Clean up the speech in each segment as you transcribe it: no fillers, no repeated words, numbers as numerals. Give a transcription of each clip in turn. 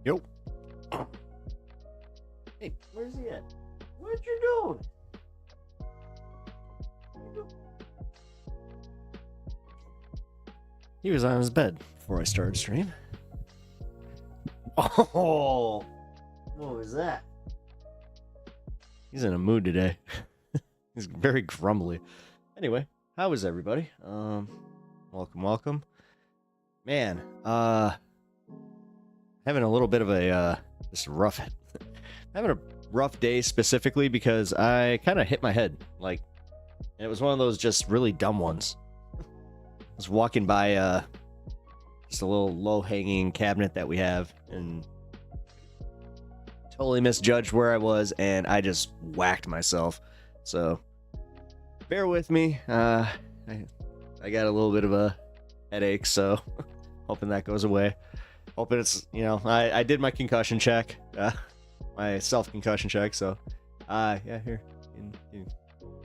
Yo. Hey, where's he at? What you doing? He was on his bed before I started stream. Oh, what was that? He's in a mood today. He's very grumbly. Anyway, how is everybody? Welcome. Man, having a little bit of a just rough having a rough day specifically because I kind of hit my head, like, and it was one of those just really dumb ones. I was walking by just a little low-hanging cabinet that we have and totally misjudged where I was, and I just whacked myself. So bear with me. I got a little bit of a headache, so hoping that goes away. Hoping it's, I did my concussion check, my self-concussion check, so yeah, here, you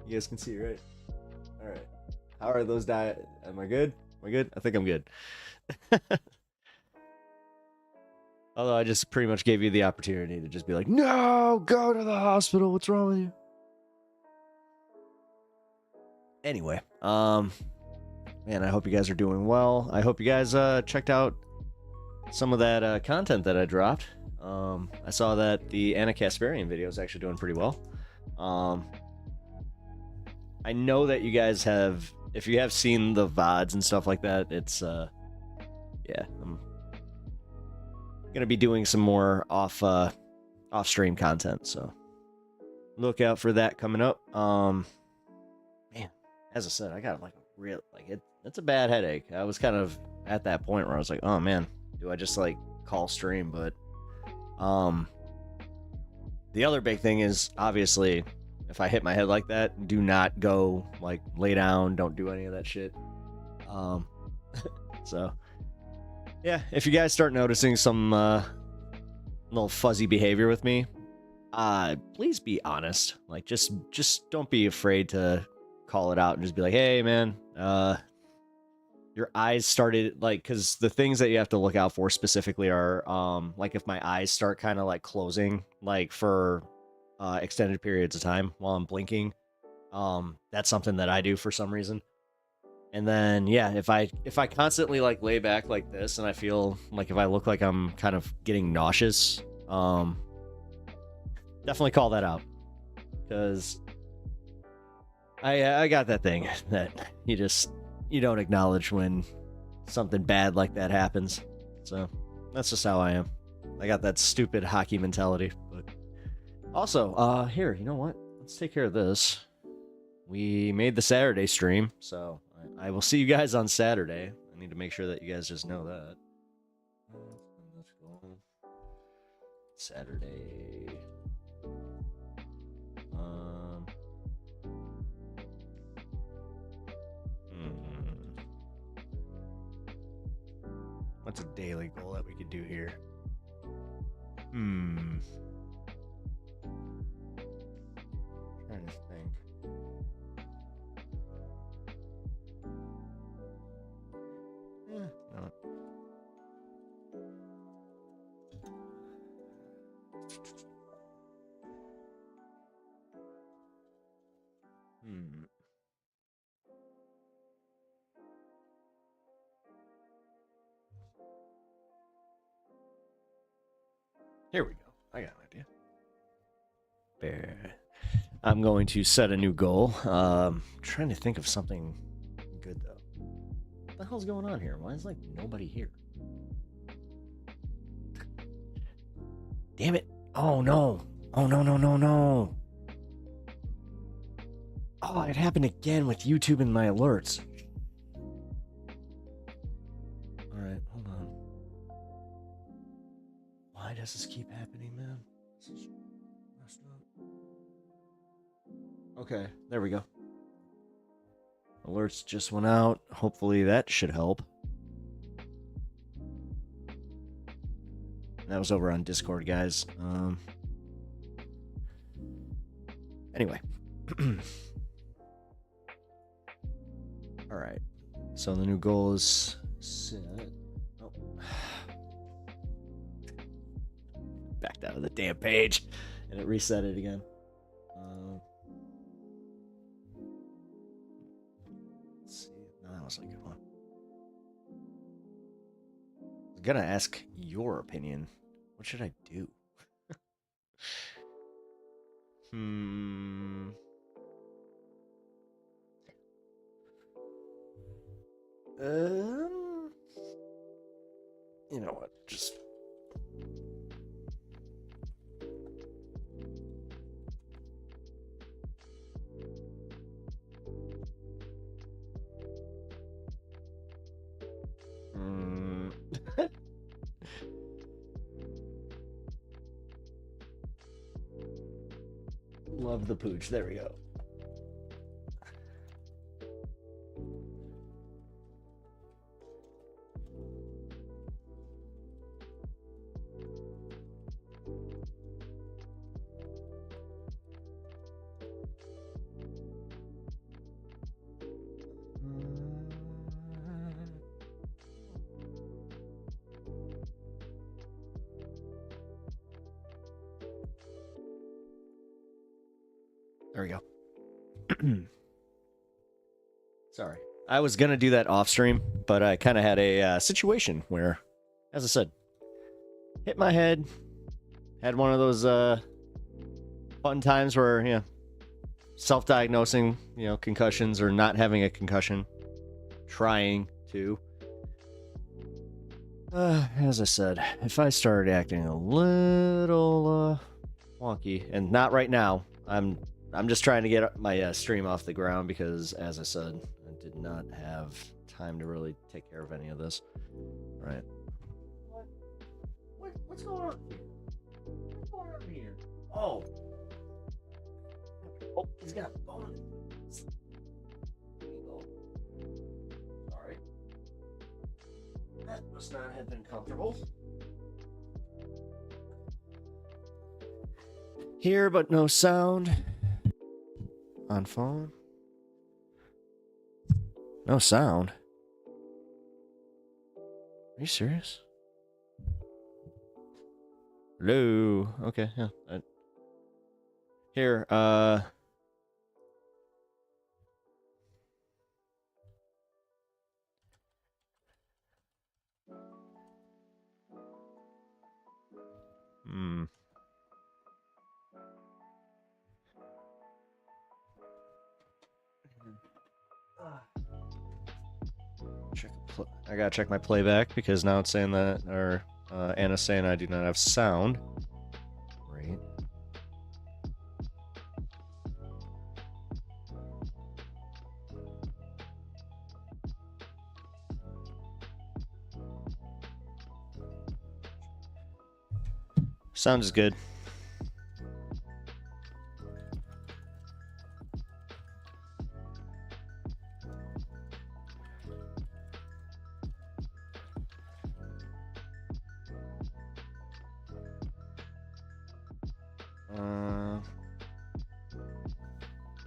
guys can see, right? All right, how are those am I good? Am I good? I think I'm good. Although I just pretty much gave you the opportunity to just be like, no, go to the hospital, what's wrong with you? Anyway, man, I hope you guys are doing well. I hope you guys checked out some of that content that I dropped. I saw that the Anna Kasparian video is actually doing pretty well. I know that you guys have, if you have seen the VODs and stuff like that, it's yeah, I'm gonna be doing some more off stream content, so look out for that coming up. Man, as I said, I got like a real, it's a bad headache. I was kind of at that point where I was like, oh man, do I just like call stream? But the other big thing is, obviously, if I hit my head like that, do not go like lay down, don't do any of that shit. So yeah, if you guys start noticing some little fuzzy behavior with me, please be honest. Like, just don't be afraid to call it out and just be like, hey man, your eyes started, like, because the things that you have to look out for specifically are like if my eyes start kind of like closing like for extended periods of time while I'm blinking. That's something that I do for some reason. And then yeah, if I constantly like lay back like this and I feel like if I look like I'm kind of getting nauseous, definitely call that out, because I got that thing that you don't acknowledge when something bad like that happens. So that's just how I am. I got that stupid hockey mentality. But also, here, you know what? Let's take care of this. We made the Saturday stream, so I will see you guys on Saturday. I need to make sure that you guys just know that. Let's go. Saturday. What's a daily goal that we could do here? Trying to think. No. Here we go. I got an idea. There. I'm going to set a new goal. Trying to think of something good though. What the hell's going on here? Why is like nobody here? Damn it. Oh no. Oh no. Oh, it happened again with YouTube and my alerts. Alright, hold on. Why does this keep happening, man? This is messed up. Okay, there we go. Alerts just went out. Hopefully that should help. That was over on Discord, guys. Anyway. Alright. So the new goal is set. Oh. Backed out of the damn page, and it reset it again. Let's see. No, that was a good one. I was gonna ask your opinion. What should I do? You know what? Just love the pooch. There we go. There we go. Sorry. I was going to do that off stream, but I kind of had a situation where, as I said, hit my head, had one of those fun times where, you know, self-diagnosing, you know, concussions or not having a concussion, trying to. As I said, if I started acting a little wonky, and not right now, I'm just trying to get my stream off the ground because, as I said, I did not have time to really take care of any of this. All right. What's going on here? What's going on here? Oh, he's got a bone. There you go. Sorry. That must not have been comfortable. Hear but no sound. On phone? No sound? Are you serious? Hello? Okay, yeah. Here, I gotta check my playback because now it's saying that, or Anna's saying I do not have sound. Great. Sound is good.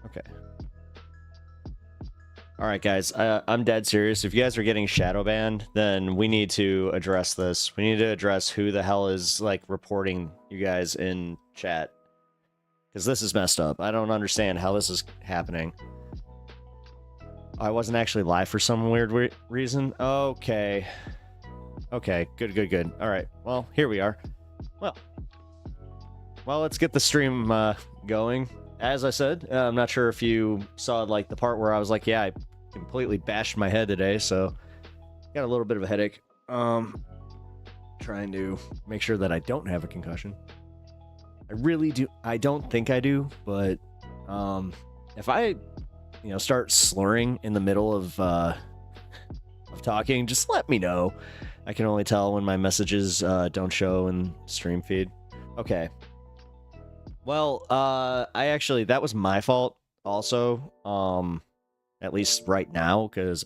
Okay. All right, guys. I'm dead serious. If you guys are getting shadow banned, then we need to address this. We need to address who the hell is like reporting you guys in chat, because this is messed up. I don't understand how this is happening. I wasn't actually live for some weird reason. Okay. Okay. Good. All right. Well, here we are. Well, let's get the stream going. As I said, I'm not sure if you saw like the part where I was like, yeah, I completely bashed my head today, so got a little bit of a headache. Trying to make sure that I don't have a concussion. I really do. I don't think I do, but if I, start slurring in the middle of talking, just let me know. I can only tell when my messages don't show in stream feed. Okay. Well, that was my fault also, at least right now, because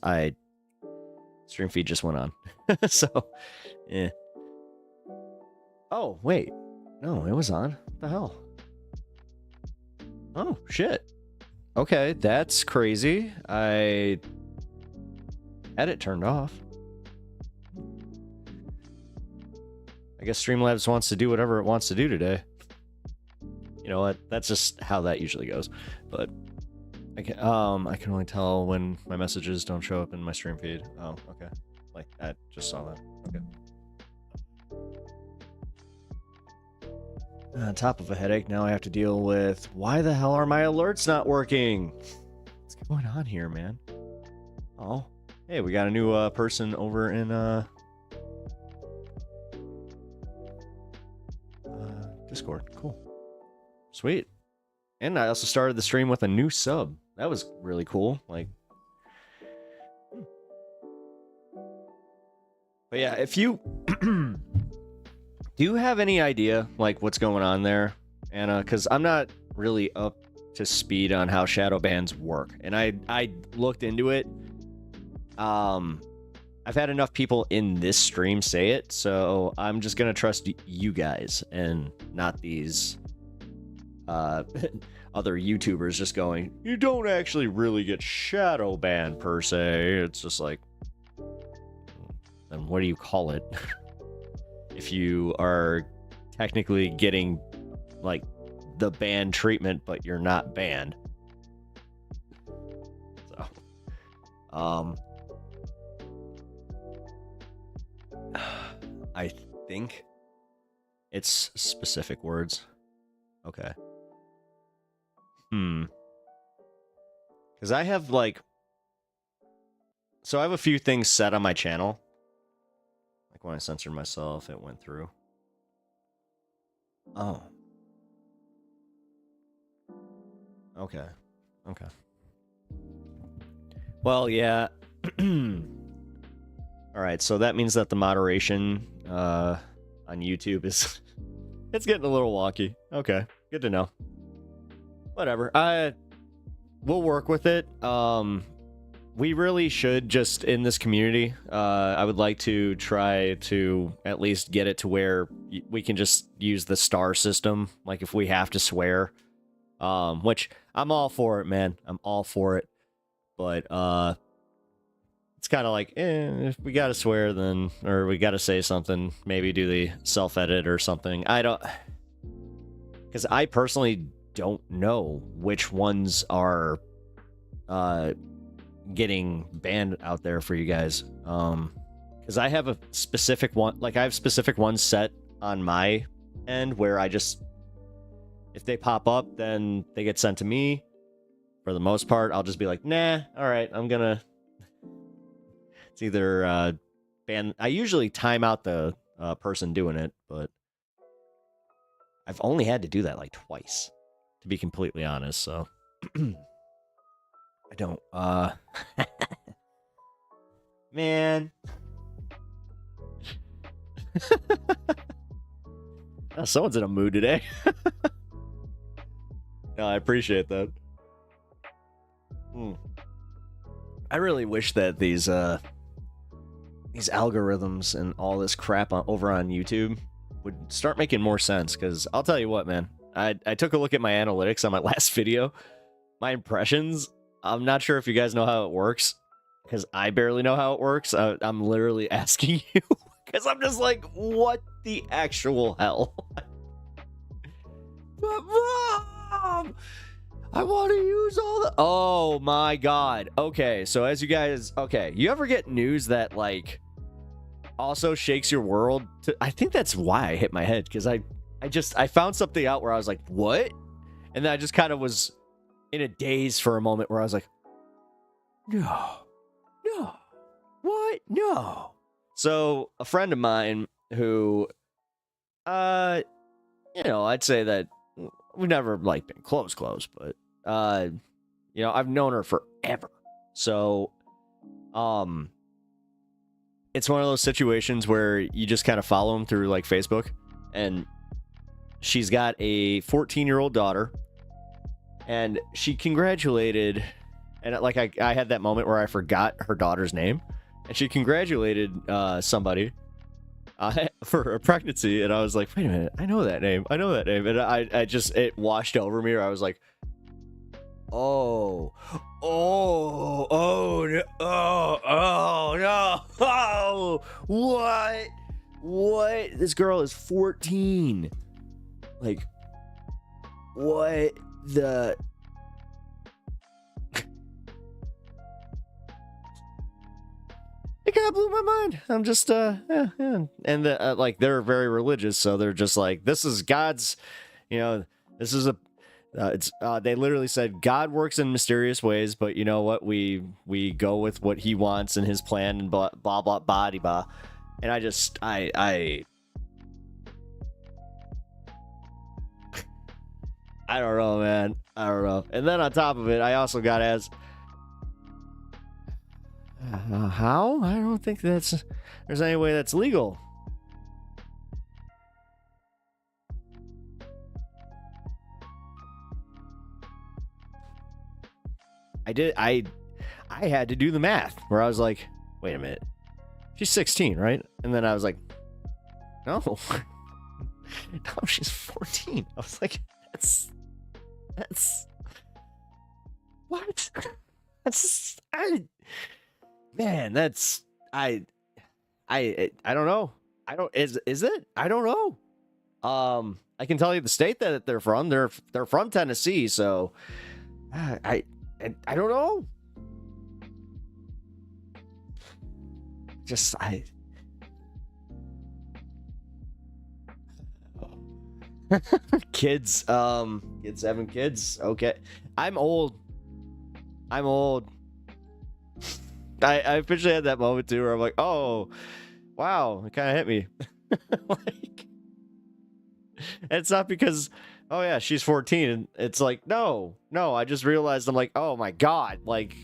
stream feed just went on. So, yeah. Oh, wait. No, it was on. What the hell? Oh, shit. Okay, that's crazy. I had it turned off. I guess Streamlabs wants to do whatever it wants to do today. You know what? That's just how that usually goes. But I can only tell when my messages don't show up in my stream feed. Oh, okay. Like I just saw that. Okay. On top of a headache, now I have to deal with why the hell are my alerts not working? What's going on here, man? Oh, hey, we got a new person over in Discord. Cool. Sweet. And I also started the stream with a new sub. That was really cool. Like, but yeah, if you do you have any idea like what's going on there, Anna? Because I'm not really up to speed on how shadow bans work, and I looked into it. I've had enough people in this stream say it, so I'm just gonna trust you guys and not these other YouTubers just going, you don't actually really get shadow banned per se. It's just like, then what do you call it? If you are technically getting like the ban treatment, but you're not banned. So, I think it's specific words. Okay. Because I have like, so I have a few things set on my channel. Like when I censored myself, it went through. Oh. Okay. Okay. Well, yeah. All right, so that means that the moderation on YouTube is it's getting a little wonky. Okay, good to know. Whatever. We'll work with it. We really should just in this community. I would like to try to at least get it to where we can just use the star system. Like if we have to swear, which I'm all for it, man. I'm all for it. But it's kind of like, if we gotta swear, then or we gotta say something, maybe do the self-edit or something. I don't, because I personally don't know which ones are getting banned out there for you guys. Because I have a specific one, like I have specific ones set on my end where I just, if they pop up, then they get sent to me. For the most part, I'll just be like, nah, all right, I'm gonna. It's either ban. I usually time out the person doing it, but I've only had to do that like twice, to be completely honest. So I don't. Man. Oh, someone's in a mood today. No, I appreciate that. I really wish that these algorithms and all this crap over on YouTube would start making more sense, because I'll tell you what, man, I took a look at my analytics on my last video. My impressions, I'm not sure if you guys know how it works, because I barely know how it works. I'm literally asking you, because I'm just like, what the actual hell? But Mom, I want to use all the... Oh my god. Okay, so as you guys... Okay, you ever get news that, like, also shakes your world? I think that's why I hit my head, because I found something out where I was like, what? And then I just kind of was in a daze for a moment where I was like, no, what? No. So, a friend of mine who, you know, I'd say that we've never, like, been close, but, you know, I've known her forever. So, it's one of those situations where you just kind of follow them through, like, Facebook, and she's got a 14-year-old daughter, and she congratulated, and, like, I had that moment where I forgot her daughter's name, and she congratulated, somebody, for a pregnancy, and I was like, wait a minute, I know that name, and I just, it washed over me, or I was like, oh no, what? What? This girl is 14. Like, what the... It kind of blew my mind. I'm just, yeah. And like, they're very religious, so they're just like, this is God's, this is they literally said God works in mysterious ways, but you know what? We go with what He wants and His plan and blah blah blah blah blah. And I just, I don't know, man. I don't know. And then on top of it, I also got asked, how? I don't think there's any way that's legal. I had to do the math where I was like, wait a minute. She's 16, right? And then I was like, no. No, she's 14. I was like, that's what? Man, that's I don't know. Is it? I don't know. I can tell you the state that they're from. They're from Tennessee, so I don't know. Just kids having kids. Okay. I'm old. I officially had that moment too where I'm like, oh wow, it kind of hit me. Like, it's not because, oh yeah, she's 14, and it's like, no, I just realized, I'm like, oh my god, like,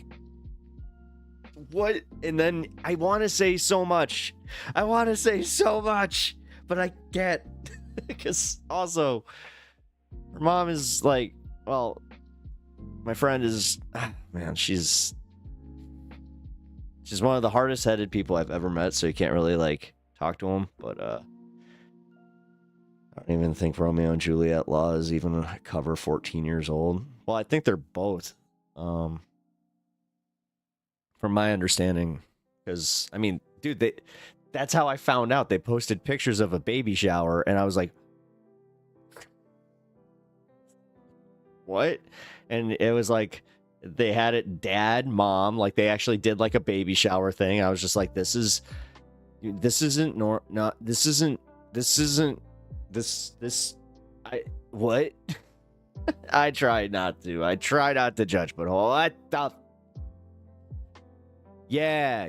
what? And then I want to say so much, but I can't. Because also her mom is like, well, my friend is, man, she's one of the hardest headed people I've ever met, so you can't really like talk to him. But I don't even think Romeo and Juliet law is even a cover 14 years old. Well, I think they're both, from my understanding, because I mean, dude, that's how I found out. They posted pictures of a baby shower, and I was like, what? And it was like, they had it dad, mom, like they actually did like a baby shower thing. I was just like, this isn't what? I try not to judge, but what the? Yeah.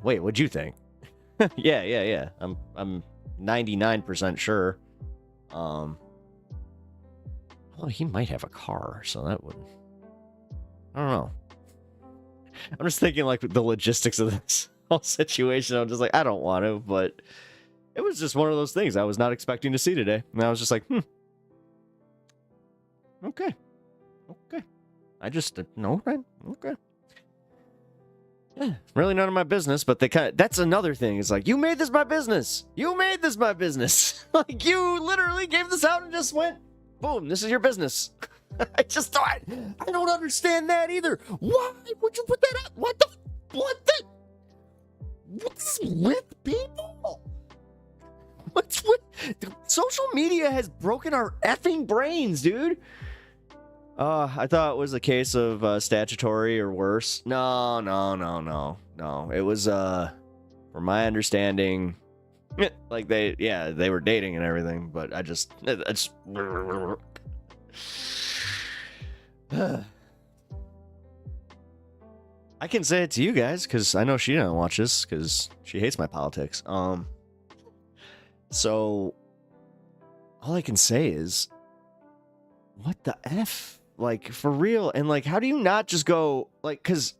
Wait, what'd you think? Yeah. I'm 99% sure. Well, he might have a car, so that would... I don't know. I'm just thinking, like, the logistics of this whole situation. I'm just like, I don't want to, but it was just one of those things I was not expecting to see today. And I was just like, okay. I just, no, right? Okay. Yeah, really none of my business, but that's another thing. It's like, you made this my business. Like, you literally gave this out and just went, boom, this is your business. I don't understand that either. Why would you put that out? What's with people? What's with... Social media has broken our effing brains, dude. I thought it was a case of statutory or worse. No. It was, from my understanding, like they were dating and everything, but I can say it to you guys because I know she doesn't watch this because she hates my politics. So all I can say is, what the F? Like, for real. And like, how do you not just go, like, because,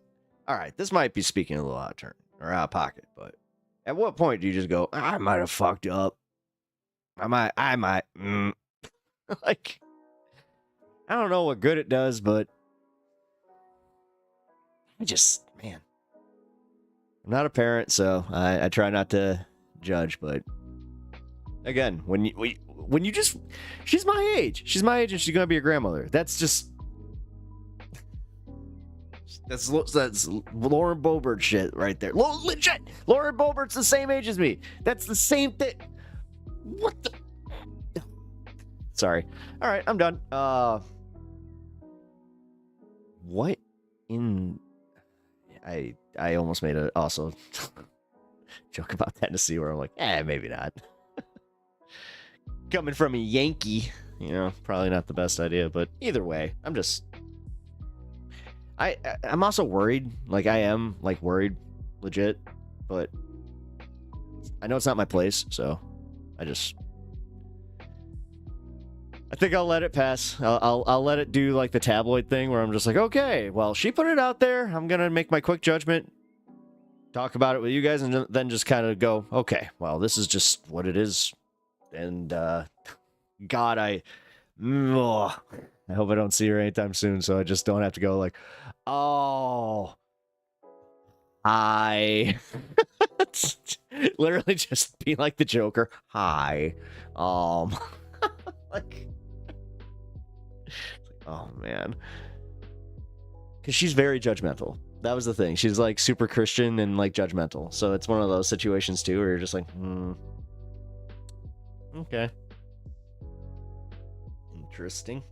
all right, this might be speaking a little out of turn or out of pocket, but at what point do you just go, I might have fucked up? I might like, I don't know what good it does, but man, I'm not a parent, so I try not to judge, but again, when you just, she's my age and she's gonna be a grandmother. That's just, That's Lauren Boebert shit right there. Legit, Lauren Boebert's the same age as me. That's the same thing. What the? Sorry. All right, I'm done. What in? I almost made a also joke about Tennessee where I'm like, maybe not. Coming from a Yankee, probably not the best idea, but either way, I'm also worried. Like, I am, like, worried, legit, but I know it's not my place, so I think I'll let it pass. I'll let it do, like, the tabloid thing where I'm just like, okay, well, she put it out there. I'm gonna make my quick judgment, talk about it with you guys, and then just kind of go, okay, well, this is just what it is. And, God, I hope I don't see her anytime soon, so I just don't have to go like, oh, hi. Literally just be like the Joker. Hi. Like, oh, man. Because she's very judgmental. That was the thing. She's, like, super Christian and, like, judgmental. So it's one of those situations, too, where you're just like, okay. Interesting.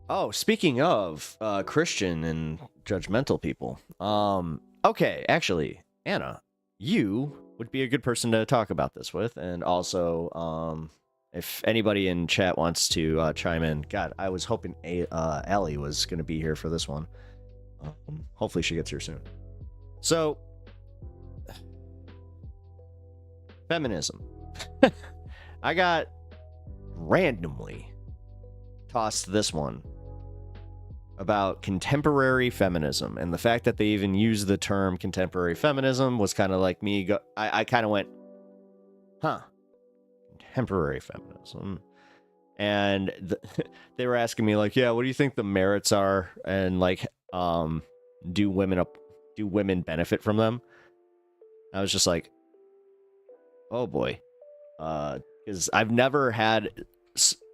Oh, speaking of Christian and judgmental people. Okay, actually, Anna, you would be a good person to talk about this with, and also, if anybody in chat wants to chime in. God, I was hoping Allie was going to be here for this one. Hopefully she gets here soon. So, feminism. I got randomly tossed this one about contemporary feminism, and the fact that they even use the term contemporary feminism was kind of like me. I kind of went, huh, contemporary feminism. And they were asking me like, yeah, what do you think the merits are, and like, do women benefit from them? I was just like, oh boy, because I've never had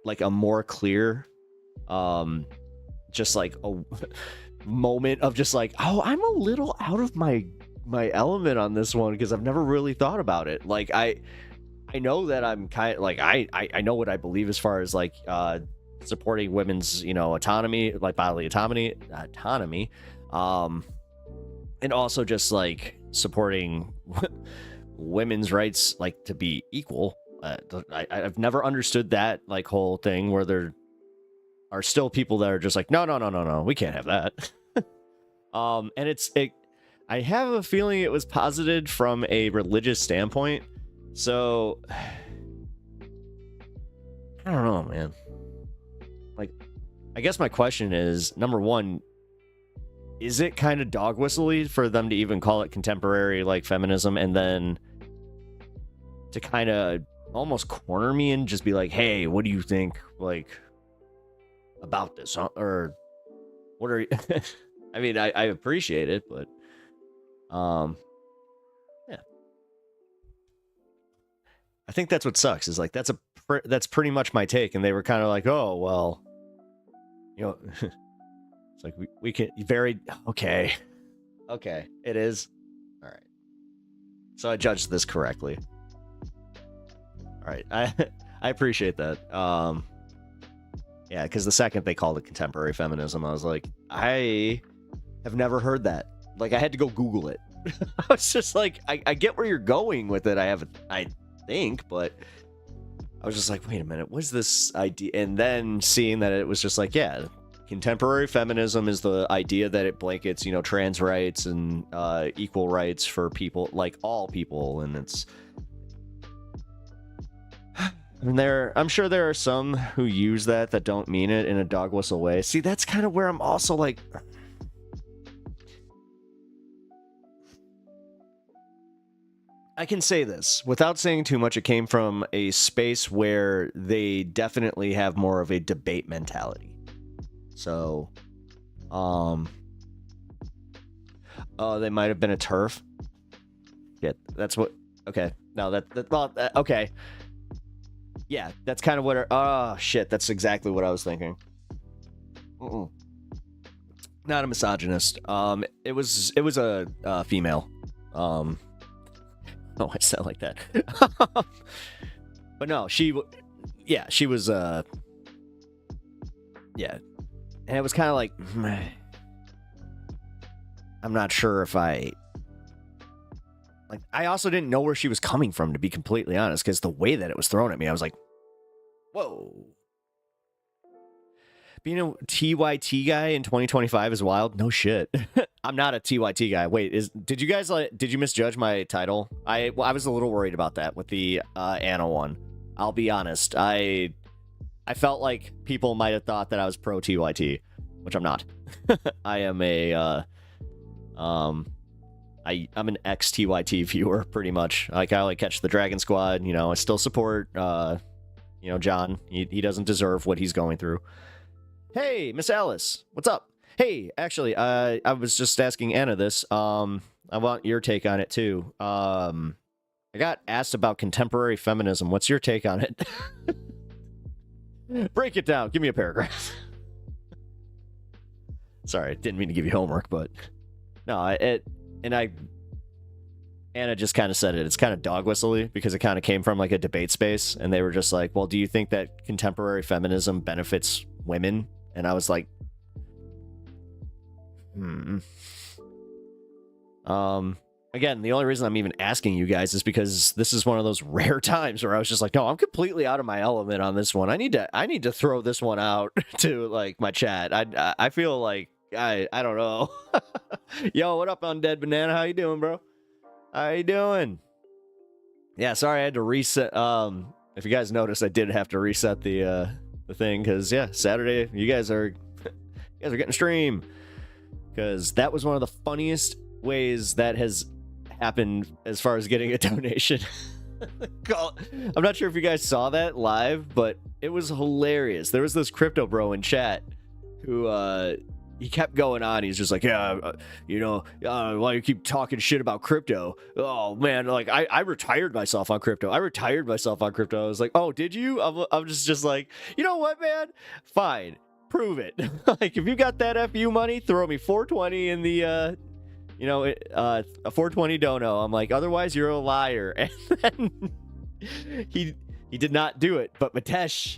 like a more clear, just like a moment of just like, oh, I'm a little out of my element on this one, because I've never really thought about it. Like, I know that I'm kind of like, I know what I believe as far as like supporting women's, autonomy, like bodily autonomy, and also just like supporting women's rights, like to be equal. I've never understood that like whole thing where there are still people that are just like, no, we can't have that. And I have a feeling it was posited from a religious standpoint. So I don't know, man. Like, I guess my question is, number one, is it kind of dog whistly for them to even call it contemporary like feminism, and then to kind of almost corner me and just be like, hey, what do you think like about this, huh? Or what are you I mean, I appreciate it, but yeah, I think that's what sucks, is like that's pretty much my take. And they were kind of like, oh well, it's like we can very okay, it is all right, so I judged this correctly. All right, I appreciate that. Yeah, because the second they called it contemporary feminism, I was like, I have never heard that. Like, I had to go Google it. I was just like, I get where you're going with it. I think, but I was just like, wait a minute, what's this idea? And then seeing that it was just like, yeah, contemporary feminism is the idea that it blankets, trans rights and equal rights for people, like all people, and it's. And I'm sure there are some who use that don't mean it in a dog whistle way. See, that's kind of where I'm also like, I can say this without saying too much. It came from a space where they definitely have more of a debate mentality. So, they might have been a TERF. Yeah, that's what. Okay, no, okay. Yeah, that's kind of what. Oh shit, that's exactly what I was thinking. not a misogynist. It was a female. Oh, I sound like that. But no, she was, yeah. And it was kind of like, I'm not sure if I also didn't know where she was coming from, to be completely honest, because the way that it was thrown at me, I was like, whoa. Being a TYT guy in 2025 is wild. No shit. I'm not a TYT guy. Wait, did you misjudge my title? I was a little worried about that with the Anna one. I'll be honest. I felt like people might have thought that I was pro TYT, which I'm not. I am I'm an ex TYT viewer, pretty much. Like, I like catch the Dragon Squad. You know, I still support John. He doesn't deserve what he's going through. Hey, Miss Alice, what's up? Hey, actually, I was just asking Anna this. I want your take on it too. I got asked about contemporary feminism. What's your take on it? Break it down. Give me a paragraph. Sorry, didn't mean to give you homework, but no, Anna just kind of said it. It's kind of dog whistly because it kind of came from like a debate space, and they were just like, "Well, do you think that contemporary feminism benefits women?" And I was like, Again, the only reason I'm even asking you guys is because this is one of those rare times where I was just like, no, I'm completely out of my element on this one. I need to throw this one out to like my chat. I feel like I don't know. Yo, what up, Undead Banana? How you doing, bro? How you doing? Yeah, sorry I had to reset. If you guys noticed, I did have to reset the thing because yeah, Saturday you guys are getting a stream, because that was one of the funniest ways that has happened as far as getting a donation. I'm not sure if you guys saw that live, but it was hilarious. There was this crypto bro in chat who he kept going on. He's just like, yeah, why you keep talking shit about crypto? Oh man, like I retired myself on crypto. I was like, oh, did you? I'm just like, you know what, man? Fine, prove it. Like, if you got that FU money, throw me 420 in the a 420 dono. I'm like, otherwise you're a liar. And then he did not do it, but Mitesh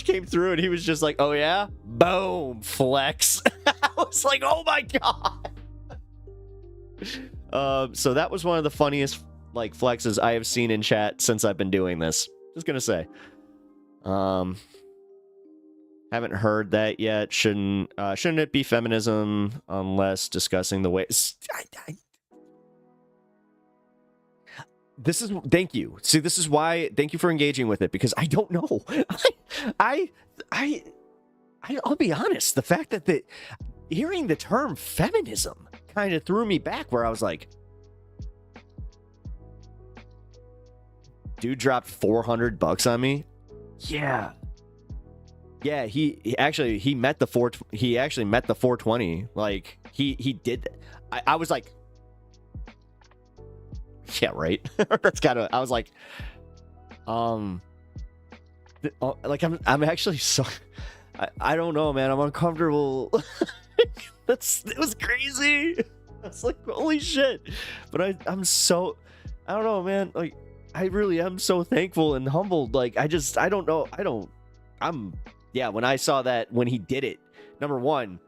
came through and he was just like, oh yeah, boom, flex. I was like, oh my god. So that was one of the funniest like flexes I have seen in chat since I've been doing this. Just gonna say, haven't heard that yet. Shouldn't it be feminism unless discussing the ways? Thank you. See, this is why. Thank you for engaging with it, because I don't know. I'll be honest. The fact that hearing the term feminism kind of threw me back, where I was like, dude dropped $400 on me. Yeah. Yeah, he actually met the 420. Like he did. I was like, yeah, right. That's kind of. I was like, like I'm actually so. I don't know, man. I'm uncomfortable. It was crazy. It's like, holy shit. But I'm so. I don't know, man. Like, I really am so thankful and humbled. Like, I don't know. Yeah, when I saw that, when he did it, number one,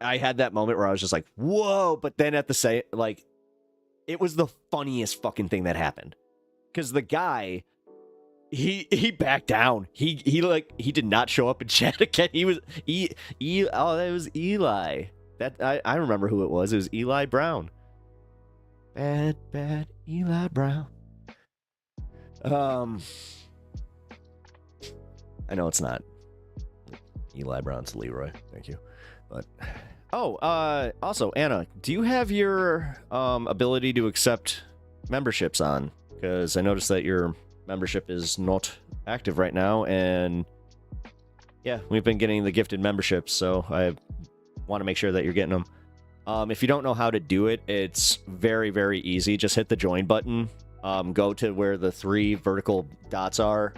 I had that moment where I was just like, whoa. But then at the same, like, it was the funniest fucking thing that happened. Because the guy, he backed down. He did not show up in chat again. It was Eli. I remember who it was. It was Eli Brown. Bad Eli Brown. I know it's not Eli Brown's Leroy. Thank you. But also, Anna, do you have your ability to accept memberships on? Because I noticed that your membership is not active right now, and yeah, we've been getting the gifted memberships, so I want to make sure that you're getting them. If you don't know how to do it, it's very, very easy. Just hit the join button. Go to where the 3 vertical dots are.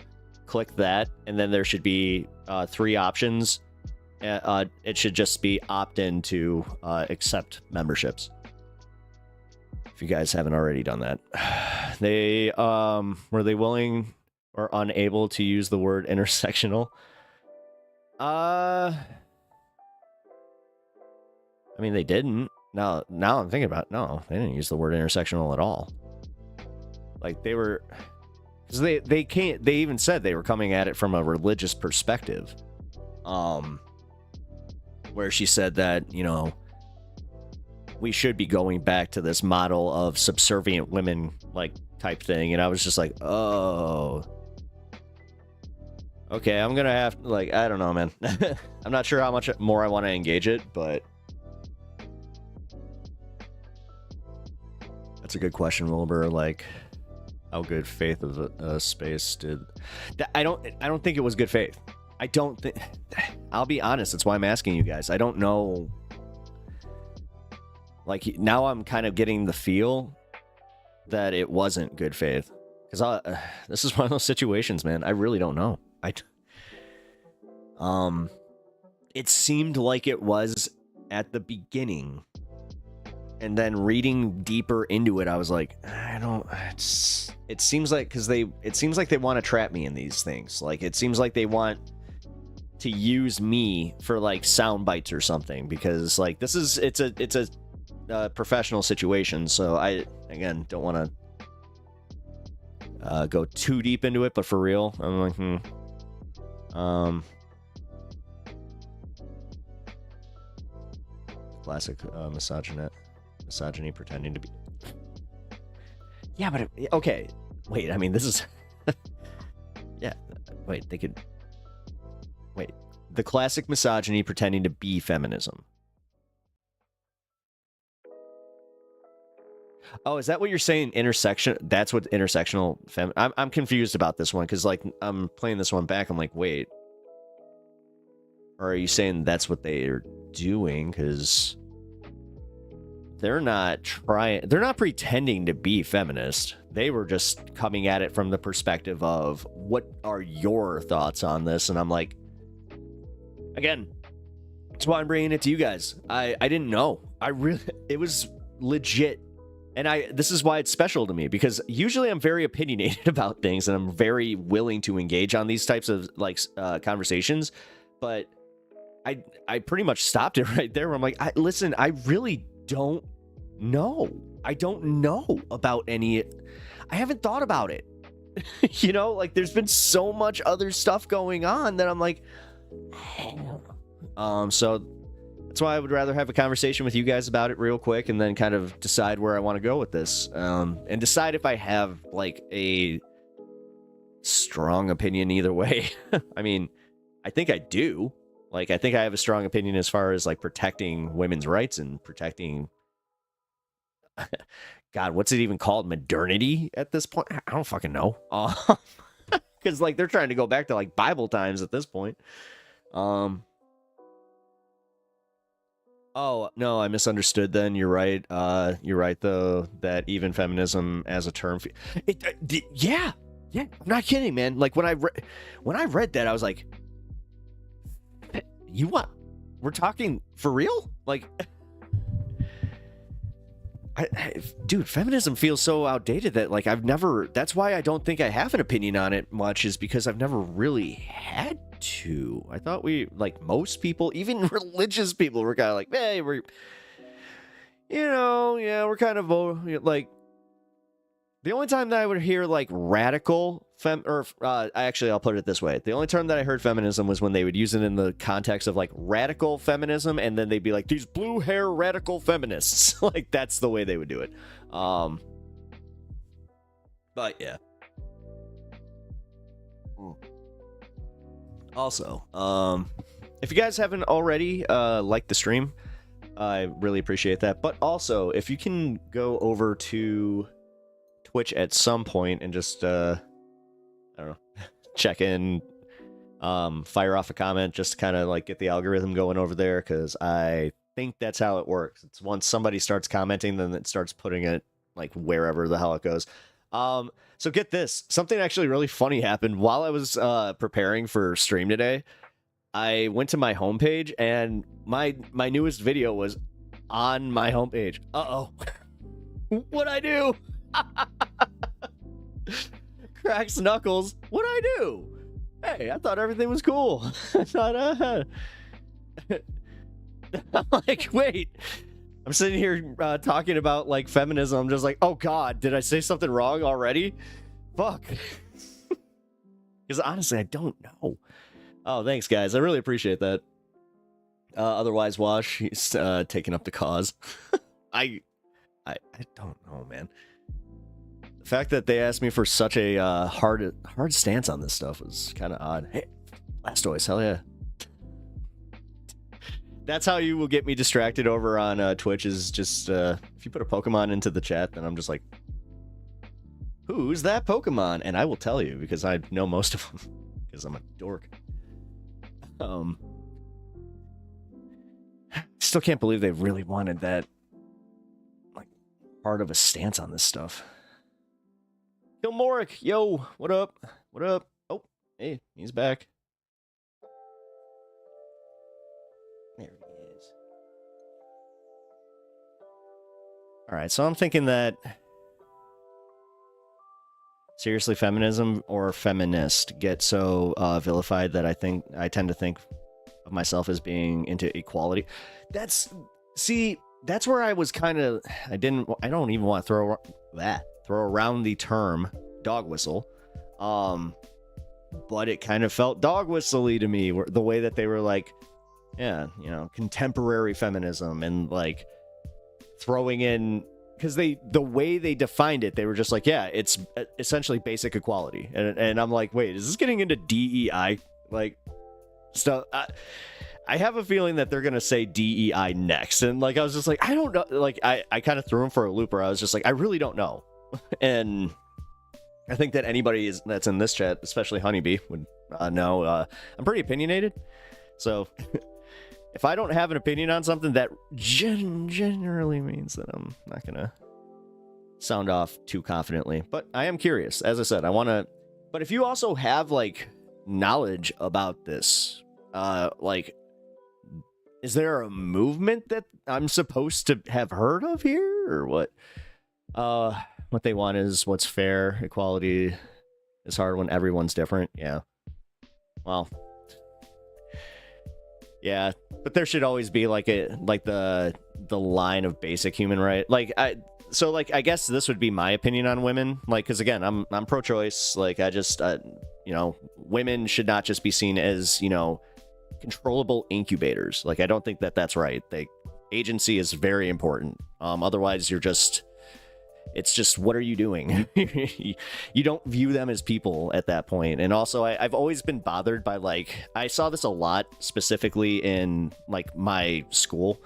Click that, and then there should be 3 options, it should just be opt-in to accept memberships. If you guys haven't already done that. They were they willing or unable to use the word intersectional? I mean, they didn't. Now I'm thinking about it. No, they didn't use the word intersectional at all. Like they were, because they can't. They even said they were coming at it from a religious perspective. Where she said that, you know, we should be going back to this model of subservient women, like, type thing. And I was just like, oh, okay, I'm gonna have, like, I don't know, man. I'm not sure how much more I want to engage it, but that's a good question, Wilbur. Like, how good faith of a space did... I don't think it was good faith. I don't think... I'll be honest, that's why I'm asking you guys. I don't know... Like, now I'm kind of getting the feel that it wasn't good faith. Because this is one of those situations, man. I really don't know. It seemed like it was at the beginning. And then reading deeper into it, I was like, I don't... It seems like... Because it seems like they want to trap me in these things. Like, it seems like they want to use me for, like, sound bites or something. Because, like, this is... It's a professional situation, so I, again, don't want to go too deep into it, but for real, I'm like, classic misogyny pretending to be... Yeah, but okay, wait, I mean, this is... Yeah, wait, they could... Wait, the classic misogyny pretending to be feminism. Oh, is that what you're saying? Intersection? That's what intersectional fem... I'm confused about this one because, like, I'm playing this one back. I'm like, wait, or are you saying that's what they're doing? Because they're not trying. They're not pretending to be feminist. They were just coming at it from the perspective of what are your thoughts on this? And I'm like, again, that's why I'm bringing it to you guys. I didn't know. It was legit. And this is why it's special to me, because usually I'm very opinionated about things and I'm very willing to engage on these types of, like, conversations. But I pretty much stopped it right there where I'm like, listen, I really don't know. I don't know about any... I haven't thought about it. You know, like, there's been so much other stuff going on that I'm like... So... That's why I would rather have a conversation with you guys about it real quick and then kind of decide where I want to go with this. And decide if I have, like, a strong opinion either way. I mean, I think I do. Like, I think I have a strong opinion as far as, like, protecting women's rights and protecting... God, what's it even called? Modernity at this point? I don't fucking know. Because, like, they're trying to go back to, like, Bible times at this point. Oh, no, I misunderstood then. You're right. You're right, though, that even feminism as a term... Yeah. I'm not kidding, man. Like, when I read that, I was like, you what? We're talking for real? Like... Dude, feminism feels so outdated that, like, I've never... That's why I don't think I have an opinion on it much, is because I've never really had to. I thought we, like, most people, even religious people, were kind of like, hey, we're... You know, yeah, we're kind of, like... The only time that I would hear, like, radical actually, I'll put it this way. The only term that I heard feminism was when they would use it in the context of, like, radical feminism, and then they'd be like, these blue hair radical feminists. Like, that's the way they would do it. But, yeah. Also, if you guys haven't already liked the stream, I really appreciate that. But also, if you can go over to Twitch at some point and just, I don't know, check in, fire off a comment, just to kind of, like, get the algorithm going over there, because I think that's how it works. It's once somebody starts commenting, then it starts putting it, like, wherever the hell it goes. So get this. Something actually really funny happened while I was preparing for stream today. I went to my homepage and my newest video was on my homepage. Uh-oh. What'd I do? Cracks knuckles. What'd I do? Hey, I thought everything was cool. I thought, I'm like, wait. I'm sitting here talking about like feminism. I'm just like, oh God, did I say something wrong already? Fuck. Because honestly, I don't know. Oh, thanks, guys. I really appreciate that. Otherwise, Wash, he's taking up the cause. I don't know, man. The fact that they asked me for such a hard stance on this stuff was kind of odd. Hey, Blastoise, hell yeah. That's how you will get me distracted over on Twitch, is just if you put a Pokemon into the chat, then I'm just like, who's that Pokemon? And I will tell you, because I know most of them, because I'm a dork. Still can't believe they really wanted that, like, hard of a stance on this stuff. Kilmoric, yo, what up? What up? Oh, hey, he's back. There he is. Alright, so I'm thinking that seriously, feminism or feminist get so vilified that I tend to think of myself as being into equality. That's where I was kind of, I don't even want to throw around the term dog whistle, but it kind of felt dog whistle-y to me, the way that they were like, yeah, you know, contemporary feminism, and like throwing in, because the way they defined it, they were just like, yeah, it's essentially basic equality, and I'm like, wait, is this getting into DEI like stuff? I have a feeling that they're gonna say DEI next, and like I was just like, I don't know, like I kind of threw him for a loop, where I was just like, I really don't know. And I think that anybody that's in this chat, especially Honeybee, would know I'm pretty opinionated, so if I don't have an opinion on something, that generally means that I'm not gonna sound off too confidently. But I am curious. As I said, I want to. But if you also have like knowledge about this, like, is there a movement that I'm supposed to have heard of here, or what? What they want is what's fair. Equality is hard when everyone's different. Yeah. Well. Yeah, but there should always be like the line of basic human right. Like I guess this would be my opinion on women. Like, because again, I'm pro-choice. Like, I just you know, women should not just be seen as, you know, controllable incubators. Like, I don't think that that's right. Agency is very important. Otherwise, it's just, what are you doing? You don't view them as people at that point. And also, I've always been bothered by, like, I saw this a lot specifically in like my school.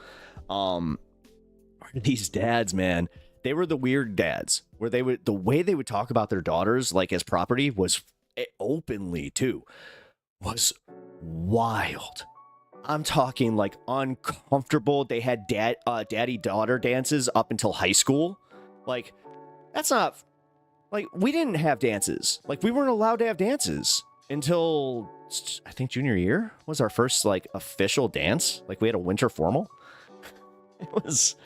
These dads, man, they were the weird dads, where the way they would talk about their daughters, like as property, was openly too, was wild. I'm talking like uncomfortable. They had daddy-daughter dances up until high school. Like, that's not, like, we didn't have dances. Like, we weren't allowed to have dances until, I think, junior year was our first, like, official dance. Like, we had a winter formal. It was,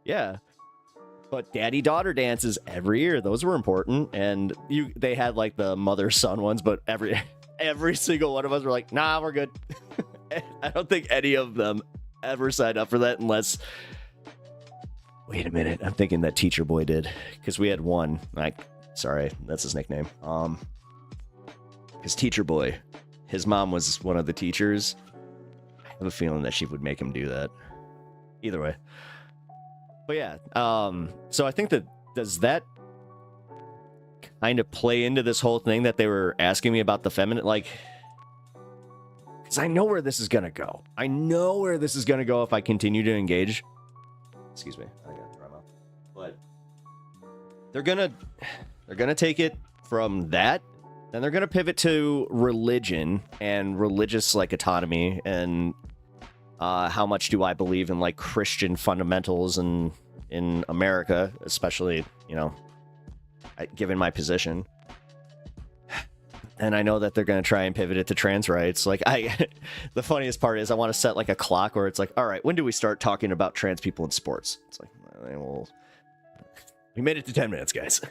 yeah. But daddy-daughter dances every year, those were important. And they had, like, the mother-son ones, but every single one of us were like, nah, we're good. I don't think any of them ever signed up for that unless... Wait a minute, I'm thinking that Teacher Boy did, because we had one, sorry, that's his nickname. Because Teacher Boy, his mom was one of the teachers. I have a feeling that she would make him do that. Either way. But yeah, so I think does that kind of play into this whole thing that they were asking me about the feminine, like, because I know where this is gonna go. I know where this is gonna go if I continue to engage. Excuse me, I got to dry mouth. But they're gonna take it from that, then they're gonna pivot to religion and religious, like, autonomy, and how much do I believe in, like, Christian fundamentals in America, especially, you know, given my position. and I know that they're going to try and pivot it to trans rights. Like the funniest part is I want to set like a clock where it's like, all right, when do we start talking about trans people in sports? It's like, well, we made it to 10 minutes, guys.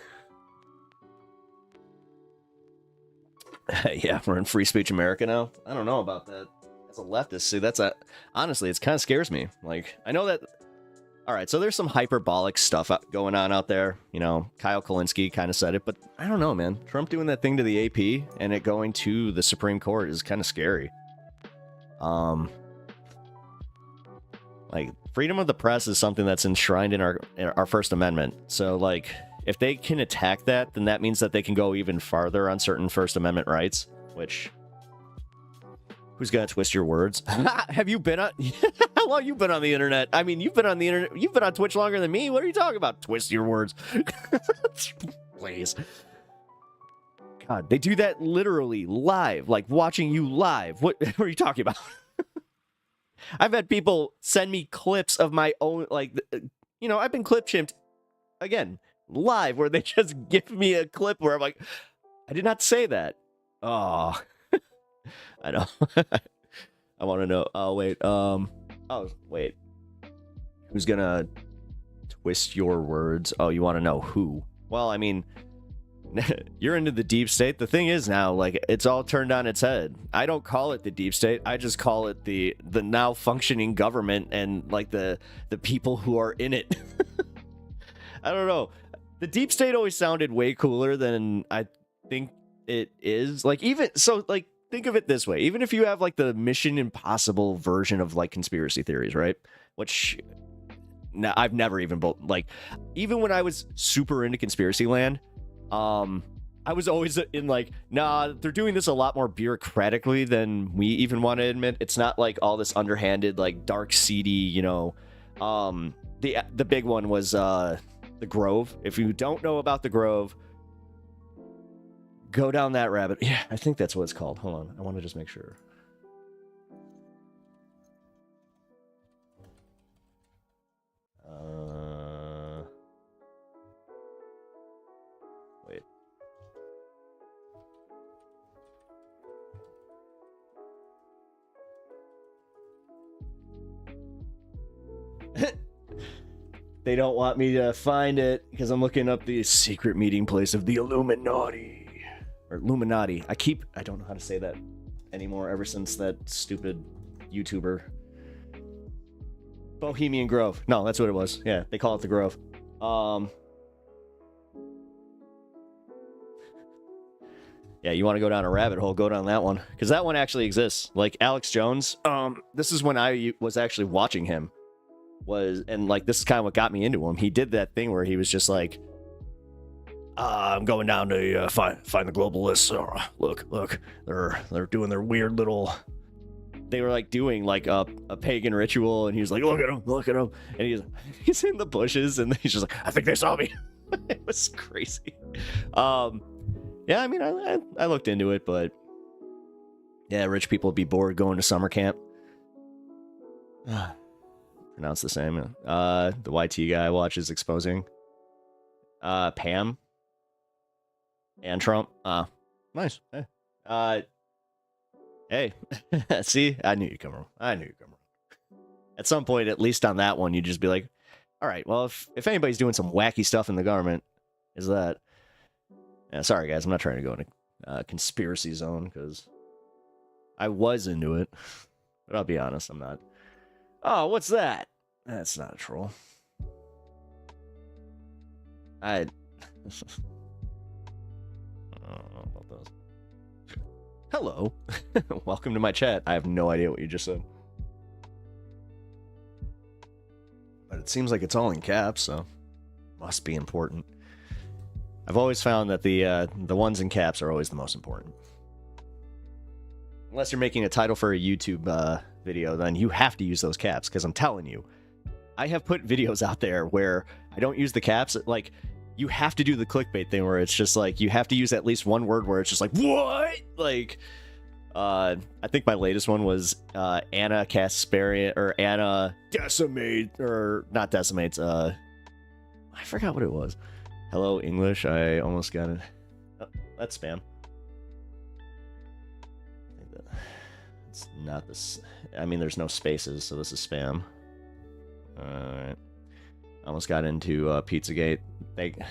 Yeah, we're in free speech America now. I don't know about that. As a leftist, see, honestly, it kind of scares me. Like, I know that. All right, so there's some hyperbolic stuff going on out there. You know, Kyle Kalinske kind of said it, but I don't know, man. Trump doing that thing to the AP and it going to the Supreme Court is kind of scary. Like, freedom of the press is something that's enshrined in our First Amendment. So, like, if they can attack that, then that means that they can go even farther on certain First Amendment rights, which... Who's gonna twist your words? Have you been on... How long you been on the internet? I mean, you've been on the internet... You've been on Twitch longer than me. What are you talking about? Twist your words. Please. God, they do that literally live. Like, watching you live. What are you talking about? I've had people send me clips of my own... Like, you know, I've been clip chimped, again, live, where they just give me a clip where I'm like, I did not say that. Oh... I know. I want to know. Oh, wait. Oh, wait. Who's gonna twist your words? Oh, you want to know who? Well, I mean, you're into the deep state. The thing is now, like, it's all turned on its head. I don't call it the deep state. I just call it the now functioning government and, like, the people who are in it. I don't know. The deep state always sounded way cooler than I think it is. Like, even so, like, think of it this way. Even if you have, like, the Mission Impossible version of, like, conspiracy theories, right? Which, I've never even, like, even when I was super into conspiracy land, I was always in, like, nah, they're doing this a lot more bureaucratically than we even want to admit. It's not, like, all this underhanded, like, dark, seedy, you know. The big one was, the Grove. If you don't know about the Grove, go down that rabbit. Yeah, I think that's what it's called. Hold on. I want to just make sure. Wait. They don't want me to find it because I'm looking up the secret meeting place of the Illuminati. Or Illuminati. I don't know how to say that anymore ever since that stupid YouTuber. Bohemian Grove. No, that's what it was. Yeah, they call it the Grove. Yeah, you want to go down a rabbit hole, go down that one. Because that one actually exists. Like, Alex Jones, this is when I was actually watching him. And, like, this is kind of what got me into him. He did that thing where he was just like, I'm going down to find the globalists. Look, they're doing their weird little. They were like doing like a pagan ritual, and he was like, look at him, and he's in the bushes, and he's just like, I think they saw me. It was crazy. Yeah, I mean, I looked into it, but yeah, rich people would be bored going to summer camp. Pronounced the same. The YT guy I watch is exposing. Pam. And Trump. Nice. Hey. See? I knew you'd come wrong. At some point, at least on that one, you'd just be like, all right, well, if anybody's doing some wacky stuff in the government, is that... Yeah, sorry, guys. I'm not trying to go in a conspiracy zone, because I was into it. But I'll be honest, I'm not. Oh, what's that? That's not a troll. I don't know about those. Hello. Welcome to my chat. I have no idea what you just said. But it seems like it's all in caps, so must be important. I've always found that the ones in caps are always the most important. Unless you're making a title for a YouTube video, then you have to use those caps, because I'm telling you, I have put videos out there where I don't use the caps. Like, you have to do the clickbait thing where it's just like, you have to use at least one word where it's just like, what? Like, I think my latest one was Anna Kasparian, or Anna Decimate, or not Decimates, I forgot what it was. Hello, English. I almost got it. Oh, that's spam. It's not this. I mean, there's no spaces, so this is spam. Alright. Almost got into Pizzagate.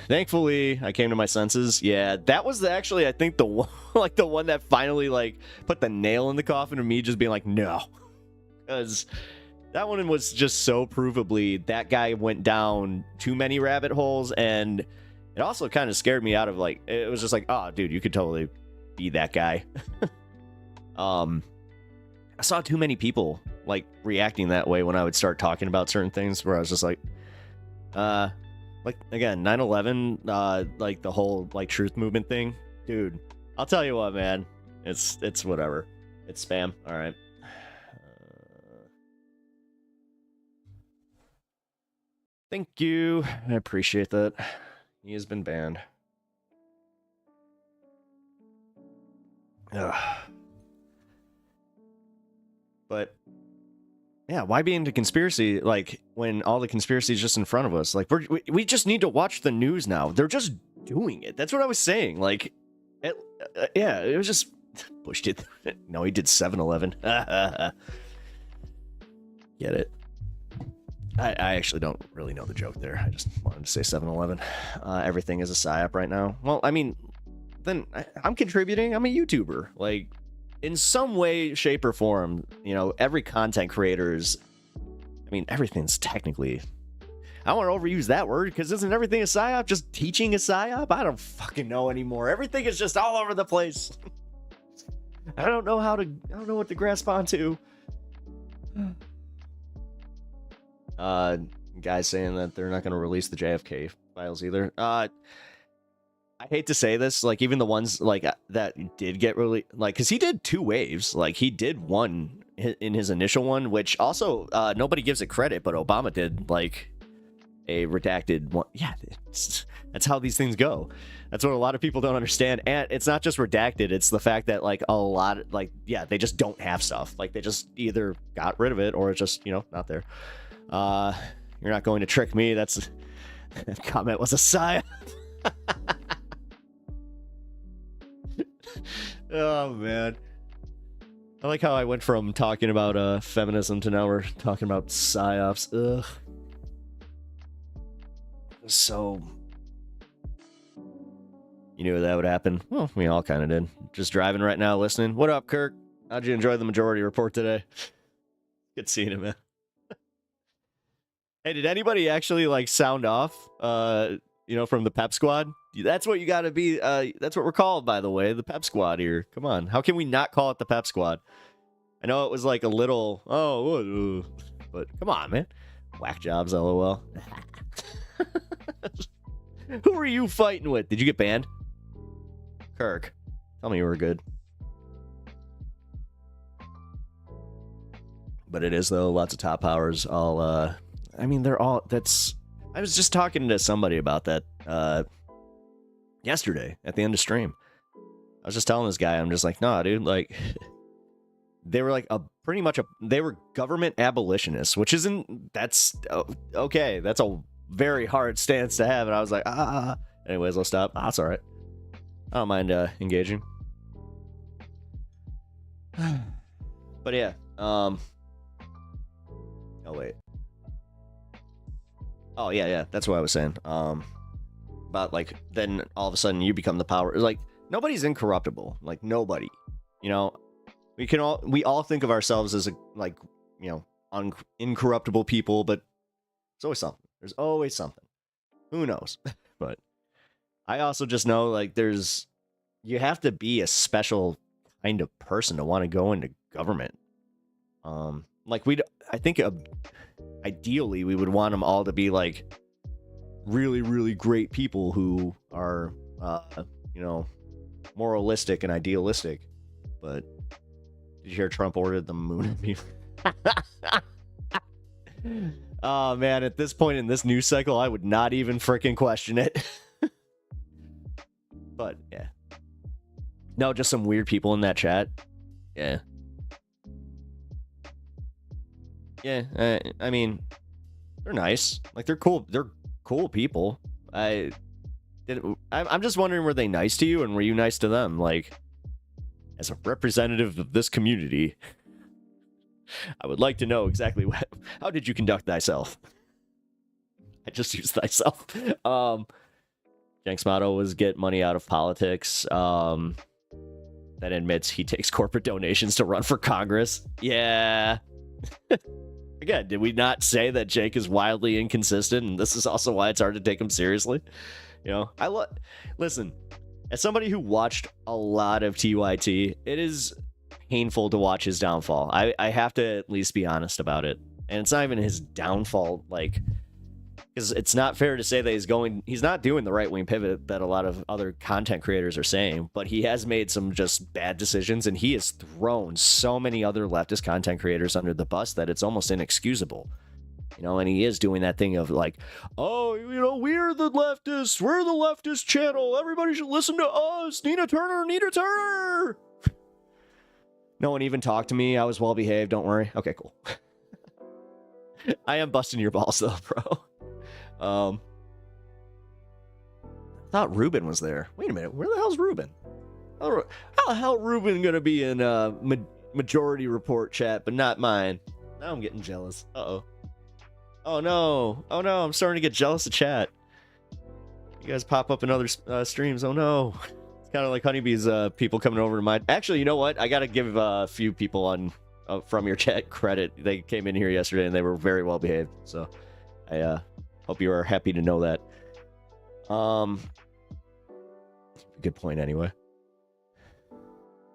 Thankfully, I came to my senses. Yeah, that was actually, I think, the one, like the one that finally like put the nail in the coffin of me just being like, no, because that one was just so provably that guy went down too many rabbit holes, and it also kind of scared me out of like, it was just like, oh, dude, you could totally be that guy. I saw too many people like reacting that way when I would start talking about certain things, where I was just like again, 9/11, like the whole like truth movement thing, dude. I'll tell you what, man, it's whatever. It's spam. All right. Thank you. I appreciate that. He has been banned. Ugh. But yeah, why be into conspiracy like when all the conspiracy is just in front of us? Like we just need to watch the news now. They're just doing it. That's what I was saying. Like, yeah, it was just Bush did. No, he did 7/11. Get it? I actually don't really know the joke there. I just wanted to say 7/11. Everything is a psyop right now. Well, I mean, then I'm contributing. I'm a YouTuber. Like, in some way, shape, or form, you know, every content creator is, I mean, everything's technically, I don't want to overuse that word, because isn't everything a psyop? Just teaching a psyop? I don't fucking know anymore. Everything is just all over the place. I don't know what to grasp onto. Guys saying that they're not going to release the JFK files either. I hate to say this, like, even the ones like that did get really like, because he did 2 waves. Like, he did one in his initial one, which also nobody gives it credit, but Obama did like a redacted one. Yeah, that's how these things go. That's what a lot of people don't understand. And it's not just redacted, it's the fact that like a lot, like, yeah, they just don't have stuff. Like, they just either got rid of it or it's just, you know, not there. You're not going to trick me. That comment was a sigh. Oh man, I like how I went from talking about feminism to now we're talking about psyops. Ugh. So you knew that would happen. Well, we all kind of did. Just driving right now, listening. What up, Kirk? How'd you enjoy the majority report today? Good seeing him, man. Hey, did anybody actually like sound off? You know, from the Pep Squad? That's what you got to be. That's what we're called, by the way, the Pep Squad here. Come on, how can we not call it the Pep Squad? I know it was like a little, but come on, man. Whack jobs, lol. Who were you fighting with? Did you get banned? Kirk, tell me you were good. But it is, though, lots of top powers. All, I mean, they're all, that's, I was just talking to somebody about that, yesterday at the end of stream. I was just telling this guy, I'm just like, nah, dude, like, they were like they were government abolitionists, which isn't, that's, okay, that's a very hard stance to have, and I was like, anyways, let's stop. It's alright. I don't mind, engaging. But yeah, oh, wait. Oh, yeah, that's what I was saying. About, like, then all of a sudden you become the power. Like, nobody's incorruptible. Like, nobody. You know, we all think of ourselves as, like, you know, incorruptible people, but there's always something. There's always something. Who knows? But I also just know, like, you have to be a special kind of person to want to go into government. Like, I think ideally we would want them all to be like really, really great people who are, you know, moralistic and idealistic. But did you hear Trump ordered the moon at me? Oh man, at this point in this news cycle, I would not even freaking question it. But yeah, no, just some weird people in that chat. Yeah. Yeah, I mean, they're nice. Like, they're cool. They're cool people. I'm just wondering, were they nice to you, and were you nice to them? Like, as a representative of this community, I would like to know exactly how did you conduct thyself? I just used thyself. Jenks' motto was get money out of politics. That admits he takes corporate donations to run for Congress. Yeah. Again, did we not say that Jake is wildly inconsistent, and this is also why it's hard to take him seriously? You know, listen, as somebody who watched a lot of TYT, it is painful to watch his downfall. I have to at least be honest about it. And it's not even his downfall, like, because it's not fair to say that he's not doing the right-wing pivot that a lot of other content creators are saying, but he has made some just bad decisions, and he has thrown so many other leftist content creators under the bus that it's almost inexcusable. You know, and he is doing that thing of like, oh, you know, we're the leftists, we're the leftist channel, everybody should listen to us, Nina Turner! No one even talked to me, I was well behaved, don't worry. Okay, cool. I am busting your balls though, bro. I thought Ruben was there. Wait a minute, where the hell's Ruben? How the hell Ruben gonna be in majority report chat, but not mine? Now I'm getting jealous. Uh-oh. Oh no, I'm starting to get jealous of chat. You guys pop up in other streams, oh no. It's kind of like Honeybee's people coming over to mine. Actually, you know what? I gotta give a few people on from your chat credit. They came in here yesterday and they were very well behaved, so I hope you are happy to know that. Good point anyway.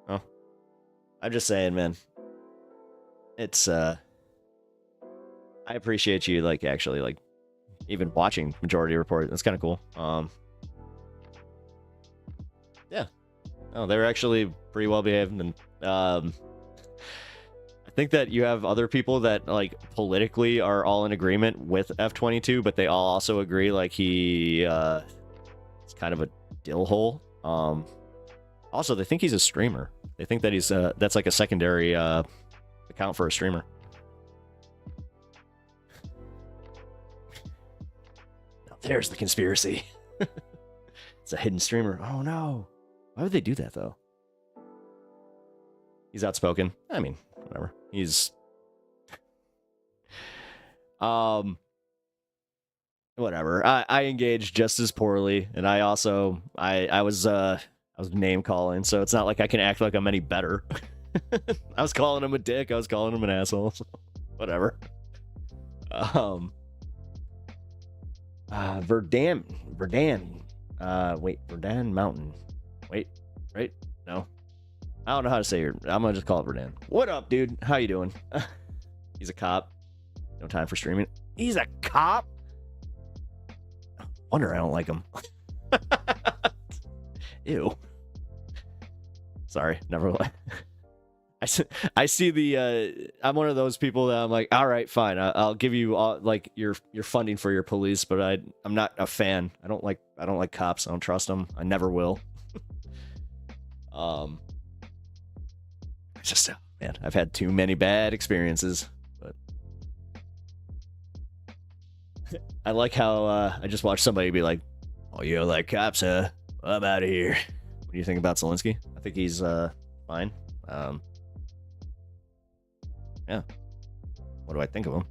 Oh, I'm just saying, man. It's I appreciate you like actually like even watching Majority Report. That's kind of cool. Yeah. Oh, they're actually pretty well behaved, and I think that you have other people that like politically are all in agreement with F22, but they all also agree like he is kind of a dill hole. Also, they think he's a streamer. They think that he's that's like a secondary account for a streamer. Now there's the conspiracy. It's a hidden streamer. Oh no. Why would they do that though? He's outspoken. I mean, whatever. He's whatever. I engaged just as poorly, and I also I was name calling, so it's not like I can act like I'm any better. I was calling him a dick, I was calling him an asshole. So whatever. Verdun Mountain. Wait, right? No. I don't know how to say your. I'm gonna just call it Verdun. What up, dude? How you doing? He's a cop. No time for streaming. He's a cop? Wonder I don't like him. Ew. Sorry, never mind. I see the I'm one of those people that I'm like, all right, fine, I'll give you all like your funding for your police, but I'm not a fan. I don't like cops. I don't trust them. I never will. It's just, man, I've had too many bad experiences. But I like how I just watched somebody be like, "Oh, you don't like cops, huh? Well, I'm out of here." What do you think about Zelensky? I think he's fine. Yeah. What do I think of him?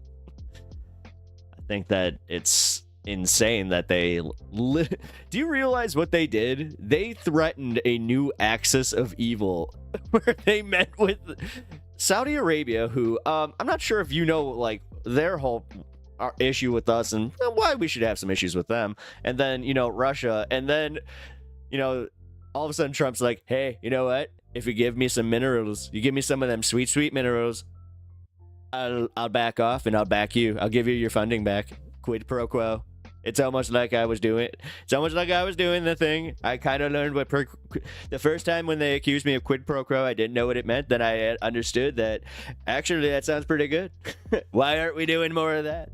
I think that it's insane that they do you realize what they did? They threatened a new axis of evil where they met with Saudi Arabia, who I'm not sure if you know like their whole issue with us and why we should have some issues with them, and then you know Russia, and then you know all of a sudden Trump's like, hey, you know what, if you give me some minerals, you give me some of them sweet minerals, I'll back off and I'll back you. I'll give you your funding back. Quid pro quo. It's almost like I was doing the thing. I kind of learned what the first time when they accused me of quid pro quo, I didn't know what it meant. Then I understood that actually that sounds pretty good. Why aren't we doing more of that?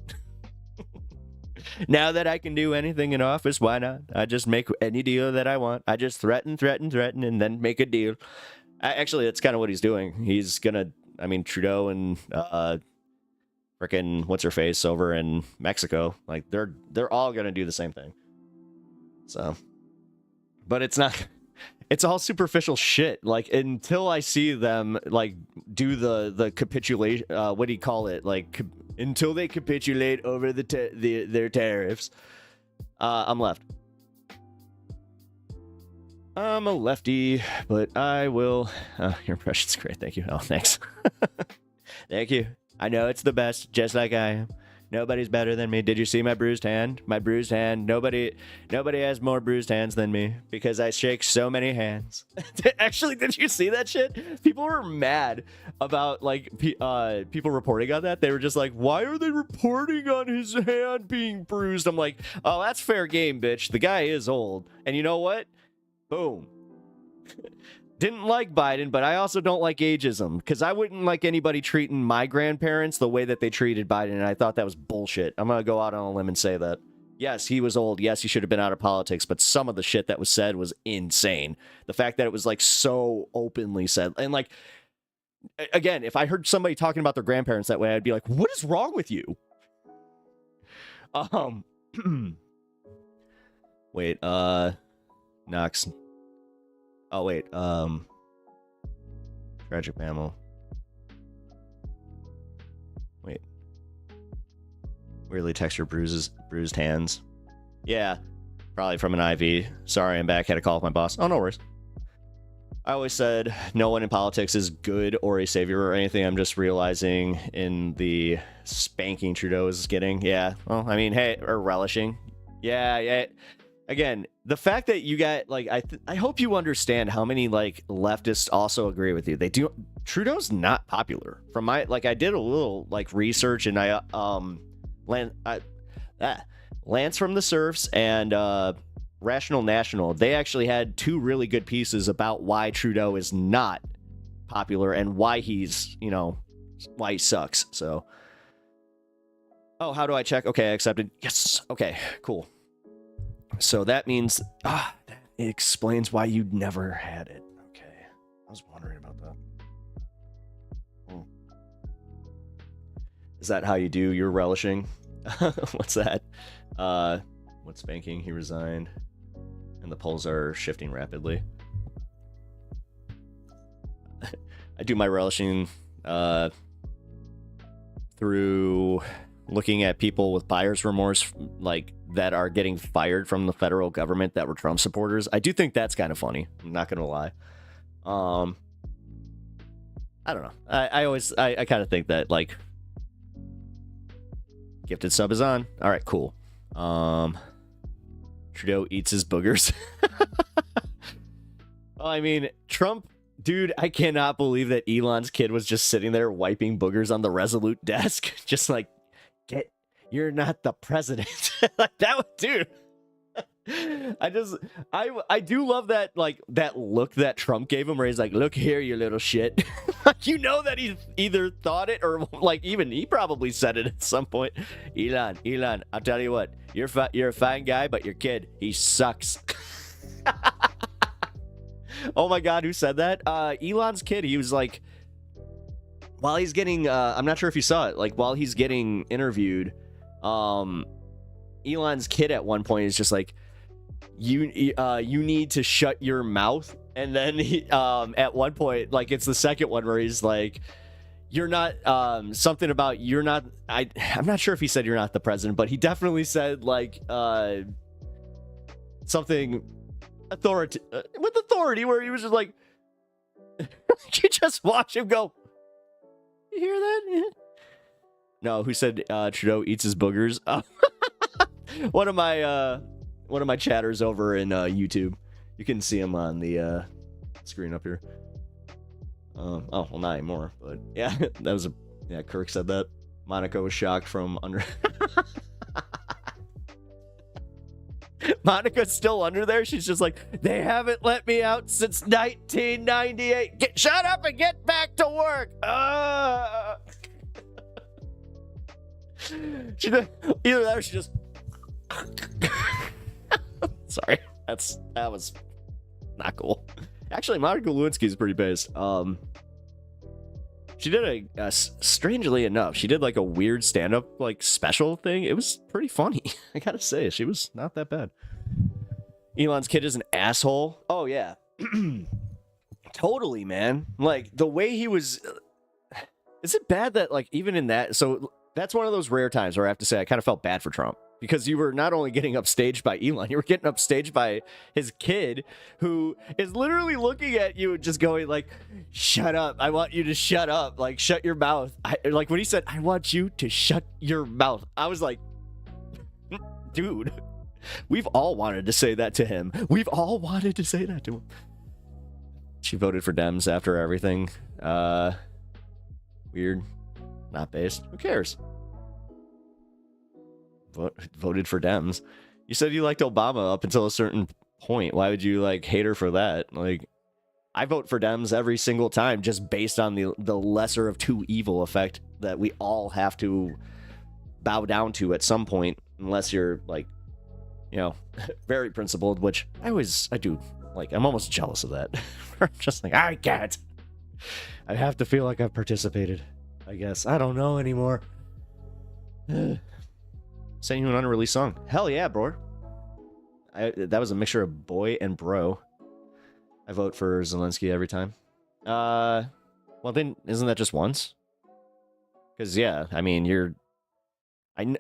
Now that I can do anything in office, why not? I just make any deal that I want. I just threaten, and then make a deal. Actually, that's kind of what he's doing. He's gonna, I mean, Trudeau and frickin' what's her face over in Mexico, like they're all gonna do the same thing. So, but it's not it's all superficial shit. Like until I see them like do the capitulation, what do you call it? Like until they capitulate over their tariffs, I'm left. I'm a lefty, but I will. Your impression's great. Thank you. Oh, thanks. Thank you. I know it's the best, just like I am. Nobody's better than me. Did you see my bruised hand? My bruised hand. Nobody has more bruised hands than me because I shake so many hands. Actually, did you see that shit? People were mad about like people reporting on that. They were just like, "Why are they reporting on his hand being bruised?" I'm like, "Oh, that's fair game, bitch. The guy is old, and you know what? Boom." Didn't like Biden, but I also don't like ageism because I wouldn't like anybody treating my grandparents the way that they treated Biden, and I thought that was bullshit. I'm going to go out on a limb and say that. Yes, he was old. Yes, he should have been out of politics, but some of the shit that was said was insane. The fact that it was like so openly said. And like, again, if I heard somebody talking about their grandparents that way, I'd be like, what is wrong with you? Wait, Knox. Oh, wait, tragic mammal. Wait. Weirdly textured bruised hands. Yeah, probably from an IV. Sorry, I'm back. Had to call with my boss. Oh, no worries. I always said no one in politics is good or a savior or anything. I'm just realizing in the spanking Trudeau is getting. Yeah, well, I mean, hey, or relishing. Yeah. Again, the fact that you got like I hope you understand how many like leftists also agree with you. They do. Trudeau's not popular. From my like I did a little like research and Lance from the Serfs and Rational National, they actually had two really good pieces about why Trudeau is not popular and why he's, you know, why he sucks. So oh, how do I check? Okay, I accepted. Yes. Okay, cool. So that means, that explains why you never had it. Okay. I was wondering about that. Is that how you do your relishing? What's that? What's spanking? He resigned. And the polls are shifting rapidly. I do my relishing through looking at people with buyer's remorse, like, that are getting fired from the federal government that were Trump supporters. I do think that's kind of funny. I'm not gonna lie. I don't know. I kind of think that like gifted sub is on. All right, cool. Trudeau eats his boogers. Well, I mean, Trump, dude, I cannot believe that Elon's kid was just sitting there wiping boogers on the Resolute desk, just like, you're not the president. Like that, dude. I do love that, like that look that Trump gave him, where he's like, "Look here, you little shit." You know that he either thought it or like even he probably said it at some point. Elon, I'll tell you what, you're a fine guy, but your kid, he sucks. Oh my God, who said that? Elon's kid. He was like, while he's getting, I'm not sure if you saw it, like while he's getting interviewed. Elon's kid at one point is just like, you need to shut your mouth. And then he, at one point, like it's the second one where he's like, you're not, something about you're not, I'm not sure if he said you're not the president, but he definitely said like, something with authority, where he was just like, you just watch him go, you hear that? No, who said Trudeau eats his boogers? One of my chatters over in YouTube. You can see him on the screen up here. Oh, well, not anymore. But yeah, that was Kirk said that. Monica was shocked from under. Monica's still under there. She's just like, they haven't let me out since 1998. Shut up and get back to work. She did either that or she just. Sorry, that was not cool. Actually, Monica Lewinsky is pretty based. She did strangely enough, she did like a weird stand-up like special thing. It was pretty funny. I gotta say, she was not that bad. Elon's kid is an asshole. Oh yeah, Totally, man. Like the way he was. Is it bad that like even in that? So that's one of those rare times where I have to say I kind of felt bad for Trump because you were not only getting upstaged by Elon, you were getting upstaged by his kid, who is literally looking at you and just going like, "Shut up! I want you to shut up! Like shut your mouth!" Like when he said, "I want you to shut your mouth," I was like, "Dude." We've all wanted to say that to him. We've all wanted to say that to him. She voted for Dems after everything. Weird. Not based. Who cares? Voted for Dems. You said you liked Obama up until a certain point. Why would you like hate her for that? Like, I vote for Dems every single time just based on the lesser of two evil effect that we all have to bow down to at some point, unless you're like, you know, very principled, which I do. Like, I'm almost jealous of that. I'm just like, I can't. I have to feel like I've participated. I guess. I don't know anymore. Send you an unreleased song. Hell yeah, bro. That was a mixture of boy and bro. I vote for Zelensky every time. Well then, isn't that just once? Because, yeah, I mean,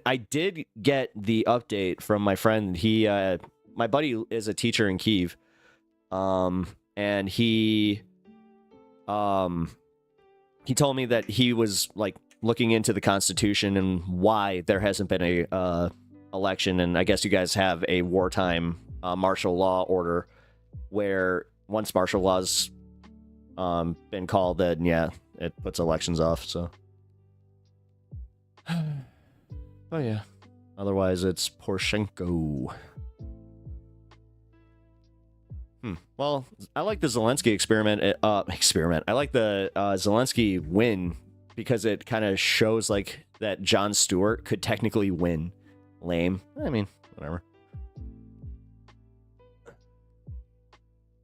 I did get the update from my friend. My buddy is a teacher in Kyiv, and he told me that he was like looking into the Constitution and why there hasn't been a election. And I guess you guys have a wartime martial law order where once martial law's been called, then yeah, it puts elections off. So. Oh yeah. Otherwise, it's Poroshenko. Well, I like the Zelensky experiment. I like the Zelensky win because it kind of shows like that Jon Stewart could technically win. Lame. I mean, whatever.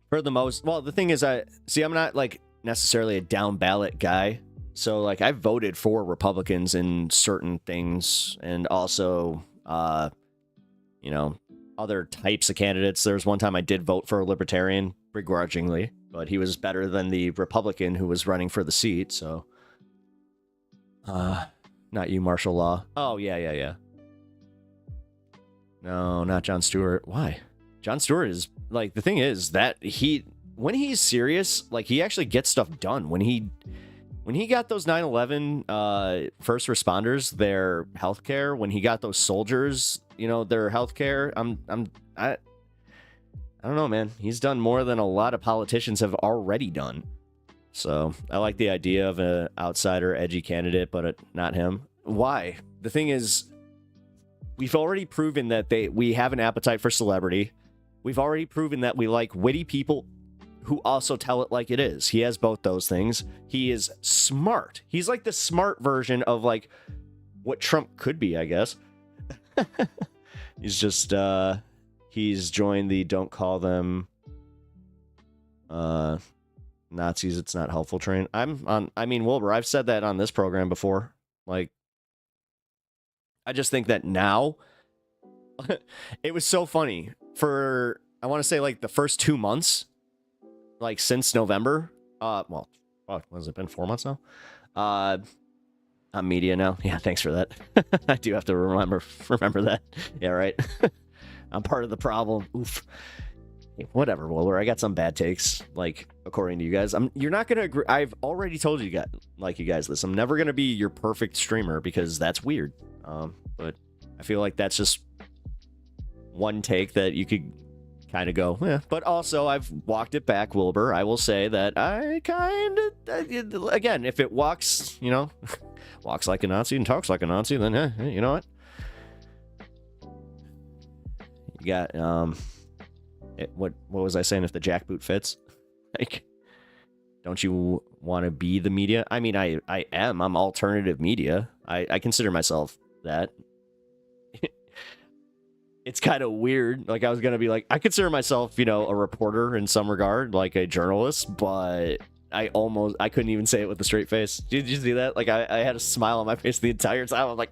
For the most, well, the thing is, I'm not like necessarily a down ballot guy. So, like, I voted for Republicans in certain things and also, you know, other types of candidates. There was one time I did vote for a Libertarian begrudgingly, but he was better than the Republican who was running for the seat, so. Not you, martial law. Oh, yeah. No, not Jon Stewart. Why? Jon Stewart is, like, the thing is that when he's serious, like, he actually gets stuff done. When he got those 9/11 first responders their healthcare, when he got those soldiers, you know, their healthcare, I don't know, man. He's done more than a lot of politicians have already done. So I like the idea of an outsider, edgy candidate, but not him. Why? The thing is, we've already proven that we have an appetite for celebrity. We've already proven that we like witty people who also tell it like it is. He has both those things. He is smart. He's like the smart version of like what Trump could be, I guess. He's just he's joined the don't call them Nazis, it's not helpful train. Wilbur, I've said that on this program before. Like, I just think that now it was so funny for, I want to say like the first 2 months, like since November, what has it been, 4 months now? I'm media now. Yeah, thanks for that. I do have to remember that. Yeah, right. I'm part of the problem. Oof. Whatever, Wilbur. I got some bad takes, like, according to you guys. You're not gonna agree. I've already told you guys this. I'm never gonna be your perfect streamer because that's weird. But I feel like that's just one take that you could kind of go, yeah. But also, I've walked it back, Wilbur. I will say that I kind of, again, if it walks, you know, walks like a Nazi and talks like a Nazi, then you know what? You got what was I saying? If the jackboot fits, like, don't you want to be the media? I mean, I am. I'm alternative media. I consider myself that. It's kind of weird. Like, I was gonna be like, I consider myself, you know, a reporter in some regard, like a journalist, but I couldn't even say it with a straight face. Did you see that? Like, I had a smile on my face the entire time. I'm like,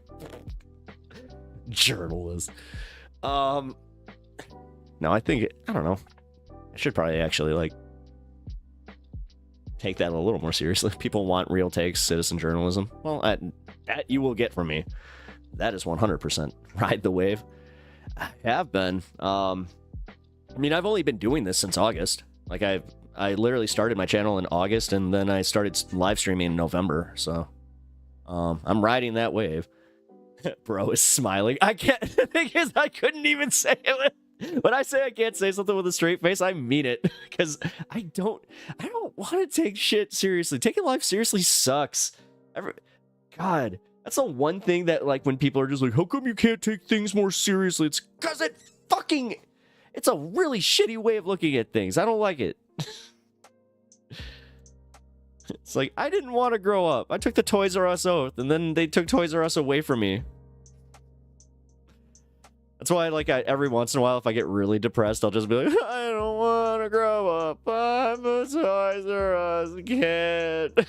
journalist. No, I don't know. I should probably actually, like, take that a little more seriously. People want real takes, citizen journalism. Well, that you will get from me. That is 100% ride the wave. I have been. I mean, I've only been doing this since August. Like, I literally started my channel in August, and then I started live streaming in November. So, I'm riding that wave. Bro is smiling. I can't. The thing is, I couldn't even say it. When I say I can't say something with a straight face, I mean it. Because I don't want to take shit seriously. Taking life seriously sucks. God, that's the one thing that, like, when people are just like, how come you can't take things more seriously? It's because it's a really shitty way of looking at things. I don't like it. It's like, I didn't want to grow up. I took the Toys R Us oath, and then they took Toys R Us away from me. That's why, like, every once in a while, if I get really depressed, I'll just be like, I don't want to grow up. I'm a Toys R Us kid.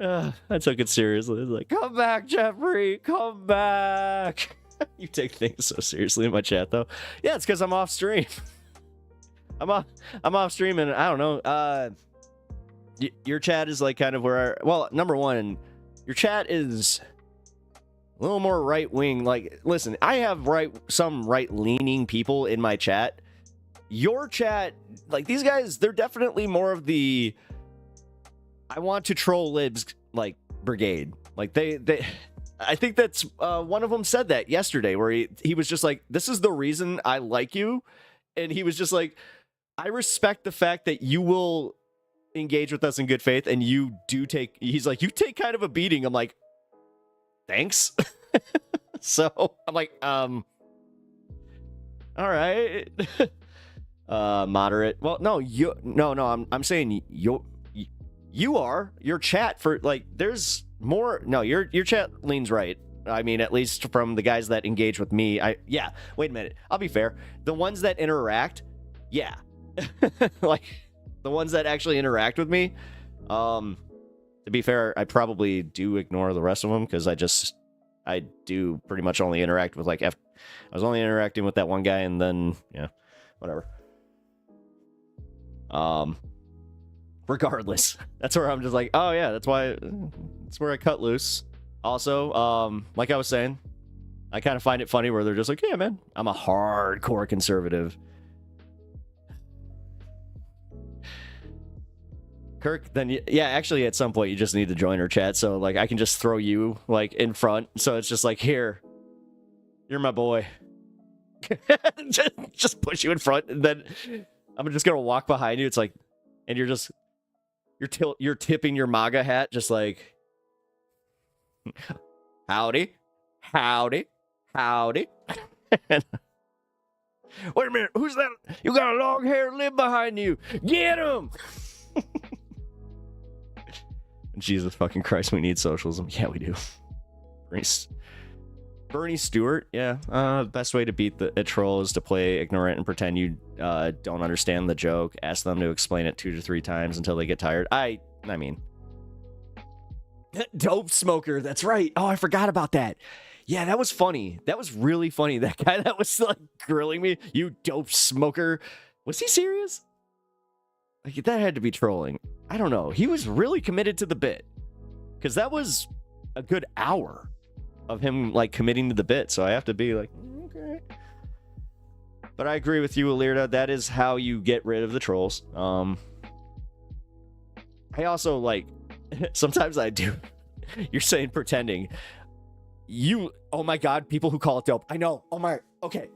I took it seriously. It's like, come back, Jeffrey. Come back. You take things so seriously in my chat, though. Yeah, it's because I'm off stream. I'm off stream, and I don't know. Your chat is like kind of where well, number one, your chat is a little more right wing. Like, listen, I have some right leaning people in my chat. Your chat, like, these guys, they're definitely more of the I want to troll libs like brigade. Like they I think that's one of them said that yesterday, where he was just like, this is the reason I like you, and he was just like, I respect the fact that you will engage with us in good faith, and you do take, he's like, you take kind of a beating. I'm like, thanks. So I'm like, all right. Moderate. Well, no, I'm saying you are, your chat for, like, there's more, no, your chat leans right. I mean, at least from the guys that engage with me. Yeah, wait a minute. I'll be fair. The ones that interact, yeah. Like, the ones that actually interact with me, to be fair, I probably do ignore the rest of them, because I do pretty much only interact with, like, I was only interacting with that one guy, and then, yeah, whatever. Regardless, that's where I'm just like, oh yeah, that's where I cut loose. Also, like I was saying, I kind of find it funny where they're just like, yeah, man, I'm a hardcore conservative. Kirk, then yeah, actually at some point you just need to join our chat, so like I can just throw you like in front, so it's just like, here, you're my boy. just push you in front, and then I'm just gonna walk behind you. It's like, and you're tipping your MAGA hat, just like, howdy. Wait a minute, who's that? You got a long haired lib behind you. Get him. Jesus fucking Christ, we need socialism. Yeah, we do. Bernie Stewart, yeah. Best way to beat a troll is to play ignorant and pretend you don't understand the joke. Ask them to explain it 2 to 3 times until they get tired. I mean, dope smoker. That's right. Oh, I forgot about that. Yeah, that was funny. That was really funny. That guy that was like grilling me, you dope smoker. Was he serious? Like, that had to be trolling. I don't know. He was really committed to the bit, because that was a good hour of him like committing to the bit. So I have to be like, okay. But I agree with you, Alirda. That is how you get rid of the trolls. I also like, sometimes I do. You're saying pretending. Oh my God, people who call it dope. I know. Oh my, okay.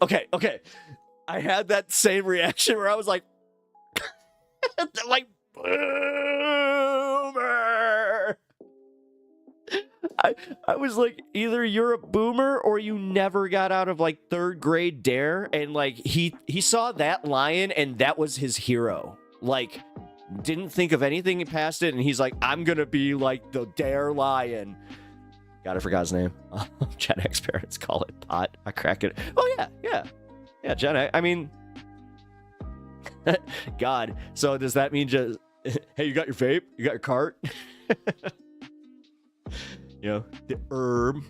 I had that same reaction where I was like, like, boomer. I was like, either you're a boomer or you never got out of like 3rd grade dare, and like he saw that lion and that was his hero. Like, didn't think of anything past it, and he's like, I'm gonna be like the dare lion. God, I forgot his name. Gen X parents call it pot. I crack it. Oh yeah, Gen X. I mean, God. So does that mean just, hey, you got your vape? You got your cart? You know, the herb.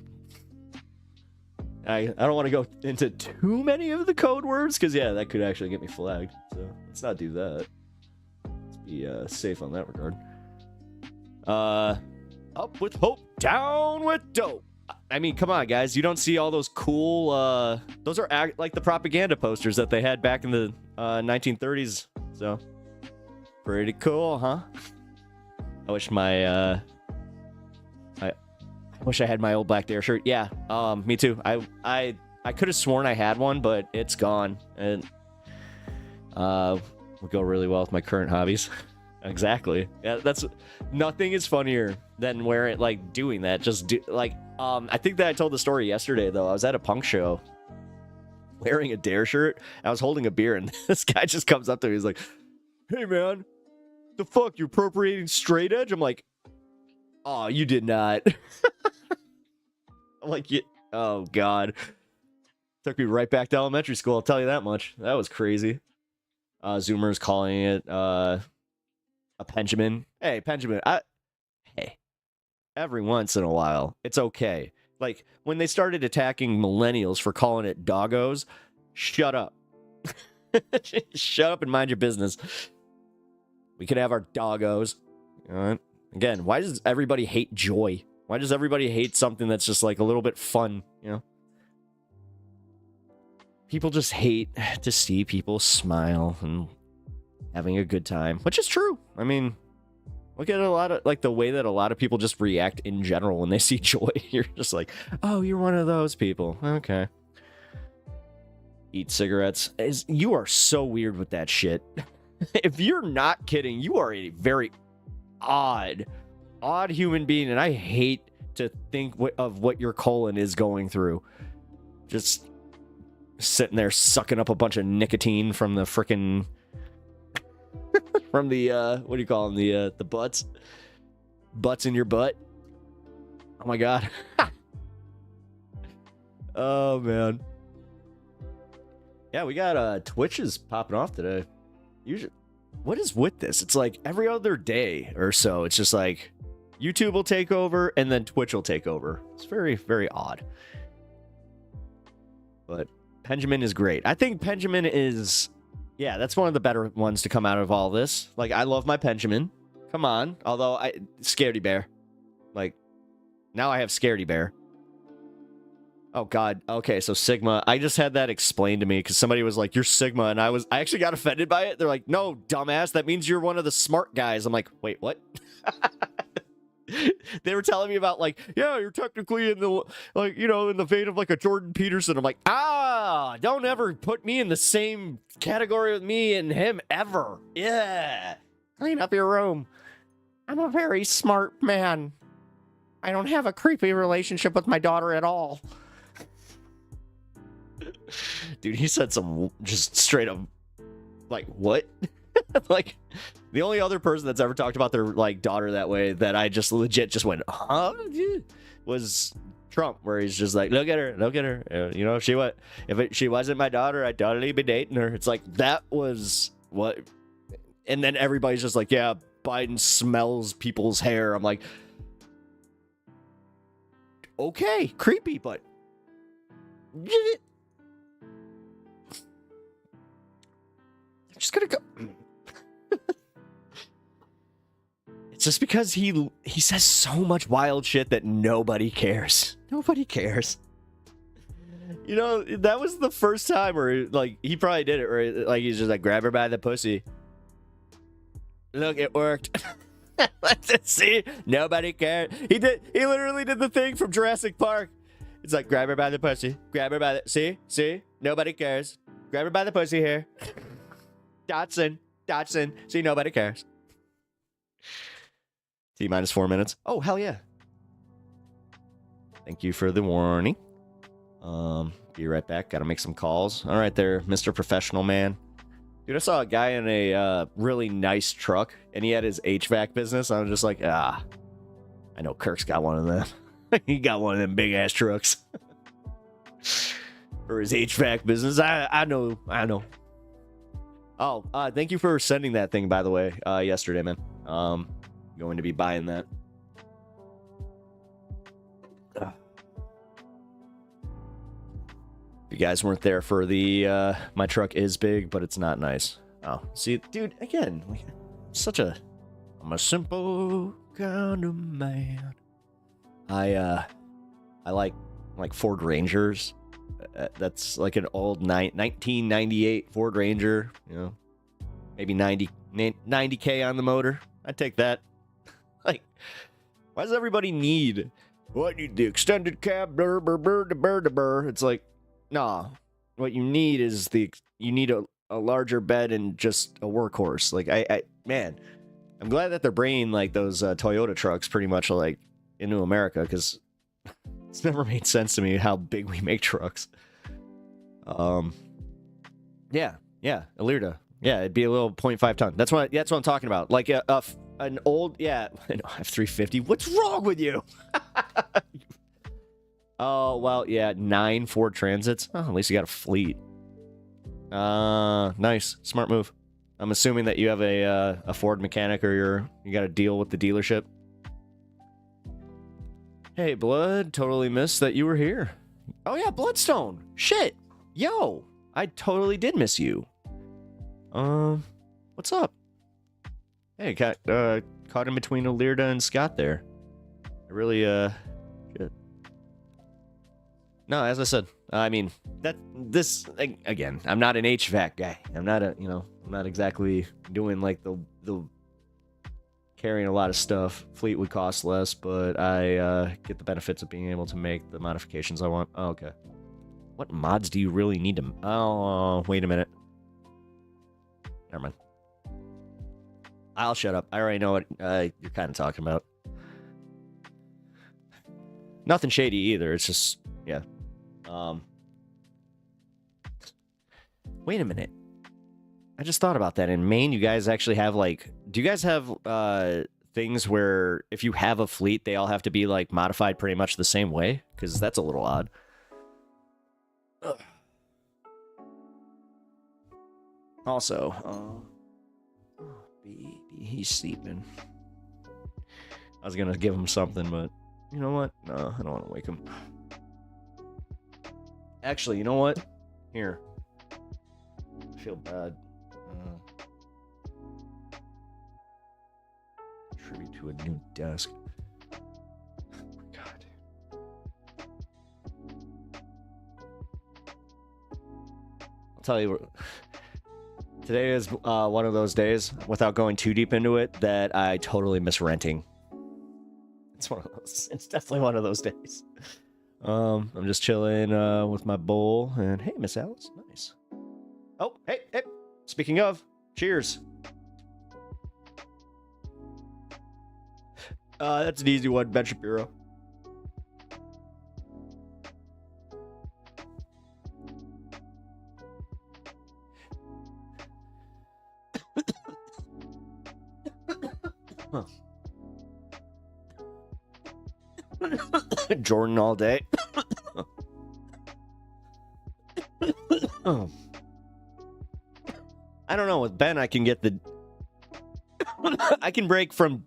I don't want to go into too many of the code words, because, yeah, that could actually get me flagged. So let's not do that. Let's be safe on that regard. Up with hope, down with dope. I mean, come on, guys. You don't see all those cool, those are like the propaganda posters that they had back in the 1930s. So, pretty cool, huh? I wish my, I wish I had my old Black Dare shirt. Yeah, me too. I could have sworn I had one, but it's gone. And, would go really well with my current hobbies. Exactly. Yeah, that's, nothing is funnier than wearing, like, doing that. Just do, like, I think that I told the story yesterday, though. I was at a punk show wearing a Dare shirt. I was holding a beer, and this guy just comes up to me. He's like, "Hey, man, the fuck, you're appropriating straight edge?" I'm like, "Oh, you did not." I'm like, yeah. Oh, God. Took me right back to elementary school, I'll tell you that much. That was crazy. Zoomers calling it, a Benjamin. Hey, Benjamin, hey. Every once in a while, it's okay. Like, when they started attacking millennials for calling it doggos, shut up. Shut up and mind your business. We could have our doggos. All right. Again, why does everybody hate joy? Why does everybody hate something that's just, like, a little bit fun, you know? People just hate to see people smile and having a good time, which is true. I mean, look at a lot of, like, the way that a lot of people just react in general when they see joy. You're just like, oh, you're one of those people. Okay. Eat cigarettes. You are so weird with that shit. If you're not kidding, you are a very odd human being, and I hate to think of what your colon is going through. Just sitting there sucking up a bunch of nicotine from the frickin' from the what do you call them, the butts in your butt. Oh my God. Oh man. Yeah, we got Twitches popping off today. Usually, what is with this? It's like every other day or so, it's just like YouTube will take over and then Twitch will take over. It's very, very odd. But Benjamin is great. I think Benjamin is, yeah, that's one of the better ones to come out of all this. Like, I love my Benjamin. Come on. Although, Scaredy Bear. Like, now I have Scaredy Bear. Oh, God. Okay, so Sigma. I just had that explained to me because somebody was like, "You're Sigma," and I actually got offended by it. They're like, "No, dumbass, that means you're one of the smart guys." I'm like, wait, what? They were telling me about, like, yeah, you're technically in the, like, you know, in the vein of like a Jordan Peterson. I'm like, don't ever put me in the same category with me and him ever. Yeah. Clean up your room. I'm a very smart man. I don't have a creepy relationship with my daughter at all. Dude, he said some just straight up, like, what? Like, the only other person that's ever talked about their, like, daughter that way that I just legit just went, huh? Was Trump, where he's just like, look at her. You know, if she wasn't my daughter, I'd totally be dating her. It's like, that was what. And then everybody's just like, yeah, Biden smells people's hair. I'm like, okay, creepy, but just gonna go. It's just because he says so much wild shit that nobody cares. Nobody cares. You know, that was the first time where, like, he probably did it, right? Like, he's just like, grab her by the pussy. Look, it worked. See? Nobody cared. He literally did the thing from Jurassic Park. It's like, grab her by the pussy. Grab her by the... See? Nobody cares. Grab her by the pussy here. Dotson. See, nobody cares. T-minus 4 minutes. Oh, hell yeah. Thank you for the warning. Be right back. Gotta make some calls. All right there, Mr. Professional Man. Dude, I saw a guy in a really nice truck, and he had his HVAC business. I was just like, I know Kirk's got one of them. He got one of them big-ass trucks. For his HVAC business. I know. Oh, thank you for sending that thing, by the way, yesterday, man. Going to be buying that. You guys weren't there for the, my truck is big, but it's not nice. Oh, see, dude, again, like, I'm a simple kind of man. I like Ford Rangers. That's like an old 1998 Ford Ranger, you know, maybe 90K on the motor. I'd take that. Like, why does everybody need, well, I need the extended cab, burr, burr, burr, burr, burr. It's like, nah, what you need is you need a larger bed and just a workhorse. Like, man, I'm glad that they're bringing, like, those Toyota trucks pretty much, like, into America, because it's never made sense to me how big we make trucks. Yeah, Alirda. Yeah, it'd be a little 0.5 ton. That's what I'm talking about. Like an old, yeah, an F-350. What's wrong with you? Oh, well, yeah, 9 Ford Transits. Oh, at least you got a fleet. Nice, smart move. I'm assuming that you have a Ford mechanic, or you got a deal with the dealership. Hey, Blood, totally missed that you were here. Oh yeah, Bloodstone. Shit. Yo, I totally did miss you. What's up? Hey, caught in between Alirda and Scott there. I really, shit. No, as I said, I mean, again, I'm not an HVAC guy. I'm not exactly doing like the carrying a lot of stuff. Fleet would cost less, but I get the benefits of being able to make the modifications I want. Oh, okay. What mods do you really need to... Oh, wait a minute. Never mind. I'll shut up. I already know what you're kind of talking about. Nothing shady either. It's just... Yeah. Wait a minute. I just thought about that. In Maine, you guys actually have, like... Do you guys have things where if you have a fleet, they all have to be, like, modified pretty much the same way? Because that's a little odd. Ugh. Also, oh, baby, he's sleeping. I was gonna give him something, but you know what? No, I don't want to wake him. Actually, you know what? Here. I feel bad. Tribute to a new desk. Oh my god. I'll tell you, today is one of those days, without going too deep into it, that I totally miss renting. It's one of those. It's definitely one of those days. I'm just chilling with my bowl, and hey, Miss Alice, nice. Oh, hey. Speaking of, cheers. That's an easy one, Ben Shapiro. Jordan all day. I don't know. With Ben, I can get the... I can break from...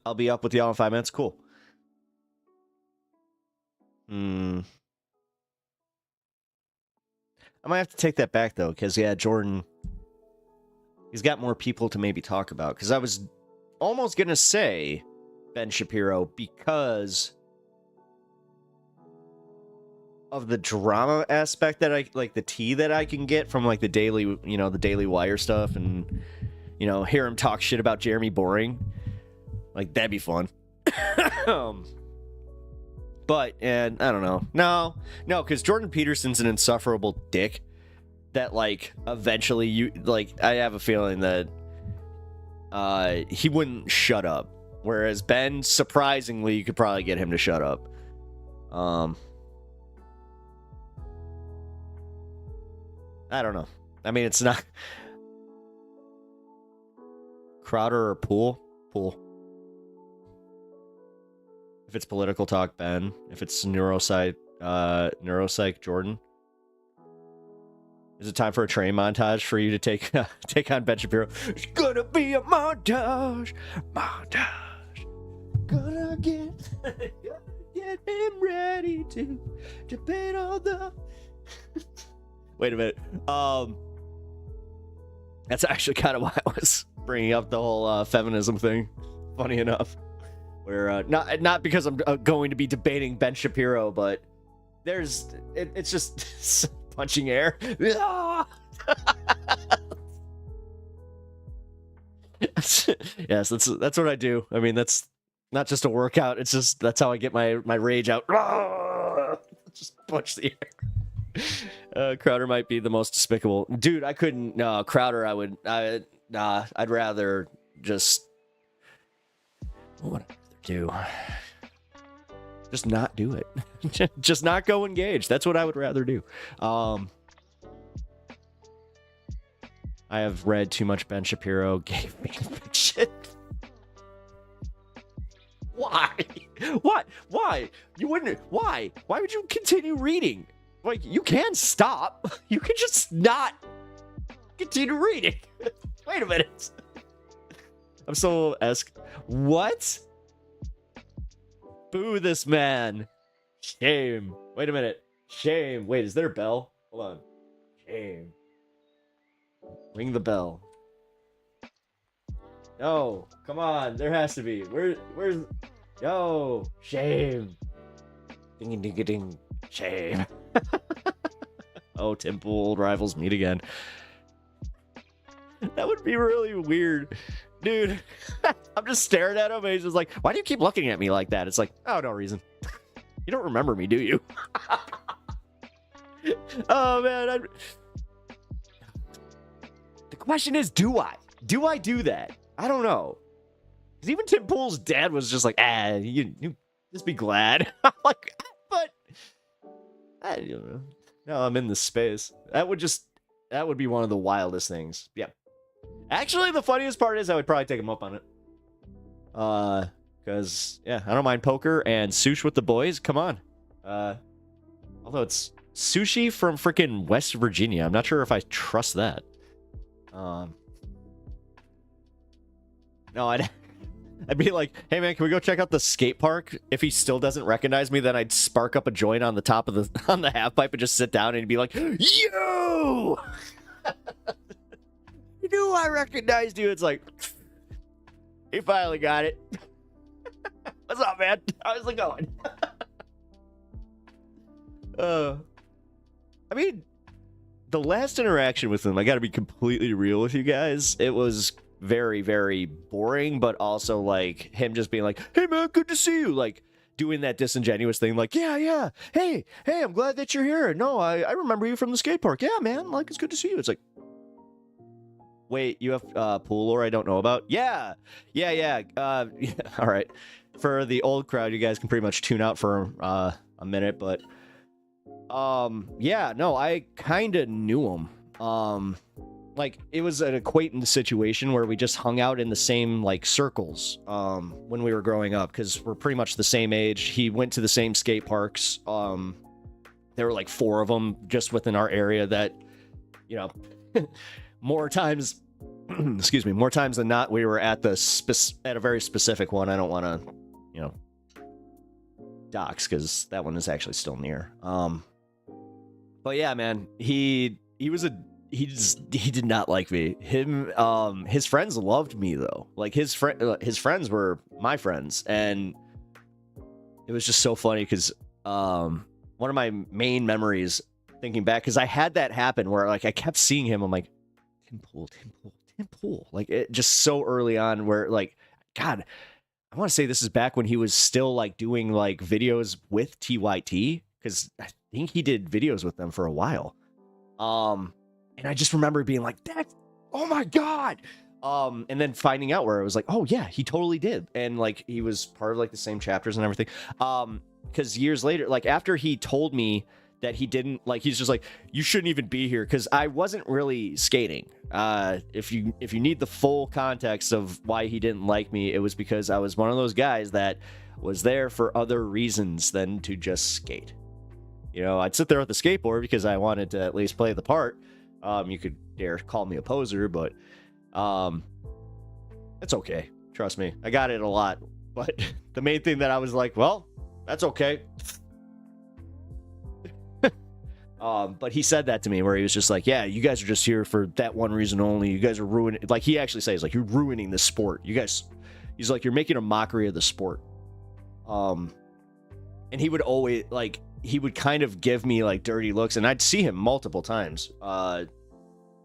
I'll be up with y'all in 5 minutes. Cool. I might have to take that back, though, because, yeah, Jordan... He's got more people to maybe talk about. Because I was almost going to say Ben Shapiro because of the drama aspect that I... Like, the tea that I can get from, like, the Daily... You know, the Daily Wire stuff. And, you know, hear him talk shit about Jeremy Boring. Like, that'd be fun. But, and I don't know. No, because Jordan Peterson's an insufferable dick that, like, eventually you, like, I have a feeling that he wouldn't shut up. Whereas Ben, surprisingly, you could probably get him to shut up. I don't know. I mean, it's not... Crowder or Poole? Poole. If it's political talk, Ben. If it's neuropsych, Jordan. Is it time for a train montage for you to take on Ben Shapiro? It's gonna be a montage. Gonna get get him ready to debate all the... Wait a minute. That's actually kind of why I was bringing up the whole feminism thing. Funny enough. Where, not because I'm going to be debating Ben Shapiro, but it's just punching air. Yes, that's what I do. I mean, that's not just a workout. It's just that's how I get my rage out. Just punch the air. Crowder might be the most despicable dude. I couldn't. No, Crowder. I'd rather just. What would I rather do? Just not do it. Just not go engage. That's what I would rather do. I have read too much Ben Shapiro. Gave me fiction. Why? What? Why? You wouldn't. Why? Why would you continue reading? Like, you can stop. You can just not continue reading. Wait a minute. I'm so What? Boo this man. Shame. Wait a minute. Shame. Wait, is there a bell? Hold on. Shame. Ring the bell. No, come on. There has to be. Where's... Yo, shame. Ding ding ding. Shame. Oh, Temple old rivals meet again. That would be really weird. Dude, I'm just staring at him and he's just like, why do you keep looking at me like that? It's like, oh, no reason. You don't remember me, do you? Oh, man. The question is, do I? Do I do that? I don't know. Because even Tim Pool's dad was just like, you just be glad. I'm like, but I don't know. No, I'm in this space. That would be one of the wildest things. Yeah. Actually, the funniest part is I would probably take him up on it. Because, yeah, I don't mind poker and sushi with the boys. Come on. Although it's sushi from freaking West Virginia. I'm not sure if I trust that. No, I'd be like, hey man, can we go check out the skate park? If he still doesn't recognize me, then I'd spark up a joint on the top of the half pipe and just sit down and he'd be like, yo! You knew I recognized you. It's like, he finally got it. What's up, man? How's it going? I mean, the last interaction with him, I gotta be completely real with you guys. It was very, very boring, but also like him just being like, hey man, good to see you. Like doing that disingenuous thing, like, yeah. Hey, I'm glad that you're here. No, I remember you from the skate park. Yeah, man, like it's good to see you. It's like, wait, you have pool lore I don't know about? Yeah. Yeah. All right. For the old crowd, you guys can pretty much tune out for a minute, but yeah, no, I kind of knew him. Like it was an acquaintance situation where we just hung out in the same like circles when we were growing up because we're pretty much the same age. He went to the same skate parks. There were like 4 of them just within our area that, you know, more times than not, we were at at a very specific one. I don't want to, you know, dox because that one is actually still near. But yeah, man, he did not like me. His friends loved me though. Like his friends were my friends, and it was just so funny because one of my main memories, thinking back, because I had that happen where like I kept seeing him. I'm like, Tim Pool, like it just so early on where like, God, I want to say this is back when he was still like doing like videos with TYT, because I think he did videos with them for a while. And I just remember being like, that, oh my God. And then finding out where it was like, oh yeah, he totally did. And like, he was part of like the same chapters and everything. Because years later, like after he told me that he didn't, like, he's just like, you shouldn't even be here. Cause I wasn't really skating. If you need the full context of why he didn't like me, it was because I was one of those guys that was there for other reasons than to just skate. You know, I'd sit there with the skateboard because I wanted to at least play the part. You could dare call me a poser, but it's okay. Trust me, I got it a lot. But the main thing that I was like, well, That's okay. But he said that to me where he was just like, yeah, you guys are just here for that one reason only. You guys are ruining, like he actually says, like, you're ruining the sport. You guys, he's like, you're making a mockery of the sport. And he would always, like, he would kind of give me like dirty looks, and I'd see him multiple times. And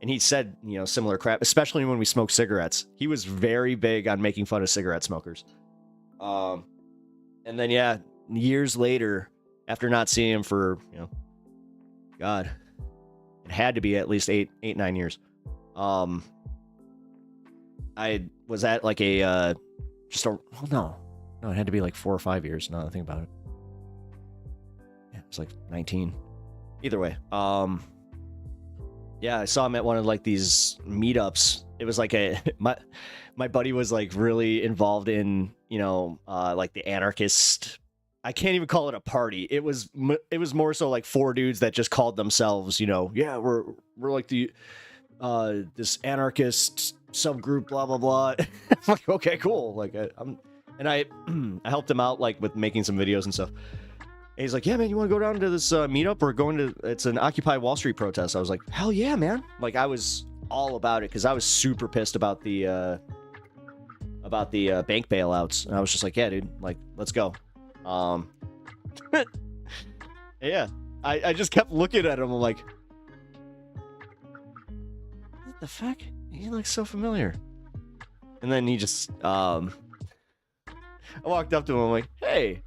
he said, you know, similar crap, especially when we smoked cigarettes. He was very big on making fun of cigarette smokers. And then, yeah, years later, after not seeing him for, you know, God, it had to be at least 9 years. I was at like a, no, it had to be like 4 or 5 years. Now that I think about it. Yeah, it was like 19. Either way. Yeah, I saw him at one of like these meetups. It was like my buddy was like really involved in, you know, like the anarchist. I can't even call it a party. It was more so like 4 dudes that just called themselves, you know, yeah, we're like the this anarchist subgroup, blah blah blah. I'm like, okay, cool. Like I helped him out like with making some videos and stuff. And he's like, yeah, man, you want to go down to this meetup? We're going to, it's an Occupy Wall Street protest. I was like, hell yeah, man. Like I was all about it because I was super pissed about the bank bailouts. And I was just like, yeah, dude, like, let's go. Yeah, I just kept looking at him. I'm like, what the fuck? He looks so familiar. And then he just, I walked up to him. I'm like, hey,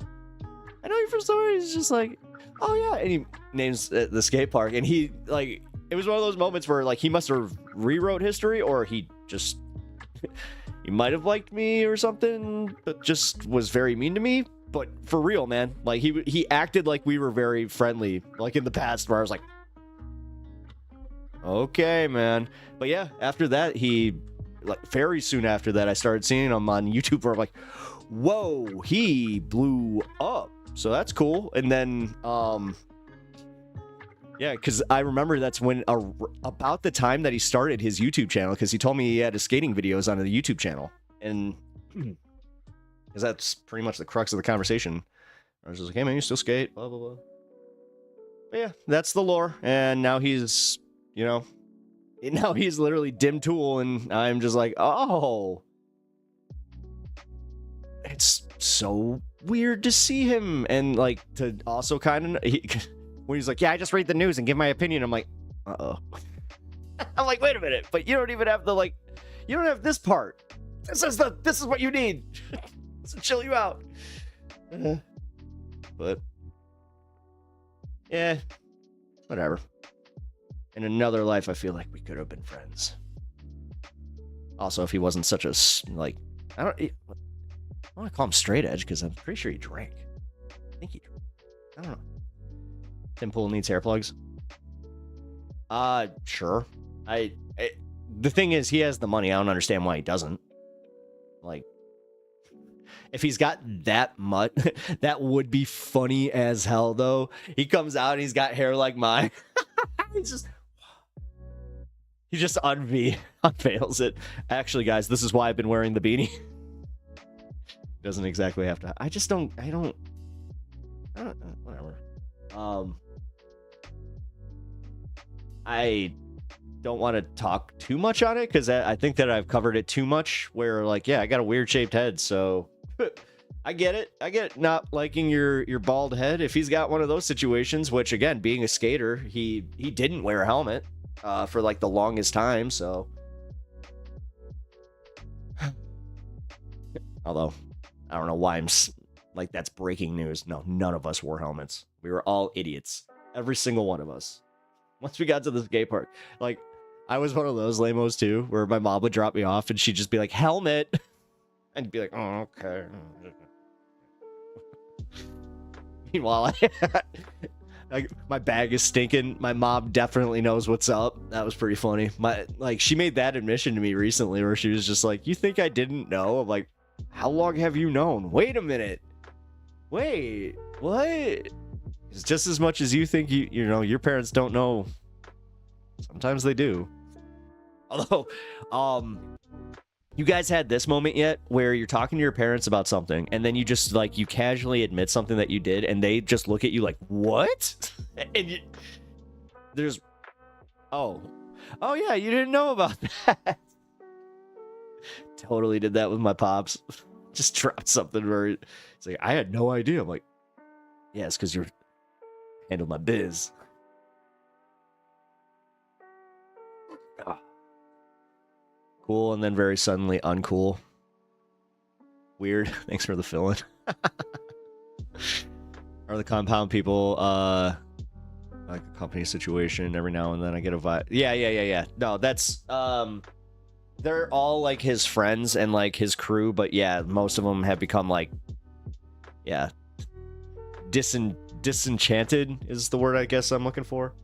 I know you from somewhere. He's just like, oh yeah. And he names the skate park. And he, like, it was one of those moments where, like, he must have rewrote history, or he just, he might have liked me or something, but just was very mean to me. But for real, man, like he acted like we were very friendly, like in the past, where I was like, okay, man. But yeah, after that, he, like, very soon after that, I started seeing him on YouTube where I'm like, whoa, he blew up. So that's cool. And then, yeah, because I remember that's when, about the time that he started his YouTube channel, because he told me he had his skating videos on the YouTube channel. And because that's pretty much the crux of the conversation. I was just like, hey, man, you still skate, blah, blah, blah. But yeah, that's the lore. And now he's, you know, now he's literally Dim Tool, and I'm just like, oh. It's so weird to see him, and like to also kind of, when he's like, yeah, I just read the news and give my opinion. I'm like, uh-oh. I'm like, wait a minute, but you don't even have the, like, you don't have this part. This is what you need. To chill you out. But yeah, whatever. In another life, I feel like we could have been friends. Also, if he wasn't such a, like, I don't want to call him straight edge because I'm pretty sure he drank. I think he drank. I don't know. Tim Pool needs hair plugs. Sure. The thing is, he has the money. I don't understand why he doesn't. Like, if he's got that much, that would be funny as hell, though. He comes out and he's got hair like mine. he just unveils it. Actually, guys, this is why I've been wearing the beanie. Doesn't exactly have to. I don't, whatever. I don't want to talk too much on it because I think that I've covered it too much. Where, like, yeah, I got a weird shaped head, so I get it. Not liking your bald head. If he's got one of those situations, which again, being a skater, he didn't wear a helmet for like the longest time. So, although I don't know why I'm like, that's breaking news. No, none of us wore helmets. We were all idiots. Every single one of us. Once we got to the skate park, like, I was one of those lamos too, where my mom would drop me off and she'd just be like, helmet. And be like, oh, okay. Meanwhile, my bag is stinking. My mom definitely knows what's up. That was pretty funny. She made that admission to me recently where she was just like, you think I didn't know? I'm like, how long have you known? Wait a minute. Wait, what? It's just as much as you think you know, your parents don't know. Sometimes they do. Although, You guys had this moment yet where you're talking to your parents about something and then you just like you casually admit something that you did and they just look at you like, what? And there's, oh yeah, you didn't know about that. Totally did that with my pops. Just dropped something where it's like, I had no idea. I'm like, yeah, it's because you're handling my biz. Cool, and then very suddenly uncool. Weird. Thanks for the fill-in. Are the compound people like a company situation? Every now and then I get a vibe. Yeah. No, that's they're all like his friends and like his crew, but yeah, most of them have become like, yeah, disenchanted is the word I guess I'm looking for.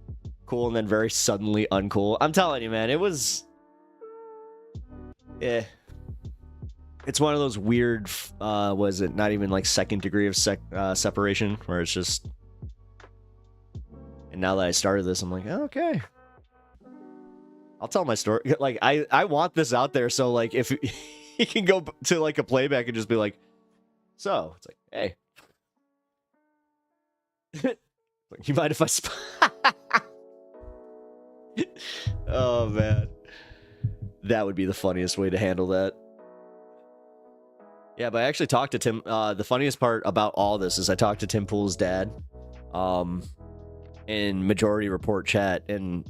Cool, and then very suddenly uncool. I'm telling you, man, it was. Yeah, it's one of those weird, was it not even like second degree of separation where it's just, and now that I started this, I'm like, oh, okay, I'll tell my story. Like, I want this out there. So like, if he can go to like a playback and just be like, so it's like, hey, like, you mind if I oh man. That would be the funniest way to handle that. Yeah, but I actually talked to Tim. The funniest part about all this is I talked to Tim Pool's dad in Majority Report chat, and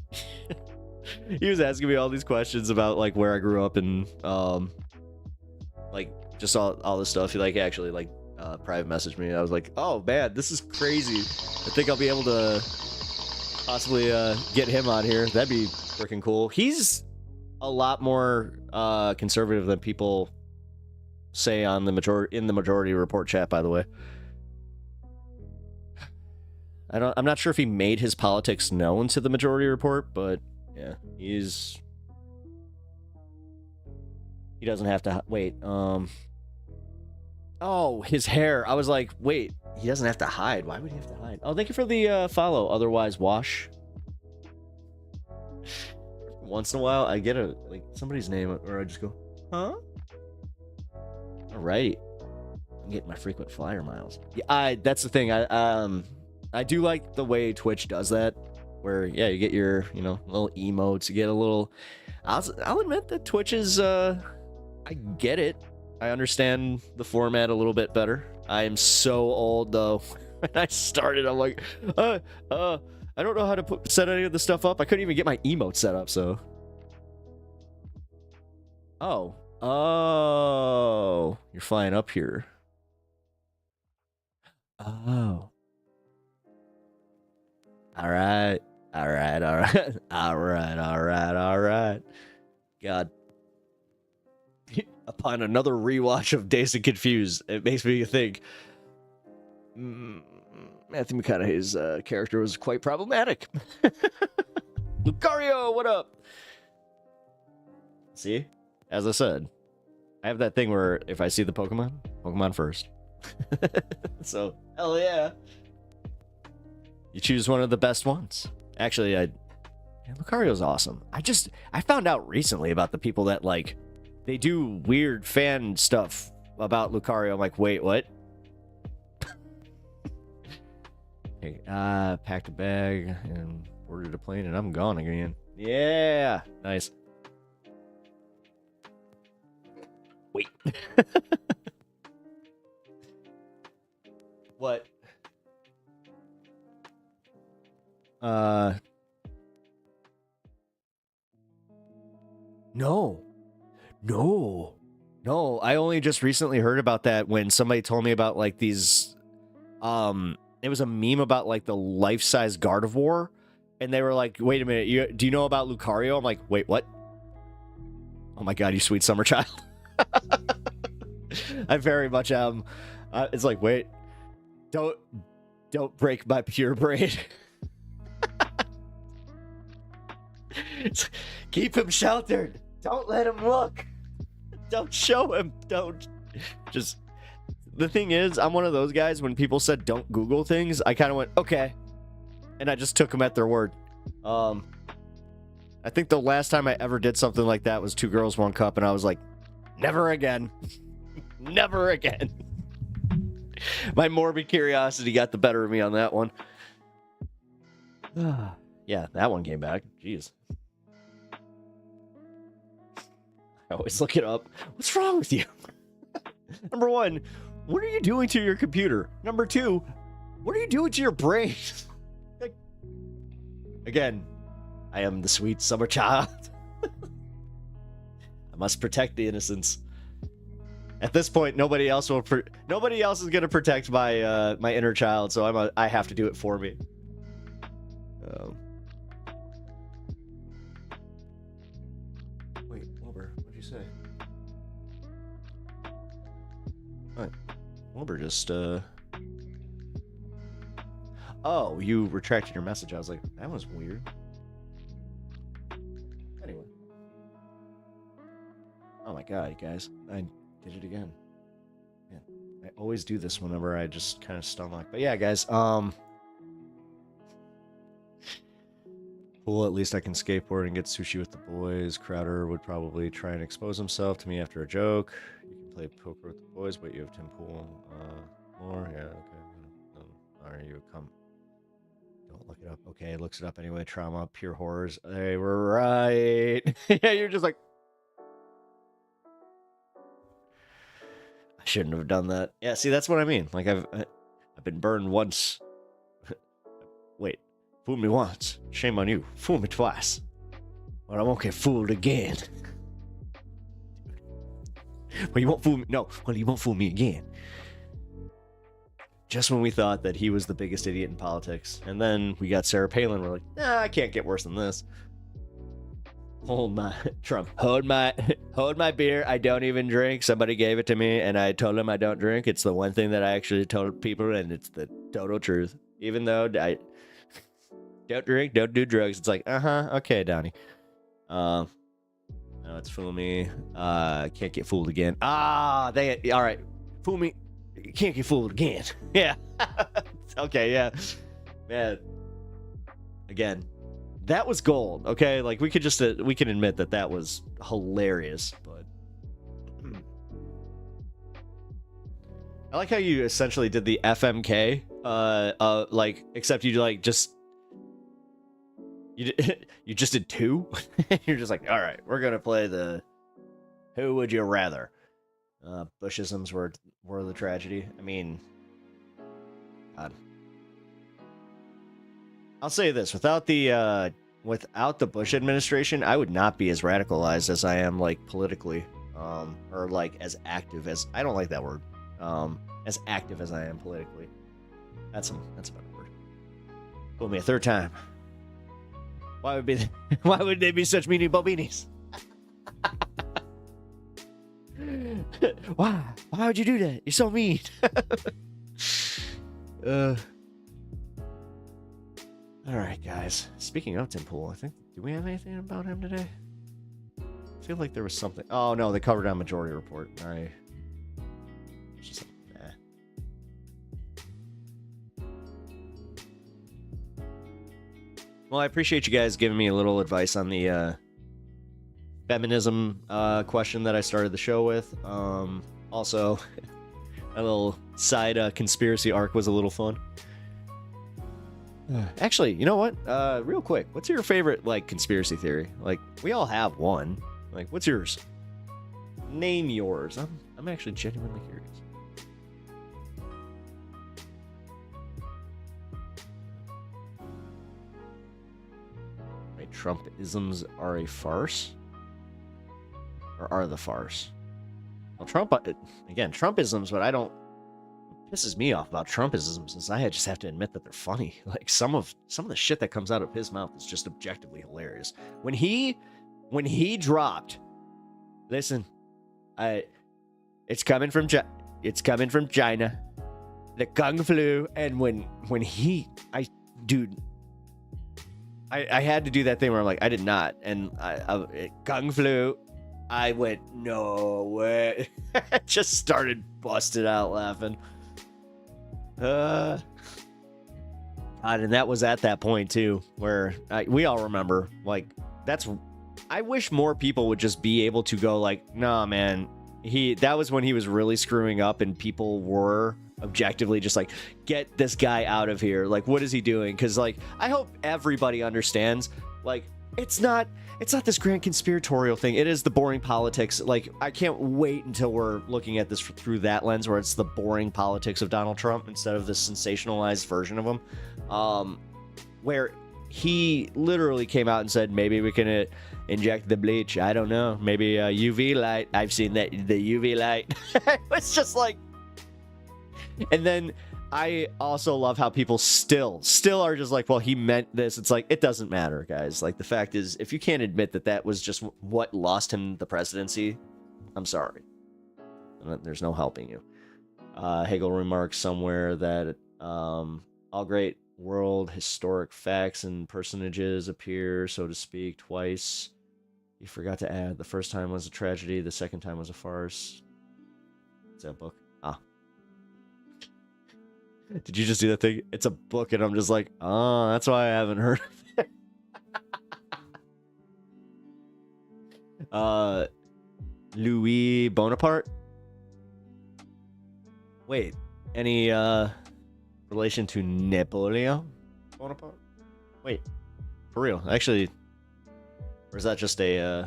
he was asking me all these questions about like where I grew up and like just all this stuff. He like actually like private messaged me. I was like, oh man, this is crazy. I think I'll be able to possibly get him on here. That'd be freaking cool. He's a lot more conservative than people say on the Majority Report chat, by the way. I'm not sure if he made his politics known to the Majority Report, but yeah, he doesn't have to wait. Oh, his hair. I was like, wait, he doesn't have to hide. Why would he have to hide? Oh, thank you for the follow. Otherwise, wash. Once in a while, I get like somebody's name, or I just go, huh? All right, I'm getting my frequent flyer miles. Yeah, that's the thing. I do like the way Twitch does that, where yeah, you get your little emotes, you get a little. I'll admit that Twitch is I get it. I understand the format a little bit better. I am so old though. When I started, I'm like, I don't know how to set any of the stuff up. I couldn't even get my emote set up, so. Oh, you're flying up here. Oh. All right. God. Upon another rewatch of Dazed and Confused, it makes me think Matthew McConaughey's character was quite problematic. Lucario, what up? See? As I said, I have that thing where if I see the Pokemon first. So, hell yeah. You choose one of the best ones. Actually, Lucario's awesome. I found out recently about the people that, like, they do weird fan stuff about Lucario. I'm like, wait, what? Okay, packed a bag and boarded a plane, and I'm gone again. Yeah, nice. Wait. What? No. I only just recently heard about that when somebody told me about like these. It was a meme about like the life-size Gardevoir, and they were like, "Wait a minute, do you know about Lucario?" I'm like, "Wait, what?" Oh my god, you sweet summer child. I very much am. It's like, wait, don't break my pure brain. Keep him sheltered. Don't let him look. Don't show him. Don't. Just. The thing is, I'm one of those guys, when people said don't Google things, I kind of went, okay. And I just took them at their word. I think the last time I ever did something like that was 2 Girls, 1 Cup, and I was like, Never again. Never again. My morbid curiosity got the better of me on that one. Yeah, that one came back. Jeez. I always look it up. What's wrong with you? Number one, what are you doing to your computer? Number two, what are you doing to your brain? Like, again, I am the sweet summer child. I must protect the innocents. At this point, nobody else is going to protect my my inner child, so I have to do it for me. Wait, Wilbur, what'd you say? What? Wilbur just Oh, you retracted your message. I was like, that was weird. Anyway. Oh my god, you guys. I did it again. Man, I always do this whenever I just kind of stun lock. But yeah, guys, cool, at least I can skateboard and get sushi with the boys. Crowder would probably try and expose himself to me after a joke. You can play poker with the boys, but you have Tim Pool more. Yeah, okay. Alright, you come. Don't look it up. Okay, looks it up anyway. Trauma, pure horrors. They were right. Yeah, you're just like, I shouldn't have done that. Yeah, see, that's what I mean. Like, I've been burned once. Wait, fool me once. Shame on you. Fool me twice. But I won't get fooled again. Well, you won't fool me. No, well, you won't fool me again. Just when we thought that he was the biggest idiot in politics. And then we got Sarah Palin. We're like, nah, I can't get worse than this. Hold my Trump. Hold my beer. I don't even drink. Somebody gave it to me, and I told them I don't drink. It's the one thing that I actually told people, and it's the total truth. Even though I don't drink, don't do drugs. It's like, okay, Donnie. No, it's fool me. Can't get fooled again. All right. Fool me. Can't get fooled again. Yeah. Okay. Yeah. Man. Again. That was gold, okay? Like, we can admit that was hilarious, but I like how you essentially did the FMK, like, except you like just you just did two. You're just like, all right, we're gonna play the who would you rather. Bushisms were the tragedy. I mean, God. I'll say this, without the Bush administration, I would not be as radicalized as I am, like, politically, or like as active as, I don't like that word, as active as I am politically. That's a better word. Fool me a third time. Why would they be such meanie bobinis? Why would you do that? You're so mean. All right, guys. Speaking of Tim Pool, do we have anything about him today? I feel like there was something. Oh no, they covered on Majority Report. Just like, Well, I appreciate you guys giving me a little advice on the feminism question that I started the show with. Also, a little side conspiracy arc was a little fun. Actually, you know what? Real quick, what's your favorite, like, conspiracy theory? Like, we all have one. Like, what's yours? Name yours. I'm actually genuinely curious. Wait, Trumpisms are a farce? Or are the farce? Well, Trumpisms, but I don't... pisses me off about Trumpisms is I just have to admit that they're funny. Like, some of the shit that comes out of his mouth is just objectively hilarious. When he dropped, listen, it's coming from China, the Kung Flu, and when he had to do that thing where I'm like, I did not, and Kung Flu, I went, no way. I just started busted out laughing. God, and that was at that point too, where we all remember, like, I wish more people would just be able to go like, nah, man, that was when he was really screwing up, and people were objectively just like, get this guy out of here. Like, what is he doing? Because, like, I hope everybody understands, like, it's not this grand conspiratorial thing. It is the boring politics. Like, I can't wait until we're looking at this through that lens, where it's the boring politics of Donald Trump instead of the sensationalized version of him. Where he literally came out and said, maybe we can inject the bleach. I don't know. Maybe UV light. I've seen that, the UV light. It's just like... And then I also love how people still are just like, well, he meant this. It's like, it doesn't matter, guys. Like, the fact is, if you can't admit that that was just what lost him the presidency, I'm sorry. There's no helping you. Hegel remarks somewhere that all great world historic facts and personages appear, so to speak, twice. He forgot to add, the first time was a tragedy, the second time was a farce. Is that a book? Ah. Did you just do that thing? It's a book, and I'm just like, oh, that's why I haven't heard of it. Louis Bonaparte? Wait, any relation to Napoleon Bonaparte? Wait, for real? Actually, or is that just a,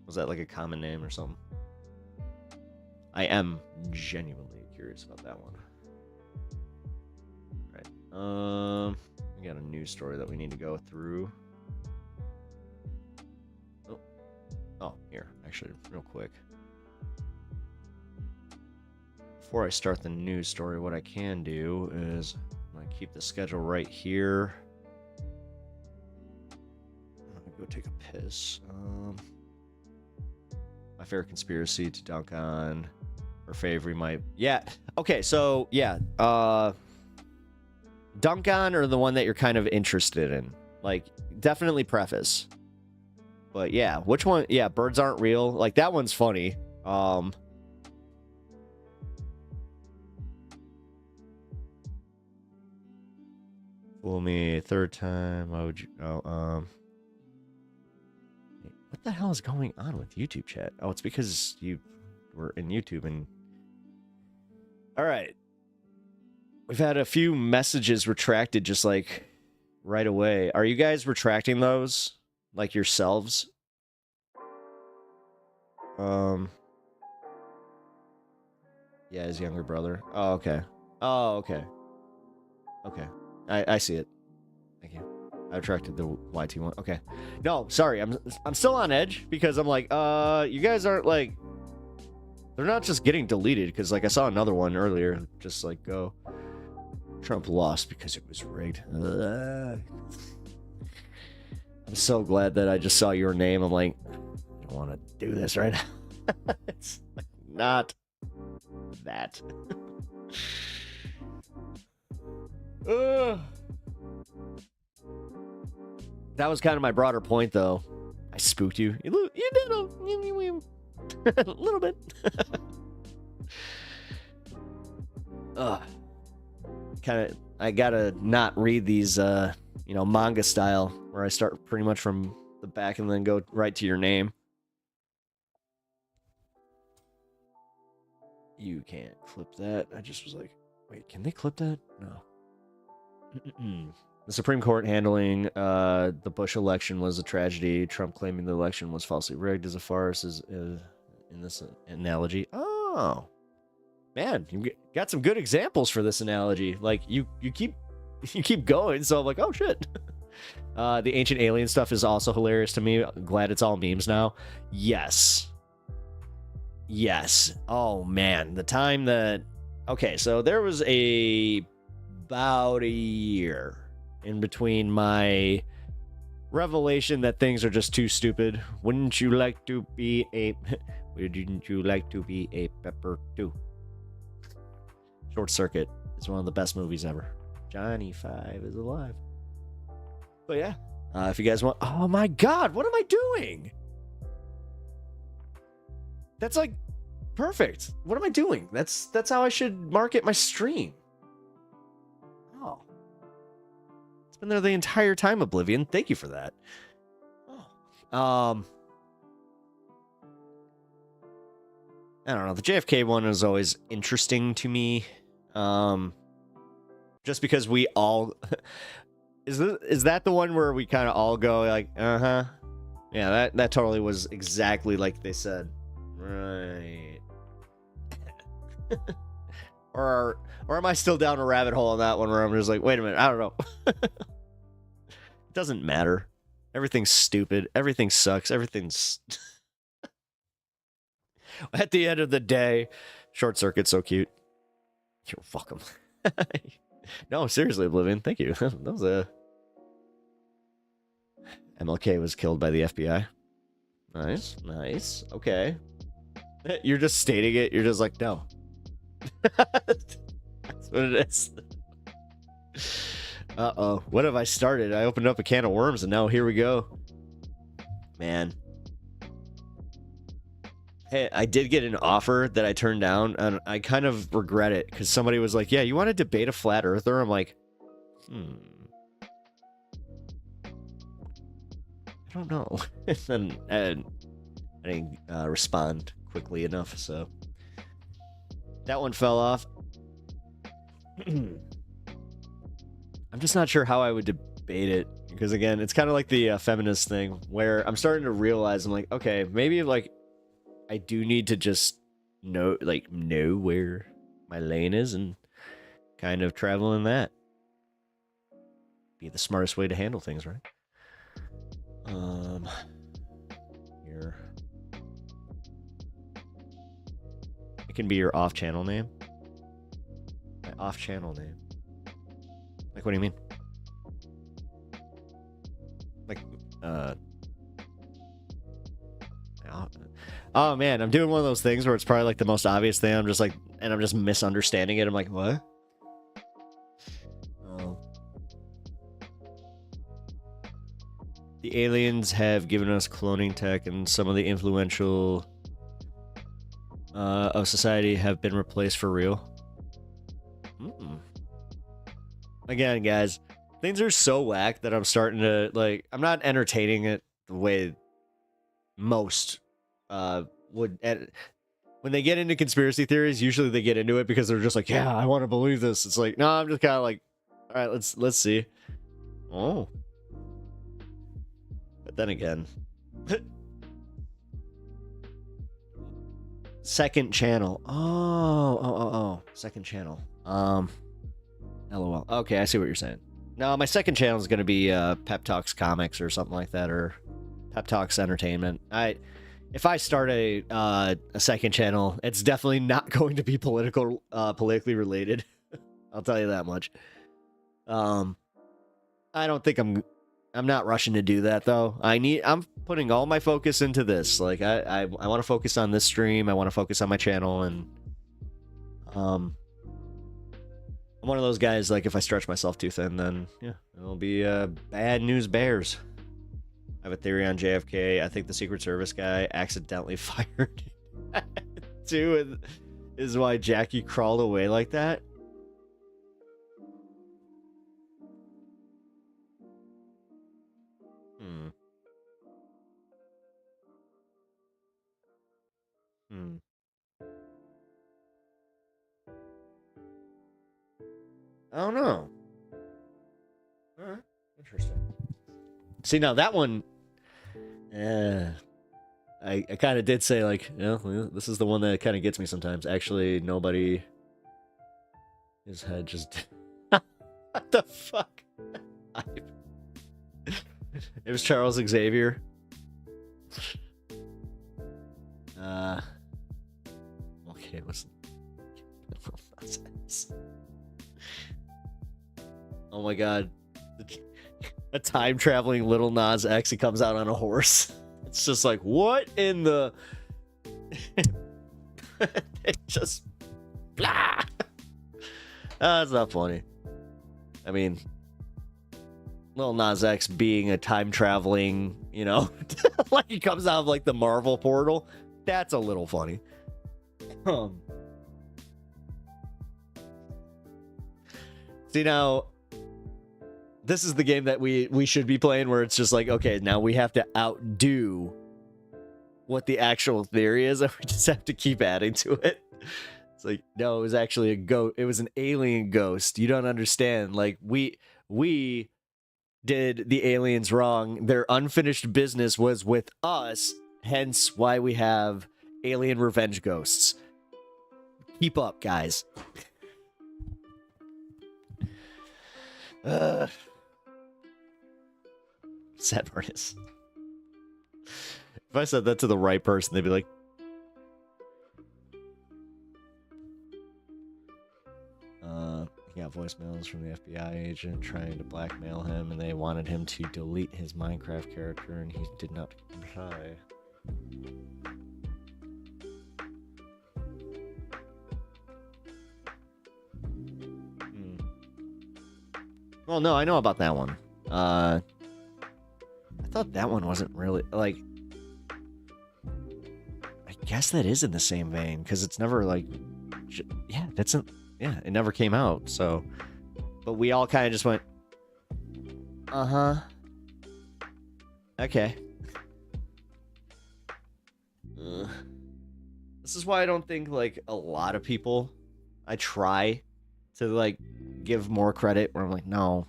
was that like a common name or something? I am genuinely curious about that one. Right. We got a news story that we need to go through. Oh, here, actually, real quick. Before I start the news story, what I can do is I'm gonna keep the schedule right here. I'm gonna go take a piss. My favorite conspiracy to dunk on, or favorite might, yeah. Okay, so yeah, dunk on, or the one that you're kind of interested in. Like, definitely preface. But yeah, which one? Yeah, birds aren't real. Like, that one's funny. Fool me third time. Why would you? Oh, what the hell is going on with YouTube chat? Oh, it's because you were in YouTube and. All right. We've had a few messages retracted just like right away. Are you guys retracting those like yourselves? Yeah, his younger brother. Oh, okay. Oh, okay. Okay. I see it. Thank you. I retracted the YT one. Okay. No, sorry. I'm still on edge because I'm like, you guys aren't like, they're not just getting deleted, because like I saw another one earlier just like go, Trump lost because it was rigged. I'm so glad that I just saw your name. I'm like, I don't want to do this right now. It's like not that. That was kind of my broader point, though. I spooked you. You did a little bit. Kind of, I gotta not read these, you know, manga style, where I start pretty much from the back and then go right to your name. You can't clip that. I just was like, wait, can they clip that? No. The Supreme Court handling the Bush election was a tragedy. Trump claiming the election was falsely rigged is a farce, is in this analogy. Oh, man, you got some good examples for this analogy. Like, you keep going, so I'm like, oh shit. The ancient alien stuff is also hilarious to me. I'm glad it's all memes now. Yes. Oh man, the time that, okay, so there was about a year in between my revelation that things are just too stupid. Wouldn't you like to be a pepper too? Short Circuit is one of the best movies ever. Johnny Five is alive. But yeah, if you guys want, oh my god, what am I doing? That's like perfect. What am I doing? That's how I should market my stream. Oh, it's been there the entire time, Oblivion. Thank you for that. Oh. I don't know. The JFK one is always interesting to me. Just because we all is that the one where we kind of all go like, uh-huh. Yeah, that totally was exactly like they said. Right. or am I still down a rabbit hole on that one where I'm just like, wait a minute, I don't know. It doesn't matter. Everything's stupid. Everything sucks. Everything's at the end of the day, Short Circuit's so cute. You're welcome. No, seriously, Oblivion, thank you. That was a MLK was killed by the FBI. Nice, nice. Okay. You're just stating it. You're just like, no. That's what it is. Uh-oh. What have I started? I opened up a can of worms and now here we go. Man. Hey, I did get an offer that I turned down, and I kind of regret it, because somebody was like, yeah, you want to debate a flat earther? I'm like, I don't know. And I didn't respond quickly enough, so that one fell off. I'm just not sure how I would debate it, because again, it's kind of like the feminist thing, where I'm starting to realize, I'm like, okay, maybe like I do need to just know where my lane is and kind of travel in that. Be the smartest way to handle things, right? Here. It can be your off-channel name. My off-channel name. Like, what do you mean? Like, oh man, I'm doing one of those things where it's probably like the most obvious thing. I'm just misunderstanding it. I'm like, what? Oh. The aliens have given us cloning tech, and some of the influential of society have been replaced for real. Again, guys, things are so whack that I'm starting to, like, I'm not entertaining it the way most would. When they get into conspiracy theories, usually they get into it because they're just like, yeah, I want to believe this. It's like, no, I'm just kind of like, all right, let's see. Oh. But then again, second channel. Oh, second channel. LOL. Okay, I see what you're saying. No, my second channel is going to be Pep Talks Comics or something like that, or Pep Talks Entertainment. If I start a second channel, it's definitely not going to be politically related. I'll tell you that much. I don't think I'm not rushing to do that though. I'm putting all my focus into this. Like I want to focus on this stream. I want to focus on my channel, and I'm one of those guys, like, if I stretch myself too thin, then yeah, it'll be bad news bears. I have a theory on JFK. I think the Secret Service guy accidentally fired too, and is why Jackie crawled away like that. I don't know. Alright, interesting. See, now that one, I kind of did say, like, you know, this is the one that kind of gets me sometimes. Actually, nobody. His head just. What the fuck? It was Charles Xavier. Okay, what's. Oh my god. A time-traveling Little Nas X, he comes out on a horse. It's just like, what in the... It just... Blah! That's not funny. I mean, Little Nas X being a time-traveling, you know, like he comes out of, like, the Marvel portal, that's a little funny. See, now... This is the game that we should be playing, where it's just like, okay, now we have to outdo what the actual theory is, and we just have to keep adding to it. It's like, no, it was actually a ghost. It was an alien ghost. You don't understand. Like, we did the aliens wrong. Their unfinished business was with us, hence why we have alien revenge ghosts. Keep up, guys. Sad part is, if I said that to the right person, they'd be like, he got voicemails from the FBI agent trying to blackmail him, and they wanted him to delete his Minecraft character, and he did not comply. Well, no, I know about that one. I thought that one wasn't really, like... I guess that is in the same vein, because it's never, like... Yeah, that's... Yeah, it never came out, so... But we all kind of just went... Uh-huh. Okay. This is why I don't think, like, a lot of people... I try to, like, give more credit, where I'm like, no.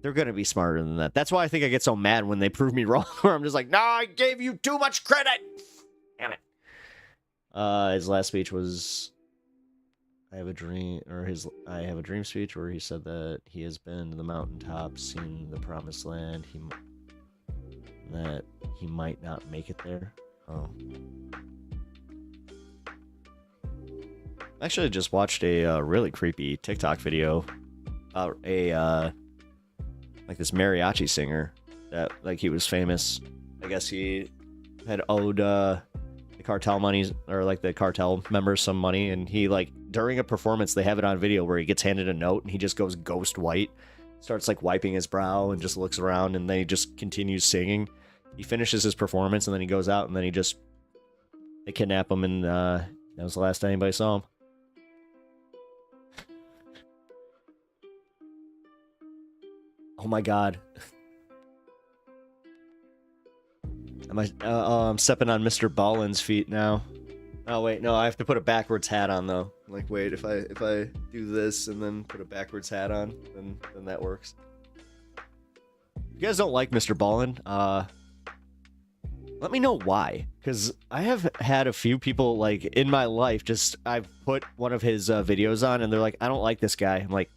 They're gonna be smarter than that. That's why I think I get so mad when they prove me wrong, where I'm just like, no, I gave you too much credit! Damn it. His last speech was... I have a dream speech where he said that he has been to the mountaintop, seen the promised land, that he might not make it there. Oh. Actually, I just watched a really creepy TikTok video about like this mariachi singer that, like, he was famous. I guess he had owed the cartel monies, or like the cartel members some money, and he, like, during a performance, they have it on video where he gets handed a note and he just goes ghost white, starts like wiping his brow and just looks around, and then he just continues singing. He finishes his performance and then he goes out, and then they kidnap him, and that was the last time anybody saw him. Oh my god. I'm stepping on Mr. Ballin's feet now. Oh wait, no, I have to put a backwards hat on though. Like, wait, if I do this and then put a backwards hat on, then that works. If you guys don't like Mr. Ballin, let me know why. Because I have had a few people, like, in my life, just, I've put one of his videos on and they're like, I don't like this guy. I'm like,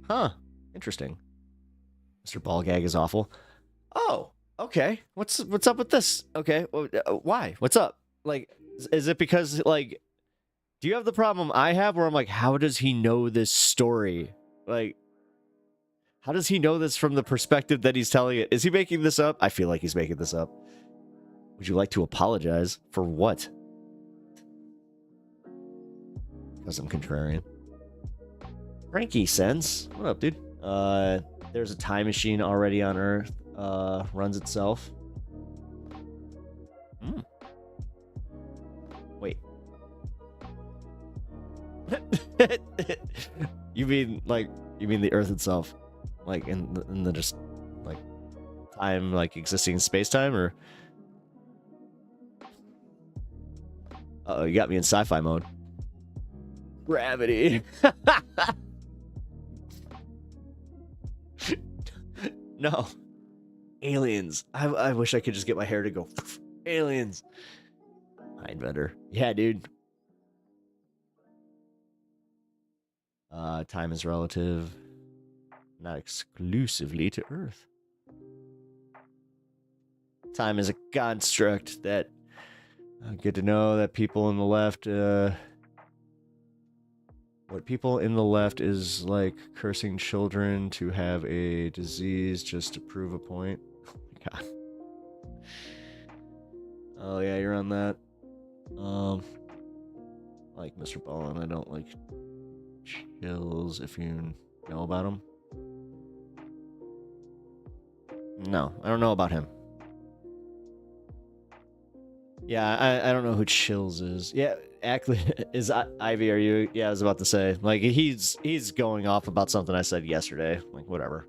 huh, interesting. Mr. Ballgag is awful. Oh, okay. What's up with this? Okay, why? What's up? Like, is it because, like, do you have the problem I have where I'm like, how does he know this story? Like, how does he know this from the perspective that he's telling it? Is he making this up? I feel like he's making this up. Would you like to apologize for what? Because I'm contrarian. Frankie Sense. What up, dude? There's a time machine already on Earth. Runs itself. Wait. You mean the Earth itself? Like in the just like time, like existing in space-time, or uh-oh, you got me in sci-fi mode. Gravity. No. Aliens. I wish I could just get my hair to go. Aliens. Mindbender. Yeah, dude. Time is relative. Not exclusively to Earth. Time is a construct that... good to know that people in the left... what people in the left is like cursing children to have a disease just to prove a point. Oh my god. Oh yeah, you're on that. Like Mr. Ballin, I don't like chills, if you know about him. No, I don't know about him. Yeah, I don't know who Chills is. Yeah, actually, is Ivy, are you? Yeah, I was about to say. Like, he's going off about something I said yesterday. Like, whatever.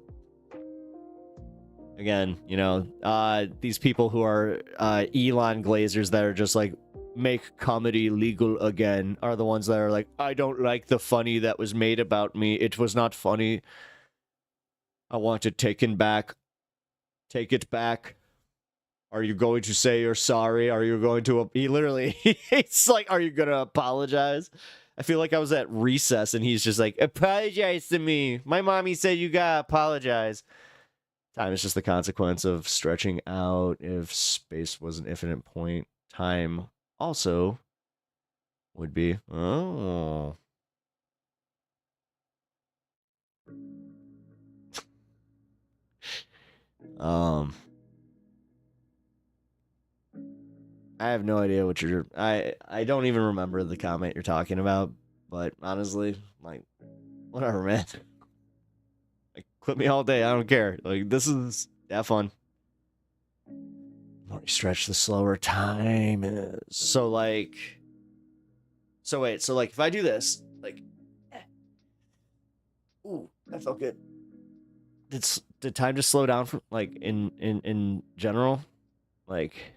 Again, you know, these people who are Elon Glazers that are just like, make comedy legal again, are the ones that are like, I don't like the funny that was made about me. It was not funny. I want it taken back. Take it back. Are you going to say you're sorry? Are you going to... He literally... It's like, are you going to apologize? I feel like I was at recess and he's just like, apologize to me. My mommy said you gotta apologize. Time is just the consequence of stretching out. If space was an infinite point, time also would be... Oh... I have no idea what you're... I don't even remember the comment you're talking about, but honestly, like, whatever, man. Like, clip me all day, I don't care. Like, this is... Have fun. The more you stretch, the slower time is. So, like... So, wait, so, like, if I do this, like... Ooh, that felt good. Did time just slow down, from, like, in general? Like...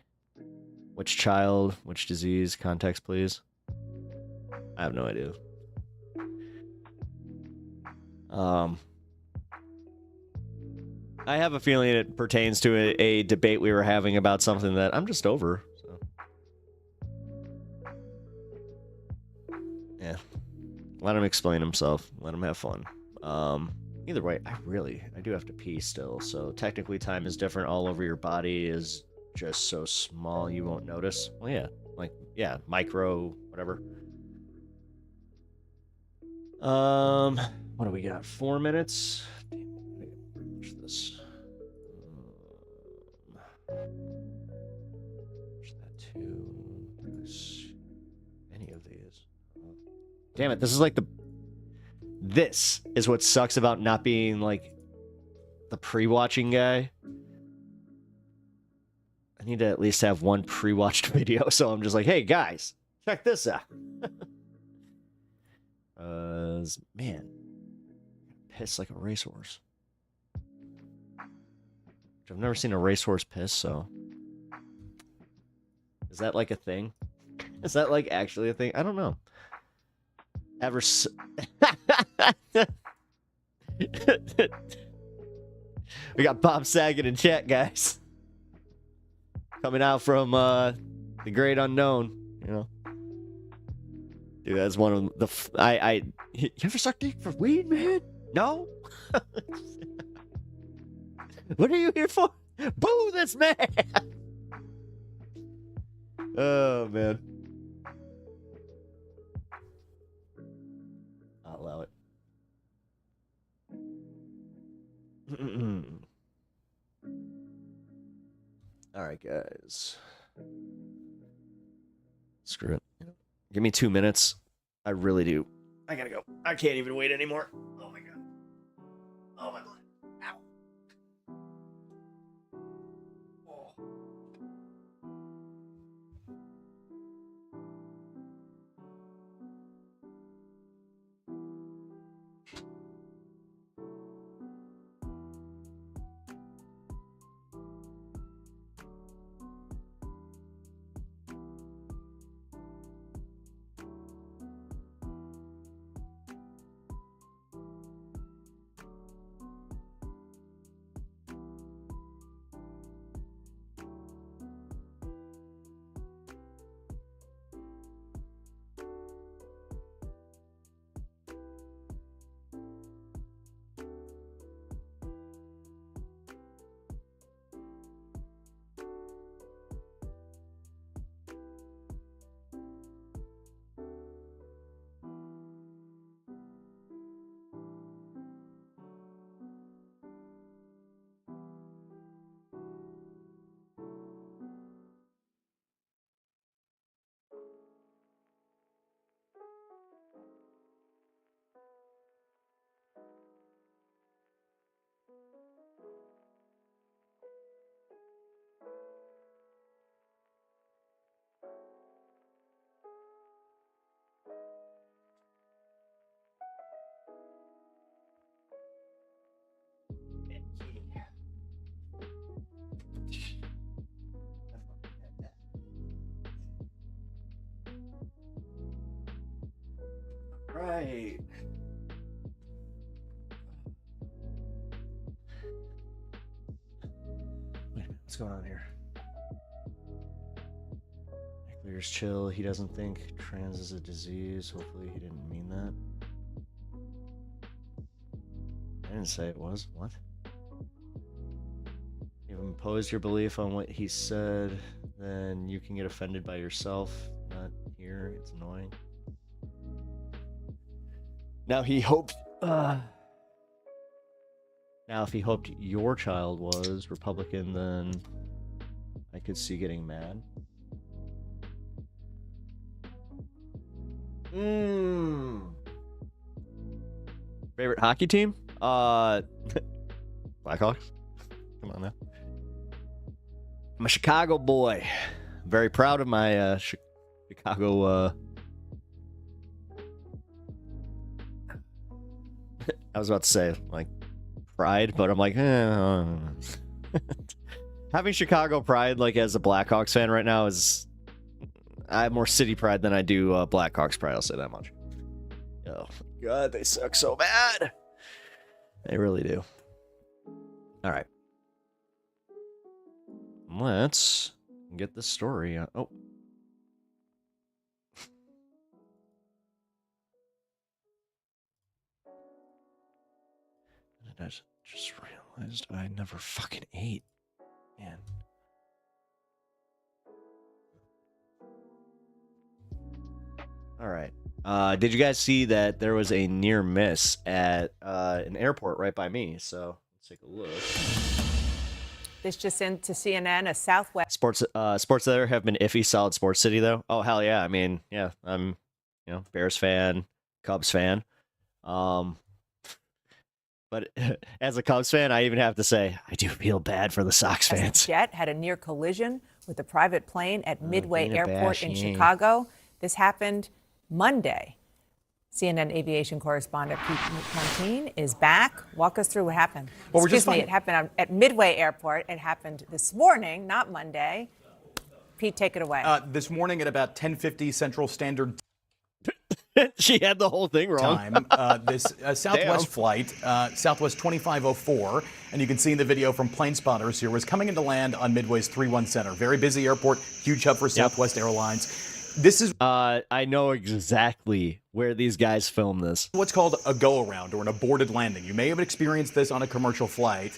Which child, which disease, context, please. I have no idea. I have a feeling it pertains to a debate we were having about something that I'm just over. So. Yeah. Let him explain himself. Let him have fun. Either way, I do have to pee still. So technically time is different all over your body is just so small you won't notice. Well, yeah. Like, yeah, micro, whatever. What do we got? 4 minutes? Damn, I gotta push this. Push that too. Push any of these. Damn it, this is like the... This is what sucks about not being, like, the pre-watching guy. I need to at least have one pre-watched video, so I'm just like, hey, guys, check this out. Man, piss like a racehorse. I've never seen a racehorse piss, so... Is that, like, a thing? Is that, like, actually a thing? I don't know. Ever We got Bob Saget in chat, guys. Coming out from the great unknown, you know. Dude, that's one of the... You ever suck dick for weed, man? No? What are you here for? Boo this man! Oh, man. I'll allow it. Alright, guys. Screw it. Give me 2 minutes. I really do. I gotta go. I can't even wait anymore. Oh my god. Oh my god. Ow. Oh. right. Wait, what's going on here? Clear's chill. He doesn't think trans is a disease. Hopefully he didn't mean that. I didn't say it was. What? You've imposed your belief on what he said, then you can get offended by yourself. Not here. It's annoying. Now he hoped... now if he hoped your child was Republican, then I could see getting mad. Favorite hockey team? Blackhawks. Come on now. I'm a Chicago boy. Very proud of my Chicago. I was about to say like pride, but I'm like, having Chicago pride like as a Blackhawks fan right now is. I have more city pride than I do Blackhawks pride. I'll say that much. Oh my god, they suck so bad. They really do. All right. Let's get the story. Oh. And I just realized I never fucking ate. Man. All right. Did you guys see that there was a near miss at an airport right by me? So let's take a look. This just into CNN, a Southwest sports there have been iffy. Solid sports city though. Oh hell yeah! I mean, yeah, I'm Bears fan, Cubs fan. But as a Cubs fan, I even have to say I do feel bad for the Sox fans. Jet had a near collision with a private plane at Midway Airport in Chicago. This happened Monday. CNN aviation correspondent Pete Montine is back. Walk us through what happened. Well, it happened at Midway Airport. It happened this morning, not Monday. Pete, take it away. This morning at about 10:50 Central Standard She had the whole thing wrong. Time. This Southwest flight, Southwest 2504, and you can see in the video from plane spotters here, was coming into land on Midway's 3-1 Center. Very busy airport, huge hub for Southwest Airlines. This is I know exactly where these guys film this. What's called a go-around or an aborted landing. You may have experienced this on a commercial flight.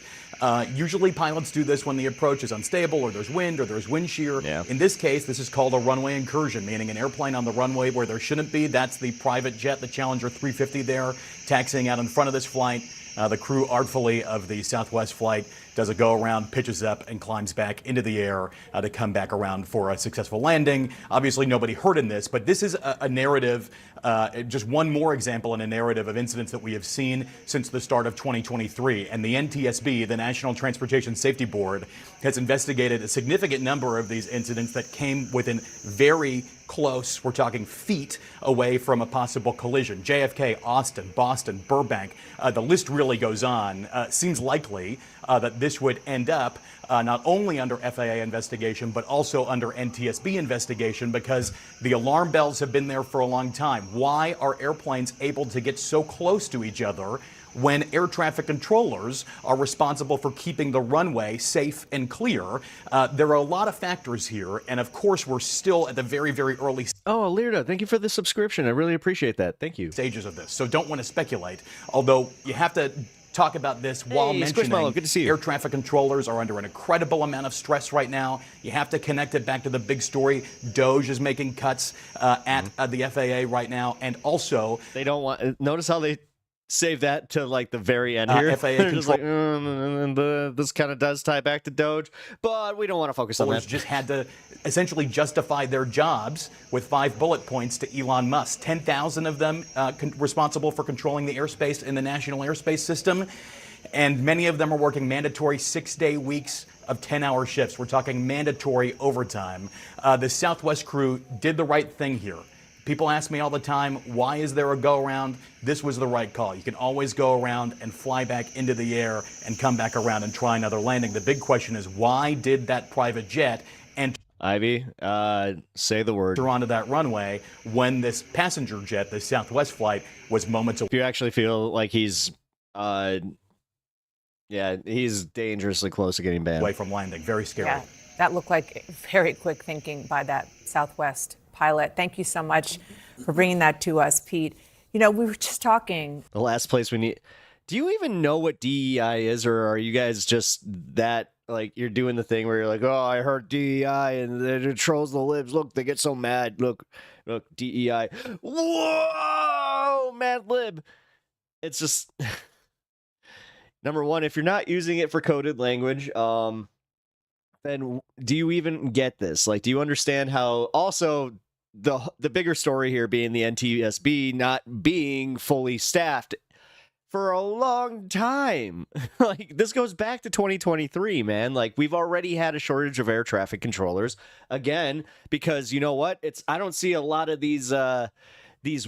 Usually pilots do this when the approach is unstable or there's wind or there's wind shear. Yeah. In this case, this is called a runway incursion, meaning an airplane on the runway where there shouldn't be. That's the private jet, the Challenger 350 there, taxiing out in front of this flight. The crew artfully of the Southwest flight does a go-around, pitches up, and climbs back into the air to come back around for a successful landing. Obviously, nobody hurt in this, but this is a narrative, just one more example in a narrative of incidents that we have seen since the start of 2023. And the NTSB, the National Transportation Safety Board, has investigated a significant number of these incidents that came within very close, we're talking feet away from a possible collision. JFK, Austin, Boston, Burbank, the list really goes on. Seems likely that this would end up not only under FAA investigation, but also under NTSB investigation, because the alarm bells have been there for a long time. Why are airplanes able to get so close to each other when air traffic controllers are responsible for keeping the runway safe and clear? There are a lot of factors here, and of course we're still at the very, very early Oh, Leardo, thank you for the subscription. I really appreciate that. Thank you. Stages of this, so don't want to speculate, although you have to talk about this while mentioning good to see you. Air traffic controllers are under an incredible amount of stress right now. You have to connect it back to the big story. DOJ is making cuts at the FAA right now, and also they don't want. Notice how they save that to like the very end here. FAA They're just like, this kind of does tie back to DOJ, but we don't want to focus on that. Just had to essentially justify their jobs with 5 bullet points to Elon Musk. 10,000 of them responsible for controlling the airspace in the national airspace system, and many of them are working mandatory 6-day weeks of 10-hour shifts. We're talking mandatory overtime. The Southwest crew did the right thing here. People ask me all the time, why is there a go-around? This was the right call. You can always go around and fly back into the air and come back around and try another landing. The big question is, why did that private jet enter? Ivy, say the word. onto that runway when this passenger jet, the Southwest flight, was moments away. If you actually feel like he's, he's dangerously close to getting banned. Away from landing. Very scary. Yeah, that looked like very quick thinking by that Southwest pilot. Thank you so much for bringing that to us, Pete. You know, we were just talking. The last place we need. Do you even know what DEI is, or are you guys just that, like, you're doing the thing where you're like, oh, I heard DEI and it controls the libs. Look, they get so mad. Look, DEI. Whoa, mad lib. It's just, number one, if you're not using it for coded language, then do you even get this? Like, do you understand how also the bigger story here being the NTSB not being fully staffed for a long time? Like, this goes back to 2023, man. Like, we've already had a shortage of air traffic controllers again, because you know what? I don't see a lot of these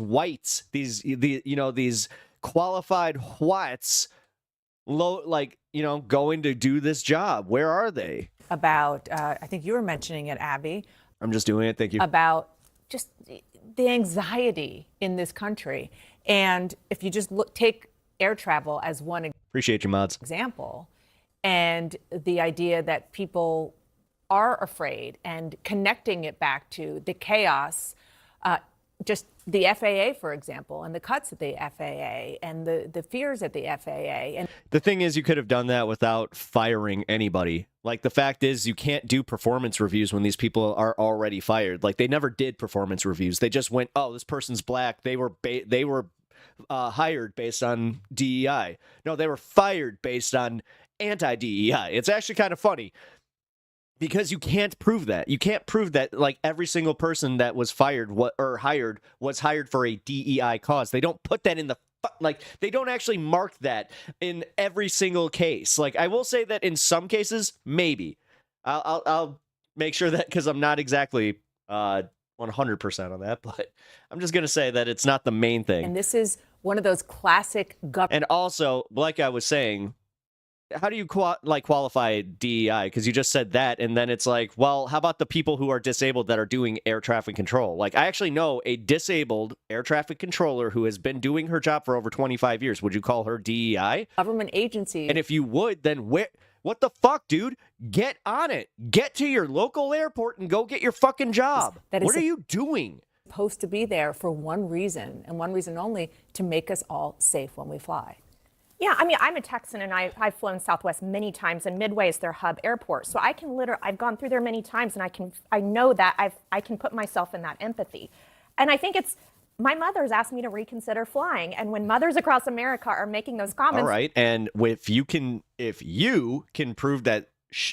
whites, these qualified whites going to do this job. Where are they? About, I think you were mentioning it, Abby. I'm just doing it. Thank you. About just the anxiety in this country. And if you just take air travel as one Appreciate you, mods. example, and the idea that people are afraid and connecting it back to the chaos, just the FAA, for example, and the cuts at the FAA and the fears at the FAA. And the thing is, you could have done that without firing anybody. Like, the fact is, you can't do performance reviews when these people are already fired. Like, they never did performance reviews. They just went, oh, this person's black. They were hired based on DEI. No, they were fired based on anti-DEI. It's actually kind of funny, because you can't prove that. You can't prove that, like, every single person that was fired or hired was hired for a DEI cause. They don't put that in the they don't actually mark that in every single case. Like, I will say that in some cases, maybe. I'll make sure that, because I'm not exactly 100% on that, but I'm just going to say that it's not the main thing. And this is one of those classic And also, like I was saying, how do you qualify DEI? Because you just said that, and then it's like, well, how about the people who are disabled that are doing air traffic control? Like, I actually know a disabled air traffic controller who has been doing her job for over 25 years. Would you call her DEI? government agencies. And if you would, then what the fuck, dude? Get on it. Get to your local airport and go get your fucking job. What are you doing? Supposed to be there for one reason, and one reason only: to make us all safe when we fly. Yeah, I mean, I'm a Texan, and I've flown Southwest many times, and Midway is their hub airport. So I can I've gone through there many times, and I know that I can put myself in that empathy. And I think my mother's asked me to reconsider flying, and when mothers across America are making those comments. All right, and if you can prove that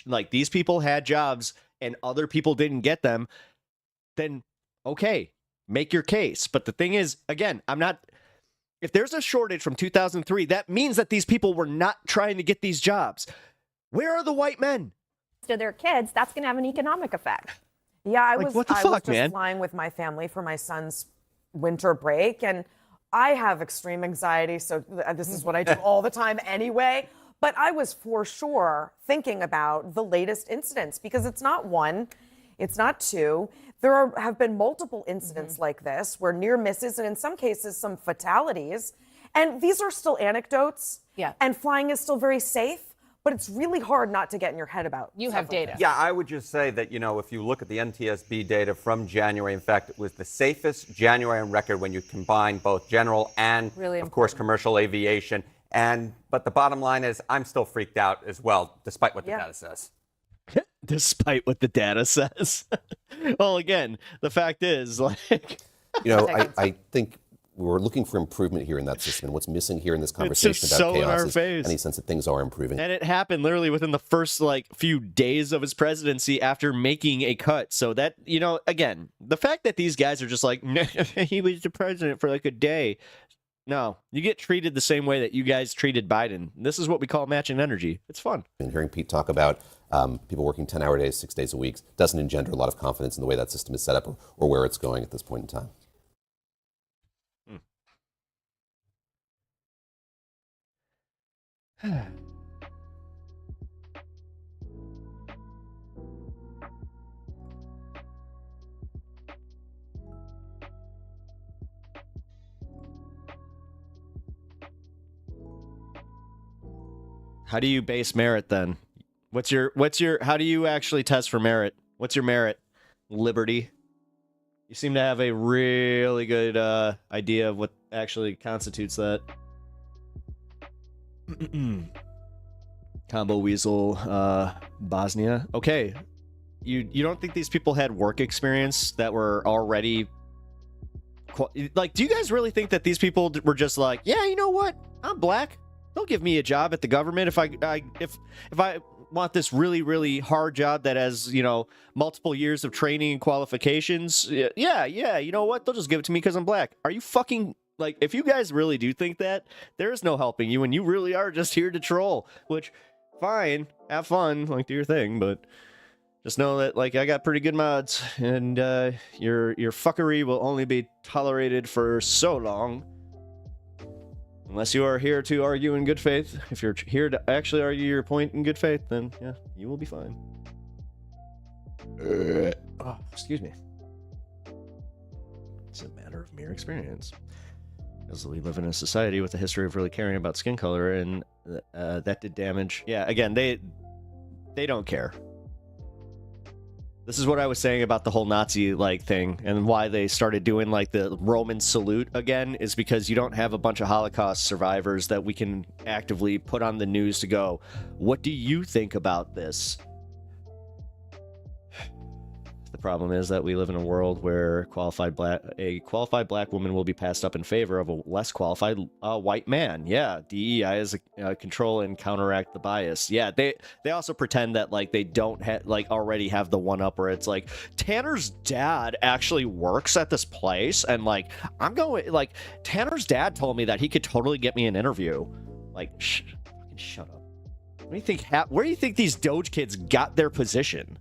like, these people had jobs and other people didn't get them, then okay, make your case. But the thing is, again, if there's a shortage from 2003, that means that these people were not trying to get these jobs. Where are the white men? To their kids, that's going to have an economic effect. Yeah, I was just man? flying with my family for my son's winter break, and I have extreme anxiety, so this is what I do all the time anyway. But I was for sure thinking about the latest incidents, because it's not one, it's not two. There have been multiple incidents like this where near misses, and in some cases, some fatalities. And these are still anecdotes. Yeah. And flying is still very safe, but it's really hard not to get in your head about. You have data. Yeah, I would just say that, if you look at the NTSB data from January, in fact, it was the safest January on record when you combine both general and, of course, commercial aviation. But the bottom line is, I'm still freaked out as well, despite what the data says. Despite what the data says. Well, again, the fact is, like, I think we're looking for improvement here in that system. And what's missing here in this conversation about so chaos in our is face. any sense that things are improving. And it happened literally within the first few days of his presidency after making a cut. So that, again, the fact that these guys are just like, he was the president for like a day. No, you get treated the same way that you guys treated Biden. This is what we call matching energy. It's fun. And hearing Pete talk about people working 10-hour days, 6 days a week, doesn't engender a lot of confidence in the way that system is set up or where it's going at this point in time. How do you base merit then? What's your how do you actually test for merit? What's your merit? Liberty. You seem to have a really good idea of what actually constitutes that. Combo Weasel, Bosnia. Okay. You don't think these people had work experience that were already like, do you guys really think that these people were just like, yeah, you know what? I'm black. They'll give me a job at the government if I want this really, really hard job that has, you know, multiple years of training and qualifications. Yeah, you know what? They'll just give it to me because I'm black. Are you fucking, like, if you guys really do think that, there is no helping you and you really are just here to troll, which, fine, have fun, like, do your thing, but just know that, like, I got pretty good mods, and your fuckery will only be tolerated for so long. Unless you are here to argue in good faith. If you're here to actually argue your point in good faith, then, yeah, you will be fine. Oh, excuse me. It's a matter of mere experience. Because we live in a society with a history of really caring about skin color, and that did damage. Yeah, again, they don't care. This is what I was saying about the whole Nazi like thing, and why they started doing like the Roman salute again is because you don't have a bunch of Holocaust survivors that we can actively put on the news to go, what do you think about this? The problem is that we live in a world where a qualified black woman will be passed up in favor of a less qualified white man. Yeah, DEI is a control and counteract the bias. Yeah, they also pretend that like they don't already have the one up where it's like Tanner's dad actually works at this place, and like I'm going like Tanner's dad told me that he could totally get me an interview. Like, fucking shut up. What do you think? Where do you think these Doge kids got their position?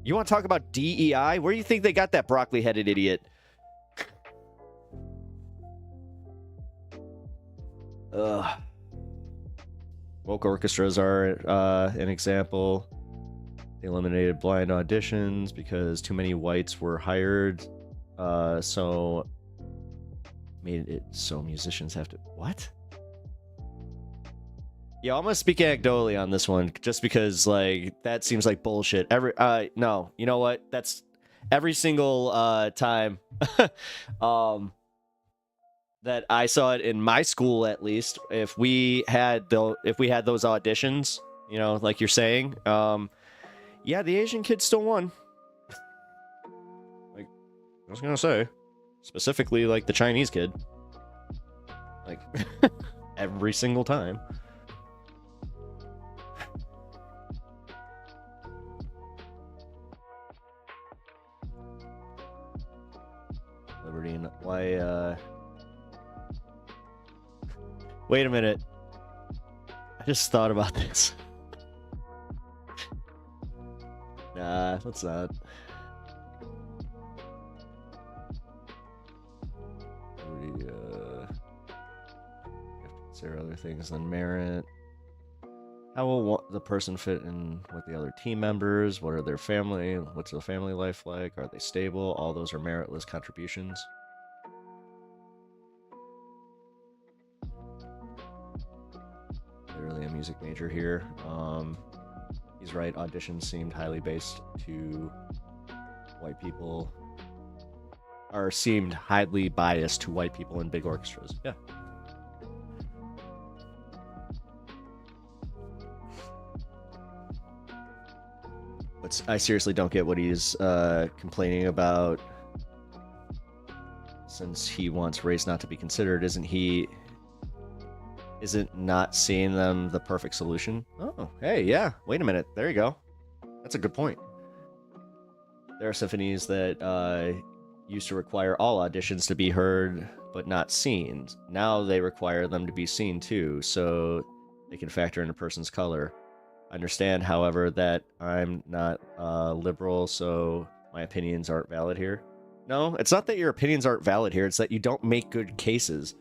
You want to talk about DEI? Where do you think they got that broccoli-headed idiot? Ugh. Woke orchestras are an example. They eliminated blind auditions because too many whites were hired. So made it so musicians have to... What? Yeah, I'm gonna speak anecdotally on this one, just because like that seems like bullshit. No, you know what? That's every single time that I saw it in my school, at least. If we had those auditions, you know, like you're saying, yeah, the Asian kid still won. Like I was gonna say, specifically like the Chinese kid, like every single time. Why, wait a minute. I just thought about this. Nah, let's not. We, have to consider other things than merit. How will the person fit in with the other team members? What are their family? What's their family life like? Are they stable? All those are meritless contributions. Literally a music major here. He's right. Auditions seemed highly based to white people, or seemed highly biased to white people in big orchestras. Yeah. But I seriously don't get what he's complaining about. Since he wants race not to be considered, isn't not seeing them the perfect solution? Oh, hey, yeah. Wait a minute. There you go. That's a good point. There are symphonies that used to require all auditions to be heard but not seen. Now they require them to be seen too, so they can factor in a person's color. I understand, however, that I'm not liberal, so my opinions aren't valid here. No, it's not that your opinions aren't valid here. It's that you don't make good cases.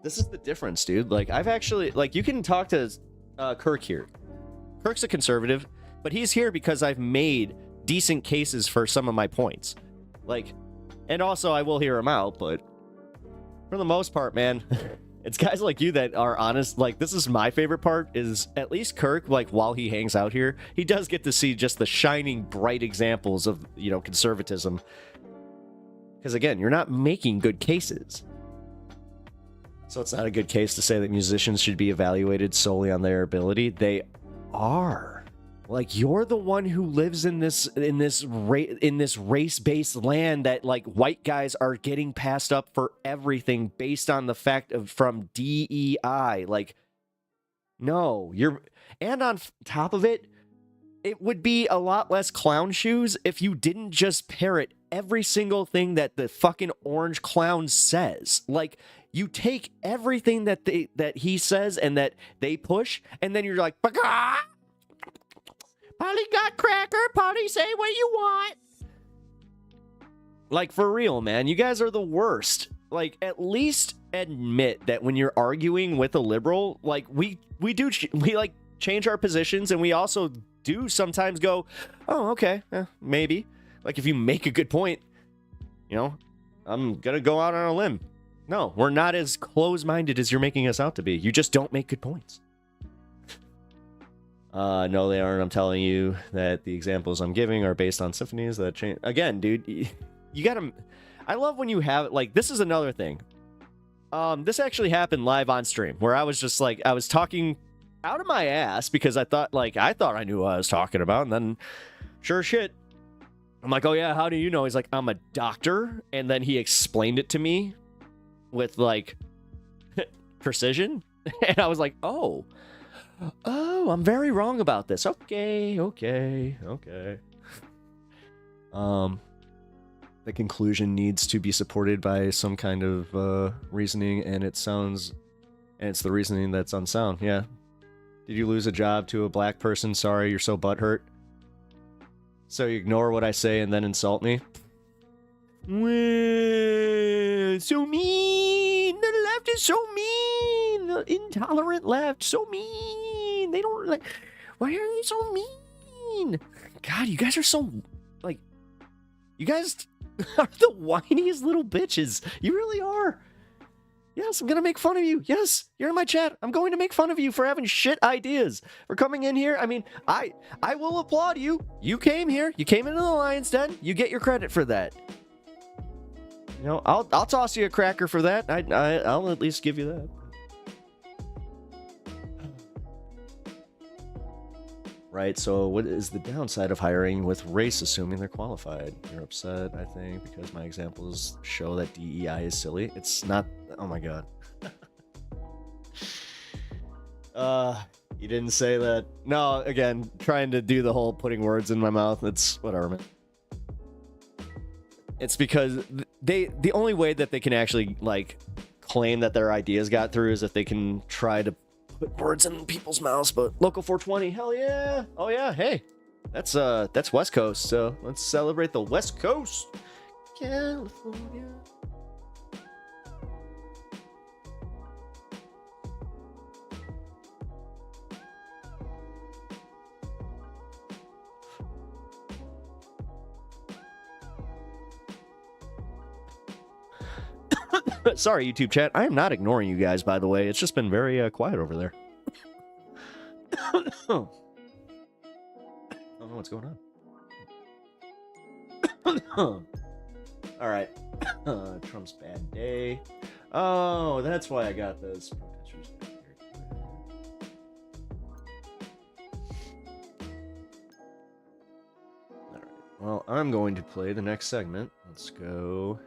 This is the difference, dude. Like, I've actually... Like, you can talk to Kirk here. Kirk's a conservative, but he's here because I've made decent cases for some of my points. Like, and also I will hear him out, but for the most part, man, It's guys like you that are honest. Like, this is my favorite part, is at least Kirk, like, while he hangs out here, he does get to see just the shining, bright examples of, you know, conservatism. Because, again, you're not making good cases. So it's not a good case to say that musicians should be evaluated solely on their ability. They are. Like, you're the one who lives in this race-based land that, like, white guys are getting passed up for everything based on the fact of from DEI. Like, no, and on top of it, it would be a lot less clown shoes if you didn't just parrot every single thing that the fucking orange clown says. Like, you take everything that he says and that they push, and then you're like, "Bah-gah! Polygot cracker, Polly, say what you want." Like, for real, man, you guys are the worst. Like, at least admit that when you're arguing with a liberal, like, we like change our positions, and we also do sometimes go, "Oh, okay, maybe." Like, if you make a good point, you know, I'm gonna go out on a limb. No, we're not as close-minded as you're making us out to be. You just don't make good points. No, they aren't. I'm telling you that the examples I'm giving are based on symphonies that change. Again, dude, you gotta... I love when you have... Like, this is another thing. This actually happened live on stream, where I was just like... I was talking out of my ass because I thought I knew what I was talking about, and then, sure shit, I'm like, "Oh yeah, how do you know?" He's like, "I'm a doctor," and then he explained it to me with, like, precision, and I was like, oh, I'm very wrong about this. Okay. The conclusion needs to be supported by some kind of reasoning, and it's the reasoning that's unsound. Yeah. Did you lose a job to a black person? Sorry, you're so butthurt. So you ignore what I say and then insult me? Well, so mean. The left is so mean. The intolerant left, so mean. They don't like. Why are they so mean? God, you guys are so, like, you guys are the whiniest little bitches. You really are. Yes, I'm gonna make fun of you. Yes, you're in my chat. I'm going to make fun of you for having shit ideas, for coming in here. I mean, I will applaud you. You came here. You came into the Lion's Den. You get your credit for that. You know, I'll toss you a cracker for that. I'll at least give you that. Right, so what is the downside of hiring with race, assuming they're qualified? You're upset, I think, because my examples show that DEI is silly. It's not... Oh my god. You didn't say that. No, again, trying to do the whole putting words in my mouth. It's whatever, man. It's because the only way that they can actually, like, claim that their ideas got through is if they can try to put words in people's mouths. But Local 420, hell yeah. Oh yeah, hey. That's West Coast, so let's celebrate the West Coast. California. Sorry, YouTube chat. I am not ignoring you guys, by the way. It's just been very quiet over there. I don't know what's going on. All right. Trump's bad day. Oh, that's why I got those pictures. All right. Well, I'm going to play the next segment. Let's go.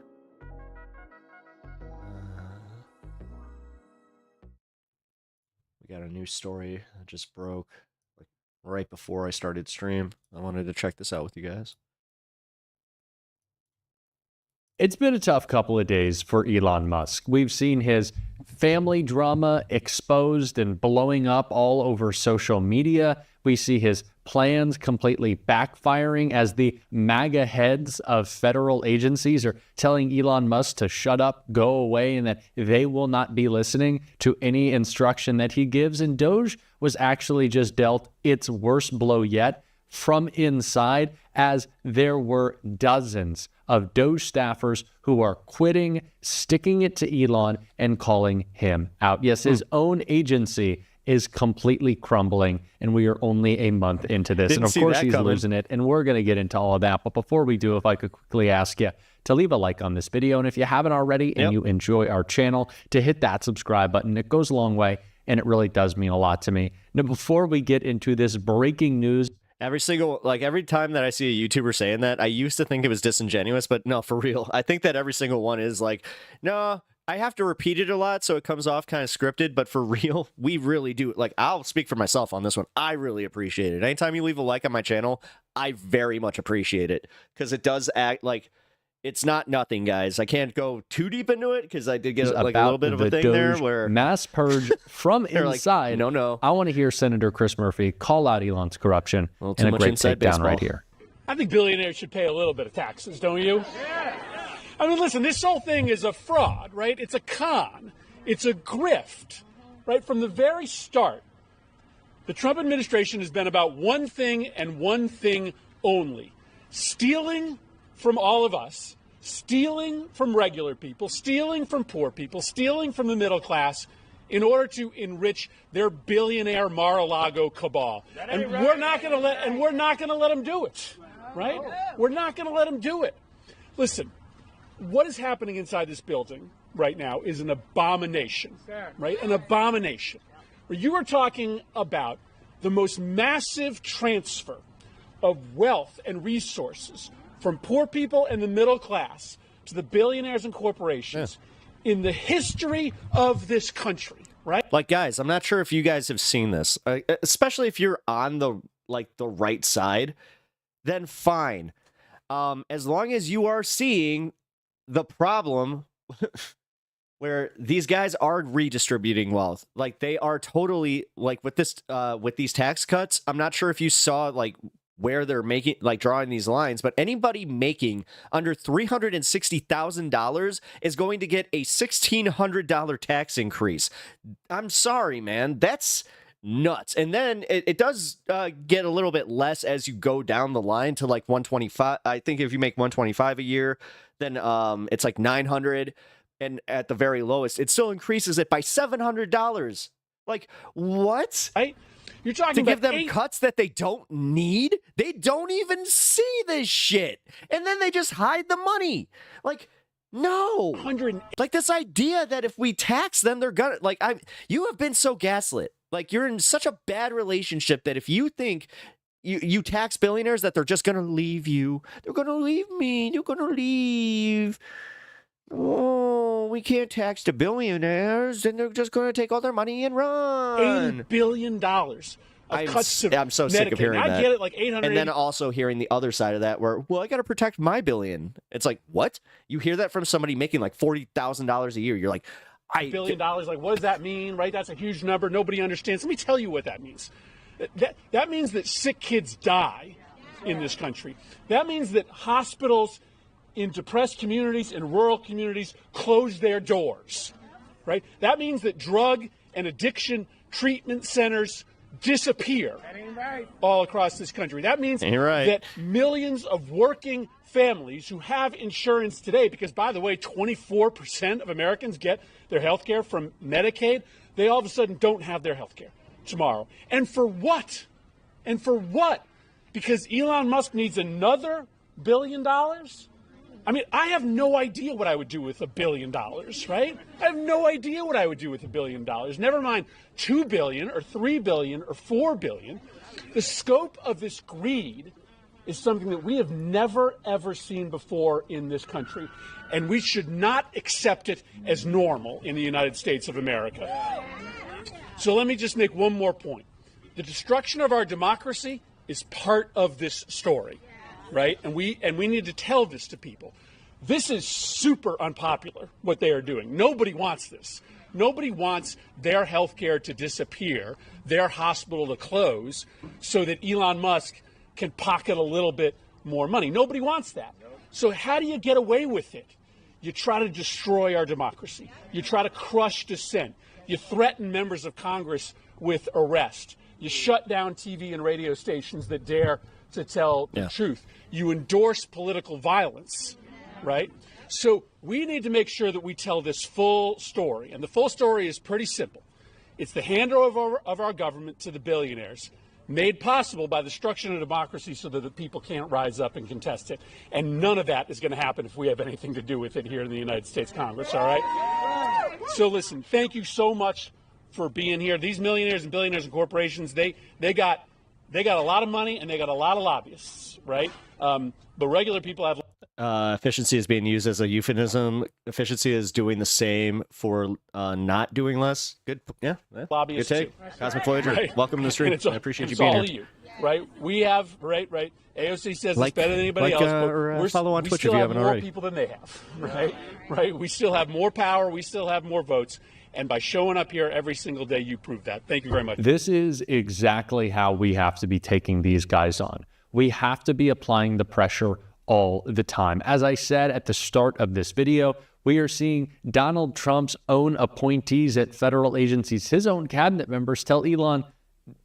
We got a new story that just broke, like, right before I started stream. I wanted to check this out with you guys. It's been a tough couple of days for Elon Musk. We've seen his family drama exposed and blowing up all over social media. We see his plans completely backfiring as the MAGA heads of federal agencies are telling Elon Musk to shut up, go away, and that they will not be listening to any instruction that he gives. And Doge was actually just dealt its worst blow yet from inside, as there were dozens of Doge staffers who are quitting, sticking it to Elon, and calling him out. Yes, his own agency is completely crumbling, and we are only a month into this. Didn't and of see course, that he's coming. losing it, and we're going to get into all of that. But before we do, if I could quickly ask you to leave a like on this video, and if you haven't already and you enjoy our channel, to hit that subscribe button. It goes a long way, and it really does mean a lot to me. Now, before we get into this breaking news, Every time that I see a YouTuber saying that, I used to think it was disingenuous, but no, for real. I think that every single one is like, no, I have to repeat it a lot so it comes off kind of scripted, but for real, we really do. Like, I'll speak for myself on this one. I really appreciate it. Anytime you leave a like on my channel, I very much appreciate it because it does act like it's not nothing, guys. I can't go too deep into it because I did get like a little bit of a thing there where mass purge from inside. Like, no. I want to hear Senator Chris Murphy call out Elon's corruption and a great takedown right here. I think billionaires should pay a little bit of taxes, don't you? I mean, listen, this whole thing is a fraud, right? It's a con. It's a grift, right? From the very start, the Trump administration has been about one thing and one thing only: stealing from all of us, stealing from regular people, stealing from poor people, stealing from the middle class in order to enrich their billionaire Mar-a-Lago cabal. And we're not going to let them do it, right? We're not going to let them do it. Listen, what is happening inside this building right now is an abomination, right? An abomination. Where you are talking about the most massive transfer of wealth and resources from poor people and the middle class to the billionaires and corporations in the history of this country, right? Like, guys, I'm not sure if you guys have seen this, especially if you're on the right side, then fine. As long as you are seeing the problem where these guys are redistributing wealth, like they are totally like with these tax cuts. I'm not sure if you saw like where they're making, like drawing these lines, but anybody making under $360,000 is going to get a $1,600 tax increase. I'm sorry, man. That's nuts. And then it does get a little bit less as you go down the line to like 125. I think if you make 125 a year, then it's like 900. And at the very lowest, it still increases it by $700. Like, what? Right? You're talking to about give them cuts that they don't need? They don't even see this shit. And then they just hide the money. Like, no. Like this idea that if we tax them, they're gonna, like, you have been so gaslit. Like, you're in such a bad relationship that if you think you tax billionaires that they're just gonna leave you, they're gonna leave me, they're gonna leave. Oh, we can't tax the billionaires, and they're just going to take all their money and run. $80 billion of cuts to I'm so Medicaid. sick of hearing that. I get it, like 800. And then also hearing the other side of that, where, well, I got to protect my billion. It's like, what? You hear that from somebody making like $40,000 a year. You're like, $1 billion. Like, what does that mean? Right? That's a huge number. Nobody understands. Let me tell you what that means. That means that sick kids die in this country. That means that hospitals in depressed communities and rural communities close their doors, right? That means that drug and addiction treatment centers disappear all across this country. That means that millions of working families who have insurance today, because, by the way, 24% of Americans get their health care from Medicaid, they all of a sudden don't have their health care tomorrow. And for what? And for what? Because Elon Musk needs another $1 billion? I mean, I have no idea what I would do with $1 billion, right? I have no idea what I would do with $1 billion. Never mind $2 billion or $3 billion or $4 billion. The scope of this greed is something that we have never, ever seen before in this country. And we should not accept it as normal in the United States of America. So let me just make one more point. The destruction of our democracy is part of this story. Right? And we need to tell this to people. This is super unpopular, what they are doing. Nobody wants this. Nobody wants their health care to disappear, their hospital to close, so that Elon Musk can pocket a little bit more money. Nobody wants that. So how do you get away with it? You try to destroy our democracy. You try to crush dissent. You threaten members of Congress with arrest. You shut down TV and radio stations that dare to tell the truth. You endorse political violence, right? So we need to make sure that we tell this full story. And the full story is pretty simple. It's the handover of our government to the billionaires, made possible by the destruction of democracy so that the people can't rise up and contest it. And none of that is going to happen if we have anything to do with it here in the United States Congress, all right? So listen, thank you so much for being here. These millionaires and billionaires and corporations, they got a lot of money and they got a lot of lobbyists, right? But regular people have... efficiency is being used as a euphemism. Efficiency is doing the same for not doing less. Good, yeah. Lobbyists good take. too. Cosmic Voyager, Right. welcome to the stream. I appreciate you being all here. you, right? We have, right. AOC says Like- it's better than anybody like, else, but or, follow on we Twitch still if you have haven't more already. people than they have, right? We still have more power. We still have more votes. And by showing up here every single day, you prove that. Thank you very much. This is exactly how we have to be taking these guys on. We have to be applying the pressure all the time. As I said at the start of this video, we are seeing Donald Trump's own appointees at federal agencies, his own cabinet members, tell Elon,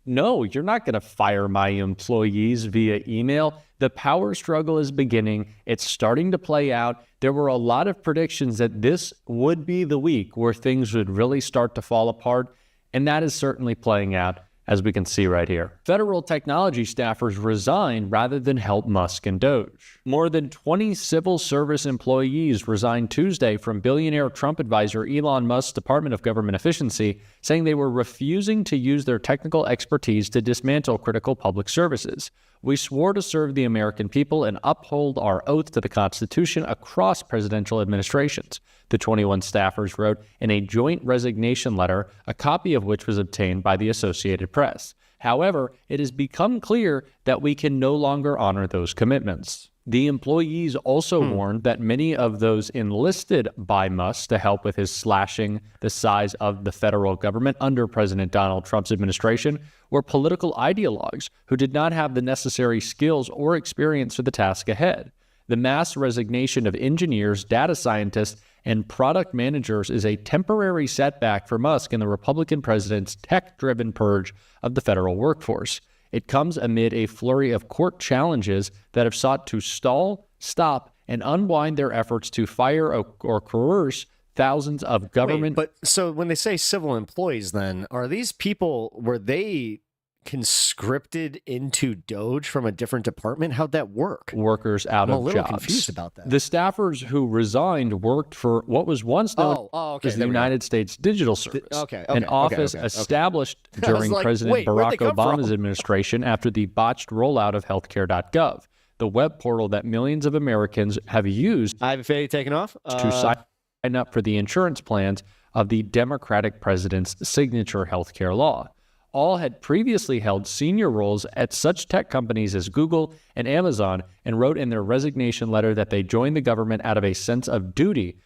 no, you're not going to fire my employees via email. The power struggle is beginning. It's starting to play out. There were a lot of predictions that this would be the week where things would really start to fall apart, and that is certainly playing out, as we can see right here. Federal technology staffers resigned rather than help Musk and Doge. More than 20 civil service employees resigned Tuesday from billionaire Trump advisor Elon Musk's Department of Government Efficiency, saying they were refusing to use their technical expertise to dismantle critical public services. We swore to serve the American people and uphold our oath to the Constitution across presidential administrations, the 21 staffers wrote in a joint resignation letter, a copy of which was obtained by the Associated Press. However, it has become clear that we can no longer honor those commitments. The employees also warned that many of those enlisted by Musk to help with his slashing the size of the federal government under President Donald Trump's administration were political ideologues who did not have the necessary skills or experience for the task ahead. The mass resignation of engineers, data scientists, and product managers is a temporary setback for Musk and the Republican president's tech-driven purge of the federal workforce. It comes amid a flurry of court challenges that have sought to stall, stop, and unwind their efforts to fire or coerce thousands of government... Wait, but so when they say civil employees, then, are these people, were they conscripted into Doge from a different department? How'd that work? workers out I'm of a little jobs. confused about that. The staffers who resigned worked for what was once known okay, as the there we go. United States Digital Service, an okay, office okay. established I was during like, President wait, where'd Barack they come Obama's from? administration after the botched rollout of healthcare.gov, the web portal that millions of Americans have used IFA taken off? to sign up for the insurance plans of the Democratic president's signature healthcare law. All had previously held senior roles at such tech companies as Google and Amazon and wrote in their resignation letter that they joined the government out of a sense of duty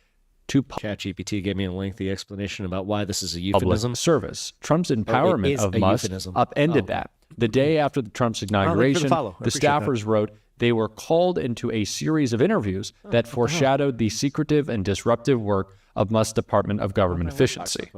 to ChatGPT gave me a lengthy explanation about why this is a public euphemism. service. Trump's empowerment is of a Musk euphemism. upended that. The day after Trump's inauguration, follow. I the appreciate that. staffers wrote they were called into a series of interviews that foreshadowed the secretive and disruptive work of Musk's Department of Government Efficiency.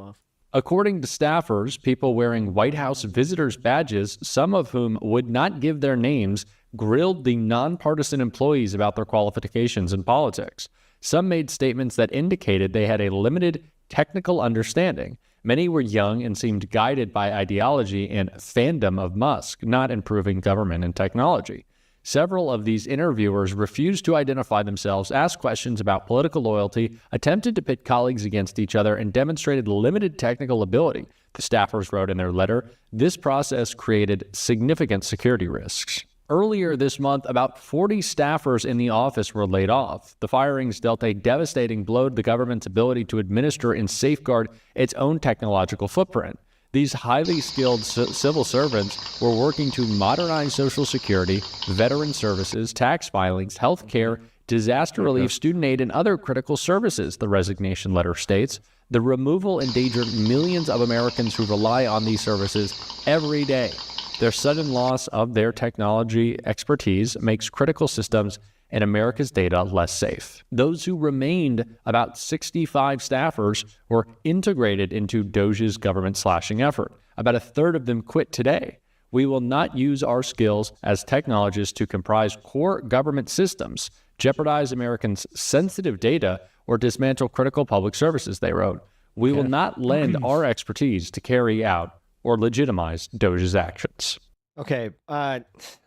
According to staffers, people wearing White House visitors badges, some of whom would not give their names, grilled the nonpartisan employees about their qualifications in politics. Some made statements that indicated they had a limited technical understanding. Many were young and seemed guided by ideology and fandom of Musk, not improving government and technology. Several of these interviewers refused to identify themselves, asked questions about political loyalty, attempted to pit colleagues against each other, and demonstrated limited technical ability. The staffers wrote in their letter, this process created significant security risks. Earlier this month, about 40 staffers in the office were laid off. The firings dealt a devastating blow to the government's ability to administer and safeguard its own technological footprint. These highly skilled civil servants were working to modernize Social Security, veteran services, tax filings, health care, disaster relief, student aid, and other critical services, the resignation letter states. The removal endangered millions of Americans who rely on these services every day. Their sudden loss of their technology expertise makes critical systems and America's data less safe. Those who remained, about 65 staffers, were integrated into Doge's government slashing effort. About a third of them quit today. We will not use our skills as technologists to comprise core government systems, jeopardize Americans' sensitive data, or dismantle critical public services, they wrote. We will not lend our expertise to carry out or legitimize Doge's actions. Okay, I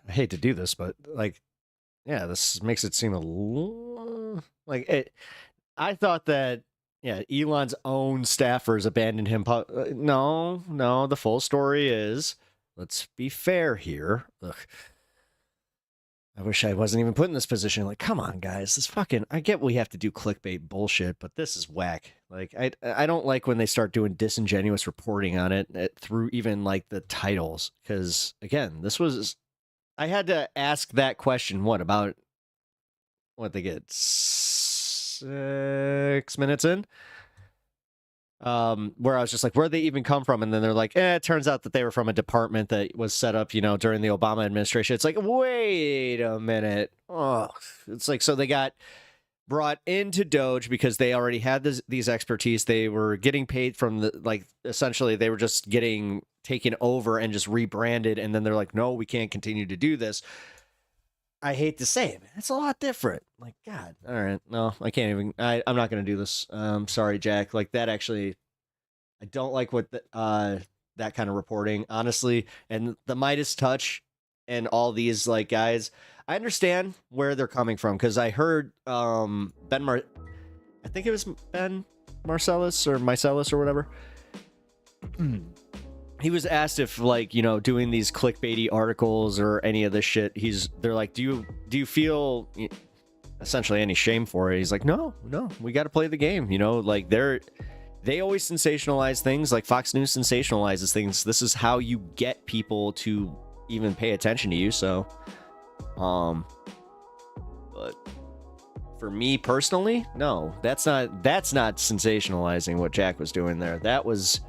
hate to do this, but this makes it seem a little like it. I thought that Elon's own staffers abandoned him. No, the full story is, let's be fair here. Ugh. I wish I wasn't even put in this position. Like, come on, guys. I get we have to do clickbait bullshit, but this is whack. Like, I don't like when they start doing disingenuous reporting on it through even like the titles. Because again, I had to ask that question. What they get 6 minutes in? Where I was just like, where'd they even come from? And then they're like, it turns out that they were from a department that was set up, during the Obama administration. It's like, wait a minute. Oh, it's like, so they got brought into Doge because they already had these expertise. They were getting paid from essentially they were just getting taken over and just rebranded. And then they're like, no, we can't continue to do this. I hate to say it, man. It's a lot different. Like, God, all right. No, I can't even, I'm not going to do this. Sorry, Jack. Like that actually, I don't like what that kind of reporting, honestly. And the Midas touch and all these guys, I understand where they're coming from. Cause I heard, I think it was Ben Marcellus or whatever. He was asked if doing these clickbaity articles or any of this shit, they're like, do you feel essentially any shame for it? He's like, no, we got to play the game. They always sensationalize things, like Fox News sensationalizes things. This is how you get people to even pay attention to you. So, but for me personally, no, that's not sensationalizing what Jack was doing there. That was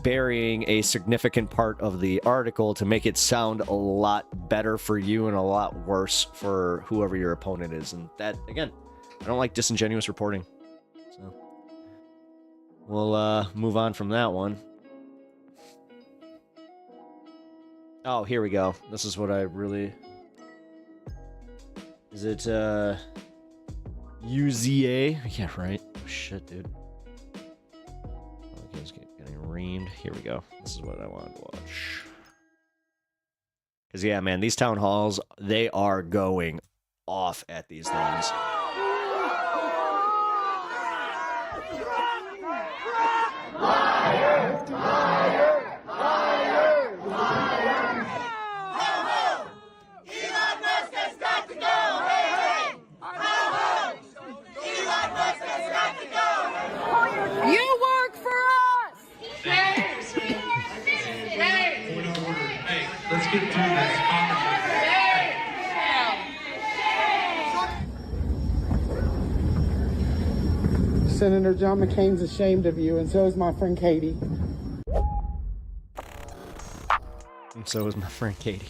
burying a significant part of the article to make it sound a lot better for you and a lot worse for whoever your opponent is. And that, again, I don't like disingenuous reporting. So we'll move on from that one. Oh, here we go. This is what I really... Is it UZA? Yeah, right. Oh, shit, dude. Okay, it's getting reamed. Here we go. This is what I wanted to watch. Because, yeah, man, these town halls, they are going off at these things. Senator John McCain's ashamed of you, and so is my friend Katie. And so is my friend Katie.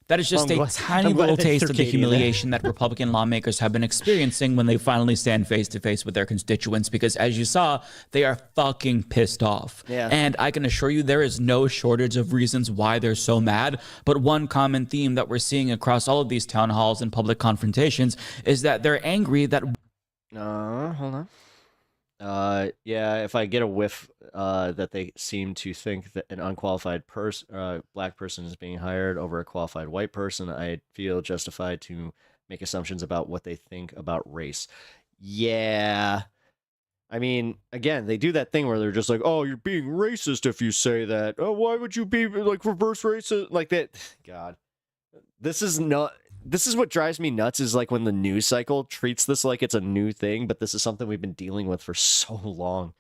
That is just a tiny little taste of the humiliation that Republican lawmakers have been experiencing when they finally stand face to face with their constituents, because as you saw, they are fucking pissed off. Yeah. And I can assure you there is no shortage of reasons why they're so mad. But one common theme that we're seeing across all of these town halls and public confrontations is that they're angry that... Hold on. Yeah, if I get a whiff that they seem to think that an unqualified black person is being hired over a qualified white person, I feel justified to make assumptions about what they think about race. Yeah. I mean, again, they do that thing where they're just like, oh, you're being racist if you say that. Oh, why would you be reverse racist like that? God. This is what drives me nuts, is when the news cycle treats this like it's a new thing, but this is something we've been dealing with for so long.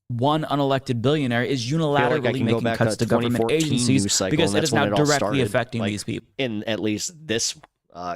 One unelected billionaire is unilaterally making cuts to government agencies because it is now directly affecting these people. In at least this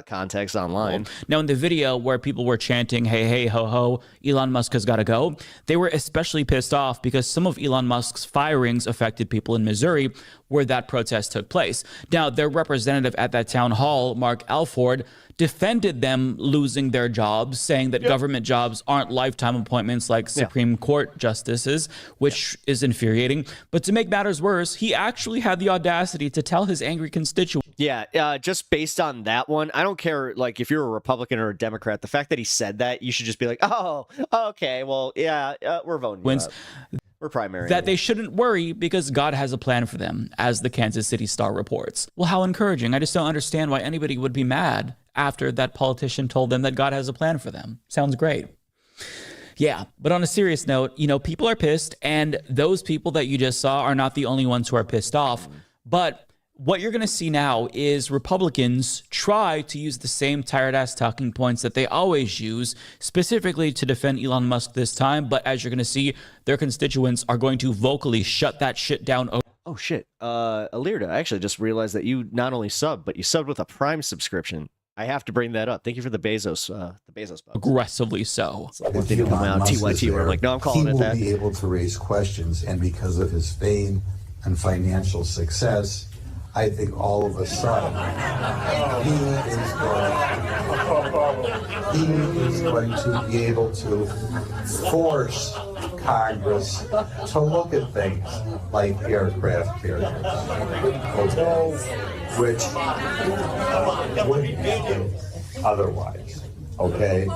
context online. Now, in the video where people were chanting, hey, hey, ho, ho, Elon Musk has got to go, they were especially pissed off because some of Elon Musk's firings affected people in Missouri where that protest took place. Now, their representative at that town hall, Mark Alford, defended them losing their jobs, saying that government jobs aren't lifetime appointments like Supreme Court justices, which is infuriating. But to make matters worse, he actually had the audacity to tell his angry constituents. Yeah, just based on that one, I don't care, like, if you're a Republican or a Democrat, the fact that he said that, you should just be like, oh, okay, well, yeah, we're voting you up. We're primary. That they shouldn't worry because God has a plan for them, as the Kansas City Star reports. Well, how encouraging. I just don't understand why anybody would be mad after that politician told them that God has a plan for them. Sounds great. Yeah, but on a serious note, people are pissed, and those people that you just saw are not the only ones who are pissed off. But what you're going to see now is Republicans try to use the same tired-ass talking points that they always use, specifically to defend Elon Musk this time. But as you're going to see, their constituents are going to vocally shut that shit down. Oh, shit. Alirda, I actually just realized that you not only subbed, but you subbed with a Prime subscription. I have to bring that up. Thank you for the Bezos bucks. Aggressively so. One thing to come out TYT where I'm like, no, I'm calling it that. He will be able to raise questions, and because of his fame and financial success, I think all of a sudden he is going to be able to force Congress to look at things like aircraft carriers, which wouldn't happen otherwise. Okay.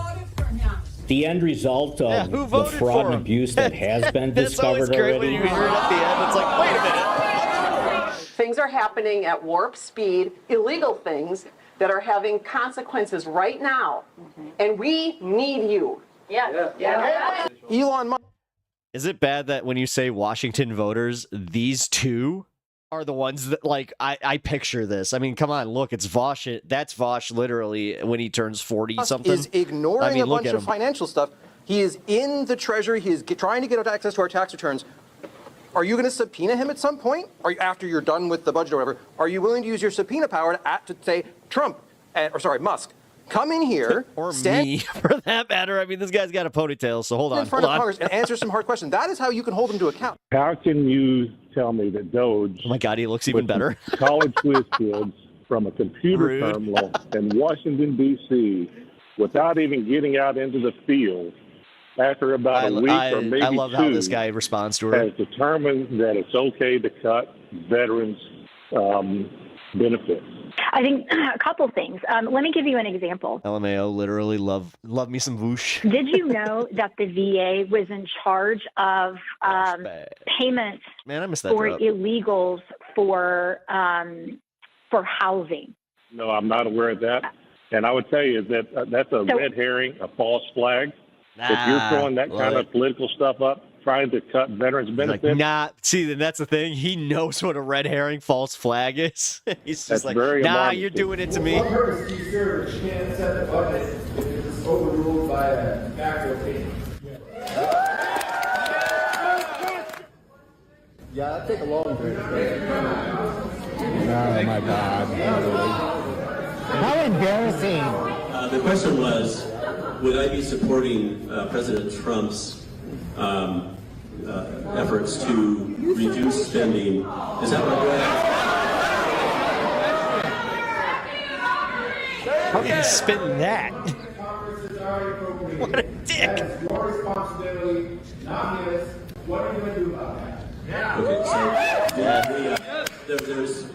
The end result of the fraud and abuse that has been discovered already. When you hear it at the end, it's like, wait a minute. Things are happening at warp speed, illegal things that are having consequences right now. And we need you. Yeah. Elon Musk. Is it bad that when you say Washington voters, these two are the ones that, like, I picture this? I mean, come on, look, it's Vosh. That's Vosh literally when he turns 40-something. Is ignoring a bunch of financial stuff. He is in the Treasury. He is trying to get access to our tax returns. Are you going to subpoena him at some point? Or after you're done with the budget or whatever? Are you willing to use your subpoena power to say, Musk, come in here. Or me, for that matter. I mean, this guy's got a ponytail, so hold on. In front of Congress and answer some hard questions. That is how you can hold him to account. How can you tell me that Doge... Oh my God, he looks even better. College quiz kids from a computer terminal in Washington, D.C., without even getting out into the field, after about a week or maybe I love two, how this guy responds to her. Has determined that it's okay to cut veterans' benefits. I think a couple things. Let me give you an example. LMAO, literally love me some whoosh. Did you know that the VA was in charge of payments for illegals for housing? No, I'm not aware of that. And I would tell you that that's a red herring, a false flag. If you're throwing that kind of political stuff up, trying to cut veterans' benefits. Like, nah, see, then that's the thing. He knows what a red herring false flag is. He's just like, nah, you're doing it to me. What purpose do you serve if you can't set the budget if it's overruled by a macro opinion? Yeah, that'd take a long time. Oh my God. How embarrassing. The question was, would I be supporting President Trump's efforts to reduce spending? Is that right? How can you spin that? What a dick! Your responsibility, not his. What are you going to do about that? Okay, so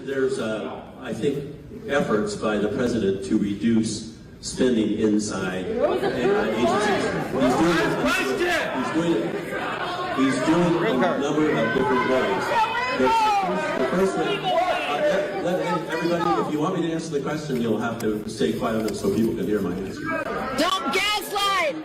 there's I think efforts by the president to reduce spending inside agencies. He's doing it in a number of different ways. The first one, everybody, if you want me to answer the question, you'll have to stay quiet so people can hear my answer. Don't gaslight!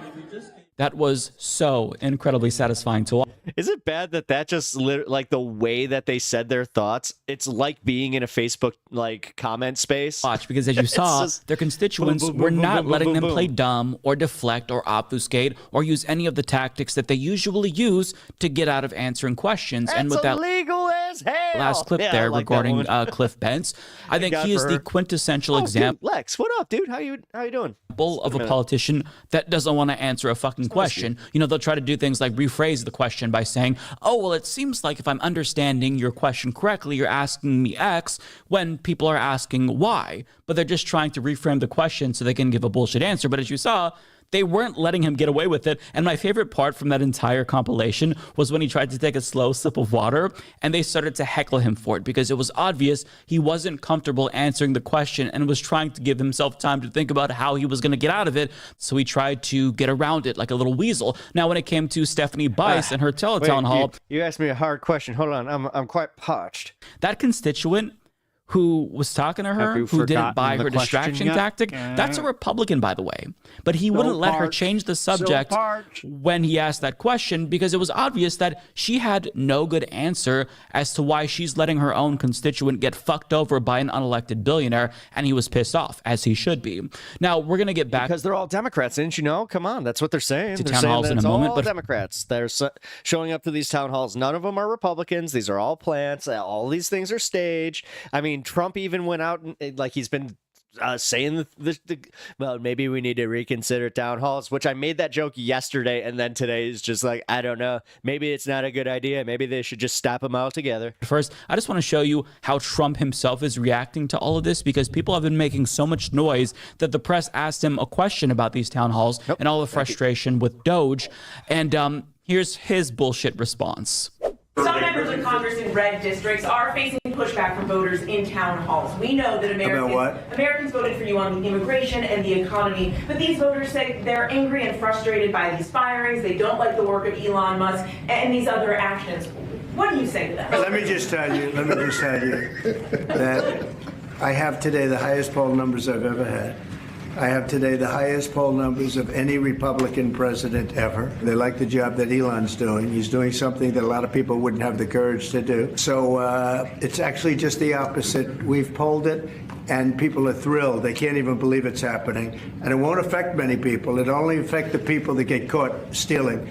That was so incredibly satisfying to watch. Is it bad that just like the way that they said their thoughts? It's like being in a Facebook like comment space. Watch, because as you saw, their constituents were not letting them play dumb or deflect or obfuscate or use any of the tactics that they usually use to get out of answering questions. That's and with that illegal as hell. Last clip there regarding Cliff Bentz. I think he is the quintessential example. Dude, Lex, what up, dude? How you doing? Of a politician that doesn't want to answer a fucking question. You know, they'll try to do things like rephrase the question by saying, oh, well, it seems like if I'm understanding your question correctly, you're asking me X when people are asking Y. But they're just trying to reframe the question so they can give a bullshit answer. But as you saw, they weren't letting him get away with it. And my favorite part from that entire compilation was when he tried to take a slow sip of water and they started to heckle him for it because it was obvious he wasn't comfortable answering the question and was trying to give himself time to think about how he was going to get out of it. So he tried to get around it like a little weasel. Now, when it came to Stephanie Bice and her teletown hall. You asked me a hard question. Hold on. I'm quite parched. That constituent who was talking to her, who didn't buy her distraction tactic. That's a Republican, by the way. But he wouldn't let her change the subject when he asked that question because it was obvious that she had no good answer as to why she's letting her own constituent get fucked over by an unelected billionaire, and he was pissed off, as he should be. Now, we're going to get back... Because they're all Democrats, didn't you know? Come on, that's what they're saying. To they're town saying halls in a moment. But Democrats, they're showing up to these town halls. None of them are Republicans. These are all plants. All these things are staged. I mean, Trump even went out and like he's been saying well, maybe we need to reconsider town halls, which I made that joke yesterday, and then today is just like, I don't know, maybe it's not a good idea. Maybe they should just stop them all together. First, I just want to show you how Trump himself is reacting to all of this because people have been making so much noise that the press asked him a question about these town halls and all the frustration with Doge. And here's his bullshit response. Some members of Congress in red districts are facing pushback from voters in town halls. We know that Americans voted for you on immigration and the economy, but these voters say they're angry and frustrated by these firings. They don't like the work of Elon Musk and these other actions. What do you say to them? Let me just tell you that I have today the highest poll numbers I've ever had. I have today the highest poll numbers of any Republican president ever. They like the job that Elon's doing. He's doing something that a lot of people wouldn't have the courage to do. So it's actually just the opposite. We've polled it, and people are thrilled. They can't even believe it's happening. And it won't affect many people. It'll only affect the people that get caught stealing.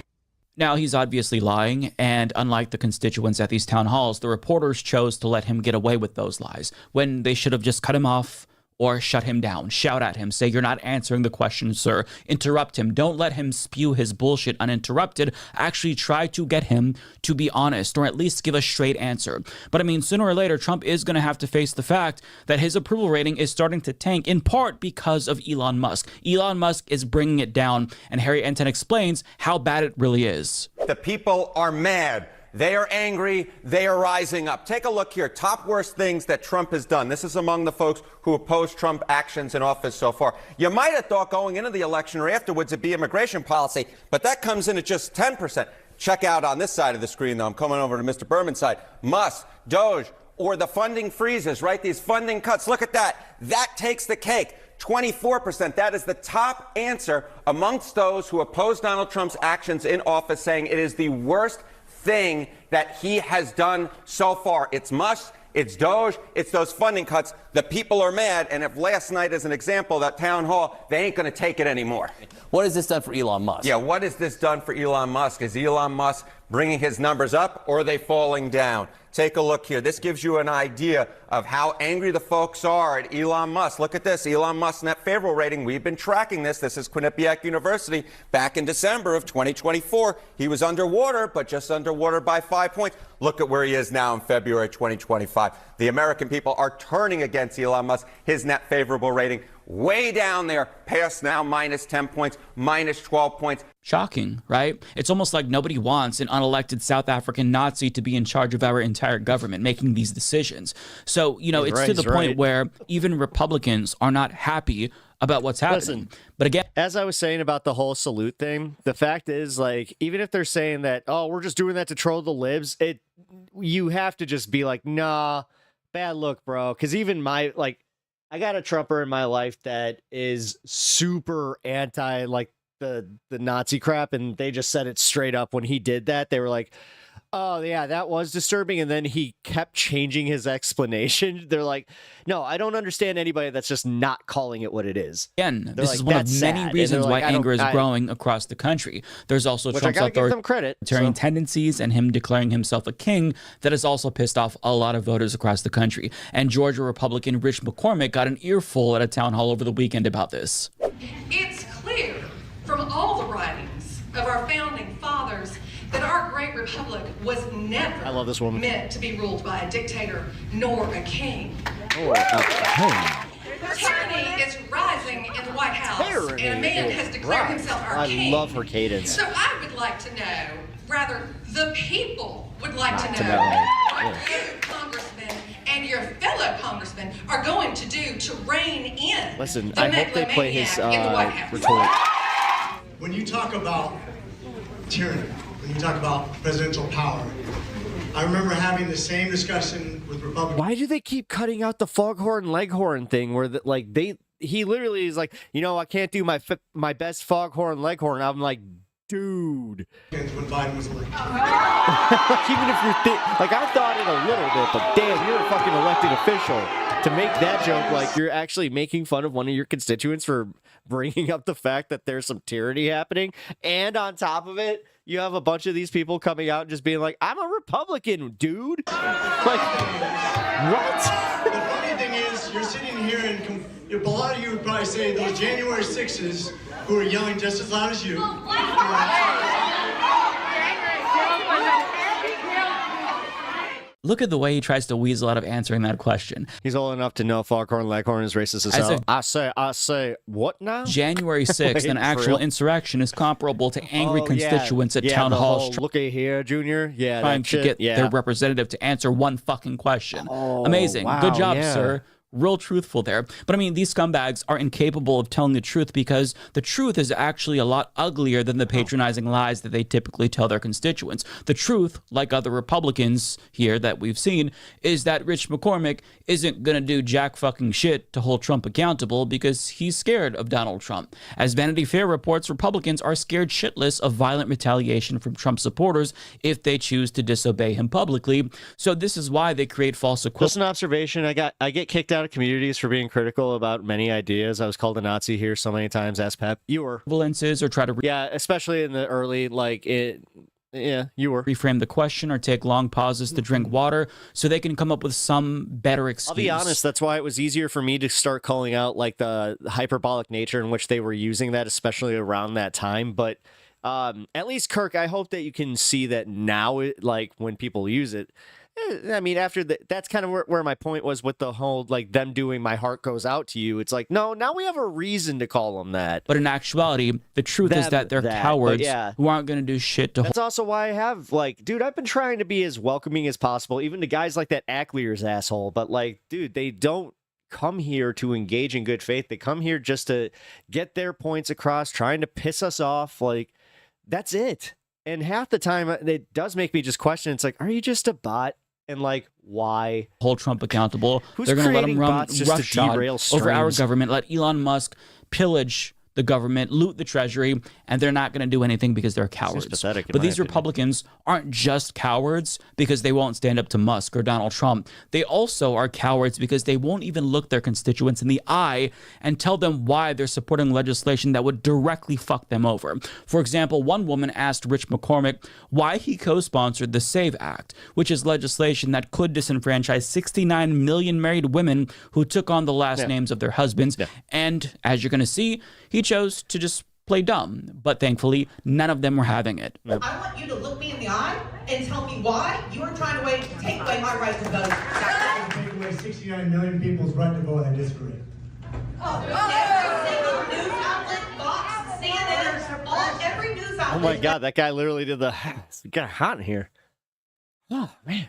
Now, he's obviously lying, and unlike the constituents at these town halls, the reporters chose to let him get away with those lies when they should have just cut him off or shut him down, shout at him, say, you're not answering the question, sir. Interrupt him. Don't let him spew his bullshit uninterrupted. Actually try to get him to be honest or at least give a straight answer. But I mean, sooner or later, Trump is going to have to face the fact that his approval rating is starting to tank in part because of Elon Musk. Elon Musk is bringing it down, and Harry Enten explains how bad it really is. The people are mad. They are angry. They are rising up. Take a look here. Top worst things that Trump has done. This is among the folks who oppose Trump actions in office so far. You might have thought going into the election or afterwards it'd be immigration policy, but that comes in at just 10%. Check out on this side of the screen, though. I'm coming over to Mr. Berman's side. Musk, Doge, or the funding freezes, right? These funding cuts. Look at that. That takes the cake. 24%. That is the top answer amongst those who oppose Donald Trump's actions in office, saying it is the worst thing that he has done so far. It's Musk, it's Doge, it's those funding cuts. The people are mad, and if last night is an example, that town hall, they ain't going to take it anymore. What has this done for Elon Musk? Yeah, what has this done for Elon Musk? Is Elon Musk bringing his numbers up, or are they falling down? Take a look here. This gives you an idea of how angry the folks are at Elon Musk. Look at this. Elon Musk's net favorable rating. We've been tracking this. This is Quinnipiac University. Back in December of 2024, he was underwater, but just underwater by 5 points. Look at where he is now in February 2025. The American people are turning against Elon Musk. His net favorable rating way down there, past now minus 10 points, minus 12 points. Shocking, right? It's almost like nobody wants an unelected South African Nazi to be in charge of our entire government, making these decisions. So, you know, it's to the point where even Republicans are not happy about what's happening. Listen, but again, as I was saying about the whole salute thing, the fact is, like, even if they're saying that, oh, we're just doing that to troll the libs, you have to just be like, nah, bad look, bro. Because even I got a Trumper in my life that is super anti, like, the Nazi crap, and they just said it straight up when he did that. They were like, Oh, yeah, that was disturbing. And then he kept changing his explanation. They're like, no, I don't understand anybody that's just not calling it what it is. Again, this is one of many reasons why anger is growing across the country. There's also Trump's authoritarian tendencies and him declaring himself a king that has also pissed off a lot of voters across the country. And Georgia Republican Rich McCormick got an earful at a town hall over the weekend about this. It's clear from all the writings of our founding fathers that our great republic was never meant to be ruled by a dictator nor a king. Tyranny is rising in the White House, and a man has declared himself our king. I love her cadence. So I would like to know, rather, the people would like to know what you, Congressman, and your fellow congressmen are going to do to rein in Listen, the I hope they play his House. retort. When you talk about tyranny, when you talk about presidential power, I remember having the same discussion with Republicans. Why do they keep cutting out the foghorn leghorn thing where he literally is like, I can't do my best foghorn leghorn. I'm like, dude. When Biden was elected. Even if you're I thought it a little bit, but damn, you're a fucking elected official. To make that joke like you're actually making fun of one of your constituents for bringing up the fact that there's some tyranny happening, and on top of it, you have a bunch of these people coming out and just being like, I'm a Republican, dude. Like, what? The funny thing is, you're sitting here and a lot of you would probably say those January 6s who are yelling just as loud as you. Look at the way he tries to weasel out of answering that question. He's old enough to know foghorn leghorn is racist as hell. I say, what now? January 6th, an actual insurrection is comparable to angry constituents at town halls. Looky here, Junior. Yeah, trying to get their representative to answer one fucking question. Amazing. Wow, good job, sir. Real truthful there. But I mean, these scumbags are incapable of telling the truth because the truth is actually a lot uglier than the patronizing lies that they typically tell their constituents. The truth, like other Republicans here that we've seen, is that Rich McCormick isn't going to do jack fucking shit to hold Trump accountable because he's scared of Donald Trump. As Vanity Fair reports, Republicans are scared shitless of violent retaliation from Trump supporters if they choose to disobey him publicly. So this is why they create false equivalents. Just an observation. I get kicked out of communities for being critical about many ideas. I was called a Nazi here so many times. Ask Pep. You were. Or try to especially in the early you were. Reframe the question or take long pauses to drink water so they can come up with some better excuse. I'll be honest, that's why it was easier for me to start calling out like the hyperbolic nature in which they were using that, especially around that time. But at least, Kirk, I hope that you can see that now, when people use it. I mean, after that's kind of where my point was with the whole, them doing my heart goes out to you. It's like, no, now we have a reason to call them that. But in actuality, the truth is that they're cowards who aren't going to do shit to That's also why I have, dude, I've been trying to be as welcoming as possible, even to guys like that Acklear's asshole. But, dude, they don't come here to engage in good faith. They come here just to get their points across, trying to piss us off. That's it. And half the time, it does make me just question. It's like, are you just a bot? And why? Hold Trump accountable. Who's They're going to let him run roughshod over our government, let Elon Musk pillage the government, loot the treasury, and they're not going to do anything because they're cowards. But these Republicans aren't just cowards because they won't stand up to Musk or Donald Trump. They also are cowards because they won't even look their constituents in the eye and tell them why they're supporting legislation that would directly fuck them over. For example, one woman asked Rich McCormick why he co-sponsored the SAVE Act, which is legislation that could disenfranchise 69 million married women who took on the last names of their husbands. And as you're going to see, he chose to just play dumb, but thankfully none of them were having it. I want you to look me in the eye and tell me why you are trying to take away my right to vote. Take away 69 million people's right to vote. I disagree. Every single news outlet, Fox, CNN, every news outlet. Oh my God, that guy literally did it's got hot in here. Oh man.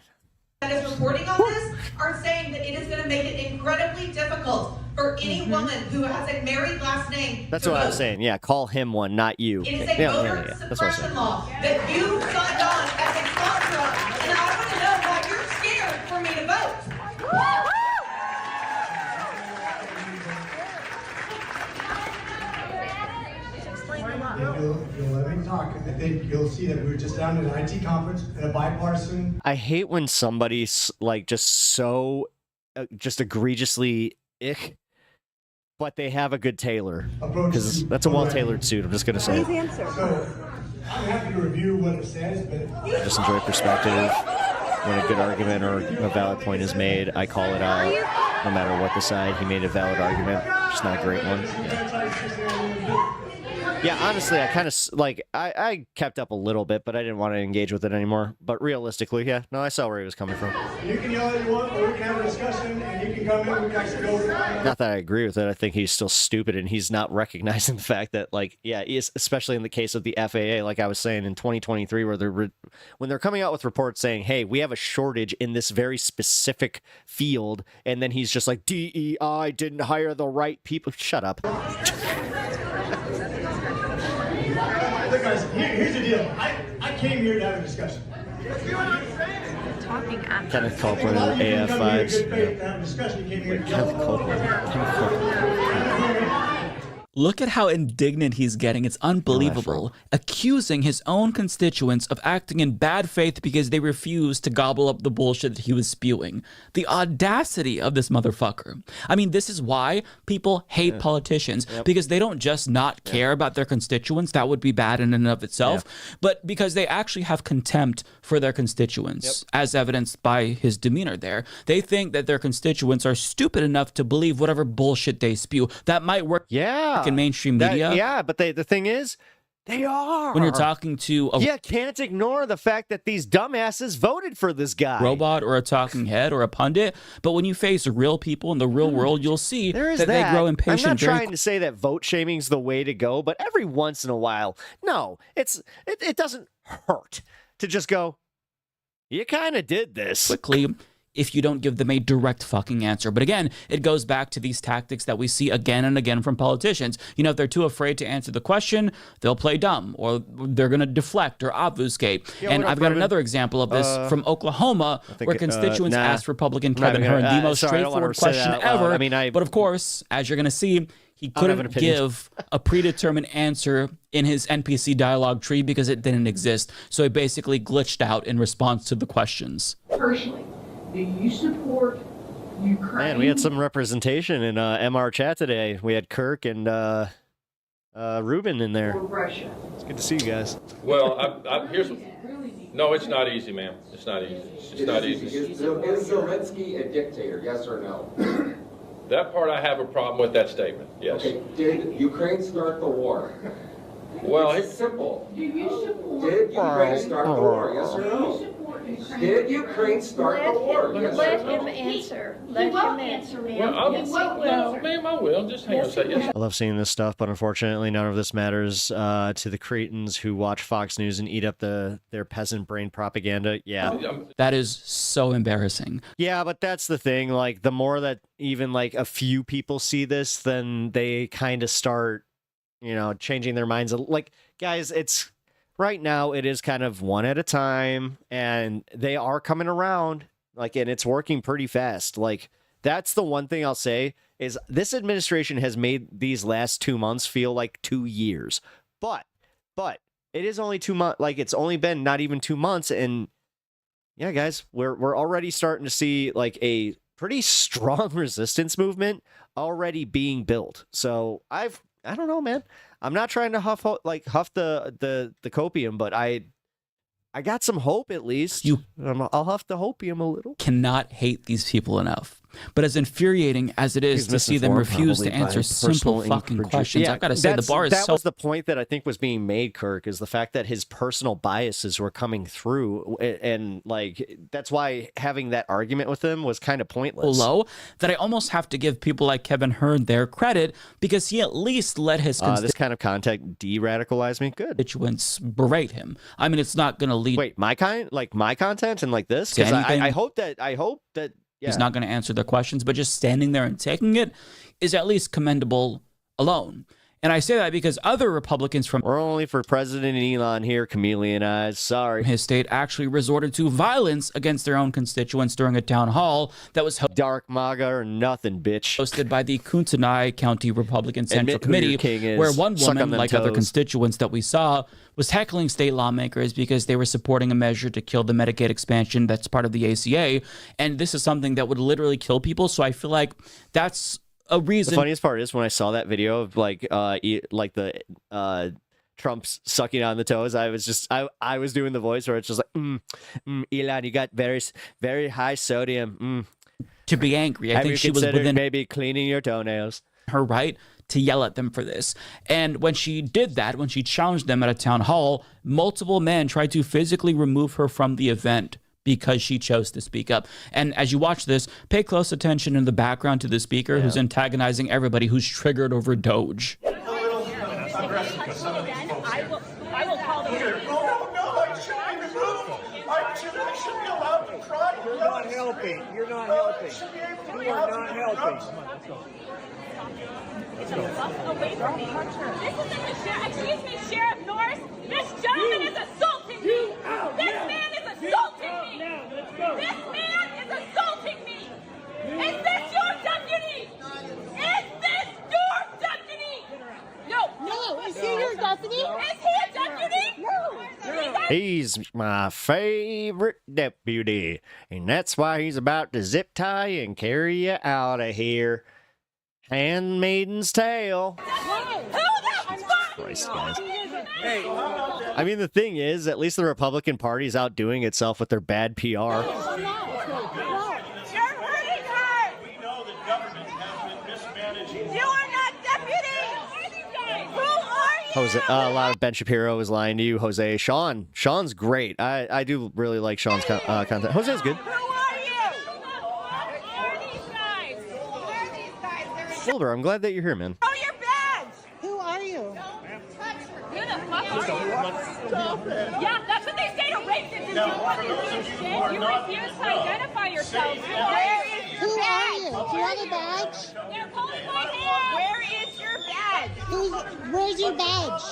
That is reporting on this are saying that it is going to make it incredibly difficult for any woman who has a married last name. That's what I was saying. Yeah, call him one, not you. It is a voter suppression law that you signed on as a sponsor of, and I want to know why you're scared for me to vote. If you'll let me talk, I think you'll see that we were just down at an IT conference and a bipartisan. I hate when somebody's like just so just egregiously ick, but they have a good tailor, because that's a well-tailored suit. I'm just gonna say. So I'm happy to review what it says, but I just enjoy perspective. When a good argument or a valid point is made, I call it out. No matter what the side, he made a valid argument, just not a great one. Yeah, honestly, I kind of, like, I kept up a little bit, but I didn't want to engage with it anymore. But realistically, yeah, no, I saw where he was coming from. you can yell all you want, or we can have a discussion, and you can come in, we can actually go over it. Not that I agree with it. I think he's still stupid, and he's not recognizing the fact that, like, yeah, especially in the case of the FAA, like I was saying in 2023, where when they're coming out with reports saying, hey, we have a shortage in this very specific field, and then he's just like, DEI didn't hire the right people. Shut up. Look, guys, here's the deal. I came here to have a discussion. Kenneth Copeland, AF vibes. Kenneth Copeland. Look at how indignant he's getting. It's unbelievable. Accusing his own constituents of acting in bad faith because they refused to gobble up the bullshit that he was spewing. The audacity of this motherfucker. I mean, this is why people hate politicians, because they don't just not care about their constituents. That would be bad in and of itself, but because they actually have contempt for their constituents, as evidenced by his demeanor there. They think that their constituents are stupid enough to believe whatever bullshit they spew. That might work. In mainstream media. Yeah, but the thing is, they are. When you're talking to a can't ignore the fact that these dumbasses voted for this guy. Robot or a talking head or a pundit. But when you face real people in the real world, you'll see that they grow impatient. I'm not trying to say that vote shaming's the way to go, but every once in a while, no, it doesn't hurt to just go, you kind of did this. Quickly, if you don't give them a direct fucking answer. But again, it goes back to these tactics that we see again and again from politicians. You know, if they're too afraid to answer the question, they'll play dumb, or they're going to deflect or obfuscate. And I've got another example of this from Oklahoma, where constituents asked Republican Kevin Hern the most straightforward question ever. But of course, as you're going to see, he couldn't give a predetermined answer in his NPC dialogue tree because it didn't exist. So he basically glitched out in response to the questions. Personally, do you support Ukraine? Man, we had some representation in MR chat today. We had Kirk and Ruben in there. Russia. It's good to see you guys. Well, here's no, it's not easy, ma'am. It's not easy. It's not easy. Is Zelensky a dictator? Yes or no? That part I have a problem with that statement. Yes. Okay. Did Ukraine start the war? Well, it's simple. Do you support? Did Ukraine start the war? Yes or no? Did Ukraine start the war? Let him answer. Let him answer, ma'am. Ma'am, I will. Just hang on a second. I love seeing this stuff, but unfortunately, none of this matters to the cretins who watch Fox News and eat up their peasant brain propaganda. Yeah. That is so embarrassing. Yeah, but that's the thing. Like, the more that even like a few people see this, then they kind of start, you know, changing their minds. Like, guys, it's right now, it is kind of one at a time, and they are coming around, like, and it's working pretty fast. Like, that's the one thing I'll say is this administration has made these last 2 months feel like 2 years, but it is only 2 months. Like, it's only been not even 2 months. And yeah, guys, we're already starting to see like a pretty strong resistance movement already being built. So I don't know, man. I'm not trying to huff the copium, but I got some hope at least. I'll huff the hopium a little. Cannot hate these people enough. But as infuriating as it is to see them refuse to answer simple fucking questions, I've got to say the bar is so... That was the point that I think was being made, Kirk, is the fact that his personal biases were coming through, and like that's why having that argument with him was kind of pointless. Low that I almost have to give people like Kevin Hern their credit, because he at least let his this kind of content de-radicalize me. Good. Constituents berate him. I mean, it's not going to lead. Wait, my content and like this, because I hope that. Yeah. He's not going to answer their questions, but just standing there and taking it is at least commendable alone. And I say that because other Republicans from We're only for President Elon here, chameleon eyes. Sorry. his state actually resorted to violence against their own constituents during a town hall that was Dark MAGA or nothing, bitch. hosted by the Kootenai County Republican Central Admit who your Committee, king is. where one Suck on woman, them like other toes. constituents that we saw, was heckling state lawmakers because they were supporting a measure to kill the Medicaid expansion that's part of the ACA. And this is something that would literally kill people. So I feel like that's a reason. The funniest part is when I saw that video of like Trump's sucking on the toes, I was doing the voice where it's just like, Elon, you got very high sodium. To be angry. I Have think you she was considered within maybe cleaning your toenails? her right to yell at them for this. And when she did that, when she challenged them at a town hall, multiple men tried to physically remove her from the event because she chose to speak up. And as you watch this, pay close attention in the background to the speaker who's antagonizing everybody who's triggered over Doge. I will call the No, I shouldn't be removed. I should be allowed to cry. You're not helping. You're not helping. You are not helping. Away from me. This isn't the sheriff. Excuse me, Sheriff Norris. This gentleman is assaulting me. This man is assaulting me. This man is assaulting me. Is this your deputy? Is this your deputy? No. Is he your deputy? Is he a deputy? No. He's my favorite deputy, and that's why he's about to zip tie you and carry you out of here. Handmaiden's Tale. Christ, guys. I mean, the thing is, at least the Republican Party's outdoing itself with their bad PR. You're hurting her. We know the government has been mismanaging. You are not deputy. Who are you? Jose, a lot of Ben Shapiro is lying to you. Jose, Sean's great. I do really like Sean's content. Jose's good. Silver, I'm glad that you're here, man. Show your badge. Who are you? Who the fuck are you? Yeah, that's what they say to rapists. You refuse to identify yourselves. Who are you? Who are you? Do you have a badge? They're pulling my hair. Where is your badge? Where's your badge?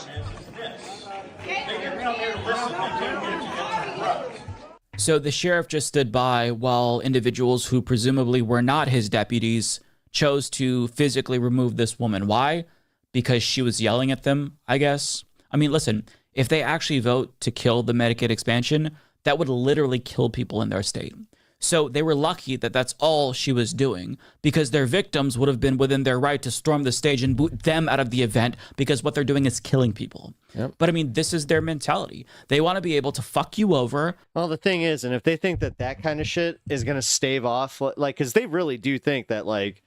So the sheriff just stood by while individuals who presumably were not his deputies chose to physically remove this woman. Why? Because she was yelling at them, I guess. I mean, listen, if they actually vote to kill the Medicaid expansion, that would literally kill people in their state. So they were lucky that that's all she was doing, because their victims would have been within their right to storm the stage and boot them out of the event, because what they're doing is killing people. Yep. But I mean, this is their mentality. They want to be able to fuck you over. Well, the thing is, and if they think that that kind of shit is going to stave off, like, because they really do think that, like,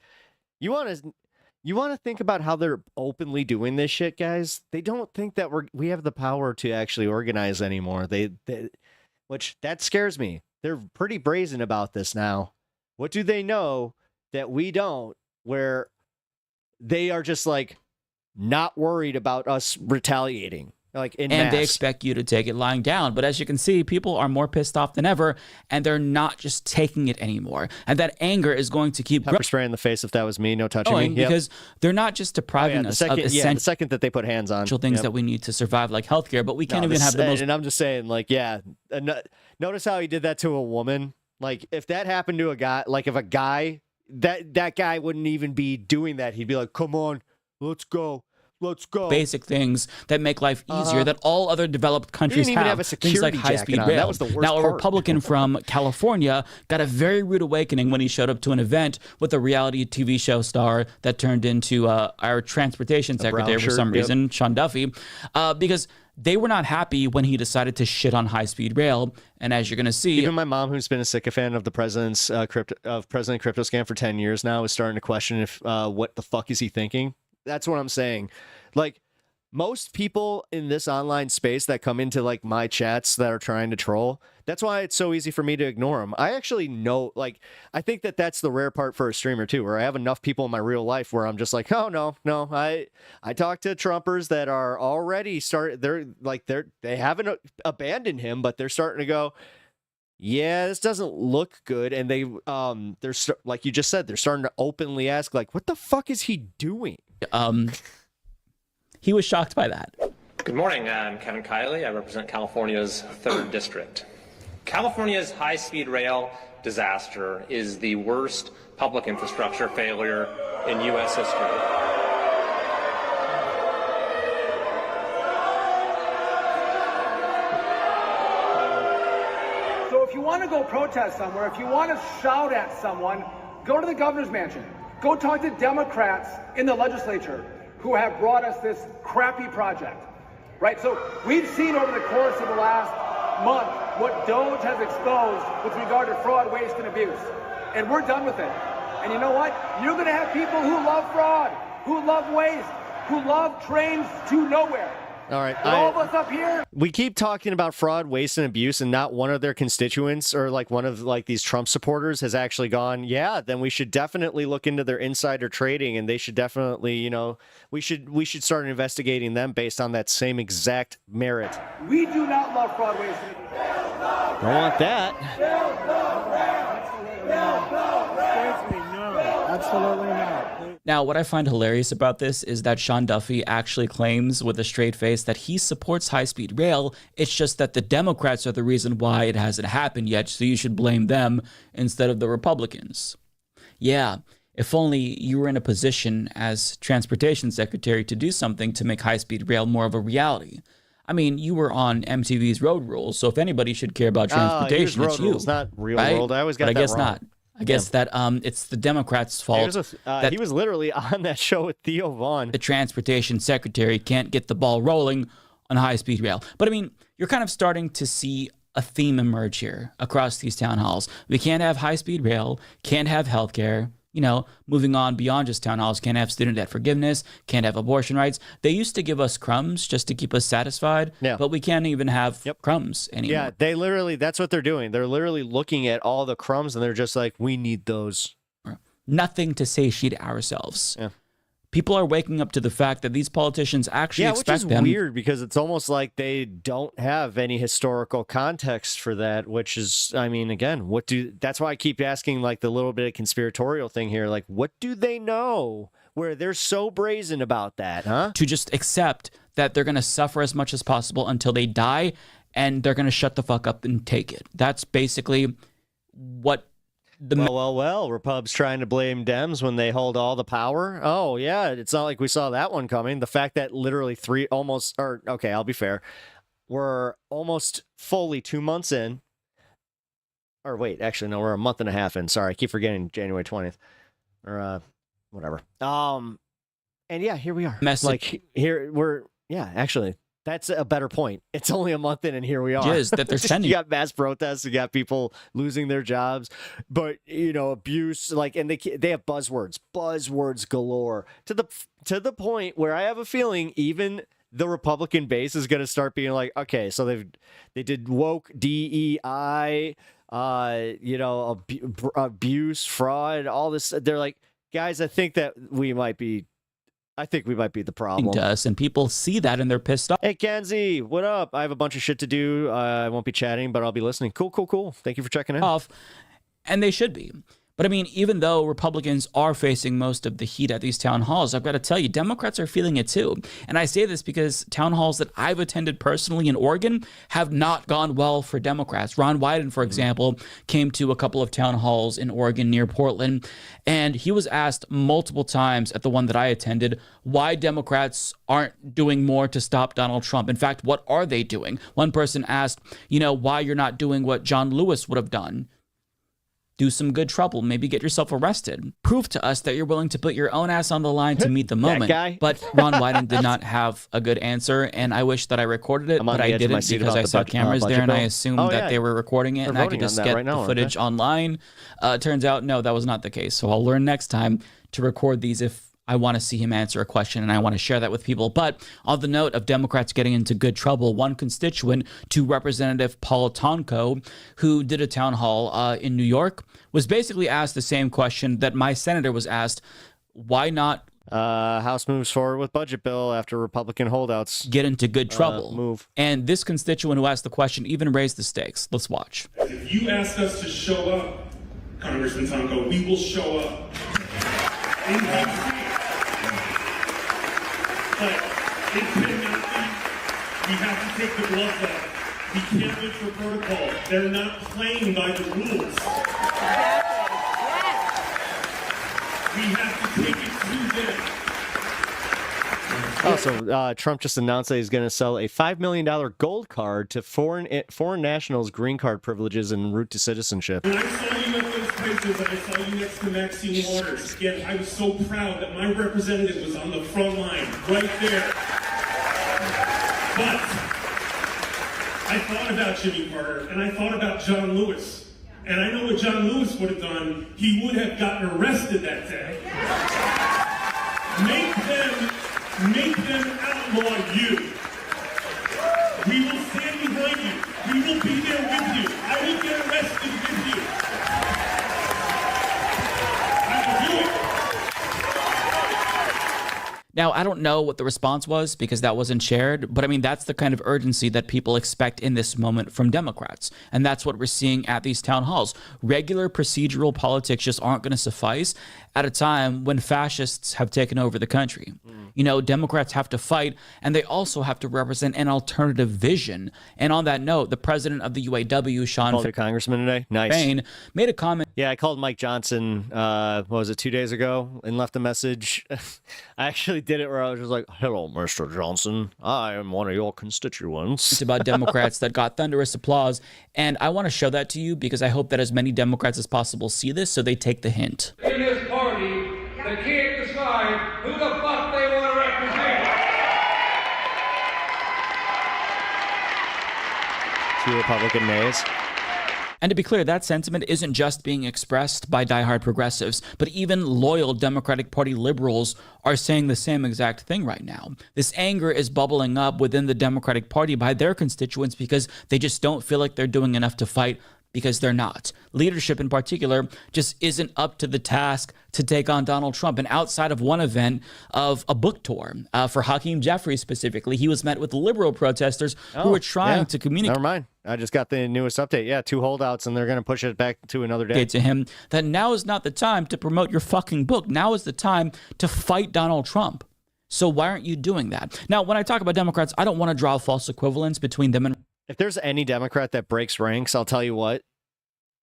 you want to think about how they're openly doing this shit, guys. They don't think that we have the power to actually organize anymore. Which that scares me. They're pretty brazen about this now. What do they know that we don't, where they are just like not worried about us retaliating? Like in and mass. They expect you to take it lying down. But as you can see, people are more pissed off than ever, and they're not just taking it anymore. And that anger is going to keep pepper spray in the face if that was me. No touching me. Yep. Because they're not just depriving us of essential the second that they put hands on things that we need to survive, like healthcare, but we can't even have the most. And I'm just saying, like, notice how he did that to a woman. Like, if that happened to a guy, like if a guy, that guy wouldn't even be doing that. He'd be like, come on, let's go. Let's go. Basic things that make life easier that all other developed countries even have a things like security high-speed jacket on. rail. That was the worst now, a part. Republican from California got a very rude awakening when he showed up to an event with a reality TV show star that turned into our transportation secretary for some reason, Sean Duffy, because they were not happy when he decided to shit on high-speed rail. And as you're going to see, even my mom, who's been a sycophant of the president's President Crypto Scam for 10 years now, is starting to question if what the fuck is he thinking. That's what I'm saying. Like, most people in this online space that come into like my chats that are trying to troll, that's why it's so easy for me to ignore them. I actually know, like, I think that that's the rare part for a streamer too, where I have enough people in my real life where I'm just like, oh no, I talk to Trumpers that are already they haven't abandoned him, but they're starting to go, yeah, this doesn't look good. And they're like you just said, they're starting to openly ask, like, what the fuck is he doing? he was shocked by that. Good morning, I'm Kevin Kiley. I represent California's 3rd District. California's high-speed rail disaster is the worst public infrastructure failure in U.S. history. So if you want to go protest somewhere, if you want to shout at someone, go to the governor's mansion. Go talk to Democrats in the legislature who have brought us this crappy project, right? So we've seen over the course of the last month what DOGE has exposed with regard to fraud, waste, and abuse. And we're done with it. And you know what? You're going to have people who love fraud, who love waste, who love trains to nowhere. All right. All of us up here. We keep talking about fraud, waste, and abuse, and not one of their constituents or like one of like these Trump supporters has actually gone, yeah, then we should definitely look into their insider trading, and they should definitely, you know, we should start investigating them based on that same exact merit. We do not love fraud, waste, and abuse. Don't want that. Absolutely not. Now, what I find hilarious about this is that Sean Duffy actually claims with a straight face that he supports high-speed rail. It's just that the Democrats are the reason why it hasn't happened yet, so you should blame them instead of the Republicans. Yeah, if only you were in a position as transportation secretary to do something to make high-speed rail more of a reality. I mean, you were on MTV's Road Rules, so if anybody should care about transportation, it's you. Rules, not Real right? World. I always got but that I guess wrong. not. I guess that it's the Democrats' fault. He was literally on that show with Theo Vaughn. The transportation secretary can't get the ball rolling on high-speed rail. But I mean, you're kind of starting to see a theme emerge here across these town halls. We can't have high-speed rail, can't have healthcare. You know, moving on beyond just town halls, can't have student debt forgiveness, can't have abortion rights. They used to give us crumbs just to keep us satisfied, but we can't even have crumbs anymore. Yeah, they literally, that's what they're doing. They're literally looking at all the crumbs and they're just like, we need those. Nothing to satiate ourselves. Yeah. People are waking up to the fact that these politicians actually expect them. Which is weird because it's almost like they don't have any historical context for that, which is, I mean, again, that's why I keep asking like the little bit of conspiratorial thing here. Like, what do they know where they're so brazen about that, huh? To just accept that they're going to suffer as much as possible until they die and they're going to shut the fuck up and take it. That's basically what Well, Repub's trying to blame Dems when they hold all the power. Oh, yeah, it's not like we saw that one coming. The fact that literally I'll be fair. We're almost fully 2 months in. Or wait, actually, no, we're a month and a half in. Sorry, I keep forgetting January 20th. Or whatever. And yeah, here we are. Actually. That's a better point. It's only a month in, and here we are. Is that they're sending. You got mass protests. You got people losing their jobs, but abuse. And they have buzzwords galore to the point where I have a feeling even the Republican base is going to start being like, okay, so they did woke DEI, abuse, fraud, all this. They're like, guys, I think we might be the problem. To us, and people see that and they're pissed off. Hey, Kenzie, what up? I have a bunch of shit to do. I won't be chatting, but I'll be listening. Cool. Thank you for checking in. And they should be. But I mean, even though Republicans are facing most of the heat at these town halls, I've got to tell you, Democrats are feeling it too. And I say this because town halls that I've attended personally in Oregon have not gone well for Democrats. Ron Wyden, for example, came to a couple of town halls in Oregon near Portland, and he was asked multiple times at the one that I attended why Democrats aren't doing more to stop Donald Trump. In fact, what are they doing? One person asked, why you're not doing what John Lewis would have done. Do some good trouble, maybe get yourself arrested. Prove to us that you're willing to put your own ass on the line to meet the moment. Guy. But Ron Wyden did not have a good answer, and I wish that I recorded it, but I didn't because I saw cameras there, and I assumed that they were recording it, and I could just get the footage online. Turns out, no, that was not the case. So I'll learn next time to record these if I want to see him answer a question, and I want to share that with people. But on the note of Democrats getting into good trouble, one constituent to Representative Paul Tonko, who did a town hall in New York, was basically asked the same question that my senator was asked. Why not? House moves forward with budget bill after Republican holdouts get into good trouble. And this constituent who asked the question even raised the stakes. Let's watch. If you ask us to show up, Congressman Tonko, we will show up. But It cannot be. We have to take the gloves off. We can't live for protocol. They're not playing by the rules. We have to take it to them. Also, Trump just announced that he's going to sell a $5 million gold card to foreign nationals' green card privileges en route to citizenship. When I saw you at those places and I saw you next to Maxine Waters, again, I was so proud that my representative was on the front line, right there. But I thought about Jimmy Carter and I thought about John Lewis. And I know what John Lewis would have done. He would have gotten arrested that day. Make them outlaw you. We will stand behind you. We will be there with you. I will get arrested with you. I will do it. Now, I don't know what the response was because that wasn't shared, but I mean, that's the kind of urgency that people expect in this moment from Democrats. And that's what we're seeing at these town halls. Regular procedural politics just aren't going to suffice at a time when fascists have taken over the country. You know, Democrats have to fight, and they also have to represent an alternative vision. And on that note, the president of the UAW, Sean Called a congressman today. Nice. Fain, made a comment. Yeah, I called Mike Johnson, what was it, 2 days ago, and left a message. I actually did it where I was just like, hello, Mr. Johnson. I am one of your constituents. It's about Democrats that got thunderous applause. And I want to show that to you because I hope that as many Democrats as possible see this so they take the hint. In this party, they can't decide who the fuck they want to represent. Two Republican nays. And to be clear, that sentiment isn't just being expressed by diehard progressives, but even loyal Democratic Party liberals are saying the same exact thing right now. This anger is bubbling up within the Democratic Party by their constituents because they just don't feel like they're doing enough to fight, because they're not. Leadership in particular just isn't up to the task to take on Donald Trump. And outside of one event of a book tour for Hakeem Jeffries specifically, he was met with liberal protesters who were trying to communicate. Never mind. I just got the newest update. Yeah, 2 holdouts, and they're going to push it back to another day. To him that now is not the time to promote your fucking book. Now is the time to fight Donald Trump. So why aren't you doing that? Now, when I talk about Democrats, I don't want to draw false equivalence between them and... If there's any Democrat that breaks ranks, I'll tell you what.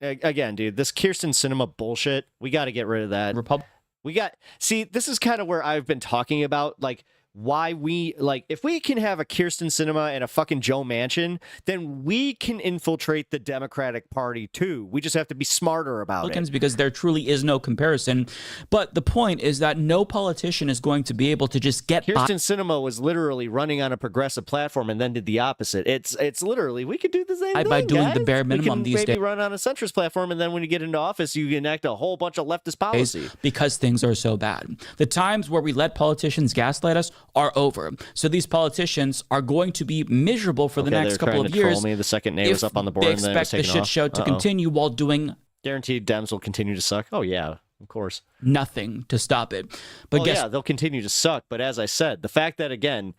Again, dude, this Kyrsten Sinema bullshit, we got to get rid of that. See, this is kind of where I've been talking about, like, why we, like, if we can have a Kyrsten Sinema and a fucking Joe Manchin, then we can infiltrate the Democratic Party too. We just have to be smarter about it. Because there truly is no comparison. But the point is that no politician is going to be able to just get Kyrsten Sinema was literally running on a progressive platform and then did the opposite. It's literally, we could do the same thing, by doing guys. the bare minimum these days. Maybe run on a centrist platform, and then when you get into office, you enact a whole bunch of leftist policy. Because things are so bad. The times where we let politicians gaslight us are over. So these politicians are going to be miserable for the next couple of years. Me the second name was up on the board, they and then it was expect the taken shit show to continue while doing... Guaranteed Dems will continue to suck. Oh, yeah, of course. Nothing to stop it. But yeah, they'll continue to suck. But as I said, the fact that, again,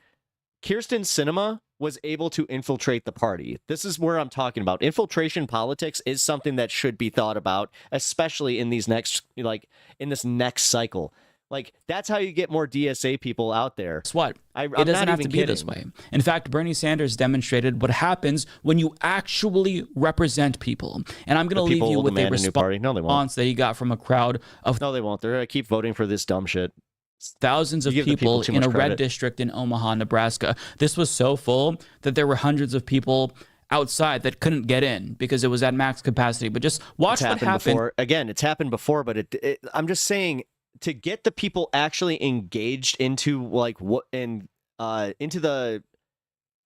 Kyrsten Sinema was able to infiltrate the party. This is where I'm talking about. Infiltration politics is something that should be thought about, especially in these next, like, in this next cycle. Like, that's how you get more DSA people out there. Guess what? It doesn't have to be this way. In fact, Bernie Sanders demonstrated what happens when you actually represent people. And I'm going to leave you with a response that he got from a crowd of... No, they won't. They're going to keep voting for this dumb shit. Thousands of people in a red district in Omaha, Nebraska. This was so full that there were hundreds of people outside that couldn't get in because it was at max capacity. But just watch what happened. Before. Again, it's happened before, but I'm just saying... to get the people actually engaged into like what and into the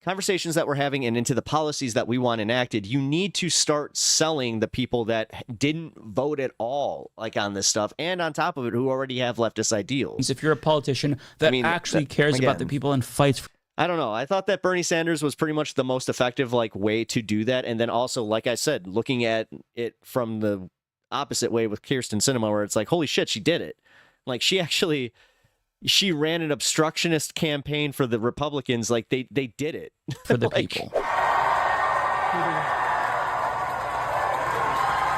conversations that we're having and into the policies that we want enacted, you need to start selling the people that didn't vote at all, like on this stuff, and on top of it, who already have leftist ideals. If you're a politician that actually cares about the people and fights for... I don't know. I thought that Bernie Sanders was pretty much the most effective like way to do that, and then also, like I said, looking at it from the opposite way with Kyrsten Sinema, where it's like, holy shit, she did it. Like, she ran an obstructionist campaign for the Republicans. Like, they did it. For the people.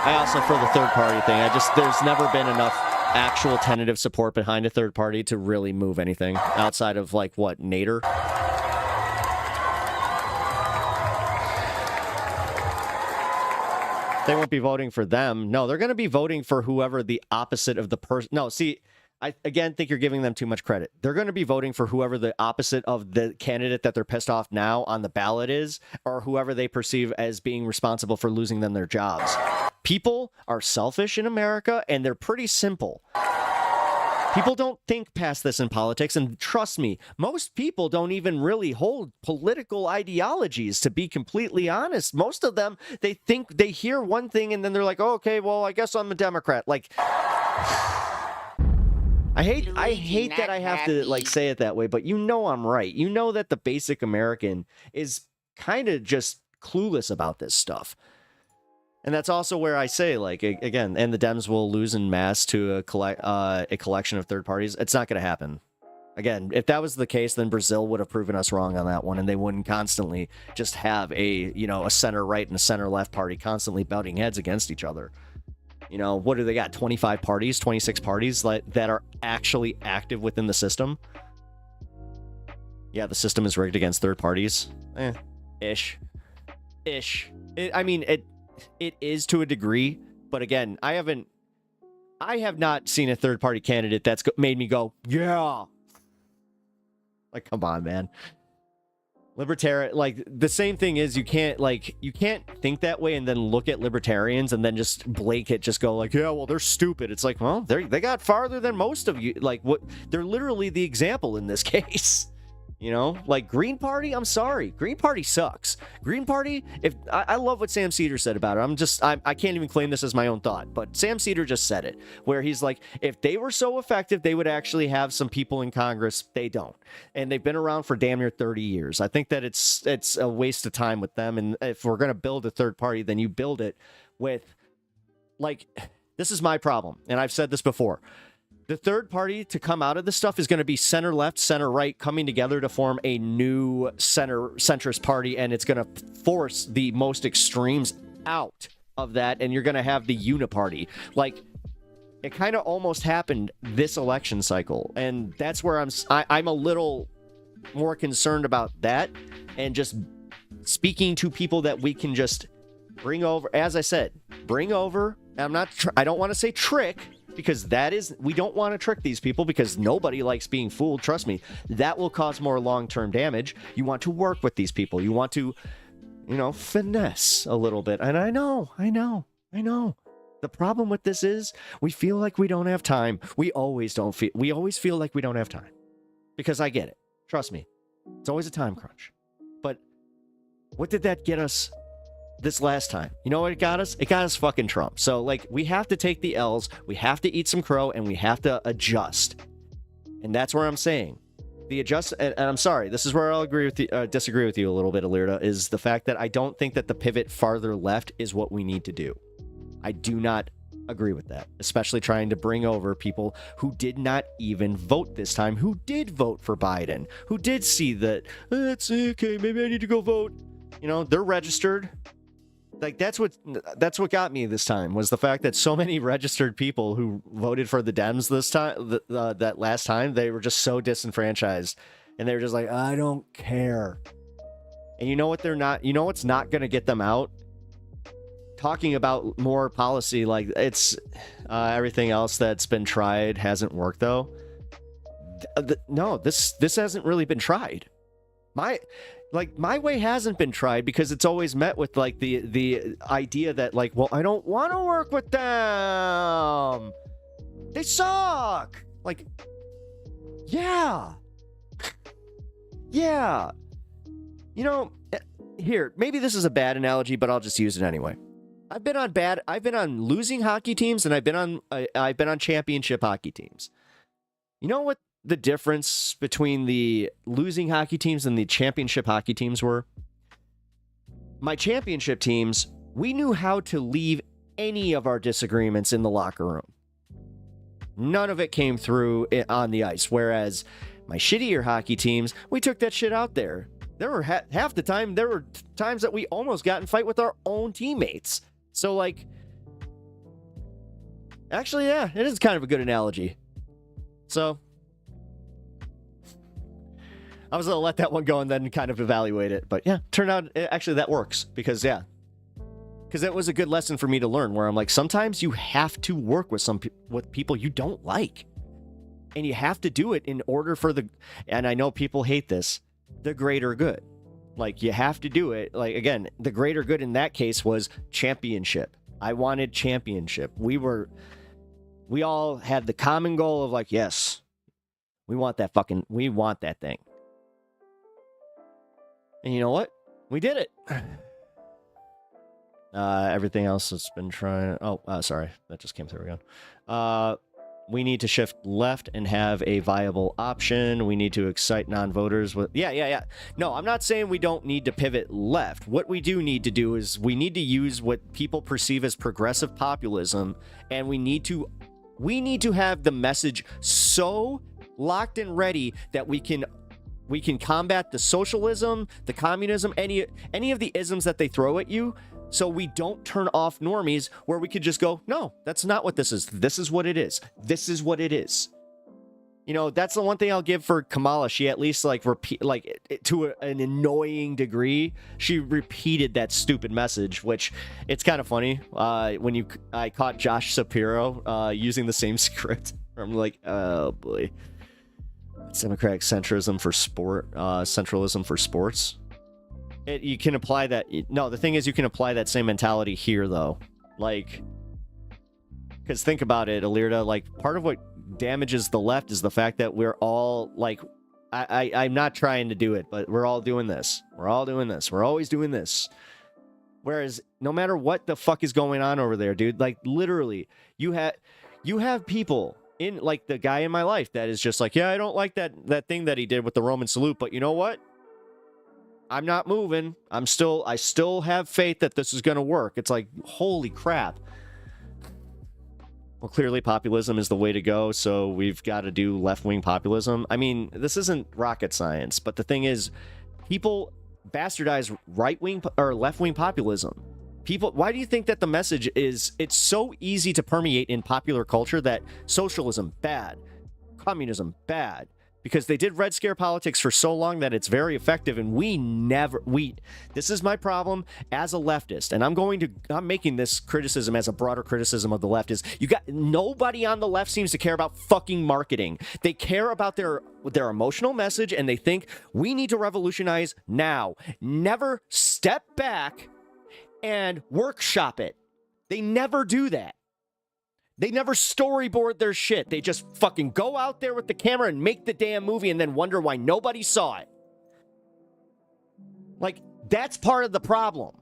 I also, for the third party thing, there's never been enough actual tentative support behind a third party to really move anything outside of, like, what, Nader? They won't be voting for them. No, they're going to be voting for whoever the opposite of the person. No, see, I again think you're giving them too much credit. They're going to be voting for whoever the opposite of the candidate that they're pissed off now on the ballot is, or whoever they perceive as being responsible for losing them their jobs. People are selfish in America, and they're pretty simple. People don't think past this in politics, and trust me, most people don't even really hold political ideologies, to be completely honest. Most of them, they think they hear one thing and then they're like, oh, okay, well, I guess I'm a Democrat. Like, I hate that I have to like say it that way, but you know I'm right. You know that the basic American is kind of just clueless about this stuff. And that's also where I say, like, again, and the Dems will lose in mass to a collection of third parties. It's not going to happen. Again, if that was the case, then Brazil would have proven us wrong on that one, and they wouldn't constantly just have a center-right and a center-left party constantly butting heads against each other. You know, what do they got? 25 parties, 26 parties that are actually active within the system? Yeah, the system is rigged against third parties. Ish. It is to a degree, but again, I have not seen a third-party candidate that's made me go, yeah. Like, come on, man. Libertarian, like, the same thing is you can't think that way and then look at libertarians and then just blanket just go like, yeah, well, they're stupid. It's like, well, they got farther than most of you. Like, what? They're literally the example in this case. You know, like Green Party, I'm sorry. Green Party sucks. Green Party, I love what Sam Cedar said about it. I can't even claim this as my own thought, but Sam Cedar just said it, where he's like, if they were so effective, they would actually have some people in Congress. They don't. And they've been around for damn near 30 years. I think that it's a waste of time with them. And if we're going to build a third party, then you build it with, like, this is my problem. And I've said this before. The third party to come out of this stuff is going to be center left, center right coming together to form a new centrist party, and it's going to force the most extremes out of that, and you're going to have the uniparty. Like, it kind of almost happened this election cycle, and that's where I'm a little more concerned about that, and just speaking to people that we can just bring over. As I said, bring over. I don't want to say trick, because we don't want to trick these people, because nobody likes being fooled. Trust me, that will cause more long-term damage. You want to work with these people. You want to, finesse a little bit. And I know. The problem with this is we feel like we don't have time. We always feel like we don't have time, because I get it. Trust me. It's always a time crunch. But what did that get us this last time? You know what it got us? It got us fucking Trump. So, like, we have to take the L's, we have to eat some crow, and we have to adjust. And that's where I'm saying and I'm sorry, this is where I'll disagree with you a little bit, Alirda, is the fact that I don't think that the pivot farther left is what we need to do. I do not agree with that, especially trying to bring over people who did not even vote this time, who did vote for Biden, who did see that, it's okay, maybe I need to go vote. They're registered. Like, that's what got me this time, was the fact that so many registered people who voted for the Dems this time, that last time, they were just so disenfranchised, and they were just like, I don't care. And you know what what's not going to get them out? Talking about more policy, like, it's everything else that's been tried hasn't worked, though. No, this hasn't really been tried. My way hasn't been tried, because it's always met with, like, the idea that, like, well, I don't want to work with them. They suck. Like, yeah. Yeah. Here, maybe this is a bad analogy, but I'll just use it anyway. I've been on losing hockey teams, and I've been on championship hockey teams. You know what the difference between the losing hockey teams and the championship hockey teams were? My championship teams, we knew how to leave any of our disagreements in the locker room. None of it came through on the ice. Whereas my shittier hockey teams, we took that shit out there. There were half the time, there were times that we almost got in fight with our own teammates. So, like, actually, yeah, it is kind of a good analogy. So, I was going to let that one go and then kind of evaluate it. But yeah, turned out, actually, that works. Because because it was a good lesson for me to learn, where I'm like, sometimes you have to work with with people you don't like, and you have to do it in order for and I know people hate this, the greater good. Like, you have to do it. Like, again, the greater good in that case was championship. I wanted championship. We all had the common goal of like, yes, we want that thing. And you know what? We did it. Everything else has been trying. Sorry. That just came through again. We need to shift left and have a viable option. We need to excite non-voters with... Yeah. No, I'm not saying we don't need to pivot left. What we do need to do is we need to use what people perceive as progressive populism, and we need to have the message so locked and ready that we can combat the socialism, the communism, any of the isms that they throw at you, so we don't turn off normies, where we could just go, no, that's not what this is. This is what it is. This is what it is. You know, that's the one thing I'll give for Kamala. She at least to an annoying degree, she repeated that stupid message, which it's kind of funny. I caught Josh Shapiro using the same script. I'm like, oh boy. Democratic centralism for centralism for sports. You can apply that. No, the thing is, you can apply that same mentality here, though. Like, because think about it, Alirda. Like, part of what damages the left is the fact that we're all like, I'm not trying to do it, but we're all doing this. We're all doing this. We're always doing this. Whereas, no matter what the fuck is going on over there, dude, like literally, you have people. In like the guy in my life that is just like, yeah, I don't like that thing that he did with the Roman salute, but you know what? I'm not moving. I still have faith that this is going to work. It's like, holy crap. Well, clearly populism is the way to go, so we've got to do left-wing populism. I mean, this isn't rocket science, but the thing is, people bastardize right-wing or left-wing populism. Why do you think that the message is, it's so easy to permeate in popular culture that socialism, bad, communism, bad, because they did Red Scare politics for so long that it's very effective, and this is my problem as a leftist, and I'm making this criticism as a broader criticism of the left, is nobody on the left seems to care about fucking marketing. They care about their emotional message, and they think we need to revolutionize now. Never step back and workshop it. They never do that. They never storyboard their shit. They just fucking go out there with the camera and make the damn movie and then wonder why nobody saw it. Like, that's part of the problem.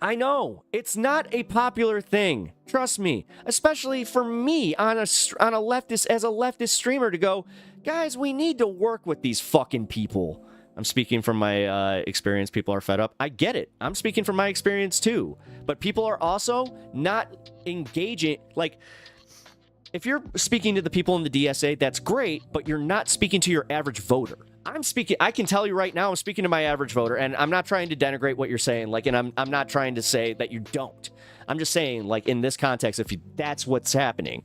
I know, it's not a popular thing. Trust me. Especially for me as a leftist streamer to go, guys, we need to work with these fucking people. I'm speaking from my experience. People are fed up. I get it. I'm speaking from my experience too. But people are also not engaging. Like, if you're speaking to the people in the DSA, that's great, but you're not speaking to your average voter. I can tell you right now, I'm speaking to my average voter, and I'm not trying to denigrate what you're saying. Like, and I'm not trying to say that you don't. I'm just saying, like, in this context, that's what's happening.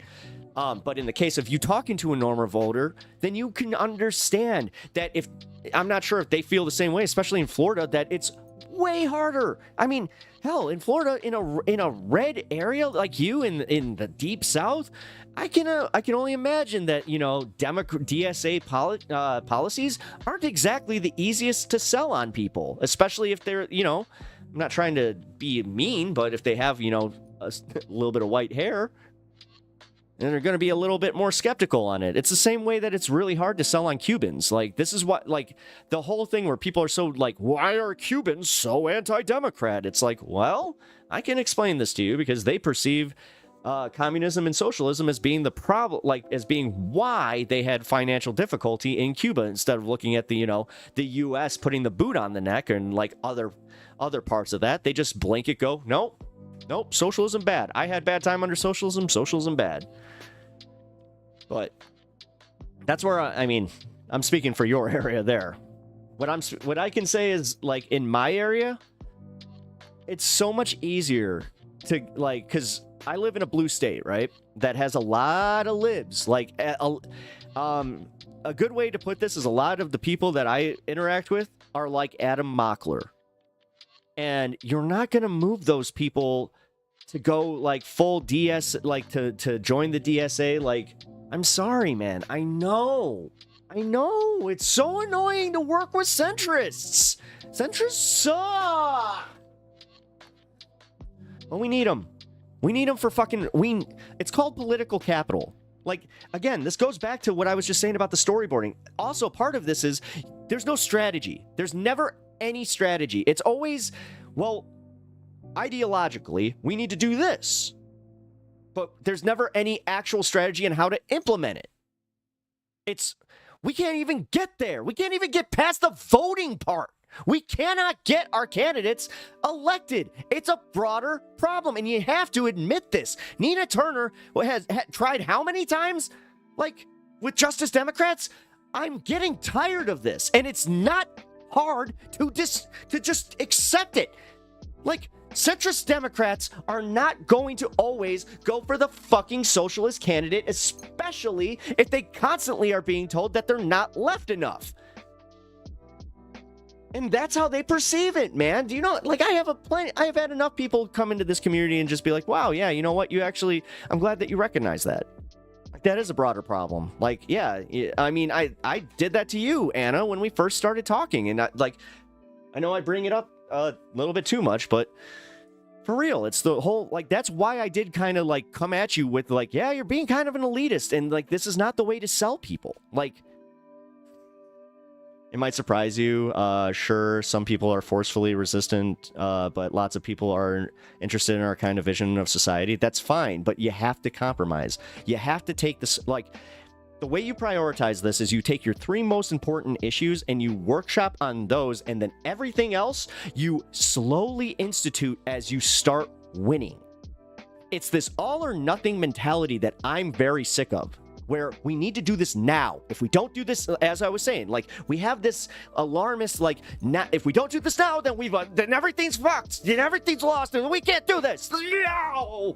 But in the case of you talking to a normal voter, then you can understand that I'm not sure if they feel the same way, especially in Florida, that it's way harder. I mean, hell, in Florida, in a red area like you in the deep South, I can only imagine that, DSA policies aren't exactly the easiest to sell on people, especially if they're, I'm not trying to be mean, but if they have, a little bit of white hair, and they're going to be a little bit more skeptical on it. It's the same way that it's really hard to sell on Cubans. Like, this is what, like, the whole thing where people are so like, why are Cubans so anti-democrat? It's like, well, I can explain this to you because they perceive communism and socialism as being the problem, like, as being why they had financial difficulty in Cuba, instead of looking at the U.S. putting the boot on the neck and like other parts of that. They just blanket go, nope, socialism bad. I had bad time under socialism bad. But that's where I'm speaking for your area there. What I can say is, like, in my area, it's so much easier to, like, because I live in a blue state, right? That has a lot of libs. Like, a good way to put this is a lot of the people that I interact with are like Adam Mockler. And you're not going to move those people to go like full DS, like to join the DSA. Like, I'm sorry, man. I know. It's so annoying to work with centrists. Centrists suck. Well, we need them. We need them for fucking... It's called political capital. Like, again, this goes back to what I was just saying about the storyboarding. Also, part of this is there's no strategy. There's never any strategy. It's always, well, ideologically, we need to do this. But there's never any actual strategy on how to implement it. We can't even get there. We can't even get past the voting part. We cannot get our candidates elected. It's a broader problem, and you have to admit this. Nina Turner has tried how many times? Like, with Justice Democrats? I'm getting tired of this, and it's not hard to just accept it. Like, centrist Democrats are not going to always go for the fucking socialist candidate, especially if they constantly are being told that they're not left enough. And that's how they perceive it, man. Do you know, like, I have had enough people come into this community and just be like, wow, yeah, you know what? I'm glad that you recognize that. Like, that is a broader problem. Like, yeah, I mean, I did that to you, Anna, when we first started talking. And I know I bring it up a little bit too much, but for real, it's the whole, like, that's why I did kind of like come at you with like, yeah, you're being kind of an elitist. And like, this is not the way to sell people. Like, it might surprise you. Sure, some people are forcefully resistant, but lots of people are interested in our kind of vision of society. That's fine, but you have to compromise. You have to take this, like, the way you prioritize this is you take your 3 most important issues and you workshop on those, and then everything else you slowly institute as you start winning. It's this all or nothing mentality that I'm very sick of, where we need to do this now. If we don't do this, as I was saying, like, we have this alarmist, like, if we don't do this now, then then everything's fucked, then everything's lost, and we can't do this. No!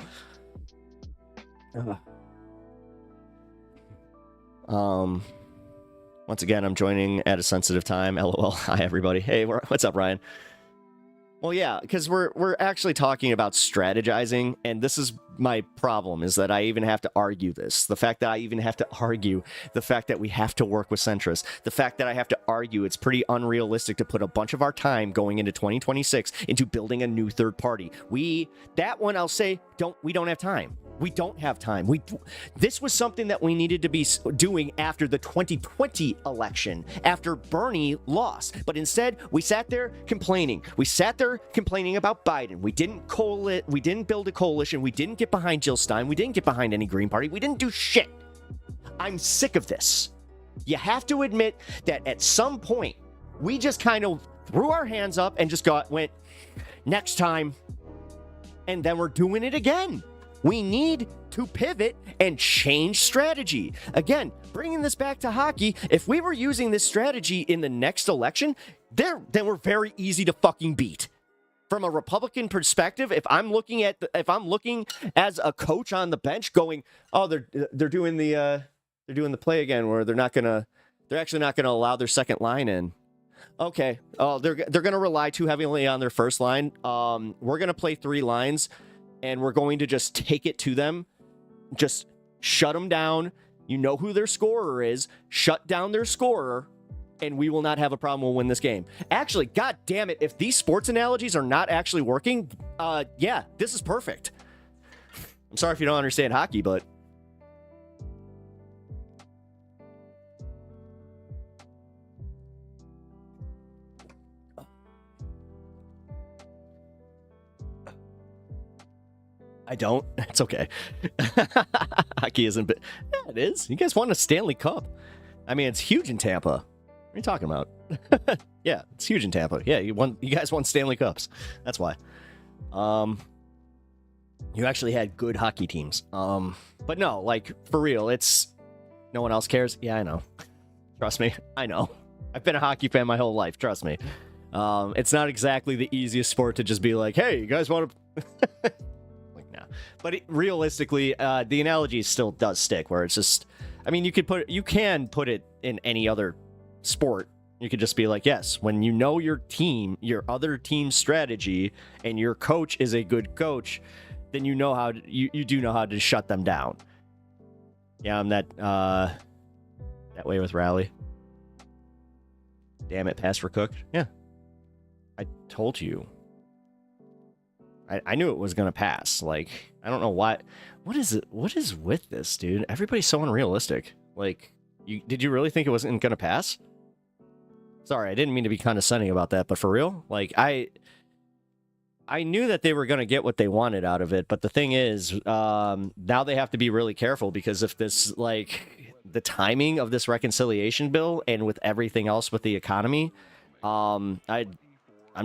Once again, I'm joining at a sensitive time. LOL. Hi, everybody. Hey, what's up, Ryan? Well, yeah, because we're actually talking about strategizing, and this is my problem, is that I even have to argue this. The fact that I even have to argue the fact that we have to work with centrists, the fact that I have to argue it's pretty unrealistic to put a bunch of our time going into 2026 into building a new third party. That one I'll say, we don't have time. We don't have time. This was something that we needed to be doing after the 2020 election, after Bernie lost. But instead, we sat there complaining. We sat there complaining about Biden. We didn't build a coalition. We didn't get behind Jill Stein. We didn't get behind any Green Party. We didn't do shit. I'm sick of this. You have to admit that at some point, we just kind of threw our hands up and just went, next time. And then we're doing it again. We need to pivot and change strategy. Again, bringing this back to hockey, if we were using this strategy in the next election, then we're very easy to fucking beat. From a Republican perspective, if I'm looking as a coach on the bench going, oh, they're doing the play again where they're actually not gonna allow their second line in. Okay. Oh, they're gonna rely too heavily on their first line. We're gonna play 3 lines. And we're going to just take it to them, just shut them down. You know who their scorer is. Shut down their scorer, and we will not have a problem. We'll win this game. Actually, god damn it, if these sports analogies are not actually working, yeah, this is perfect. I'm sorry if you don't understand hockey, but... I don't. It's okay. Hockey isn't big. Yeah, it is. You guys won a Stanley Cup. I mean, it's huge in Tampa. What are you talking about? Yeah, it's huge in Tampa. Yeah, you guys won Stanley Cups. That's why. You actually had good hockey teams. But no, like, for real, it's... No one else cares? Yeah, I know. Trust me. I know. I've been a hockey fan my whole life. Trust me. It's not exactly the easiest sport to just be like, hey, you guys want to... But realistically, the analogy still does stick, where it's just, I mean, you can put it in any other sport. You could just be like, yes, when you know your team, your other team's strategy, and your coach is a good coach, then you know how you do know how to shut them down. Yeah, I'm that way with Rally. Damn it, pass for Cook. Yeah. I told you. I knew it was gonna pass. Like, I don't know why. What is it? What is with this, dude? Everybody's so unrealistic. Like, did you really think it wasn't gonna pass? Sorry, I didn't mean to be condescending about that, but for real, like, I knew that they were gonna get what they wanted out of it, but the thing is, now they have to be really careful, because if this, like, the timing of this reconciliation bill and with everything else with the economy, I'm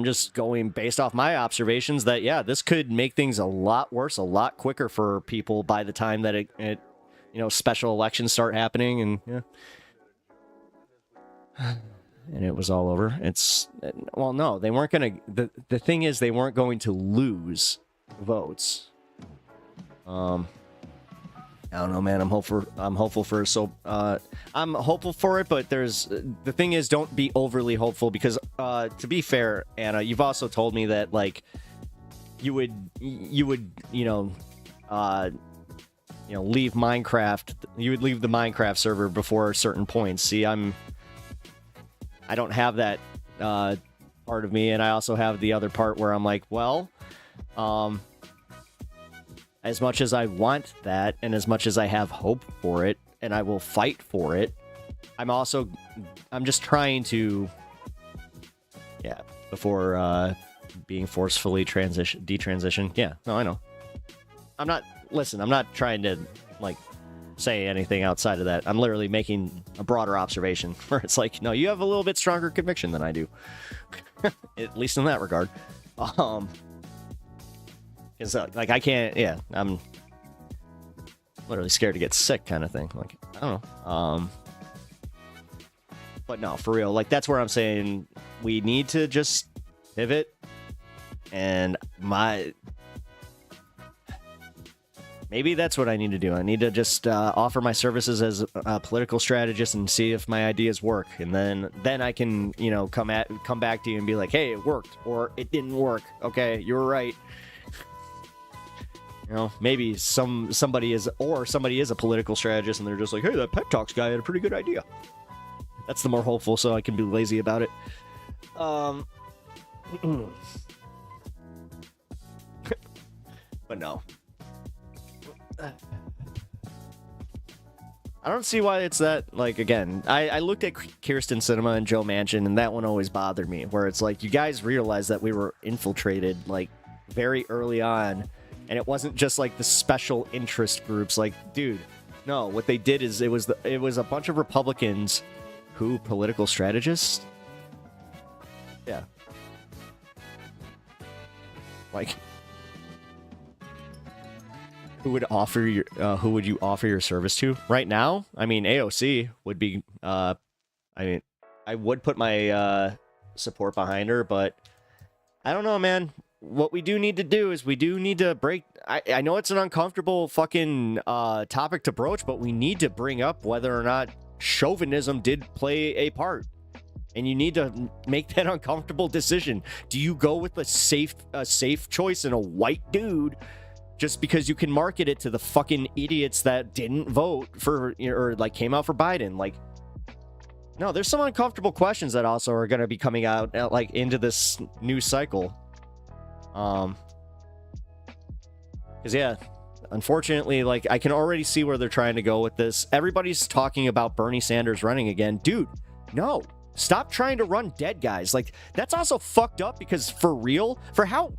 just going based off my observations that, yeah, this could make things a lot worse, a lot quicker for people by the time that it you know, special elections start happening, and yeah. And it was all over. It's, well, no, they weren't going to, the thing is, they weren't going to lose votes. I don't know, man. I'm hopeful for it, but the thing is, don't be overly hopeful, because to be fair, Anna, you've also told me that, like, you would leave Minecraft, you would leave the Minecraft server before certain points. See, I don't have that part of me, and I also have the other part where I'm like, well, as much as I want that, and as much as I have hope for it, and I will fight for it, I'm just trying to, yeah, before being forcefully detransitioned. Yeah, no, I know. I'm not trying to, like, say anything outside of that. I'm literally making a broader observation where it's like, no, you have a little bit stronger conviction than I do. At least in that regard. Because, like, I can't, yeah, I'm literally scared to get sick kind of thing. Like, I don't know. But no, for real, like, that's where I'm saying we need to just pivot. And maybe that's what I need to do. I need to just offer my services as a political strategist and see if my ideas work. And then I can, you know, come back to you and be like, hey, it worked, or it didn't work. Okay, you were right. You know, maybe somebody is a political strategist, and they're just like, hey, that Pep Talks guy had a pretty good idea. That's the more hopeful, so I can be lazy about it. But no. I don't see why it's that, like, again, I looked at Kirsten Sinema and Joe Manchin, and that one always bothered me, where it's like, you guys realize that we were infiltrated, like, very early on, and it wasn't just, like, the special interest groups. Like, dude, no, what they did is it was a bunch of Republicans who, political strategists? Yeah. Like, who would you offer your service to right now? I mean, AOC would be, I mean, I would put my support behind her, but I don't know, man. What we do need to do is we do need to break. I know it's an uncomfortable fucking topic to broach, but we need to bring up whether or not chauvinism did play a part. And you need to make that uncomfortable decision. Do you go with a safe choice in a white dude just because you can market it to the fucking idiots that didn't vote for, or like came out for Biden? Like, no, there's some uncomfortable questions that also are going to be coming out like into this new cycle. Because yeah, unfortunately, like, I can already see where they're trying to go with this. Everybody's talking about Bernie Sanders running again. Dude, no. Stop trying to run dead guys. Like, that's also fucked up, because for real, for how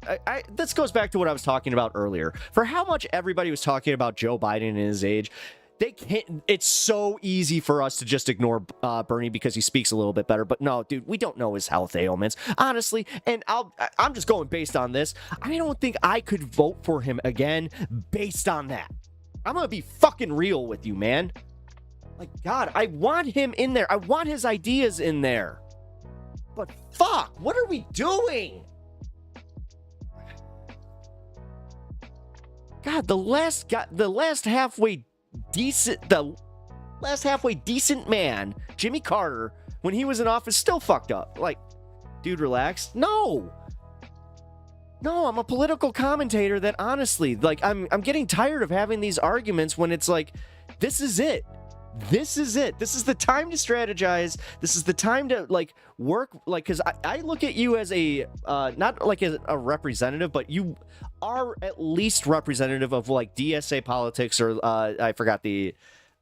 this goes back to what I was talking about earlier. For how much everybody was talking about Joe Biden and his age, they can't. It's so easy for us to just ignore Bernie because he speaks a little bit better. But no, dude, we don't know his health ailments, honestly. And I'm just going based on this. I don't think I could vote for him again based on that. I'm gonna be fucking real with you, man. Like, God, I want him in there. I want his ideas in there. But fuck, what are we doing? God, the last halfway decent man, Jimmy Carter, when he was in office still fucked up. Like, dude, relax. No, I'm a political commentator that honestly, like, I'm getting tired of having these arguments when it's like, this is it. This is it. This is the time to strategize. This is the time to, like, work, like, because I look at you as a, not like a representative, but you are at least representative of, like, DSA politics, or I forgot the,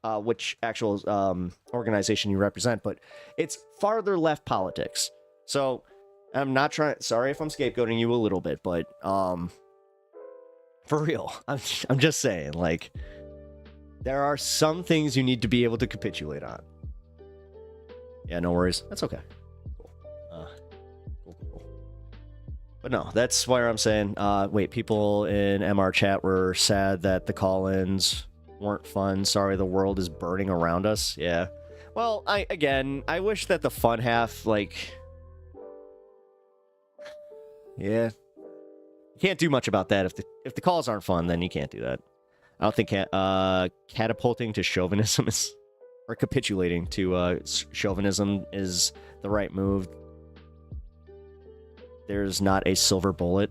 which actual organization you represent, but it's farther left politics. So I'm not trying, sorry if I'm scapegoating you a little bit, but for real, I'm just saying, like, there are some things you need to be able to capitulate on. Yeah, no worries. That's okay. Cool. Cool. But no, that's why I'm saying, wait, people in MR chat were sad that the call-ins weren't fun. Sorry, the world is burning around us. Yeah. Well, I wish that the fun half, like, yeah. You can't do much about that. If the calls aren't fun, then you can't do that. I don't think catapulting to chauvinism is, or capitulating to chauvinism is the right move. There's not a silver bullet.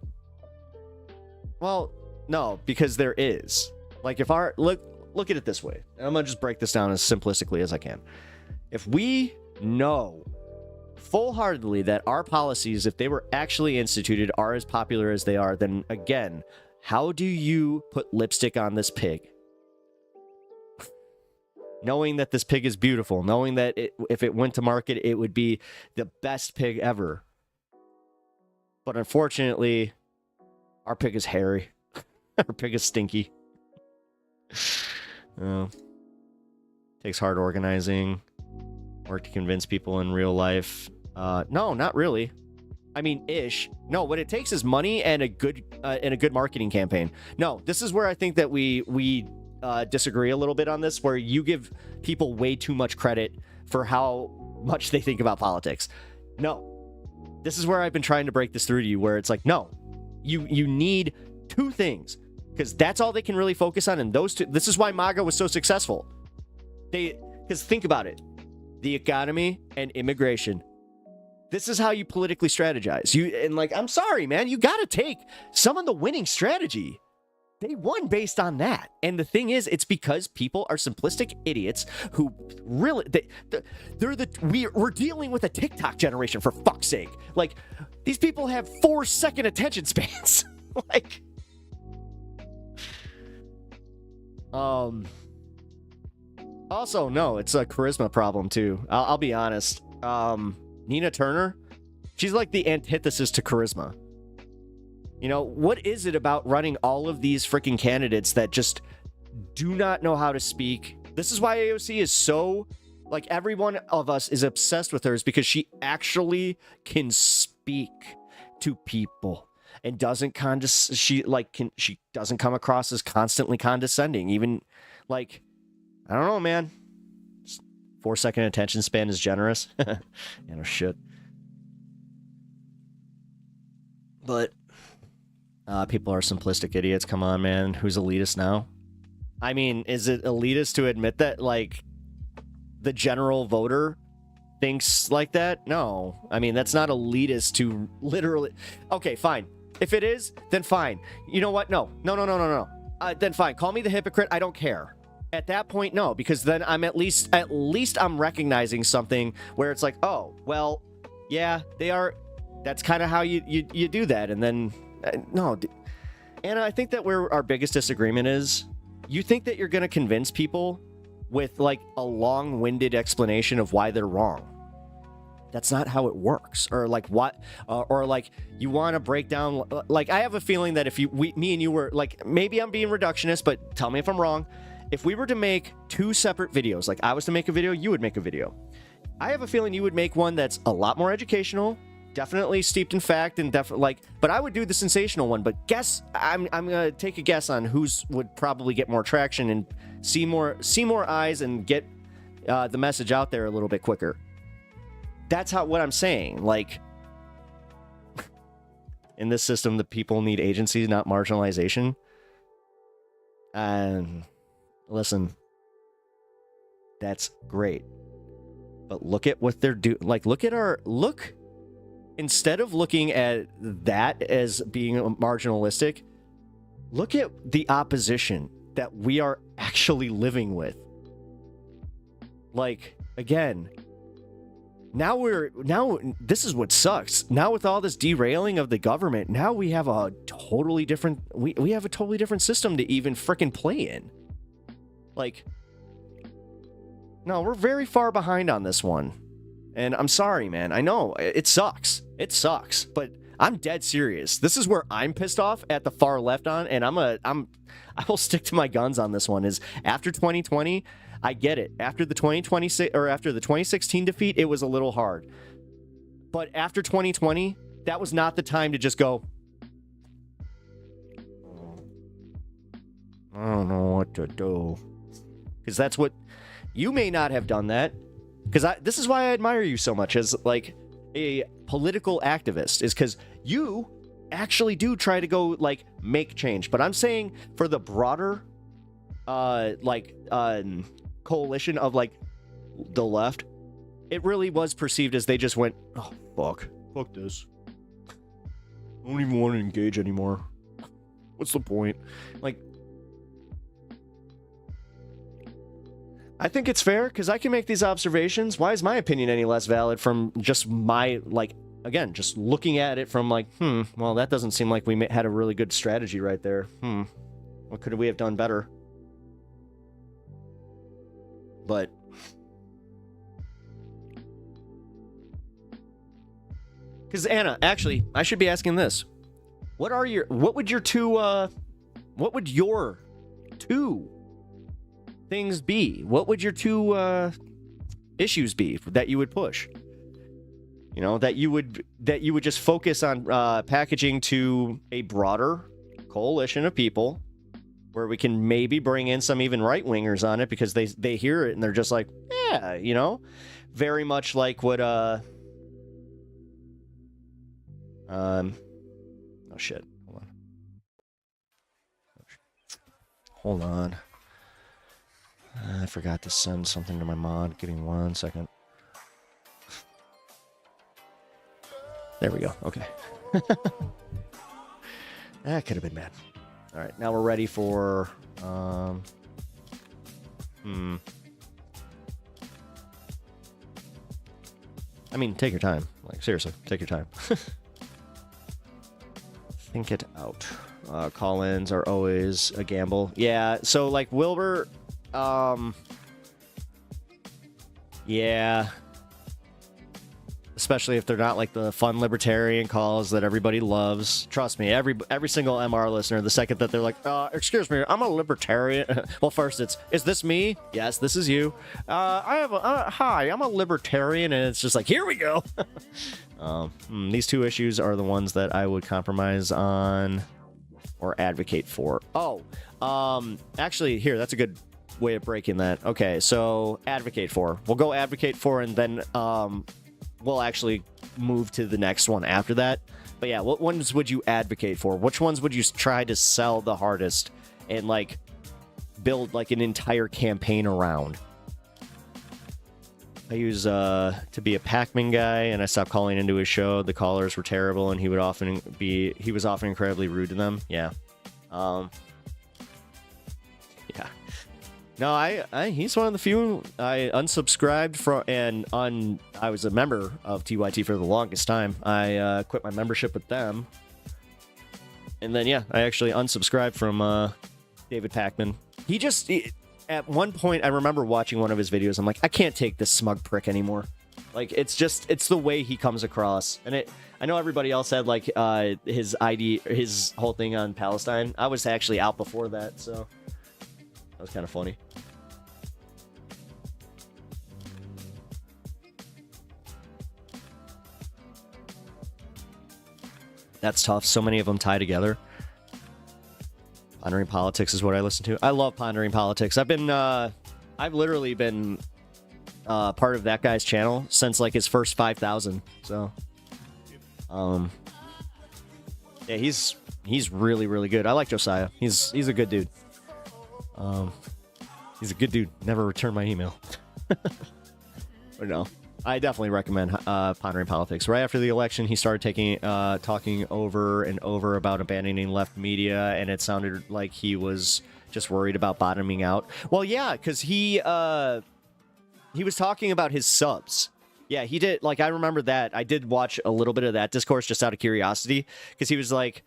Well, no, because there is. Like, if our look at it this way. I'm gonna just break this down as simplistically as I can. If we know full-heartedly that our policies, if they were actually instituted, are as popular as they are, then again, how do you put lipstick on this pig? Knowing that this pig is beautiful, knowing that if it went to market, it would be the best pig ever. But unfortunately, our pig is hairy. Our pig is stinky. Takes hard organizing, work to convince people in real life. No, not really. I mean, ish. No, what it takes is money and a good marketing campaign. No, this is where I think that we disagree a little bit on this, where you give people way too much credit for how much they think about politics. No, this is where I've been trying to break this through to you, where it's like, no, you need two things, because that's all they can really focus on, and those two. This is why MAGA was so successful. Because think about it, the economy and immigration. This is how you politically strategize. I'm sorry, man, you got to take some of the winning strategy. They won based on that. And the thing is, it's because people are simplistic idiots who really, we're dealing with a TikTok generation, for fuck's sake. Like, these people have 4-second attention spans. Like, also, no, it's a charisma problem too. I'll be honest. Nina Turner, she's like the antithesis to charisma. You know, what is it about running all of these freaking candidates that just do not know how to speak? This is why AOC is so, like, every one of us is obsessed with her, is because she actually can speak to people and doesn't she doesn't come across as constantly condescending. Even, like, I don't know, man. 4-second attention span is generous. Yeah, no shit. But people are simplistic idiots. Come on, man. Who's elitist now? I mean, is it elitist to admit that, like, the general voter thinks like that? No. I mean, that's not elitist to literally... Okay, fine. If it is, then fine. You know what? No. Then fine. Call me the hypocrite. I don't care. At that point, no, because then I'm at least I'm recognizing something where it's like, oh, well, yeah, they are. That's kind of how you do that. And then, no. Anna, I think that where our biggest disagreement is, you think that you're going to convince people with, like, a long-winded explanation of why they're wrong. That's not how it works. Or, like, what, or like, you want to break down, like, I have a feeling that if me and you were, like, maybe I'm being reductionist, but tell me if I'm wrong. If we were to make two separate videos, like I was to make a video, you would make a video. I have a feeling you would make one that's a lot more educational, definitely steeped in fact, and but I would do the sensational one. But I'm gonna take a guess on whose would probably get more traction and see more eyes and get the message out there a little bit quicker. That's what I'm saying. Like, in this system, the people need agency, not marginalization. And listen, that's great. But look at what they're doing. Like, look. Instead of looking at that as being marginalistic, look at the opposition that we are actually living with. Like, again, now this is what sucks. Now with all this derailing of the government, now we have a totally different, we have a totally different system to even frickin' play in. Like, no, we're very far behind on this one. And I'm sorry, man. I know it sucks. It sucks, but I'm dead serious. This is where I'm pissed off at the far left on, and I will stick to my guns on this one. Is after 2020, I get it. After the 2016 defeat, it was a little hard. But after 2020, that was not the time to just go, I don't know what to do. Because that's what, you may not have done that. Because this is why I admire you so much as like a political activist, is because you actually do try to go like make change. But I'm saying for the broader coalition of like the left, it really was perceived as they just went, oh fuck this, I don't even want to engage anymore. What's the point? Like, I think it's fair because I can make these observations. Why is my opinion any less valid from just my, like, again, just looking at it from like, well, that doesn't seem like we had a really good strategy right there. What could we have done better? But because Anna, actually, I should be asking this. What would your two things be? What would your two issues be that you would push? You know, that you would just focus on packaging to a broader coalition of people, where we can maybe bring in some even right-wingers on it because they hear it and they're just like, yeah, you know, very much like what oh shit, hold on. I forgot to send something to my mod. Give me 1 second. There we go. Okay. That could have been bad. All right, now we're ready for I mean, take your time. Like, seriously, take your time. Think it out. Call-ins are always a gamble. Yeah, so like Wilbur, yeah. Especially if they're not like the fun libertarian calls that everybody loves. Trust me, every single MR listener, the second that they're like, excuse me, I'm a libertarian. Well, first is this me? Yes, this is you. Hi, I'm a libertarian, and it's just like, here we go. These two issues are the ones that I would compromise on or advocate for. Actually, here, that's a good way of breaking that. Okay, so advocate for. We'll go advocate for, and then we'll actually move to the next one after that. But yeah, what ones would you advocate for? Which ones would you try to sell the hardest and like build like an entire campaign around? I used to be a Pac-Man guy, and I stopped calling into his show. The callers were terrible, and he was often incredibly rude to them. Yeah. Yeah. No, he's one of the few I unsubscribed from, and I was a member of TYT for the longest time. I quit my membership with them, and then yeah, I actually unsubscribed from David Pakman. At one point, I remember watching one of his videos. I'm like, I can't take this smug prick anymore. Like, it's the way he comes across, and I know everybody else had like his whole thing on Palestine. I was actually out before that, so that was kind of funny. That's tough. So many of them tie together. Pondering Politics is what I listen to. I love Pondering Politics. I've literally been part of that guy's channel since like his first 5,000. So, yeah, he's really, really good. I like Josiah. He's a good dude. He's a good dude. Never returned my email. But no, I definitely recommend Pondering Politics. Right after the election, he started talking over and over about abandoning left media, and it sounded like he was just worried about bottoming out. Well, yeah, because he was talking about his subs. Yeah, he did. Like, I remember that. I did watch a little bit of that discourse just out of curiosity, because he was like,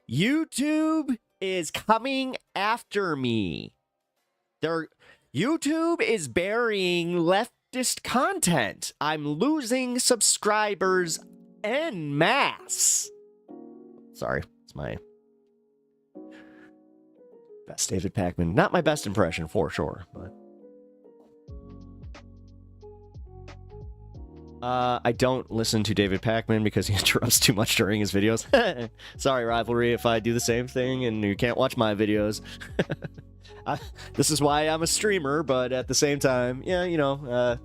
YouTube is coming after me. YouTube is burying leftist content. I'm losing subscribers en masse. Sorry, it's my best David Pakman. Not my best impression, for sure, but... I don't listen to David Pakman because he interrupts too much during his videos. Sorry, Rivalry, if I do the same thing and you can't watch my videos. This is why I'm a streamer, but at the same time, yeah, you know,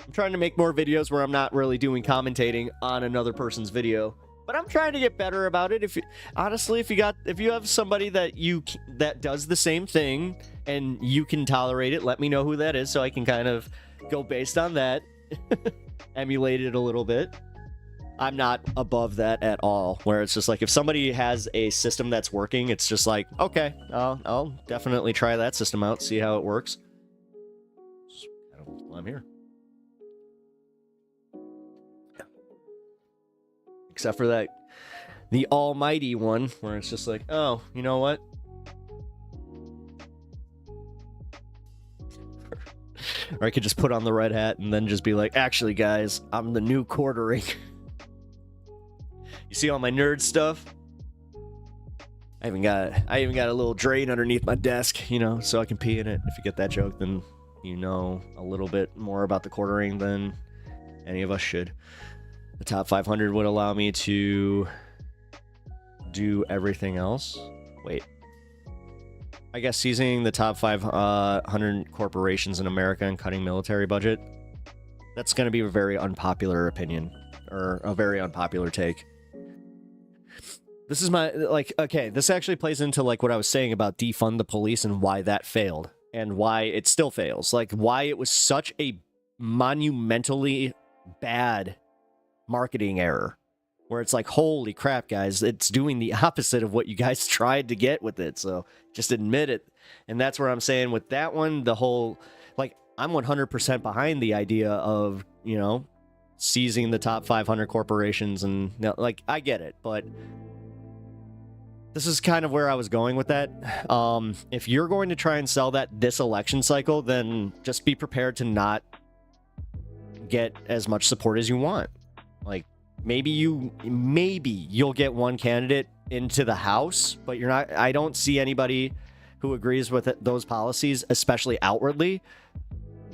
I'm trying to make more videos where I'm not really doing commentating on another person's video. But I'm trying to get better about it. Honestly, if you have somebody that does the same thing and you can tolerate it, let me know who that is so I can kind of go based on that. Emulate it a little bit. I'm not above that at all, where it's just like if somebody has a system that's working, it's just like, okay, I'll definitely try that system out, see how it works. I'm here. Yeah. Except for that, the almighty one, where it's just like, oh, you know what? Or I could just put on the red hat and then just be like, actually, guys, I'm the new quartering. You see all my nerd stuff? I even got a little drain underneath my desk, you know, so I can pee in it. If you get that joke, then you know a little bit more about the quartering than any of us should. The top 500 would allow me to do everything else. Wait. I guess seizing the top 500 corporations in America and cutting military budget, that's going to be a very unpopular opinion, or a very unpopular take. This is my, like, okay, this actually plays into, like, what I was saying about defund the police and why that failed, and why it still fails. Like, why it was such a monumentally bad marketing error. Where it's like, holy crap, guys, it's doing the opposite of what you guys tried to get with it. So just admit it. And that's where I'm saying with that one, the whole, like, I'm 100% behind the idea of, you know, seizing the top 500 corporations. And, you know, like, I get it. But this is kind of where I was going with that. If you're going to try and sell that this election cycle, then just be prepared to not get as much support as you want. Like, maybe you'll get one candidate into the House, but you're not. I don't see anybody who agrees with those policies, especially outwardly,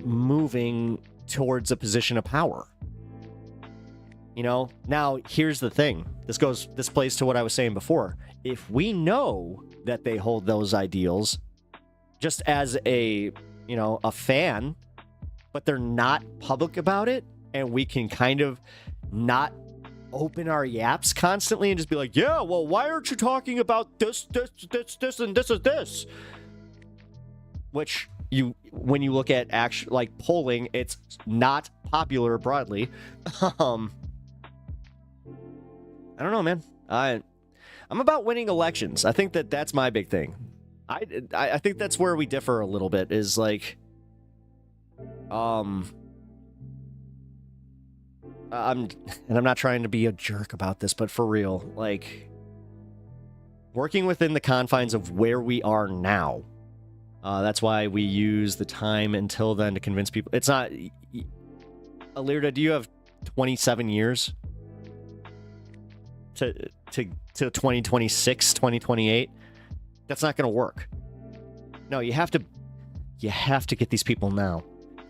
moving towards a position of power. You know, now here's the thing. This plays to what I was saying before. If we know that they hold those ideals, just as a fan, but they're not public about it, and we can kind of not open our yaps constantly and just be like, yeah, well, why aren't you talking about this, and this? Which when you look at actual, like, polling, it's not popular broadly. I don't know, man. I'm about winning elections. I think that's my big thing. I think that's where we differ a little bit, is like, I'm not trying to be a jerk about this, but for real, like, working within the confines of where we are now. That's why we use the time until then to convince people. It's not... Alirda, do you have 27 years to 2026, 2028? That's not going to work. No, you have to get these people now.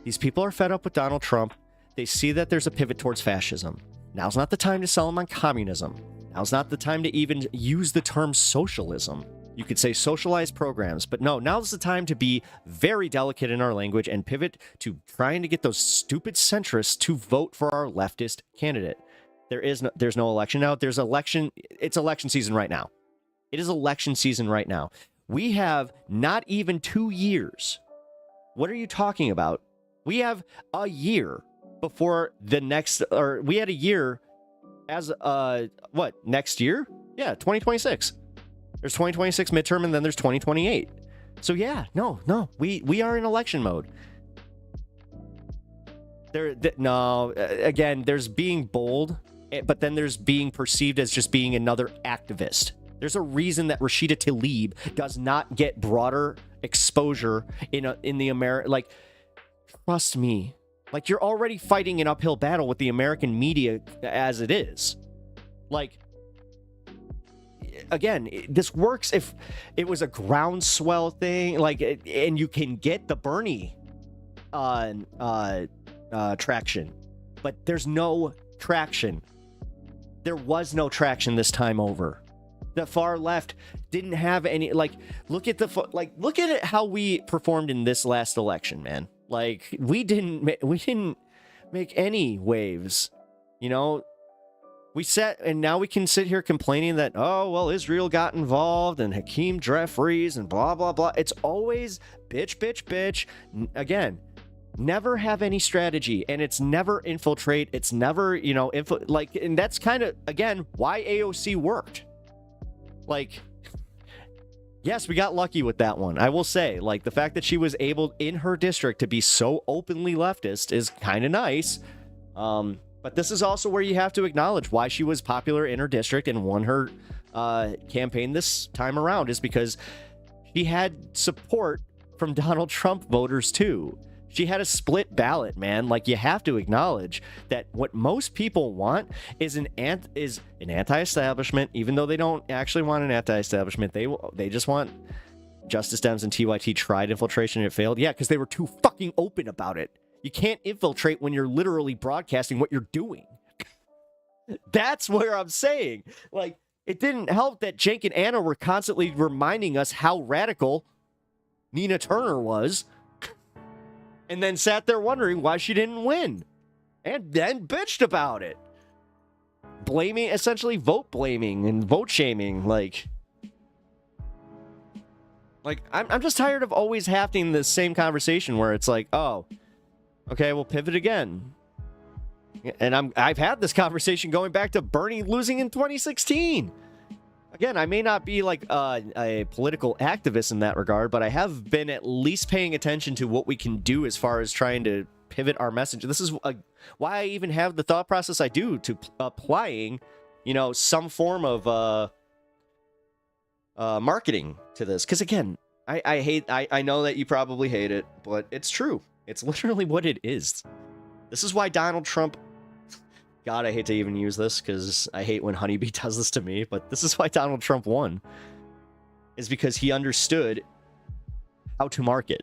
These people are fed up with Donald Trump. They see that there's a pivot towards fascism. Now's not the time to sell them on communism. Now's not the time to even use the term socialism. You could say socialized programs, but no, now's the time to be very delicate in our language and pivot to trying to get those stupid centrists to vote for our leftist candidate. There's no election now. It's election season right now. It is election season right now. We have not even 2 years. What are you talking about? We have a year before the next, or we had a year as, what, next year? Yeah, 2026. There's 2026 midterm, and then there's 2028. So yeah, no, we are in election mode. Again, there's being bold, but then there's being perceived as just being another activist. There's a reason that Rashida Tlaib does not get broader exposure in the like, trust me, like, you're already fighting an uphill battle with the American media as it is. Like, again, this works if it was a groundswell thing, like, and you can get the Bernie traction, but there's no traction. There was no traction this time over. The far left didn't have any, like, look at it how we performed in this last election, man. Like, we didn't make any waves, you know. We sat, and now we can sit here complaining that, oh, well, Israel got involved and Hakeem Jeffries and blah, blah, blah. It's always bitch. Again, never have any strategy, and it's never infiltrate. It's never, you know, and that's kind of, again, why AOC worked. Like, yes, we got lucky with that one. I will say, like, the fact that she was able in her district to be so openly leftist is kind of nice. But this is also where you have to acknowledge why she was popular in her district and won her campaign this time around, is because she had support from Donald Trump voters too. She had a split ballot, man. Like, you have to acknowledge that what most people want is an anti-establishment, even though they don't actually want an anti-establishment. They just want Justice Dems and TYT tried infiltration and it failed. Yeah, because they were too fucking open about it. You can't infiltrate when you're literally broadcasting what you're doing. That's where I'm saying. Like, it didn't help that Jake and Anna were constantly reminding us how radical Nina Turner was, and then sat there wondering why she didn't win, and then bitched about it. Blaming, essentially vote blaming and vote shaming. Like I'm just tired of always having the same conversation where it's like, oh, okay, we'll pivot again. And I've had this conversation going back to Bernie losing in 2016. Again, I may not be like a political activist in that regard, but I have been at least paying attention to what we can do as far as trying to pivot our message. This is why I even have the thought process I do to applying, you know, some form of marketing to this. Because again, I know that you probably hate it, but it's true. It's literally what it is. This is why Donald Trump... God, I hate to even use this because I hate when Honeybee does this to me, but this is why Donald Trump won. Is because he understood how to market.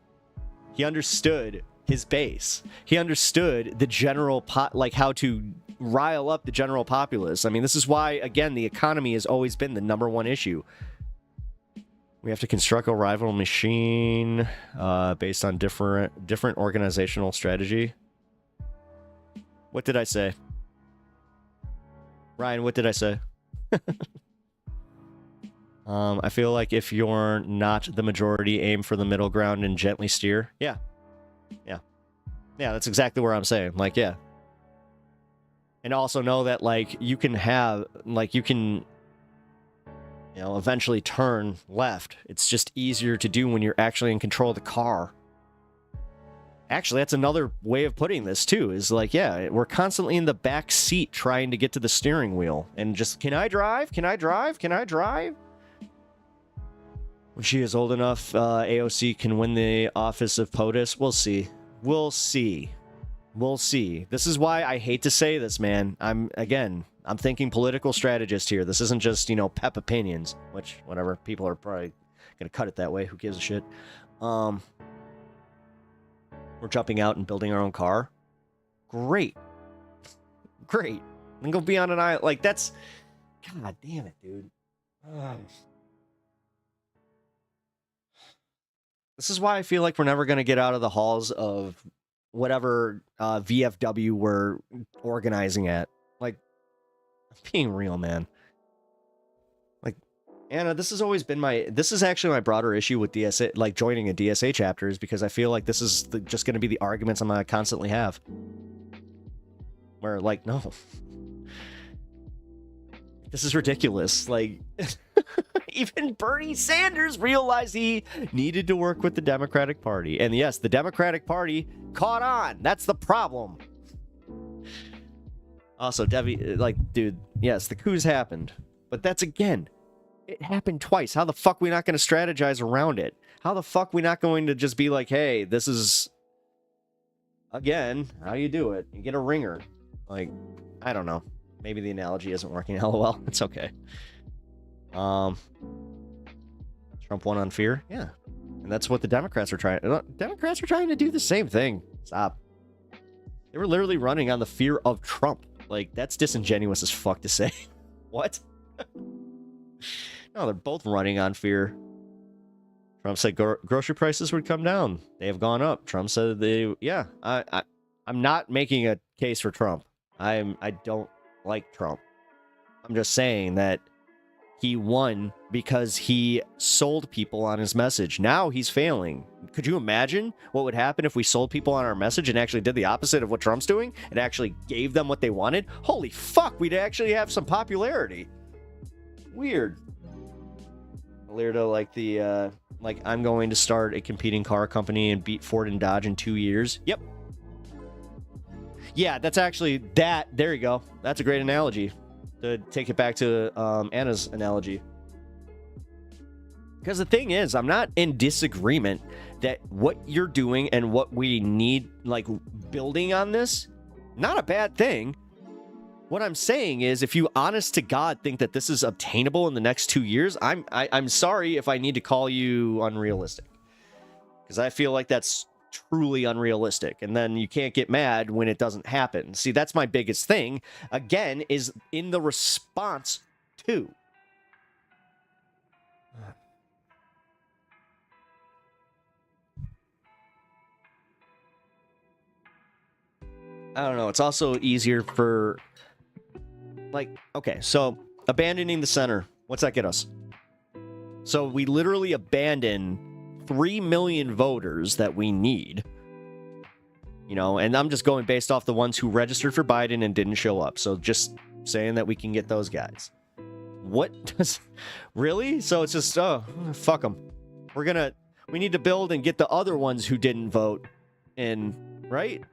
He understood his base. He understood the general... like, how to rile up the general populace. I mean, this is why, again, the economy has always been the #1 issue. We have to construct a rival machine based on different organizational strategy. What did I say? Ryan, what did I say? I feel like if you're not the majority, aim for the middle ground and gently steer. Yeah, that's exactly where I'm saying. Like, yeah. And also know that, like, you can have, like, you can... you know, eventually turn left. It's just easier to do when you're actually in control of the car. Actually, that's another way of putting this, too, is like, yeah, we're constantly in the back seat trying to get to the steering wheel. And just, can I drive? Can I drive? Can I drive? When she is old enough, AOC can win the office of POTUS. We'll see. We'll see. We'll see. This is why I hate to say this, man. I'm thinking political strategist here. This isn't just, you know, pep opinions, which, whatever, people are probably going to cut it that way. Who gives a shit? We're jumping out and building our own car. Great. Great. And go be on an island. Like, that's... God damn it, dude. This is why I feel like we're never going to get out of the halls of whatever VFW we're organizing at. Like, being real, man. Like, Anna, this has always been this is actually my broader issue with DSA, like joining a DSA chapter, is because I feel like this is just going to be the arguments I'm going to constantly have. where like, no, this is ridiculous. Like, even Bernie Sanders realized he needed to work with the Democratic Party. And yes, the Democratic Party caught on. That's the problem. Also, Debbie, like, dude, yes, the coups happened. But that's, again, it happened twice. How the fuck we not going to strategize around it? How the fuck we not going to just be like, hey, this is, again, how you do it. You get a ringer. Like, I don't know. Maybe the analogy isn't working. LOL. It's okay. Trump won on fear? Yeah. And that's what the Democrats are trying. Democrats are trying to do the same thing. Stop. They were literally running on the fear of Trump. Like, that's disingenuous as fuck to say. What? No, they're both running on fear. Trump said grocery prices would come down. They have gone up. Trump said they... Yeah, I'm not making a case for Trump. I don't like Trump. I'm just saying that he won because he sold people on his message. Now he's failing. Could you imagine what would happen if we sold people on our message and actually did the opposite of what Trump's doing and actually gave them what they wanted? Holy fuck, we'd actually have some popularity. Weird. Leardo, like the, like, I'm going to start a competing car company and beat Ford and Dodge in 2 years. Yep. Yeah, that's actually that. There you go. That's a great analogy. To take it back to Anna's analogy. Because the thing is, I'm not in disagreement that what you're doing and what we need, like, building on this, not a bad thing. What I'm saying is, if you honest to God think that this is obtainable in the next 2 years, I'm sorry if I need to call you unrealistic. Because I feel like that's truly unrealistic, and then you can't get mad when it doesn't happen. See, that's my biggest thing, again, is in the response to. I don't know, it's also easier for, like, okay, so abandoning the center, what's that get us? So we literally abandon 3 million voters that we need, you know, and I'm just going based off the ones who registered for Biden and didn't show up. So just saying that we can get those guys. What does, really? So it's just, oh, fuck them. We need to build and get the other ones who didn't vote in, right?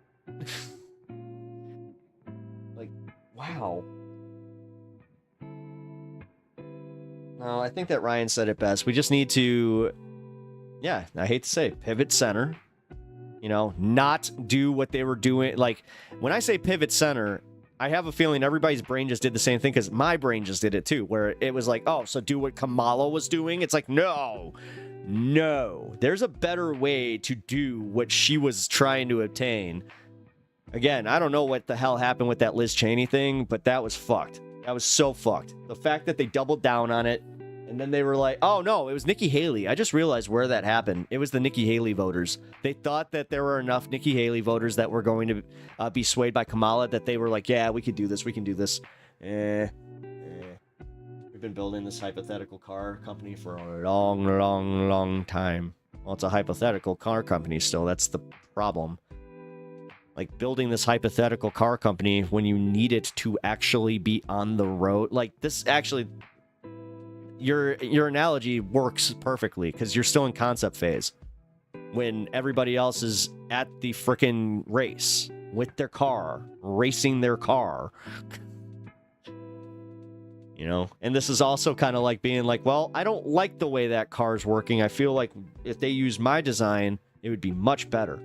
Like, wow. No, I think that Ryan said it best. We just need to, yeah, I hate to say, pivot center. You know, not do what they were doing. Like, when I say pivot center, I have a feeling everybody's brain just did the same thing, because my brain just did it too, where it was like, oh, so do what Kamala was doing? It's like, no. There's a better way to do what she was trying to obtain. Again, I don't know what the hell happened with that Liz Cheney thing, but that was fucked. That was so fucked. The fact that they doubled down on it, and then they were like, oh, no, it was Nikki Haley. I just realized where that happened. It was the Nikki Haley voters. They thought that there were enough Nikki Haley voters that were going to be swayed by Kamala, that they were like, yeah, we could do this. We can do this. We've been building this hypothetical car company for a long time. Well, it's a hypothetical car company still. That's the problem. Like, building this hypothetical car company when you need it to actually be on the road. Like, this actually... Your analogy works perfectly, because you're still in concept phase when everybody else is at the frickin' race with their car, racing their car. You know, and this is also kind of like being like, well, I don't like the way that car's working. I feel like if they use my design, it would be much better.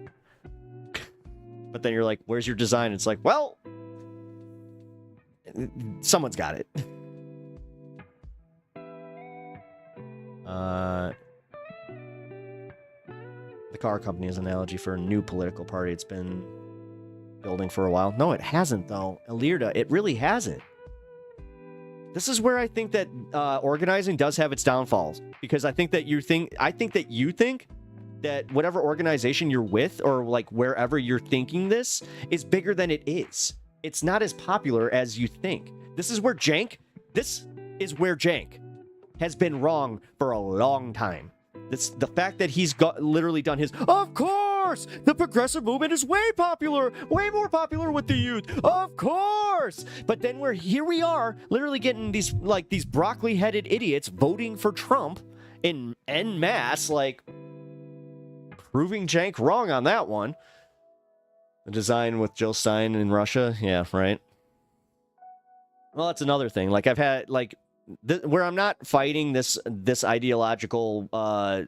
But then you're like, where's your design? It's like, well, someone's got it. The car company is an analogy for a new political party. It's been building for a while. No, it hasn't, though. Alirda, it really hasn't. This is where I think that organizing does have its downfalls, because I think that you think that whatever organization you're with, or like wherever you're thinking this, is bigger than it is. It's not as popular as you think. This is where Jank has been wrong for a long time. The fact that he's literally done his, of course, course, the progressive movement is way more popular with the youth. Of course. But then here we are, literally getting these broccoli-headed idiots voting for Trump en masse, like proving Cenk wrong on that one. The design with Jill Stein in Russia, yeah, right. Well, that's another thing. Like I've had where I'm not fighting this ideological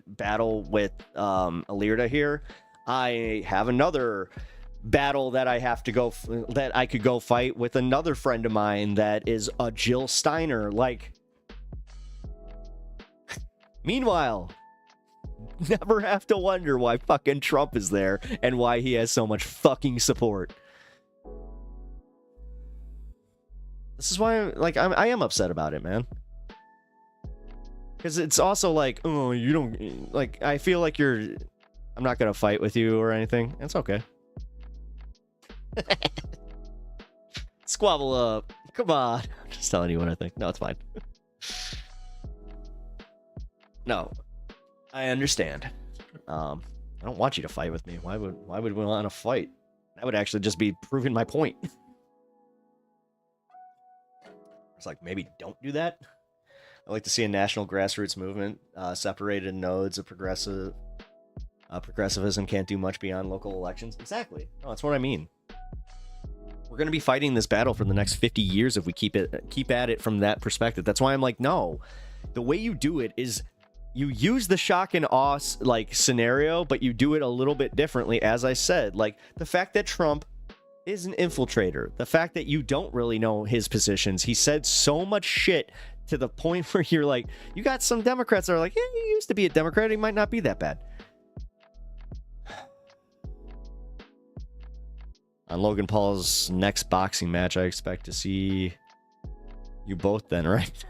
battle with Alirda here. I have another battle that I have to go that I could go fight with another friend of mine that is a Jill Steiner. Like, meanwhile, never have to wonder why fucking Trump is there and why he has so much fucking support. This is why, I am upset about it, man. Because it's also like, oh, you don't, I feel like I'm not going to fight with you or anything. It's okay. Squabble up. Come on. I'm just telling you what I think. No, it's fine. No. I understand. I don't want you to fight with me. Why would we want to fight? That would actually just be proving my point. It's like, maybe don't do that. I like to see a national grassroots movement, separated nodes of progressivism can't do much beyond local elections. Exactly. No, that's what I mean. We're going to be fighting this battle for the next 50 years if we keep at it from that perspective. That's why I'm like, no. The way you do it is you use the shock and awe scenario, but you do it a little bit differently. As I said, like the fact that Trump is an infiltrator, the fact that you don't really know his positions. He said so much shit to the point where you're like, you got some Democrats that are like, yeah, he used to be a Democrat, he might not be that bad. On Logan Paul's next boxing match, I expect to see you both then, right?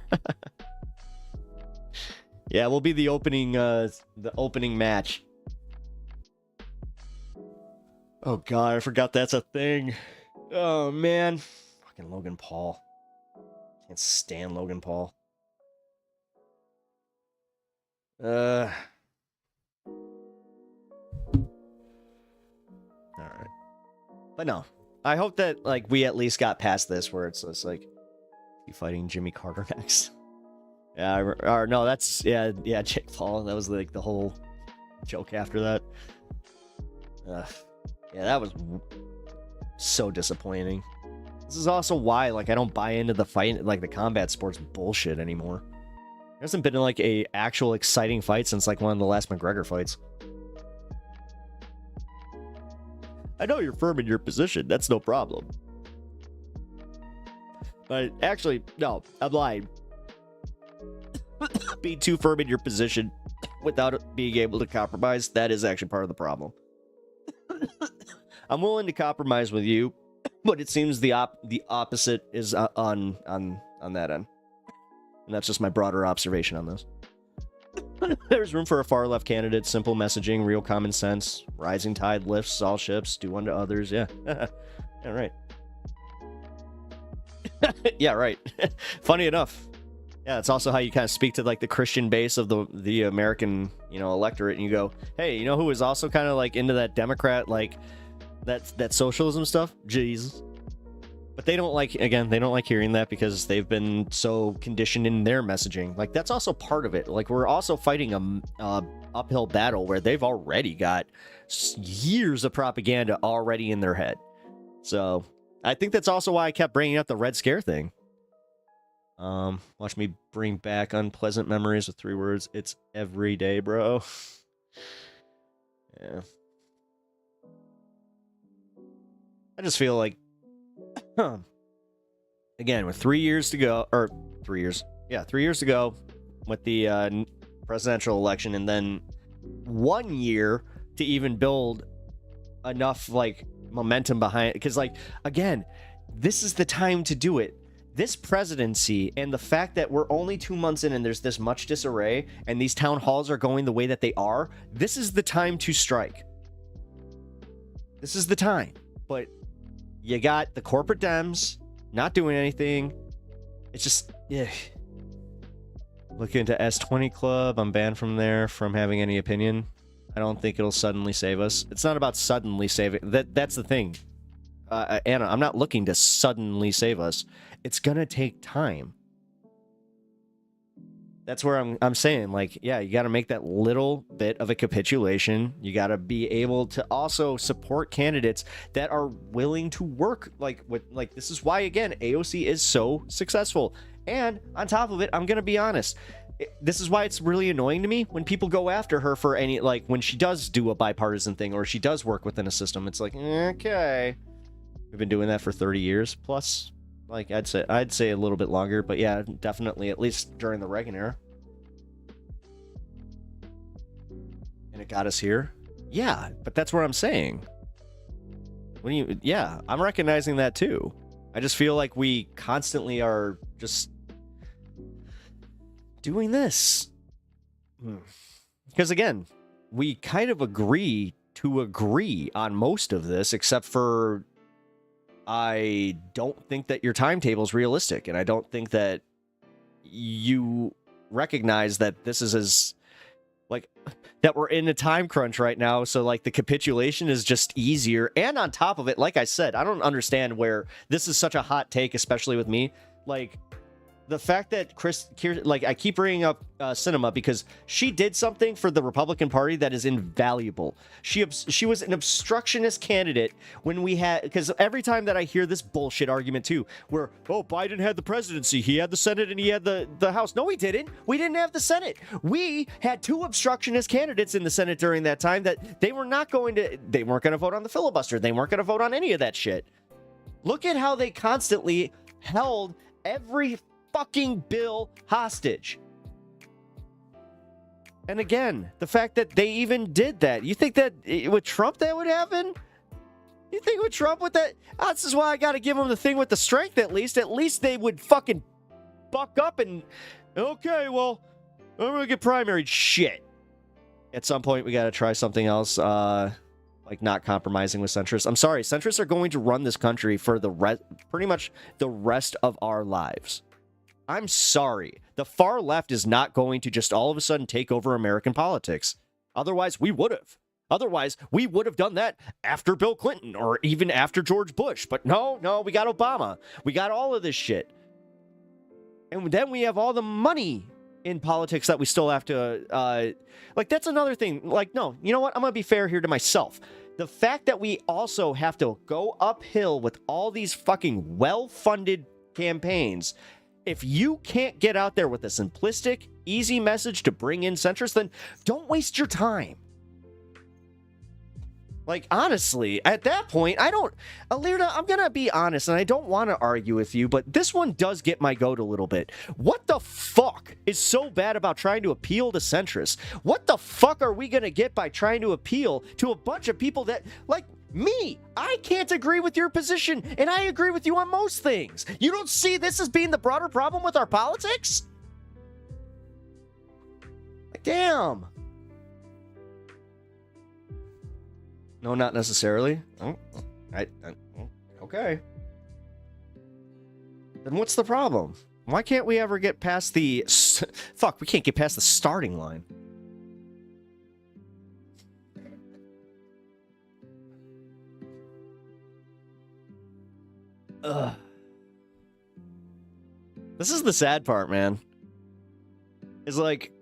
Yeah, we'll be the opening match. Oh god, I forgot that's a thing. Oh man. Fucking Logan Paul. Can't stand Logan Paul. Alright. But no. I hope that we at least got past this where it's like you fighting Jimmy Carter next. Yeah, or no, that's Jake Paul. That was the whole joke after that. Yeah, that was so disappointing. This is also why, I don't buy into the fight, the combat sports bullshit anymore. There hasn't been, a actual exciting fight since, one of the last McGregor fights. I know you're firm in your position. That's no problem. But actually, no, I'm lying. Being too firm in your position without being able to compromise, that is actually part of the problem. I'm willing to compromise with you, but it seems the opposite is on that end. And that's just my broader observation on this. There's room for a far left candidate, simple messaging, real common sense, rising tide lifts all ships, do unto others. Yeah. Yeah, right. Yeah, right. Funny enough. Yeah, it's also how you kind of speak to the Christian base of the American, electorate, and you go, hey, who is also kind of into that Democrat, that socialism stuff? Jesus. But they don't like hearing that because they've been so conditioned in their messaging. That's also part of it. We're also fighting a uphill battle where they've already got years of propaganda already in their head. So I think that's also why I kept bringing up the Red Scare thing. Watch me bring back unpleasant memories with 3 words. It's every day, bro. Yeah. I just feel like, again, with 3 years to go, or 3 years, yeah, 3 years to go with the presidential election, and then 1 year to even build enough momentum behind it. Because again, this is the time to do it. This presidency and the fact that we're only 2 months in and there's this much disarray and these town halls are going the way that they are, this is the time to strike. This is the time. But you got the corporate Dems not doing anything. It's just, yeah. Look into S20 Club. I'm banned from there from having any opinion. I don't think it'll suddenly save us. It's not about suddenly saving. That's the thing. Anna, I'm not looking to suddenly save us. It's gonna take time. That's where I'm saying, like, yeah, you got to make that little bit of a capitulation. You got to be able to also support candidates that are willing to work this is why, again, AOC is so successful. And on top of it, I'm going to be honest. This is why it's really annoying to me when people go after her for any, like, when she does do a bipartisan thing or she does work within a system. It's like, okay, we've been doing that for 30 years plus. Like, I'd say a little bit longer, but yeah, definitely at least during the Reagan era. And it got us here. Yeah, but that's what I'm saying. Yeah, I'm recognizing that too. I just feel like we constantly are just doing this. Because again, we kind of agree on most of this, except for I don't think that your timetable is realistic, and I don't think that you recognize that this is that we're in a time crunch right now, so like the capitulation is just easier. And on top of it, like I said, I don't understand where this is such a hot take, especially with me. Like, the fact that I keep bringing up Sinema because she did something for the Republican Party that is invaluable. She was an obstructionist candidate when we had, because every time that I hear this bullshit argument too, where, oh, Biden had the presidency, he had the Senate, and he had the House. No, he didn't. We didn't have the Senate. We had two obstructionist candidates in the Senate during that time that they weren't going to vote on the filibuster. They weren't going to vote on any of that shit. Look at how they constantly held every fucking bill hostage. And again, the fact that they even did that, you think that with Trump that would happen? You think with Trump with that? This is why I got to give them the thing with the strength. At least they would fucking buck up and, okay, well, I'm gonna get primaried. Shit. At some point we got to try something else, like not compromising with centrists. I'm sorry, centrists are going to run this country for pretty much the rest of our lives. I'm sorry. The far left is not going to just all of a sudden take over American politics. Otherwise, we would have. Otherwise, we would have done that after Bill Clinton or even after George Bush. But no, we got Obama. We got all of this shit. And then we have all the money in politics that we still have to, that's another thing. Like, no, you know what? I'm going to be fair here to myself. The fact that we also have to go uphill with all these fucking well-funded campaigns. If you can't get out there with a simplistic, easy message to bring in centrists, then don't waste your time. Like, honestly, at that point, Alirda, I'm going to be honest, and I don't want to argue with you, but this one does get my goat a little bit. What the fuck is so bad about trying to appeal to centrists? What the fuck are we going to get by trying to appeal to a bunch of people that, like, me, I can't agree with your position, and I agree with you on most things. You don't see this as being the broader problem with our politics? Like, damn. No, not necessarily. Oh, okay. Then what's the problem? Why can't we ever get past the... Fuck, we can't get past the starting line. Ugh. This is the sad part, man. It's like...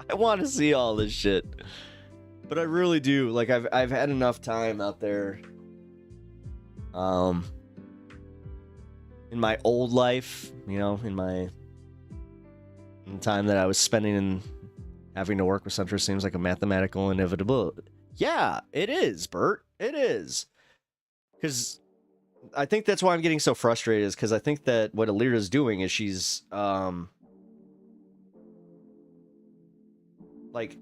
I want to see all this shit. But I really do. Like, I've had enough time out there. In my old life, you know, in the time that I was spending in having to work with centrists seems like a mathematical inevitability. Yeah, it is, Bert. It is. Because I think that's why I'm getting so frustrated, is because I think that what Alirda's doing is she's, like,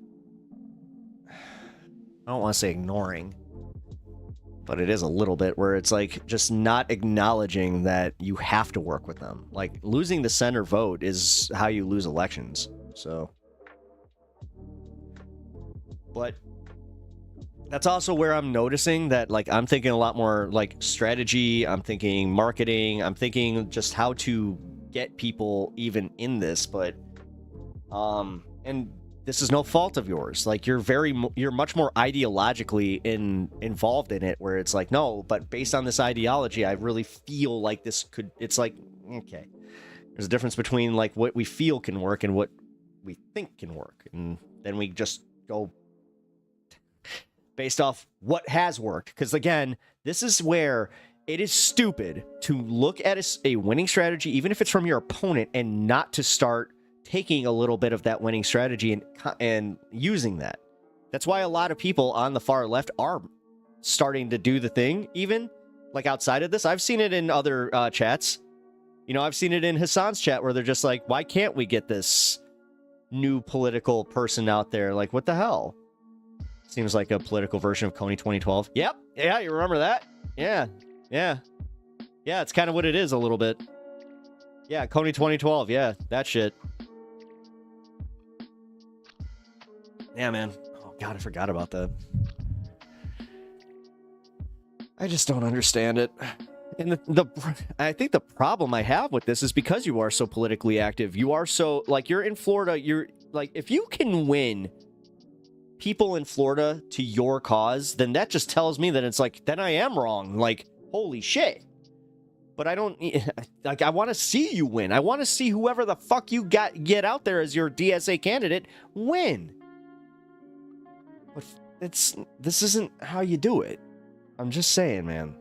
I don't want to say ignoring, but it is a little bit, where it's like just not acknowledging that you have to work with them. Like, losing the center vote is how you lose elections. So, but that's also where I'm noticing that, like, I'm thinking a lot more like strategy. I'm thinking marketing. I'm thinking just how to get people even in this. But, and this is no fault of yours. Like, you're much more ideologically involved in it, where it's like, no, but based on this ideology, I really feel like this could, it's like, okay. There's a difference between like what we feel can work and what we think can work. And then we just go based off what has worked. Because again, this is where it is stupid to look at a winning strategy, even if it's from your opponent, and not to start taking a little bit of that winning strategy and using that. That's why a lot of people on the far left are starting to do the thing, even like outside of this. I've seen it in other chats. You know, I've seen it in Hassan's chat where they're just like, why can't we get this new political person out there? Like, what the hell? Seems like a political version of Kony 2012. Yep. Yeah, you remember that? Yeah. Yeah. Yeah, it's kind of what it is a little bit. Yeah, Kony 2012. Yeah, that shit. Yeah, man. Oh, God, I forgot about that. I just don't understand it. And I think the problem I have with this is because you are so politically active. You are so, like, you're in Florida. You're, like, if you can win people in Florida to your cause, then that just tells me that it's like, then I am wrong. Like, holy shit. But I don't, like, I want to see you win. I want to see whoever the fuck you get out there as your DSA candidate win. But this isn't how you do it. I'm just saying, man.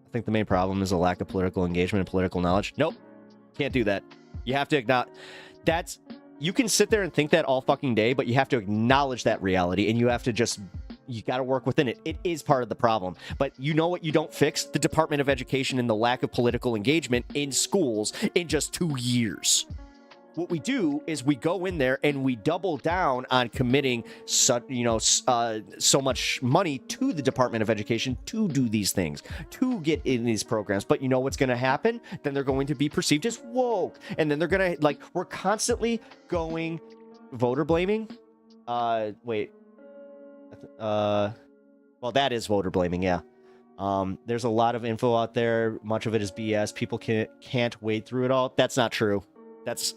I think the main problem is a lack of political engagement and political knowledge. Nope. Can't do that. You have to acknowledge that's, you can sit there and think that all fucking day, but you have to acknowledge that reality, and you have to just, you got to work within it. It is part of the problem. But you know what you don't fix? The Department of Education and the lack of political engagement in schools in just 2 years. What we do is we go in there and we double down on committing so much money to the Department of Education to do these things, to get in these programs. But you know what's going to happen? Then they're going to be perceived as woke. And then they're going to, like, we're constantly going voter blaming. Well, that is voter blaming, yeah. There's a lot of info out there. Much of it is BS. People can't wade through it all. That's not true. That's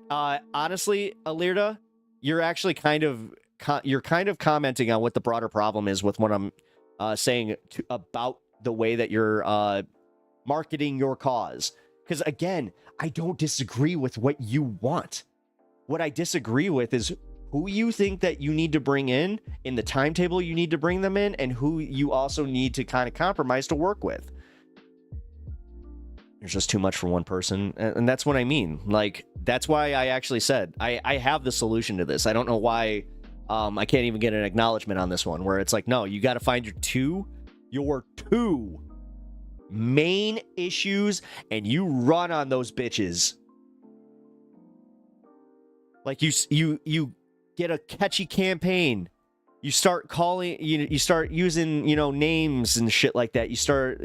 honestly, Alirda, you're actually kind of commenting on what the broader problem is with what I'm saying about the way that you're marketing your cause. Because again, I don't disagree with what you want. What I disagree with is who you think that you need to bring in the timetable you need to bring them in, and who you also need to kind of compromise to work with. There's just too much for one person, and that's what I mean. Like, that's why I actually said I have the solution to this. I don't know why I can't even get an acknowledgement on this one, where it's like, no, you got to find your two main issues, and you run on those bitches. Like, you get a catchy campaign. You start calling, you start using, names and shit like that. You start,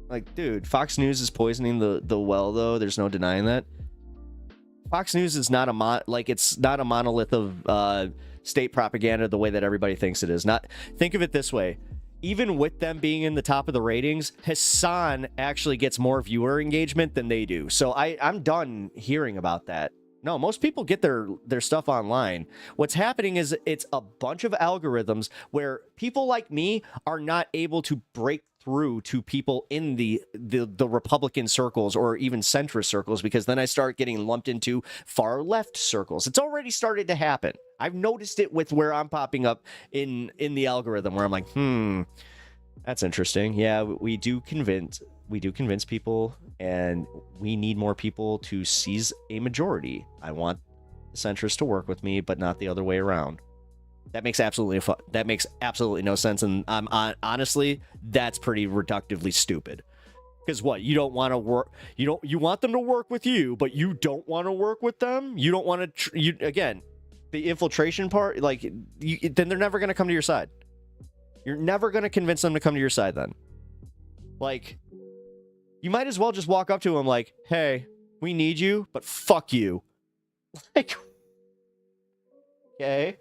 like, dude, Fox News is poisoning the well, though. There's no denying that. Fox News is not it's not a monolith of state propaganda the way that everybody thinks it is. Think of it this way. Even with them being in the top of the ratings, Hassan actually gets more viewer engagement than they do. So I'm done hearing about that. No, most people get their stuff online. What's happening is it's a bunch of algorithms where people like me are not able to break through to people in the Republican circles or even centrist circles, because then I start getting lumped into far left circles. It's already started to happen. I've noticed it with where I'm popping up in the algorithm, where I'm like, that's interesting. Yeah, we do convince people, and we need more people to seize a majority. I want the centrists to work with me, but not the other way around. That makes absolutely no sense, and honestly, that's pretty reductively stupid. Because what, you don't want to work? You want them to work with you, but you don't want to work with them. You don't want to. Again, the infiltration part, then they're never going to come to your side. You're never going to convince them to come to your side. Then, like, you might as well just walk up to them like, "Hey, we need you, but fuck you." Like, okay.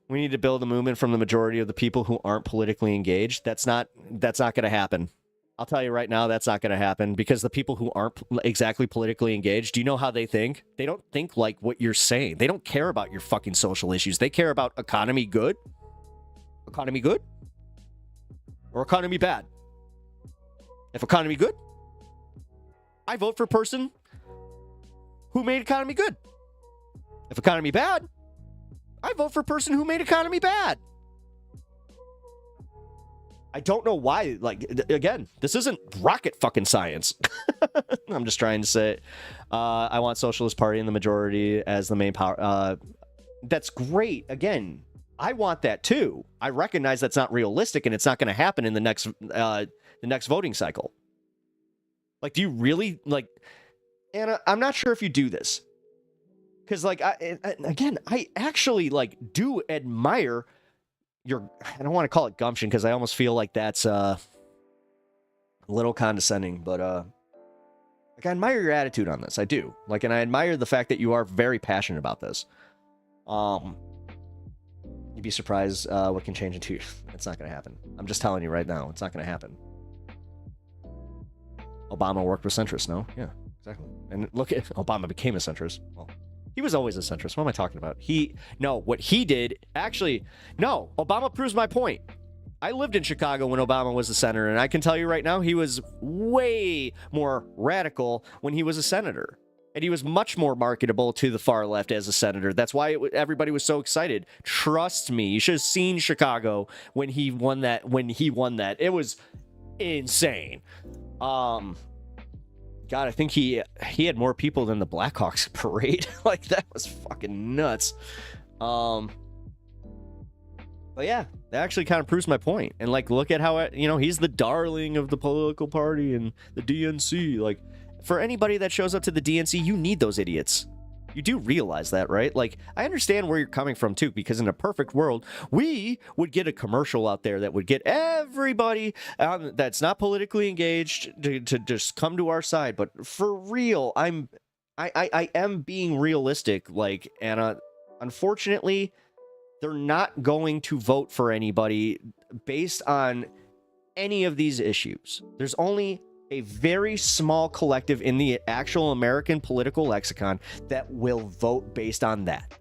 We need to build a movement from the majority of the people who aren't politically engaged. That's not going to happen. I'll tell you right now, that's not going to happen because the people who aren't exactly politically engaged, do you know how they think? They don't think like what you're saying. They don't care about your fucking social issues. They care about economy good? Economy good? Or economy bad? If economy good, I vote for a person who made economy good. If economy bad, I vote for a person who made economy bad. I don't know why, like, again, this isn't rocket fucking science. I'm just trying to say, I want Socialist Party in the majority as the main power. That's great. Again, I want that too. I recognize that's not realistic and it's not going to happen in the next voting cycle. Like, do you really, like, Anna, I'm not sure if you do this. Because, like, I actually, like, do admire I don't want to call it gumption because I almost feel like that's a little condescending, but like, I admire your attitude on this. I do. Like, and I admire the fact that you are very passionate about this. You'd be surprised what can change into you. It's not going to happen. I'm just telling you right now, it's not going to happen. Obama worked with centrists, no? Yeah, exactly. And look at Obama became a centrist. Well, he was always a centrist. What am I talking about? What he did, actually, no, Obama proves my point. I lived in Chicago when Obama was a senator, and I can tell you right now, he was way more radical when he was a senator. And he was much more marketable to the far left as a senator. That's why everybody was so excited. Trust me, you should have seen Chicago when he won that. It was insane. God, I think he had more people than the Blackhawks parade. Like, that was fucking nuts. But yeah, that actually kind of proves my point. And like, look at how, he's the darling of the political party and the DNC. Like, for anybody that shows up to the DNC, you need those idiots. You do realize that, right? Like, I understand where you're coming from too, because in a perfect world, we would get a commercial out there that would get everybody that's not politically engaged to just come to our side. But for real, I am being realistic. Like, Anna, unfortunately, they're not going to vote for anybody based on any of these issues. There's only a very small collective in the actual American political lexicon that will vote based on that.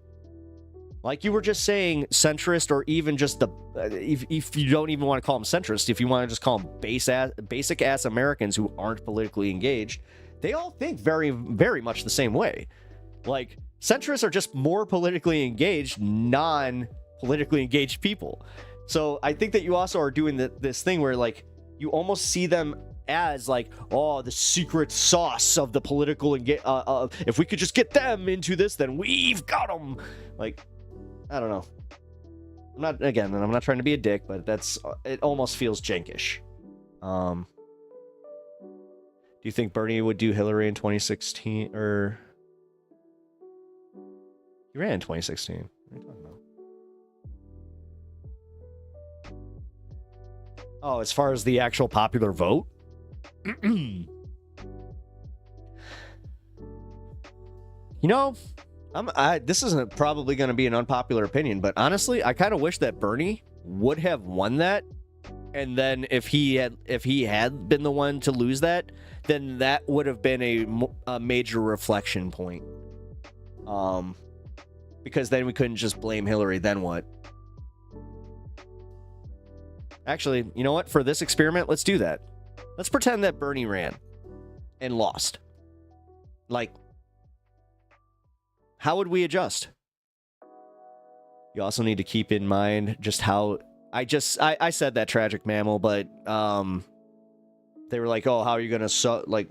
Like you were just saying, centrist, or even just if you don't even want to call them centrist, if you want to just call them basic ass Americans who aren't politically engaged, they all think very, very much the same way. Like, centrists are just more politically engaged, non-politically engaged people. So I think that you also are doing this thing where, like, you almost see them as like, oh, the secret sauce of the political if we could just get them into this, then we've got them. Like, I don't know. I'm not trying to be a dick, but it almost feels jankish. Do you think Bernie would do Hillary in 2016, or he ran in 2016? What are you talking about? Oh, as far as the actual popular vote? This isn't probably going to be an unpopular opinion, but honestly, I kind of wish that Bernie would have won that, and then if he had been the one to lose that, then that would have been a major reflection point. Because then we couldn't just blame Hillary. Then what? Actually, you know what? For this experiment, let's do that. Let's pretend that Bernie ran and lost. Like, how would we adjust? You also need to keep in mind just how I said that tragic mammal, but they were like, oh, how are you gonna it's like,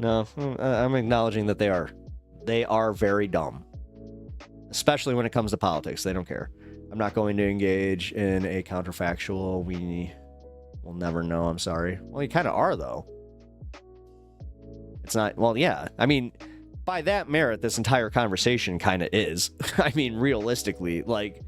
no, I'm acknowledging that they are very dumb, especially when it comes to politics. They don't care. I'm not going to engage in a counterfactual. We will never know. I'm sorry. Well, you kind of are, though. It's not. Well, yeah. I mean, by that merit, this entire conversation kind of is. I mean, realistically, like,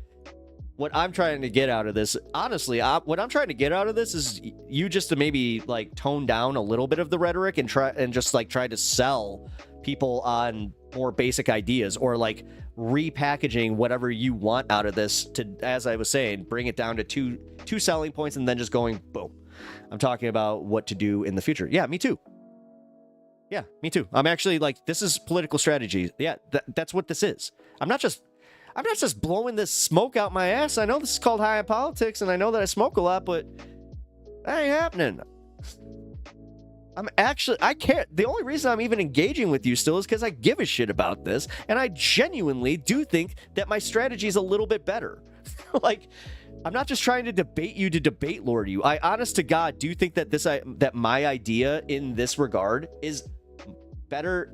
what I'm trying to get out of this, honestly, what I'm trying to get out of this is you just to maybe like tone down a little bit of the rhetoric and try to sell people on more basic ideas, or like repackaging whatever you want out of this to, as I was saying, bring it down to two selling points and then just going boom. I'm talking about what to do in the future. Yeah, me too. Yeah, me too. I'm actually like, this is political strategy. Yeah, that's what this is. I'm not just blowing this smoke out my ass. I know this is called high in politics, and I know that I smoke a lot, but that ain't happening. I can't. The only reason I'm even engaging with you still is because I give a shit about this, and I genuinely do think that my strategy is a little bit better. Like, I'm not just trying to debate you to debate lord you. I, honest to God, do think that that my idea in this regard is better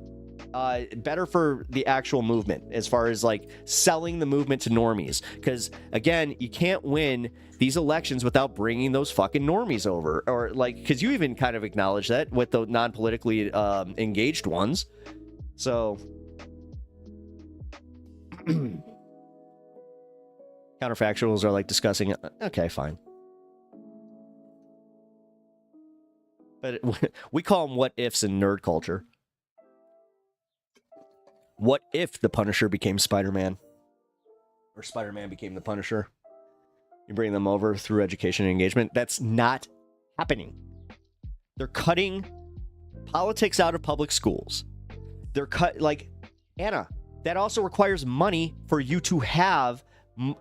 for the actual movement, as far as like selling the movement to normies. Because again, you can't win these elections without bringing those fucking normies over, or like, because you even kind of acknowledge that with the non-politically engaged ones. So counterfactuals are like discussing it. Okay, fine. But we call them what ifs in nerd culture. What if the Punisher became Spider-Man? Or Spider-Man became the Punisher? You bring them over through education and engagement. That's not happening. They're cutting politics out of public schools. They're like, Anna, that also requires money for you to have,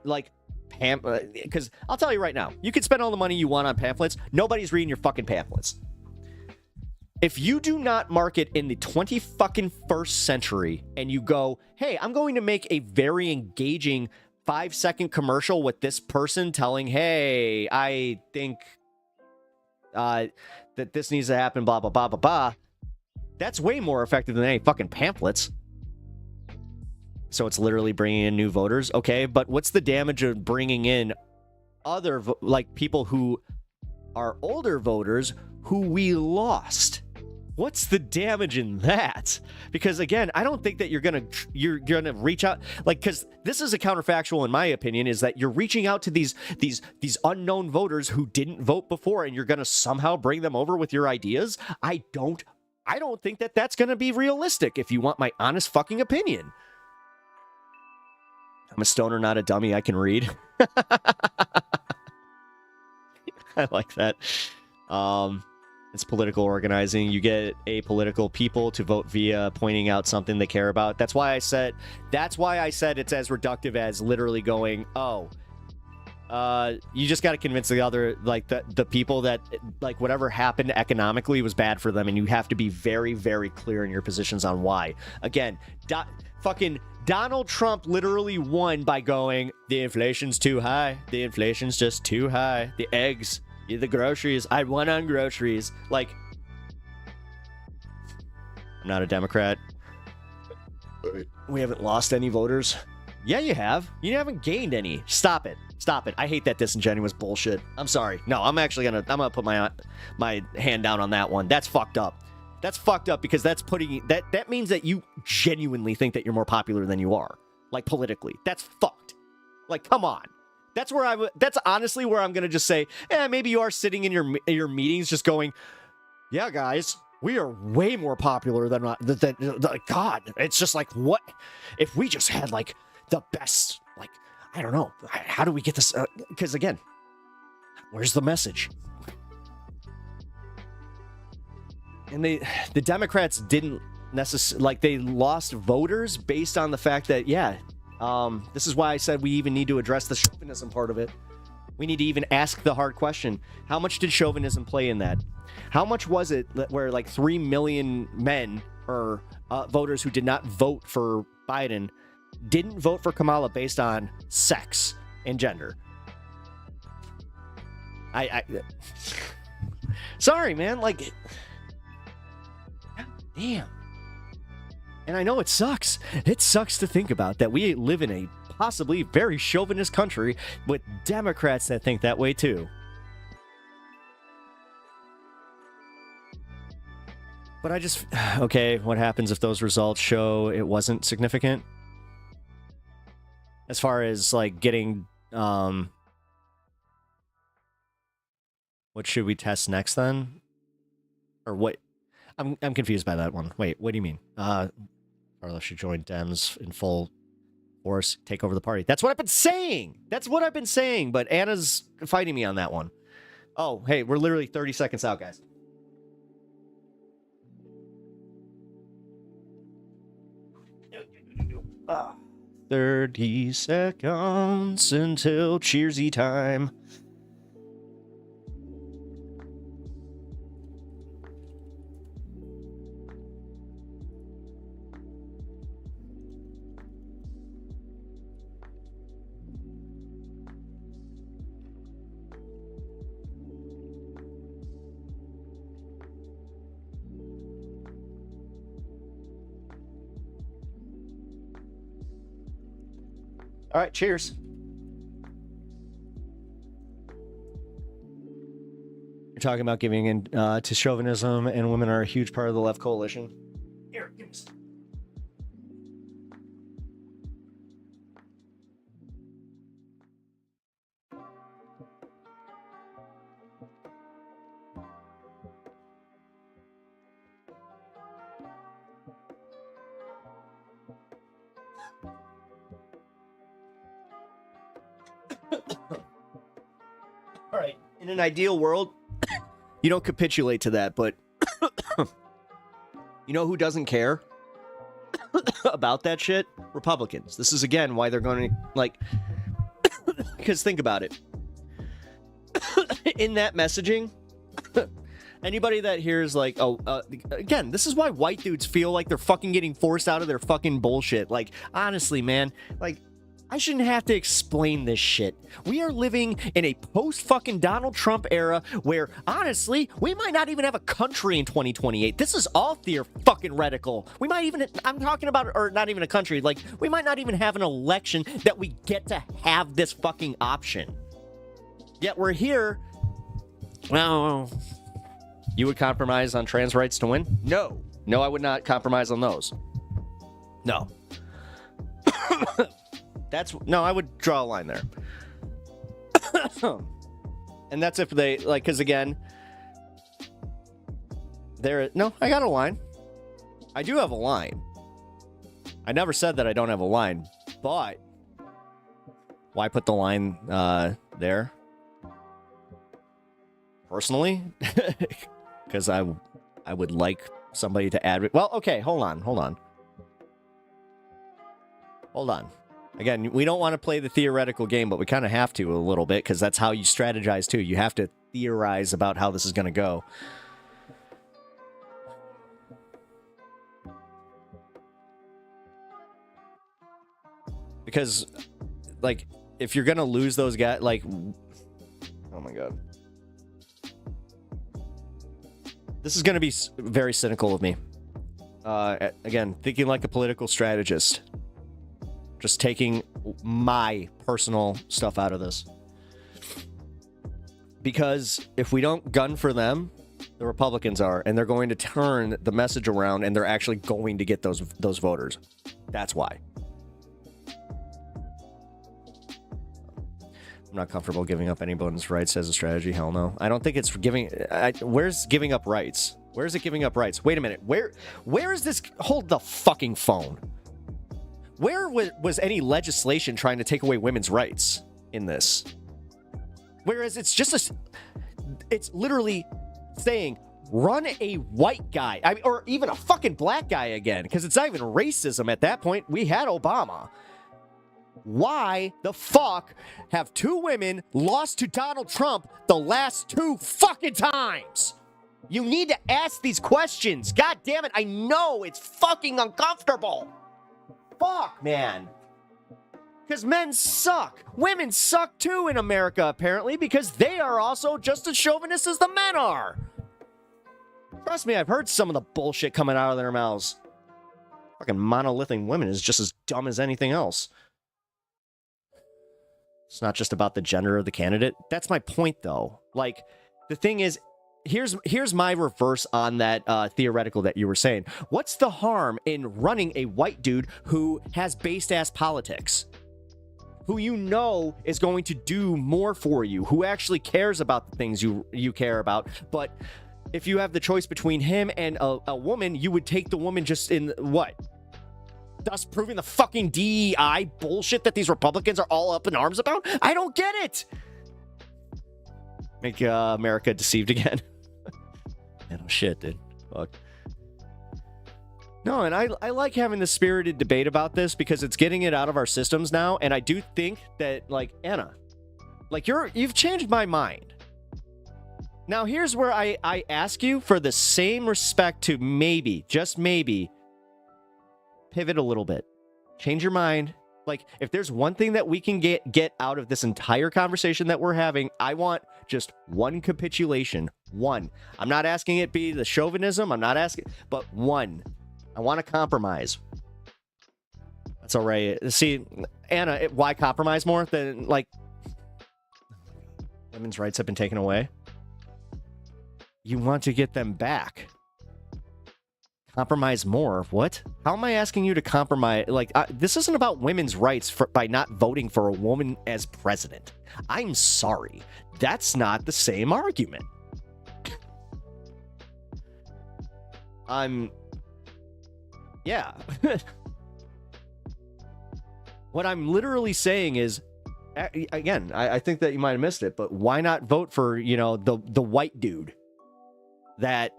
like, because I'll tell you right now, you can spend all the money you want on pamphlets. Nobody's reading your fucking pamphlets. If you do not market in the 21st century and you go, hey, I'm going to make a very engaging 5-second commercial with this person telling, hey, I think that this needs to happen, blah, blah, blah, blah, blah. That's way more effective than any fucking pamphlets. So it's literally bringing in new voters. Okay, but what's the damage of bringing in other, like, people who are older voters who we lost? What's the damage in that? Because again, I don't think that you're gonna reach out, like, because this is a counterfactual in my opinion, is that you're reaching out to these unknown voters who didn't vote before, and you're gonna somehow bring them over with your ideas. I don't think that that's gonna be realistic, if you want my honest fucking opinion. I'm a stoner, not a dummy. I can read. I like that. It's political organizing. You get apolitical people to vote via pointing out something they care about. That's why I said it's as reductive as literally going, oh, you just got to convince the other, like, the people that, like, whatever happened economically was bad for them, and you have to be very, very clear in your positions on why. Again, fucking Donald Trump literally won by going, the inflation's too high. The inflation's just too high. The eggs, the groceries, I won on groceries. Like, I'm not a Democrat. We haven't lost any voters. Yeah, you have. You haven't gained any. Stop it. Stop it. I hate that disingenuous bullshit. I'm sorry. No, I'm gonna put my hand down on that one. That's fucked up. That's fucked up, because that's that means that you genuinely think that you're more popular than you are, like, politically. That's fucked. Like, come on. That's honestly where I'm gonna just say, maybe you are sitting in your meetings just going, yeah, guys, we are way more popular than God. It's just like, what if we just had, like, the best, like, I don't know, how do we get this? Because again, where's the message? And the Democrats didn't necessarily, like, they lost voters based on the fact that, this is why I said we even need to address the chauvinism part of it. We need to even ask the hard question. How much did chauvinism play in that? How much was it where, like, 3 million men or voters who did not vote for Biden didn't vote for Kamala based on sex and gender? Sorry, man. Like, damn. And I know it sucks. It sucks to think about that we live in a possibly very chauvinist country with Democrats that think that way too. But I just, okay, what happens if those results show it wasn't significant? As far as, like, getting, what should we test next then? Or what? I'm confused by that one. Wait, what do you mean? Carlos should join Dems in full force, take over the party. That's what I've been saying. That's what I've been saying, but Anna's fighting me on that one. Oh, hey, we're literally 30 seconds out, guys. Ah. 30 seconds until cheersy time. All right, cheers. You're talking about giving in to chauvinism, and women are a huge part of the left coalition. Here, give me some. All right, in an ideal world, you don't capitulate to that, but you know who doesn't care about that shit? Republicans. This is, again, why they're going to, like, because think about it. In that messaging, anybody that hears, like, again, this is why white dudes feel like they're fucking getting forced out of their fucking bullshit. Like, honestly, man, like, I shouldn't have to explain this shit. We are living in a post-fucking Donald Trump era where, honestly, we might not even have a country in 2028. This is all theoretical. We might even, I'm talking about, or not even a country, like, we might not even have an election that we get to have this fucking option. Yet we're here. Well, you would compromise on trans rights to win? No. No, I would not compromise on those. No. No, I would draw a line there. And that's if they, like, because again, no, I got a line. I do have a line. I never said that I don't have a line, but why put the line there? Personally, because I would like somebody to add. Well, okay, hold on. Again, we don't want to play the theoretical game, but we kind of have to a little bit, because that's how you strategize, too. You have to theorize about how this is going to go. Because, like, if you're going to lose those guys, like... Oh, my God. This is going to be very cynical of me. Again, thinking like a political strategist. Just taking my personal stuff out of this. Because if we don't gun for them, the Republicans are, and they're going to turn the message around, and they're actually going to get those voters. That's why. I'm not comfortable giving up anyone's rights as a strategy. Hell no. I don't think it's giving... where's giving up rights? Where's it giving up rights? Wait a minute. Where is this... Hold the fucking phone. Where was any legislation trying to take away women's rights in this? Whereas it's just it's literally saying, run a white guy, or even a fucking black guy again, because it's not even racism at that point. We had Obama. Why the fuck have two women lost to Donald Trump the last 2 fucking times? You need to ask these questions. God damn it, I know it's fucking uncomfortable. Fuck, man. Because men suck. Women suck too in America, apparently, because they are also just as chauvinist as the men are. Trust me, I've heard some of the bullshit coming out of their mouths. Fucking monolithic women is just as dumb as anything else. It's not just about the gender of the candidate. That's my point, though. Like, the thing is, here's my reverse on that theoretical that you were saying. What's the harm in running a white dude who has based-ass politics? Who you know is going to do more for you, who actually cares about the things you care about. But if you have the choice between him and a woman, you would take the woman just in what? thus proving the fucking DEI bullshit that these Republicans are all up in arms about? I don't get it. Make America deceived again. Man, oh shit, dude. Fuck. No, and I like having the spirited debate about this because it's getting it out of our systems now, and I do think that, like, Anna, like, you've changed my mind. Now, here's where I ask you for the same respect to maybe, just maybe, pivot a little bit. Change your mind. Like, if there's one thing that we can get out of this entire conversation that we're having, I want just one capitulation. One. I'm not asking it be the chauvinism. I'm not asking, but one. I want to compromise. That's all right. See, Anna, why compromise more than, like, women's rights have been taken away? You want to get them back. Compromise more. What? How am I asking you to compromise? Like, this isn't about women's rights by not voting for a woman as president. I'm sorry. That's not the same argument. Yeah. What I'm literally saying is, again, I think that you might have missed it, but why not vote for, you know, the white dude that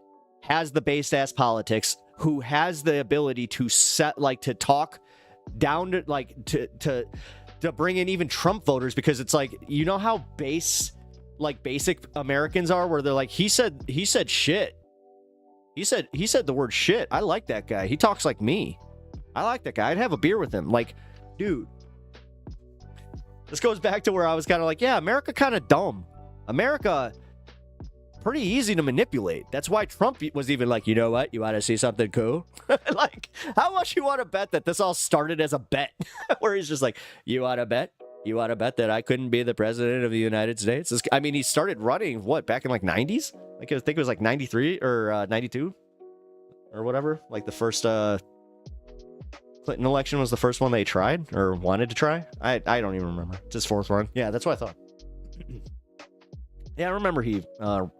has the based ass politics, who has the ability to to talk down to, like, to bring in even Trump voters, because it's like, you know how basic Americans are, where they're like, he said shit. He said the word shit. I like that guy. He talks like me. I like that guy. I'd have a beer with him. Like, dude, this goes back to where I was kind of like, yeah, America kind of dumb. America pretty easy to manipulate. That's why Trump was even like, you know what? You want to see something cool? Like, how much you want to bet that this all started as a bet? Where he's just like, you want to bet? You want to bet that I couldn't be the president of the United States? I mean, he started running, what, back in like 90s? Like, I think it was like 93 or 92 or whatever. Like the first Clinton election was the first one they tried or wanted to try. I don't even remember. It's his fourth run. Yeah, that's what I thought. Yeah, I remember he didn't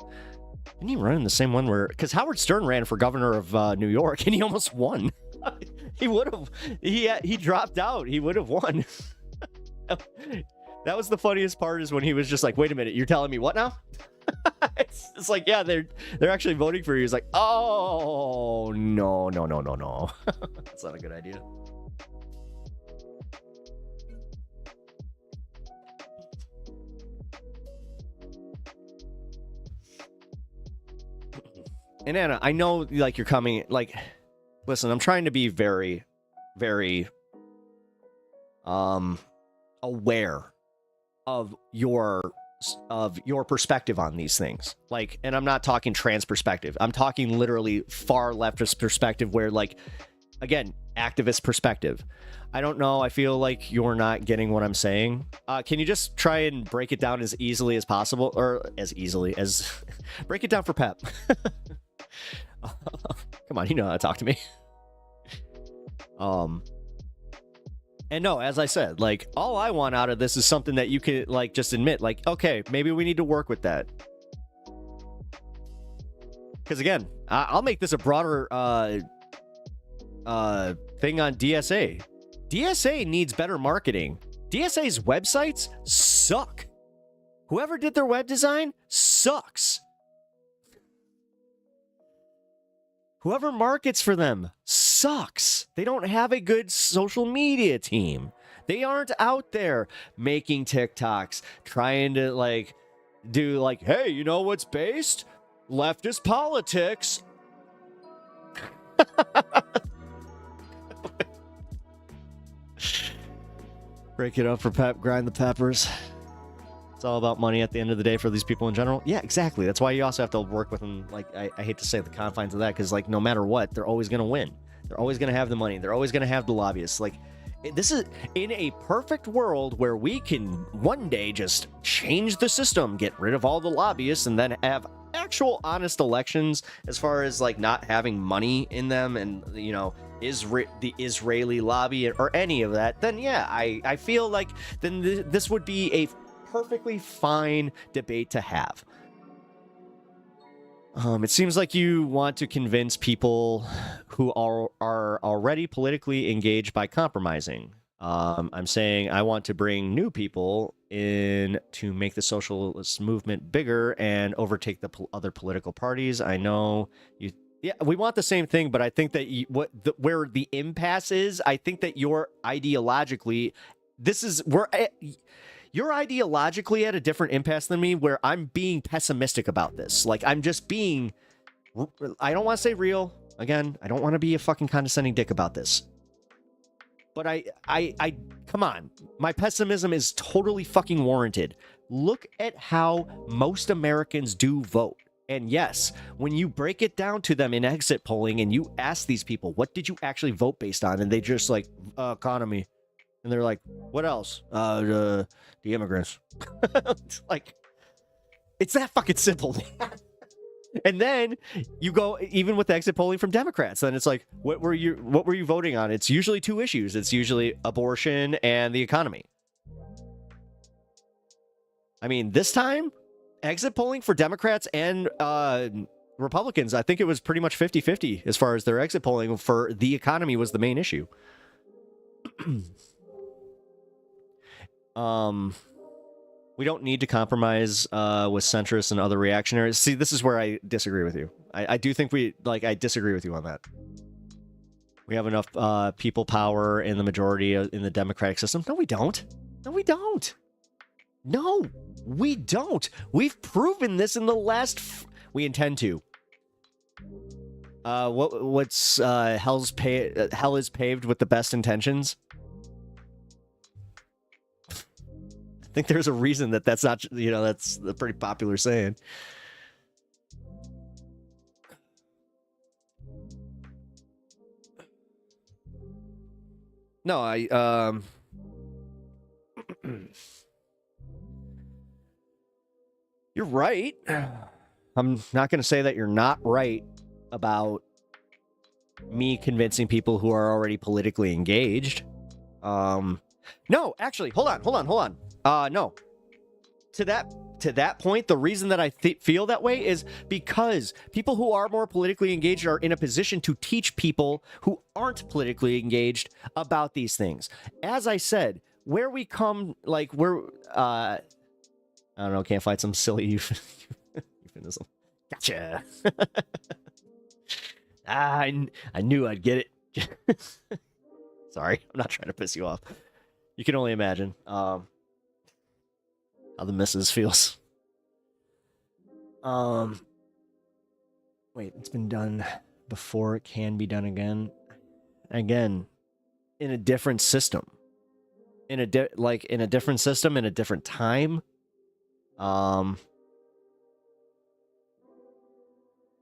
he run in the same one where, because Howard Stern ran for governor of New York and he almost won. He would have. He dropped out. He would have won. That was the funniest part, is when he was just like, wait a minute, you're telling me what now? It's like, yeah, they're actually voting for you. He's like, oh, no. That's not a good idea. And Anna, I know, like, you're coming, like, listen, I'm trying to be very, very aware of your perspective on these things. Like, and I'm not talking trans perspective. I'm talking literally far leftist perspective, where, like, again, activist perspective. I don't know. I feel like you're not getting what I'm saying. Can you just try and break it down as easily as possible, or as easily as break it down for Pep? Come on, you know how to talk to me. And no, as I said, like, all I want out of this is something that you can, like, just admit, like, okay, maybe we need to work with that. Because again, I'll make this a broader thing on DSA. DSA needs better marketing. DSA's websites suck. Whoever did their web design sucks. Whoever markets for them sucks. They don't have a good social media team. They aren't out there making TikToks, trying to, like, do, like, hey, you know what's based? Leftist politics. Break it up for Pep, grind the peppers. It's all about money at the end of the day for these people in general. Yeah, exactly. That's why you also have to work with them. Like, I hate to say the confines of that, because, like, no matter what, they're always going to win. They're always going to have the money. They're always going to have the lobbyists. Like, this is in a perfect world where we can one day just change the system, get rid of all the lobbyists, and then have actual honest elections, as far as, like, not having money in them and, you know, the Israeli lobby or any of that. Then, yeah, I feel like then this would be a perfectly fine debate to have. It seems like you want to convince people who are already politically engaged by compromising. I'm saying I want to bring new people in to make the socialist movement bigger and overtake the other political parties. I know you. Yeah, we want the same thing, but I think that where the impasse is, I think that you're ideologically, you're ideologically at a different impasse than me, where I'm being pessimistic about this. Like, I'm just being, I don't want to say real. Again, I don't want to be a fucking condescending dick about this. But I come on. My pessimism is totally fucking warranted. Look at how most Americans do vote. And yes, when you break it down to them in exit polling and you ask these people, what did you actually vote based on? And they just like, economy. And they're like, what else? The immigrants. It's like, it's that fucking simple. And then you go, even with exit polling from Democrats, then it's like, what were you voting on? It's usually two issues. It's usually abortion and the economy. I mean, this time, exit polling for Democrats and Republicans, I think it was pretty much 50-50 as far as their exit polling for the economy was the main issue. We don't need to compromise with centrists and other reactionaries. See, this is where I disagree with you. I do think I disagree with you on that. We have enough people power in the majority in the democratic system. No, we don't. No, we don't. No, we don't. We've proven this in the last... We intend to. What's hell is paved with the best intentions? I think there's a reason that's not, that's a pretty popular saying. No, you're right. I'm not going to say that you're not right about me convincing people who are already politically engaged. No, actually, hold on. No. To that point, the reason that I feel that way is because people who are more politically engaged are in a position to teach people who aren't politically engaged about these things. As I said, where we come, like, I don't know, can't find some silly euphemism. Gotcha. I knew I'd get it. Sorry, I'm not trying to piss you off. You can only imagine how the missus feels. Wait, it's been done before. It can be done again. Again, in a different system. In a different system, in a different time.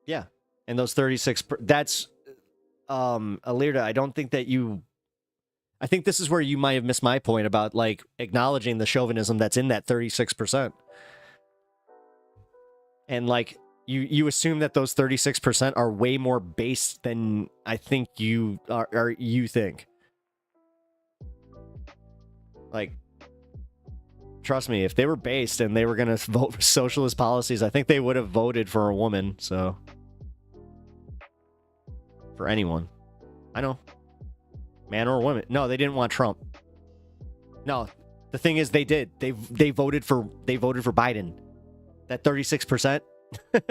Yeah. And those 36, that's, Alirda, I don't think that I think this is where you might have missed my point about, like, acknowledging the chauvinism that's in that 36%. And, like, you assume that those 36% are way more based than I think you think. Like, trust me, if they were based and they were going to vote for socialist policies, I think they would have voted for a woman, so. For anyone. I know. Man or woman. No, they didn't want Trump. No, the thing is they did. They voted for Biden. That 36%.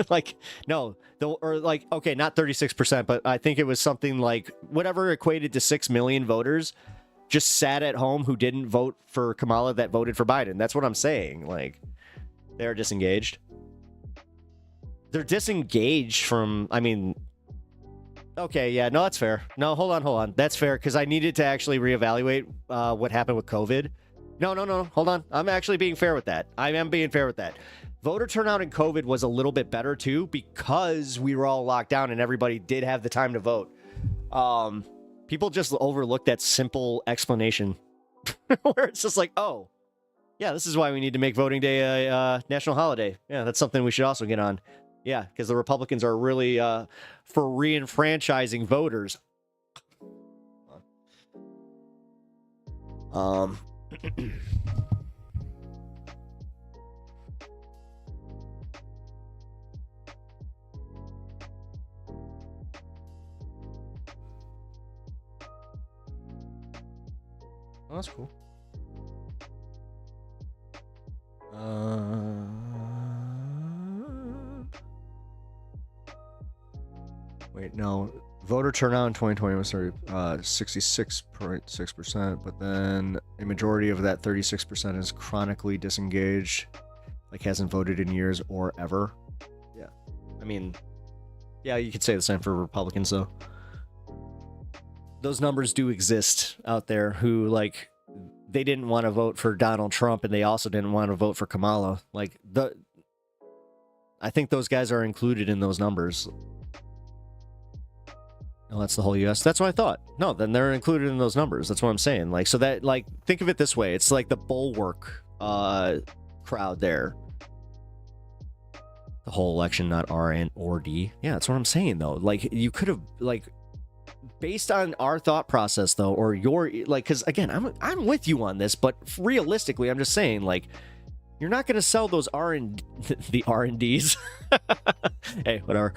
Like, no, or like, okay, not 36%, but I think it was something like whatever equated to 6 million voters just sat at home who didn't vote for Kamala that voted for Biden. That's what I'm saying. Like, they're disengaged. They're disengaged from, I mean, okay, yeah, no, that's fair. No, hold on. That's fair, because I needed to actually reevaluate what happened with COVID. No, hold on. I'm actually being fair with that. I am being fair with that. Voter turnout in COVID was a little bit better, too, because we were all locked down and everybody did have the time to vote. People just overlook that simple explanation where it's just like, oh, yeah, this is why we need to make voting day a national holiday. Yeah, that's something we should also get on. Yeah, because the Republicans are really for reenfranchising voters. Oh, that's cool. Wait, no. Voter turnout in 2020 was 66.6%, but then a majority of that 36% is chronically disengaged, like hasn't voted in years or ever. Yeah. I mean, yeah, you could say the same for Republicans, though. Those numbers do exist out there who, like, they didn't want to vote for Donald Trump and they also didn't want to vote for Kamala. Like, I think those guys are included in those numbers. Oh, that's the whole U.S. That's what I thought. No, then they're included in those numbers. That's what I'm saying. Like, so that, like, think of it this way. It's like the Bulwark crowd there. The whole election, not R and or D. Yeah, that's what I'm saying, though. Like, you could have, like, based on our thought process, though, or your, like, because, again, I'm with you on this, but realistically, I'm just saying, like, you're not going to sell those the R&Ds. Hey, whatever.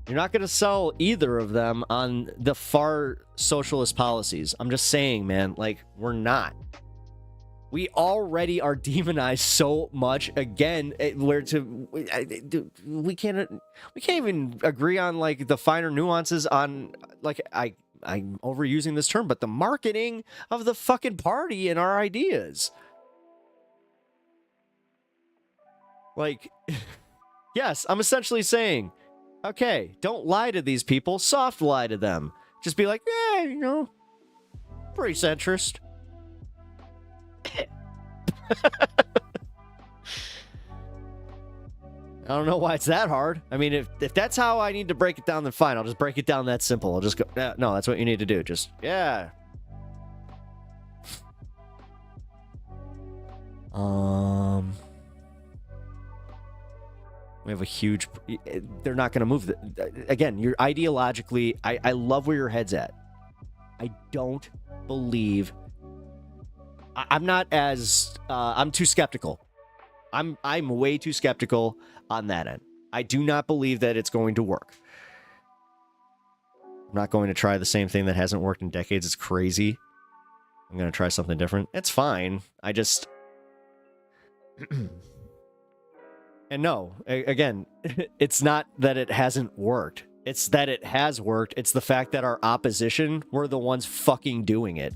You're not going to sell either of them on the far socialist policies. I'm just saying, man, like, we're not. We already are demonized so much. Again, we can't even agree on, like, the finer nuances on, like, I'm overusing this term, but the marketing of the fucking party and our ideas. Like, yes, I'm essentially saying, okay, don't lie to these people. Soft lie to them. Just be like, yeah, you know, pretty centrist. I don't know why it's that hard. I mean, if that's how I need to break it down, then fine. I'll just break it down that simple. I'll just go, yeah, no, that's what you need to do. Just, yeah. We have a huge... They're not going to move. Again, you're ideologically... I love where your head's at. I don't believe... I'm not as... I'm too skeptical. I'm way too skeptical on that end. I do not believe that it's going to work. I'm not going to try the same thing that hasn't worked in decades. It's crazy. I'm going to try something different. It's fine. I just... And no, again, it's not that it hasn't worked. It's that it has worked. It's the fact that our opposition were the ones fucking doing it.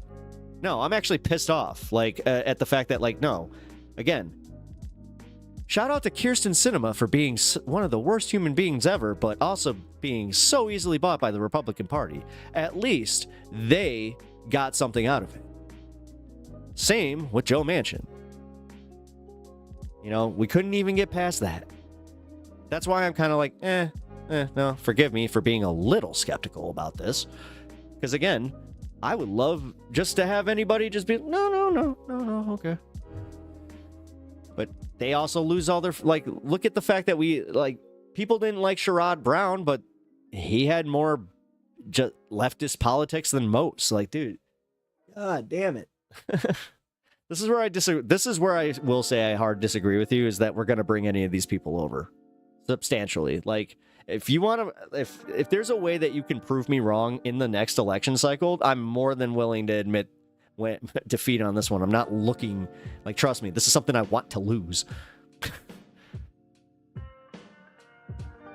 No, I'm actually pissed off, like, at the fact that, like, no. Again, shout out to Kirsten Sinema for being one of the worst human beings ever, but also being so easily bought by the Republican Party. At least they got something out of it. Same with Joe Manchin. You know, we couldn't even get past that. That's why I'm kind of like, no, forgive me for being a little skeptical about this. Because again, I would love just to have anybody just be, no, okay. But they also lose all their, like, look at the fact that we, like, people didn't like Sherrod Brown, but he had more just leftist politics than most. Like, dude, god damn it. This is where I disagree. This is where I will say I hard disagree with you, is that we're going to bring any of these people over substantially. Like, if you want to, if there's a way that you can prove me wrong in the next election cycle, I'm more than willing to admit defeat on this one. I'm not looking, like, trust me, this is something I want to lose.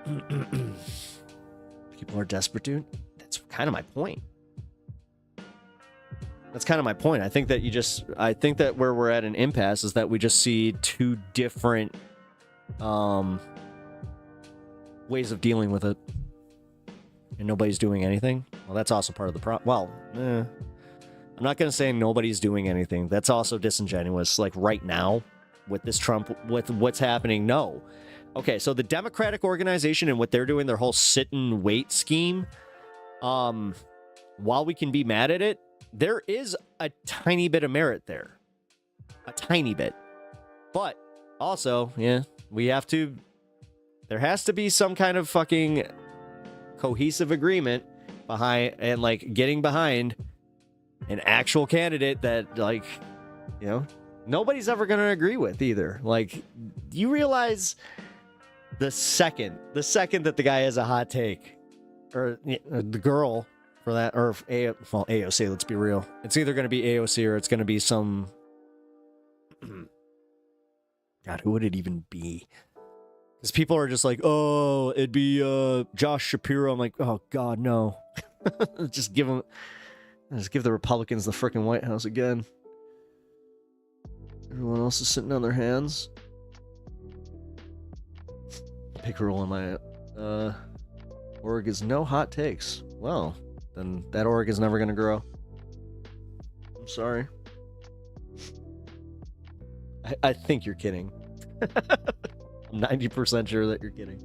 People are desperate, dude. That's kind of my point. That's kind of my point. I think that where we're at an impasse is that we just see two different ways of dealing with it. And nobody's doing anything. Well, that's also part of the problem. Well, I'm not going to say nobody's doing anything. That's also disingenuous. Like, right now, with this Trump, with what's happening, no. Okay, so the Democratic organization and what they're doing, their whole sit and wait scheme, while we can be mad at it, there is a tiny bit of merit there. A tiny bit. But also, yeah, there has to be some kind of fucking cohesive agreement behind, and, like, getting behind an actual candidate that, like, you know, nobody's ever going to agree with either. Like, you realize the second that the guy has a hot take, or the girl, for that, or if AOC. Let's be real. It's either going to be AOC or it's going to be some. God, who would it even be? Because people are just like, oh, it'd be Josh Shapiro. I'm like, oh God, no. Just give the Republicans the frickin' White House again. Everyone else is sitting on their hands. Pick a roll on my org is no hot takes. Well, then that org is never gonna grow. I'm sorry. I think you're kidding. I'm 90% sure that you're kidding.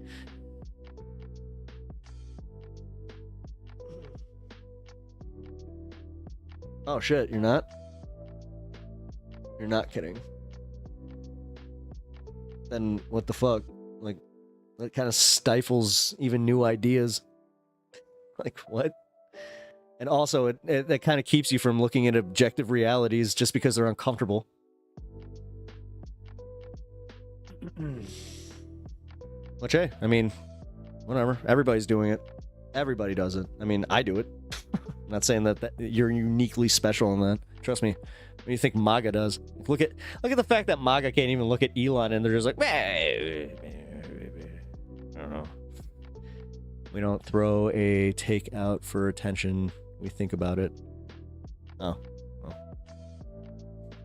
Oh shit, you're not? You're not kidding. Then what the fuck? Like, that kind of stifles even new ideas. Like, what? And also, that kind of keeps you from looking at objective realities just because they're uncomfortable. Which, hey, I mean, whatever. Everybody's doing it. Everybody does it. I mean, I do it. I'm not saying that you're uniquely special in that. Trust me. What do you think MAGA does? Look at the fact that MAGA can't even look at Elon and they're just like, I don't know. We don't throw a takeout for attention. We think about it. Oh. Well.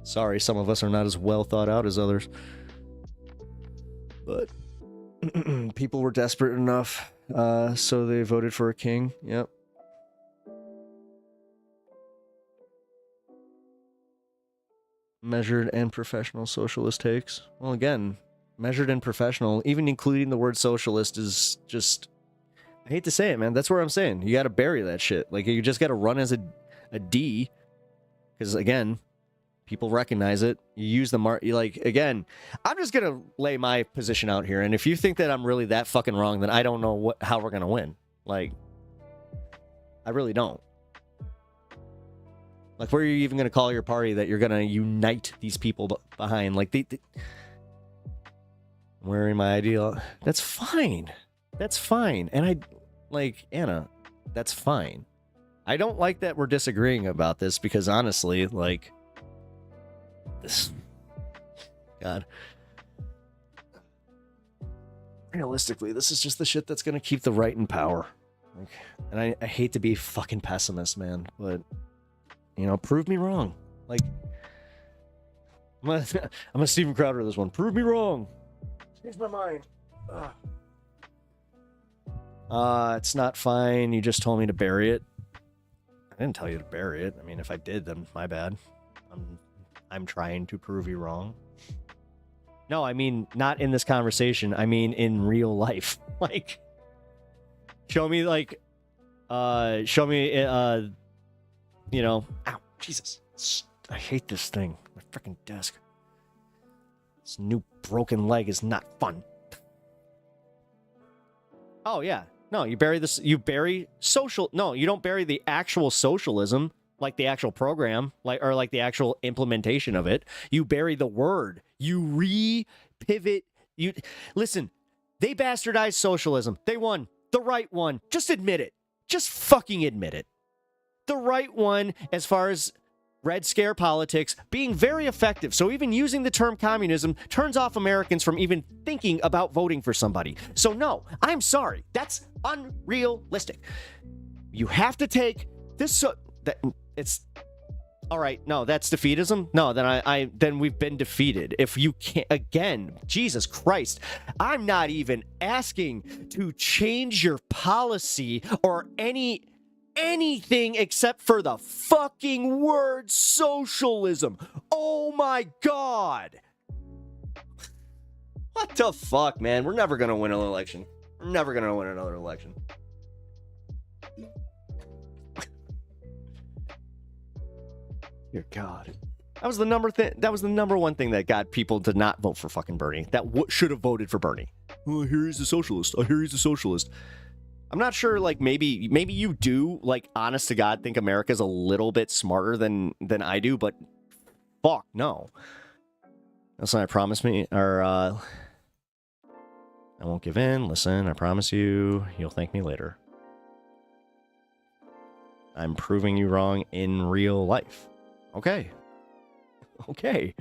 Sorry, some of us are not as well thought out as others. But people were desperate enough, so they voted for a king. Yep. Measured and professional socialist takes. Well, again, measured and professional, even including the word socialist, is just... I hate to say it, man. That's what I'm saying. You gotta bury that shit. Like, you just gotta run as a D. Because, again... people recognize it. You use the again, I'm just going to lay my position out here. And if you think that I'm really that fucking wrong, then I don't know how we're going to win. Like, I really don't. Like, where are you even going to call your party that you're going to unite these people behind? Like, wearing my ideal. That's fine. That's fine. And Anna, that's fine. I don't like that we're disagreeing about this because honestly, like, this, God, realistically, this is just the shit that's gonna keep the right in power. Like, and I hate to be fucking pessimist, man, but you know, prove me wrong. Like, I'm a Steven Crowder this one. Prove me wrong. Change my mind. It's not fine. You just told me to bury it. I didn't tell you to bury it. I mean, if I did, then my bad. I'm trying to prove you wrong. No, I mean, not in this conversation. I mean, in real life. Like, show me, you know, ow, Jesus. I hate this thing. My freaking desk. This new broken leg is not fun. Oh, yeah. No, you bury this. You bury social. No, you don't bury the actual socialism. Like the actual program, or the actual implementation of it. You bury the word. You re-pivot. You listen, they bastardized socialism. They won. The right one. Just admit it. Just fucking admit it. The right one, as far as Red Scare politics, being very effective. So even using the term communism turns off Americans from even thinking about voting for somebody. So no, I'm sorry. That's unrealistic. You have to take this... It's all right. No, that's defeatism. No, then then we've been defeated. If you can't, again, Jesus Christ, I'm not even asking to change your policy or anything except for the fucking word socialism. Oh my God. What the fuck, man? We're never gonna win an election. We're never gonna win another election. Dear God. That was the number one thing that got people to not vote for fucking Bernie. That should have voted for Bernie. Oh, here he's a socialist. Oh, here he's a socialist. I'm not sure, like, maybe you do, like, honest to God, think America's a little bit smarter than I do, but fuck, no. Listen, I promise me, or, I won't give in. Listen, I promise you, you'll thank me later. I'm proving you wrong in real life. Okay. Okay.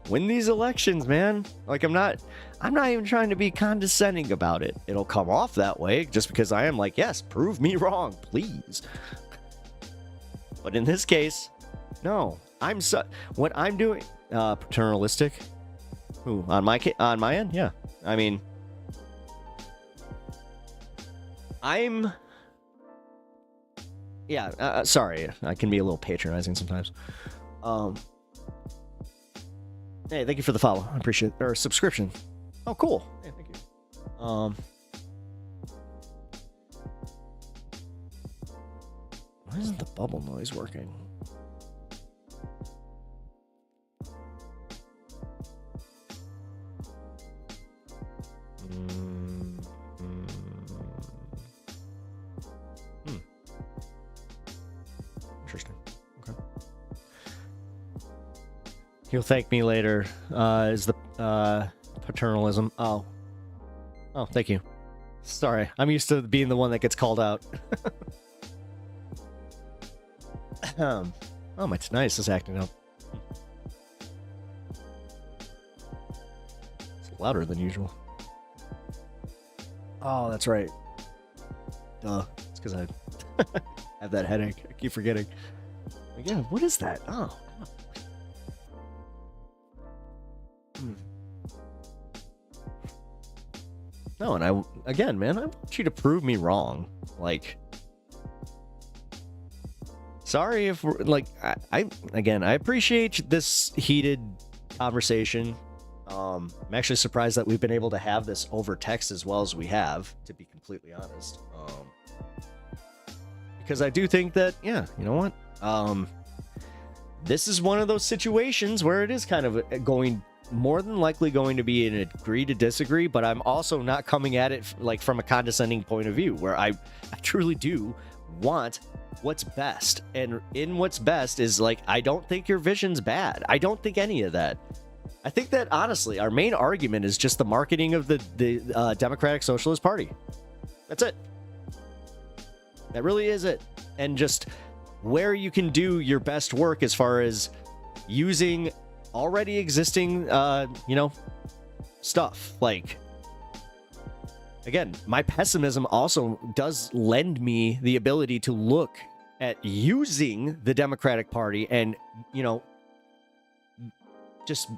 Win these elections, man. Like, I'm not even trying to be condescending about it. It'll come off that way just because I am like, yes, prove me wrong, please. But in this case, no. What I'm doing, paternalistic. Who, on my end? Yeah. I mean, sorry, I can be a little patronizing sometimes. Hey, thank you for the follow. I appreciate it. Or subscription. Oh, cool. Yeah, thank you. Why isn't the bubble noise working? Interesting. Okay. He'll thank me later. Is the paternalism? Oh, thank you. Sorry, I'm used to being the one that gets called out. Oh, my tinnitus is acting up. It's louder than usual. Oh, that's right. Duh. It's because I have that headache. I keep forgetting. Like, yeah, what is that? Oh. No, and again, man, I want you to prove me wrong. Like, sorry if we're, like, I appreciate this heated conversation. I'm actually surprised that we've been able to have this over text as well as we have, to be completely honest. Because I do think that, yeah, you know what? This is one of those situations where it is kind of more than likely going to be an agree to disagree, but I'm also not coming at it like from a condescending point of view, where I truly do want what's best. And in what's best is, like, I don't think your vision's bad. I don't think any of that. I think that, honestly, our main argument is just the marketing of the Democratic Socialist Party. That's it. That really is it. And just where you can do your best work as far as using already existing, stuff. Like, again, my pessimism also does lend me the ability to look at using the Democratic Party and, just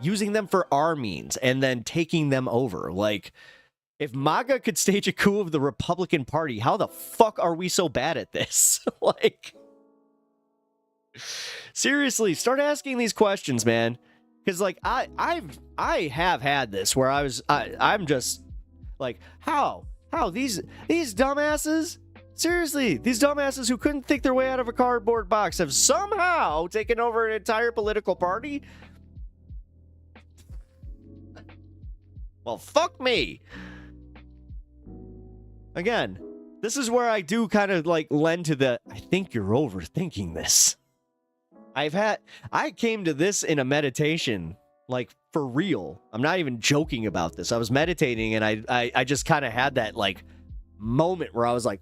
using them for our means and then taking them over. Like, if MAGA could stage a coup of the Republican Party, how the fuck are we so bad at this? Like, seriously, start asking these questions, man. Because, like, I have had this where I'm just like, how these dumbasses, seriously, these dumbasses who couldn't think their way out of a cardboard box have somehow taken over an entire political party. Well, fuck me. Again, this is where I do kind of like lend to the, I think you're overthinking this. I came to this in a meditation, like, for real. I'm not even joking about this. I was meditating and I just kind of had that, like, moment where I was like,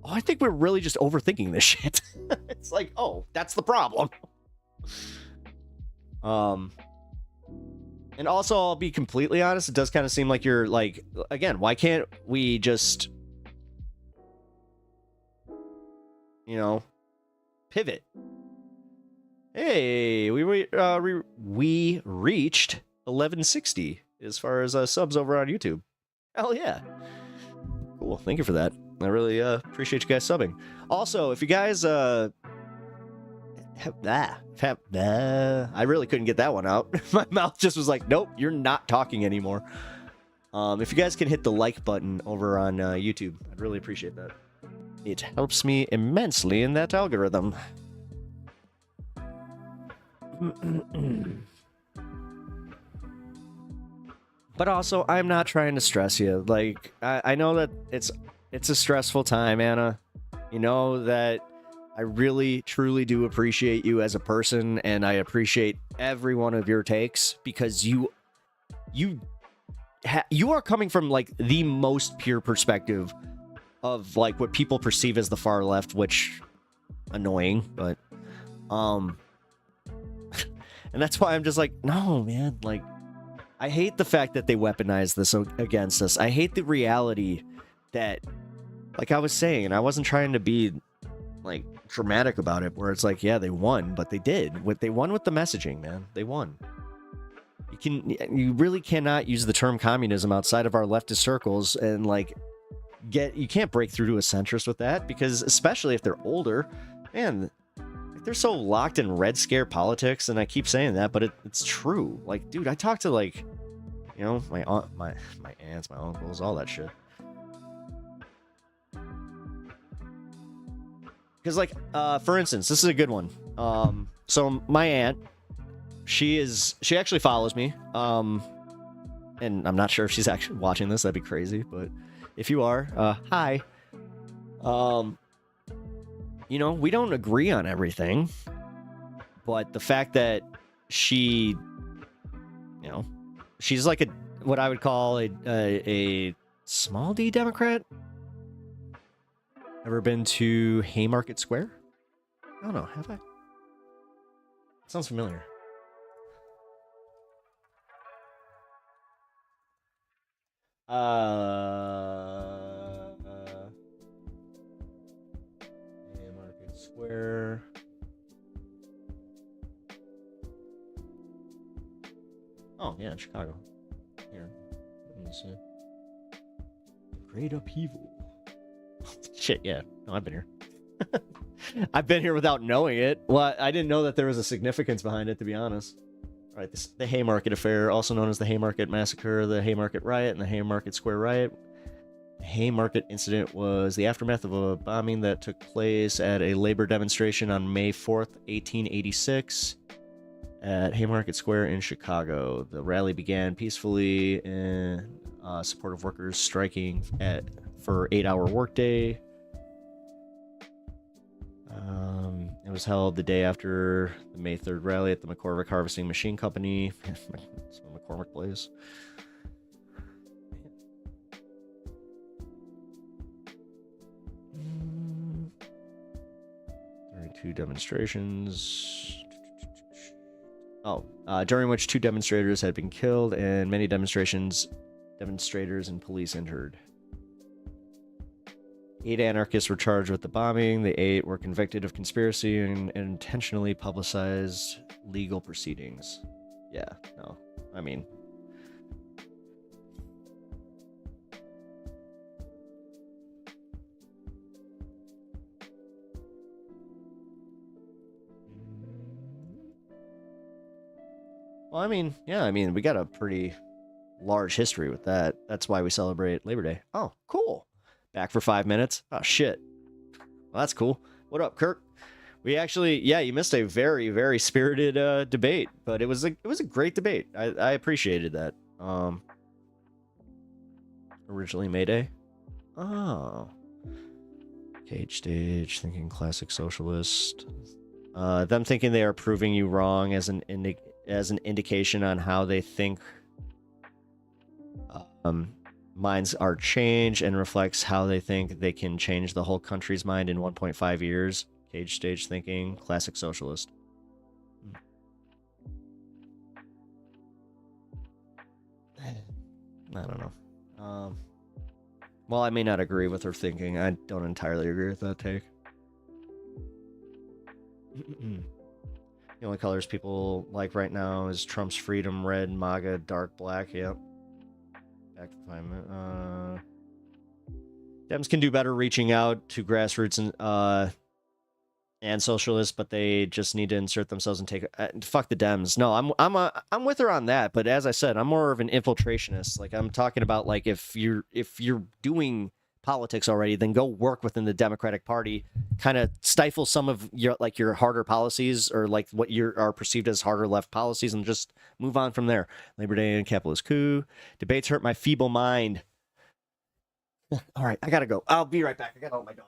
oh, I think we're really just overthinking this shit. It's like, oh, that's the problem. And also, I'll be completely honest, it does kind of seem like you're, like, again, why can't we just, pivot? Hey, we reached 1160 as far as subs over on YouTube. Hell yeah. Cool, thank you for that. I really appreciate you guys subbing. Also, if you guys I really couldn't get that one out. My mouth just was like, nope, you're not talking anymore. If you guys can hit the like button over on YouTube, I'd really appreciate that. It helps me immensely in that algorithm. But also, I'm not trying to stress you. Like, I know that it's a stressful time, Anna. You know that I really, truly do appreciate you as a person, and I appreciate every one of your takes, because you are coming from, like, the most pure perspective of, like, what people perceive as the far left, which annoying, but and that's why I'm just like, no, man, like I hate the fact that they weaponize this against us. I hate the reality that, like I was saying, and I wasn't trying to be like dramatic about it, where it's like, yeah, they won, but they did. They won with the messaging, man. They won. You really cannot use the term communism outside of our leftist circles and like you can't break through to a centrist with that, because especially if they're older, man, they're so locked in Red Scare politics, and I keep saying that, but it's true. Like, dude, I talk to like, you know, my aunt, my aunts, my uncles, all that shit. Because like, for instance, this is a good one. So my aunt, she actually follows me. And I'm not sure if she's actually watching this. That'd be crazy, but if you are, hi. You know, we don't agree on everything, but the fact that she, you know, she's like what I would call a small D Democrat. Ever been to Haymarket Square? I don't know, have I? Sounds familiar. Haymarket Square. Oh, yeah, in Chicago. Here. Let me see. Great upheaval. Shit, yeah. No, I've been here. I've been here without knowing it. Well, I didn't know that there was a significance behind it, to be honest. All right, the Haymarket Affair, also known as the Haymarket Massacre, the Haymarket Riot, and the Haymarket Square Riot. The Haymarket incident was the aftermath of a bombing that took place at a labor demonstration on May 4th, 1886, at Haymarket Square in Chicago. The rally began peacefully in support of workers striking for 8-hour workday. It was held the day after the May 3rd rally at the McCormick Harvesting Machine Company. It's a McCormick place. 32 demonstrations. During which 2 demonstrators had been killed and many demonstrators and police injured. 8 anarchists were charged with the bombing. The 8 were convicted of conspiracy and intentionally publicized legal proceedings. Yeah, no. I mean... Well, I mean, yeah, I mean, we got a pretty large history with that. That's why we celebrate Labor Day. Oh, cool. Back for 5 minutes. Oh, shit. Well, that's cool. What up, Kirk? We actually, yeah, you missed a very, very spirited debate, but it was a great debate. I appreciated that. Originally May Day. Oh. Cage Stage, thinking classic socialist. Them thinking they are proving you wrong as an indication on how they think minds are changed and reflects how they think they can change the whole country's mind in 1.5 years. Cage Stage thinking, classic socialist. I don't know. Well, I may not agree with her thinking. I don't entirely agree with that take. The only colors people like right now is Trump's freedom, red, MAGA, dark, black. Yep. Back to 5 minutes. Dems can do better reaching out to grassroots and socialists, but they just need to insert themselves and take. Fuck the Dems. No, I'm with her on that. But as I said, I'm more of an infiltrationist. Like I'm talking about like if you're doing politics already, then go work within the Democratic Party, kind of stifle some of your harder policies or like what are perceived as harder left policies and just move on from there. Labor Day and capitalist coup. Debates hurt my feeble mind. All right, I gotta go. I'll be right back. I gotta hold my dog.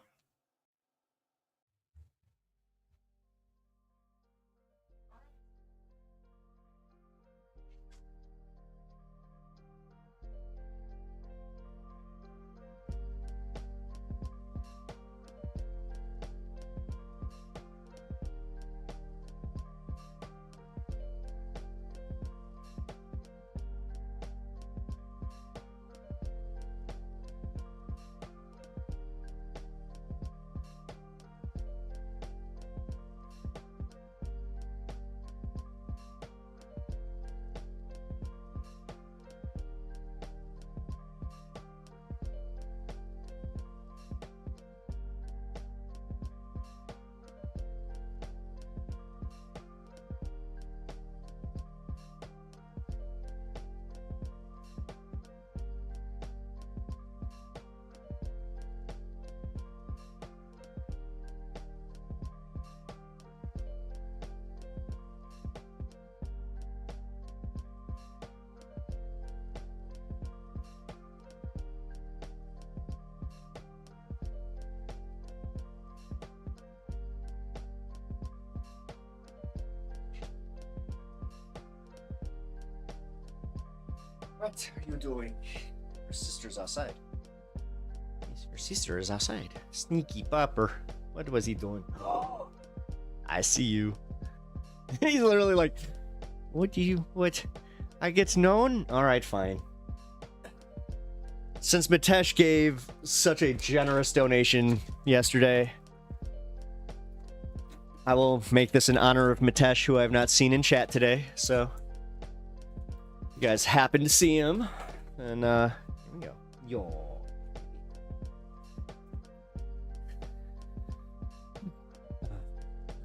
What are you doing? Your sister's outside. Your sister is outside. Sneaky popper. What was he doing? Oh, I see you. He's literally like, what? I get known? Alright, fine. Since Mitesh gave such a generous donation yesterday, I will make this in honor of Mitesh, who I have not seen in chat today. So, you guys happen to see him. And, here we go. Yo.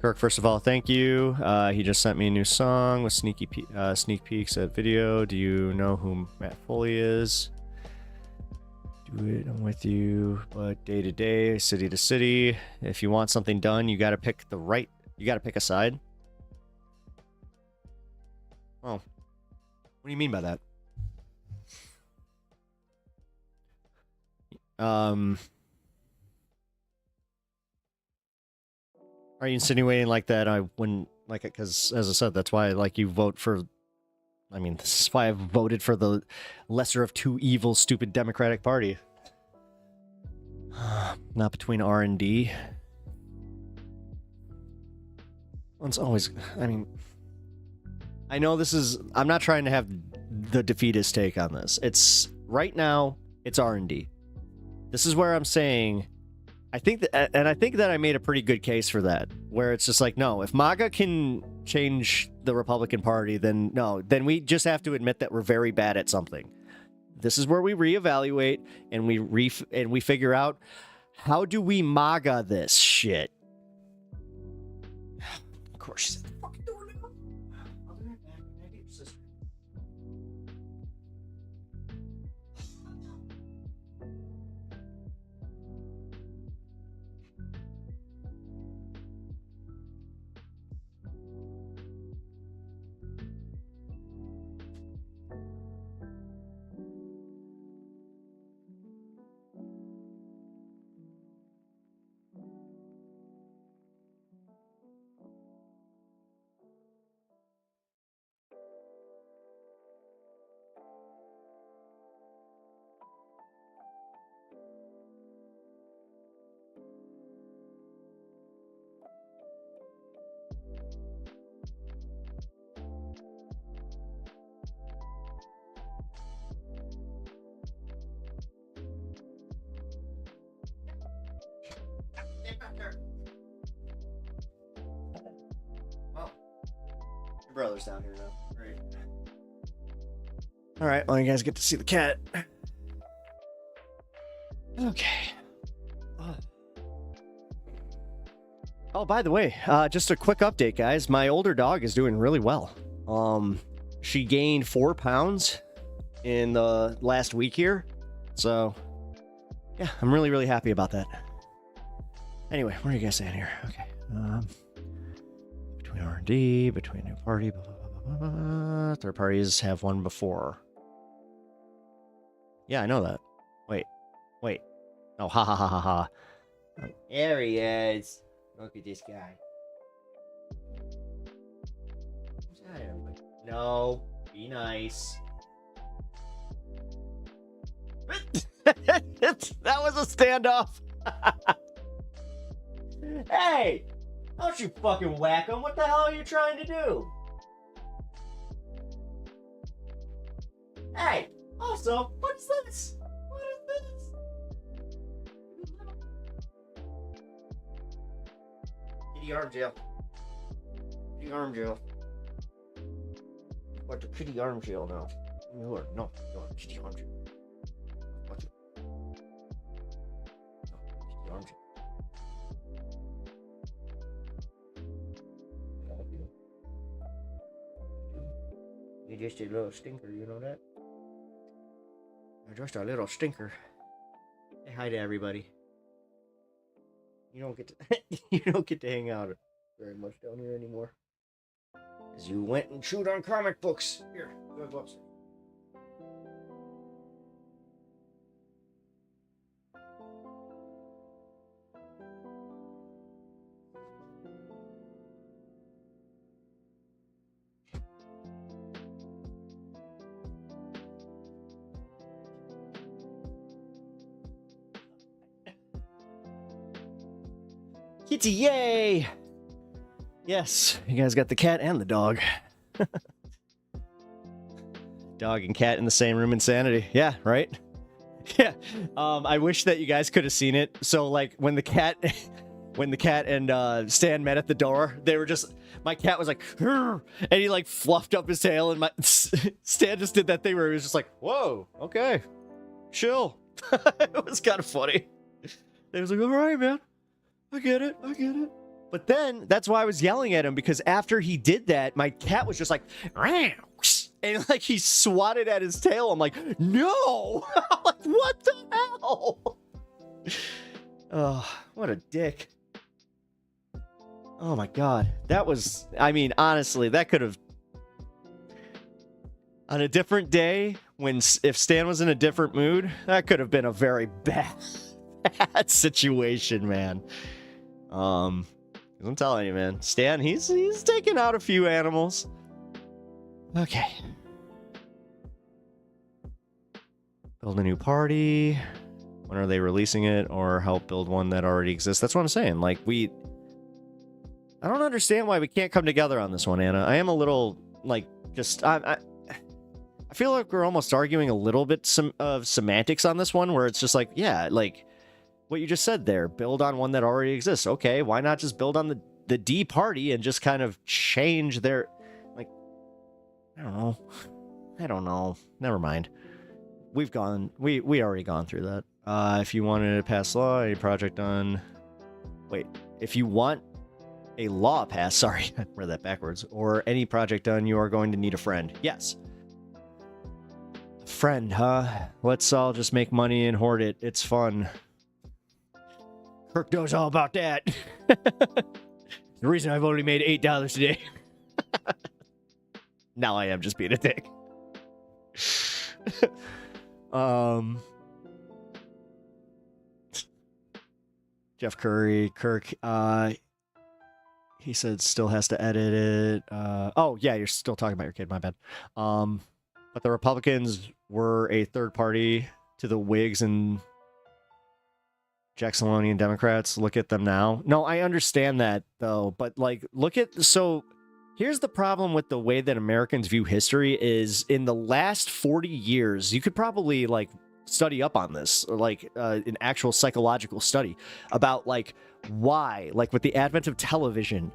Kirk, first of all, thank you. He just sent me a new song with sneak peeks at video. Do you know who Matt Foley is? Do it, I'm with you. But day to day, city to city. If you want something done, you gotta pick a side. Oh. What do you mean by that? Are you insinuating like that I wouldn't like it? Because, as I said, that's why you vote for... I mean, this is why I've voted for the lesser of two evils, stupid Democratic Party. Not between R and D. It's always... I mean... I know this is... I'm not trying to have the defeatist take on this. It's... Right now, it's R and D. This is where I'm saying... I think that I made a pretty good case for that, where it's just like, no, if MAGA can change the Republican Party, then no, then we just have to admit that we're very bad at something. This is where we reevaluate and we figure out, how do we MAGA this shit? Of course, she's at the fucking door now. I'll be right back. I need your sister. Well, your brother's down here now. Great. All right, well, you guys get to see the cat. Okay. Oh, by the way, just a quick update, guys. My older dog is doing really well. She gained 4 pounds in the last week here. So, yeah, I'm really, really happy about that. Anyway, what are you guys saying here? Okay. Between R&D, between new party, blah, blah, blah, blah, blah. Third parties have one before. Yeah, I know that. Wait. Oh, ha ha ha ha ha. There he is. Look at this guy. No, be nice. That was a standoff. Hey, don't you fucking whack him. What the hell are you trying to do? Hey, also, what's this? What is this? Kitty arm jail. Kitty arm jail. What the kitty arm jail now? You are kitty arm jail. Watch it. No, kitty arm jail. You're just a little stinker, you know that? You're just a little stinker. Say hi to everybody. You don't get to hang out very much down here anymore. As you went and chewed on comic books. Here, good books. Kitty, yay! Yes, you guys got the cat and the dog. Dog and cat in the same room, insanity. Yeah, right? Yeah. I wish that you guys could have seen it. So, like, when the cat and Stan met at the door, they were just... My cat was like, "Rrr," and he, like, fluffed up his tail, and Stan just did that thing where he was just like, whoa, okay, chill. It was kind of funny. He was like, all right, man. I get it. But then, that's why I was yelling at him, because after he did that, my cat was just like, "Rah," and like he swatted at his tail. I'm like, no! I'm like, what the hell? Oh, what a dick. Oh my god. That was, I mean, honestly, that could have... On a different day, if Stan was in a different mood, that could have been a very bad situation, man. I'm telling you, man. Stan, he's taken out a few animals. Okay. Build a new party. When are they releasing it? Or help build one that already exists? That's what I'm saying. Like, I don't understand why we can't come together on this one, Anna. I am a little, like, just... I feel like we're almost arguing a little bit of semantics on this one, where it's just like, yeah, like... What you just said there, build on one that already exists. Okay, why not just build on the D party and just kind of change their... Like, I don't know. Never mind. We already gone through that. If you wanted to pass law, a project done... Wait, if you want a law passed, sorry, I read that backwards, or any project done, you are going to need a friend. Yes. Friend, huh? Let's all just make money and hoard it. It's fun. Kirk knows all about that. The reason I've only made $8 today. Now I am just being a dick. Jeff Curry, Kirk, he said still has to edit it. Oh, yeah, you're still talking about your kid, my bad. But the Republicans were a third party to the Whigs and Jacksonian Democrats. Look at them now. No, I understand that, though. But, like, so here's the problem with the way that Americans view history is in the last 40 years, you could probably, like, study up on this, or, like, an actual psychological study about, like, why, like, with the advent of television,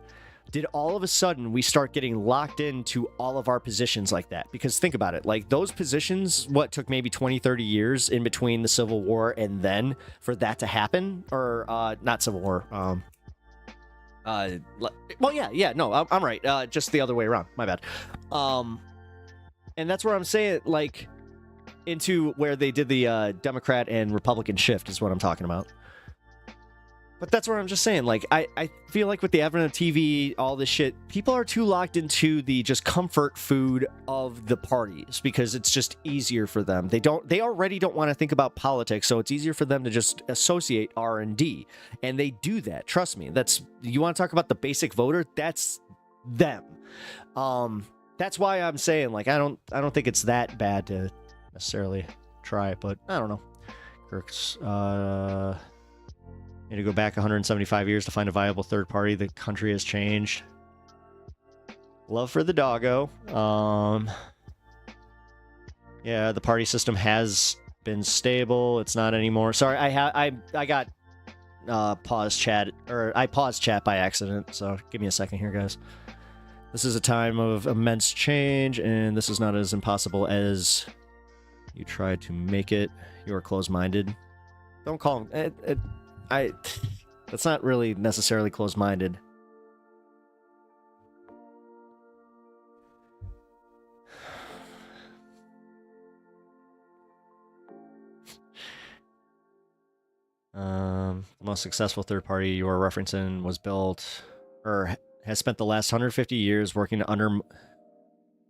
did all of a sudden we start getting locked into all of our positions like that? Because think about it, like those positions, what took maybe 20, 30 years in between the Civil War and then for that to happen? Or not Civil War. Well, yeah, no, I'm right. Just the other way around. My bad. And that's where I'm saying, like, into where they did the Democrat and Republican shift is what I'm talking about. But that's what I'm just saying. Like, I feel like with the advent of TV, all this shit, people are too locked into the just comfort food of the parties because it's just easier for them. They already don't want to think about politics, so it's easier for them to just associate R&D. And they do that. Trust me. You want to talk about the basic voter? That's them. That's why I'm saying, like, I don't think it's that bad to necessarily try it, but I don't know. Kirk's need to go back 175 years to find a viable third party. The country has changed. Love for the doggo. Yeah, the party system has been stable. It's not anymore. Sorry, I got paused chat by accident. So give me a second here, guys. This is a time of immense change, and this is not as impossible as you tried to make it. You are closed-minded. Don't call him. That's not really necessarily closed-minded. The most successful third party you are referencing was built, or has spent the last 150 years working to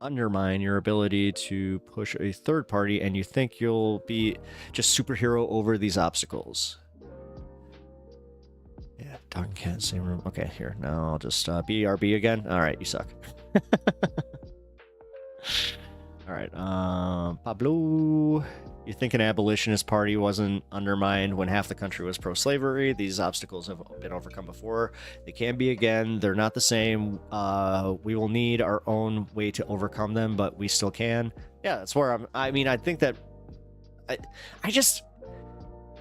undermine your ability to push a third party, and you think you'll be just superhero over these obstacles. Yeah, dog and cat, same room. Okay, here. Now I'll just BRB again. All right, you suck. All right, Pablo. You think an abolitionist party wasn't undermined when half the country was pro-slavery? These obstacles have been overcome before. They can be again. They're not the same. We will need our own way to overcome them, but we still can. Yeah, that's where I think that I just,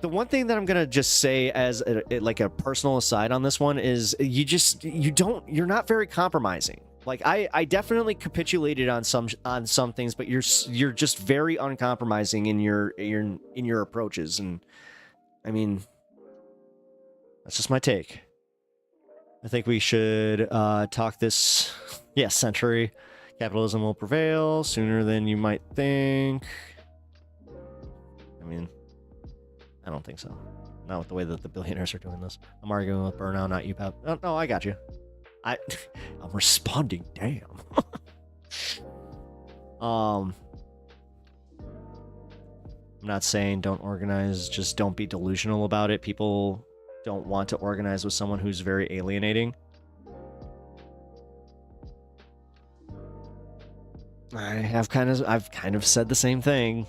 the one thing that I'm gonna just say as like a personal aside on this one is you're not very compromising. Like I definitely capitulated on some things, but you're just very uncompromising in your approaches, and I mean, that's just my take. I think we should talk this century. Capitalism will prevail sooner than you might think. I mean, I don't think so. Not with the way that the billionaires are doing this. I'm arguing with Burnout, not you, Pep. No, I got you. I'm responding. Damn. I'm not saying don't organize, just don't be delusional about it. People don't want to organize with someone who's very alienating. I've kind of said the same thing,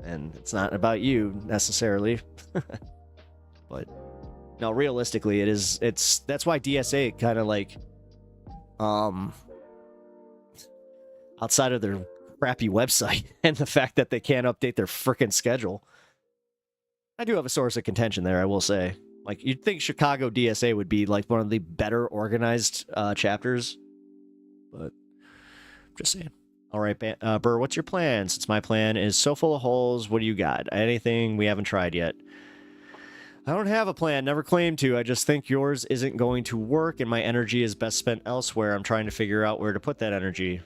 and it's not about you necessarily. But no, realistically, that's why DSA kind of like, outside of their crappy website and the fact that they can't update their frickin' schedule. I do have a source of contention there, I will say. Like, you'd think Chicago DSA would be like one of the better organized chapters, but I'm just saying. All right, Burr, what's your plan? Since my plan is so full of holes, what do you got? Anything we haven't tried yet? I don't have a plan, never claimed to. I just think yours isn't going to work and my energy is best spent elsewhere. I'm trying to figure out where to put that energy.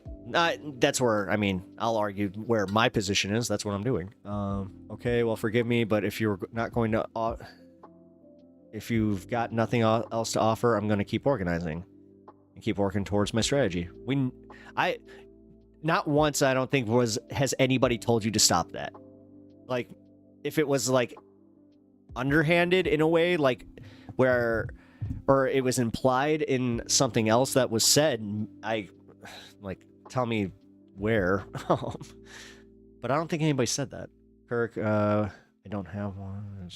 That's where, I mean, I'll argue where my position is. That's what I'm doing. Okay, well, forgive me, but if you're not going to... if you've got nothing else to offer, I'm going to keep organizing and keep working towards my strategy. Not once, I don't think, has anybody told you to stop that. Like, if it was, like, underhanded in a way, like, or it was implied in something else that was said, tell me where. But I don't think anybody said that. Kirk, I don't have one.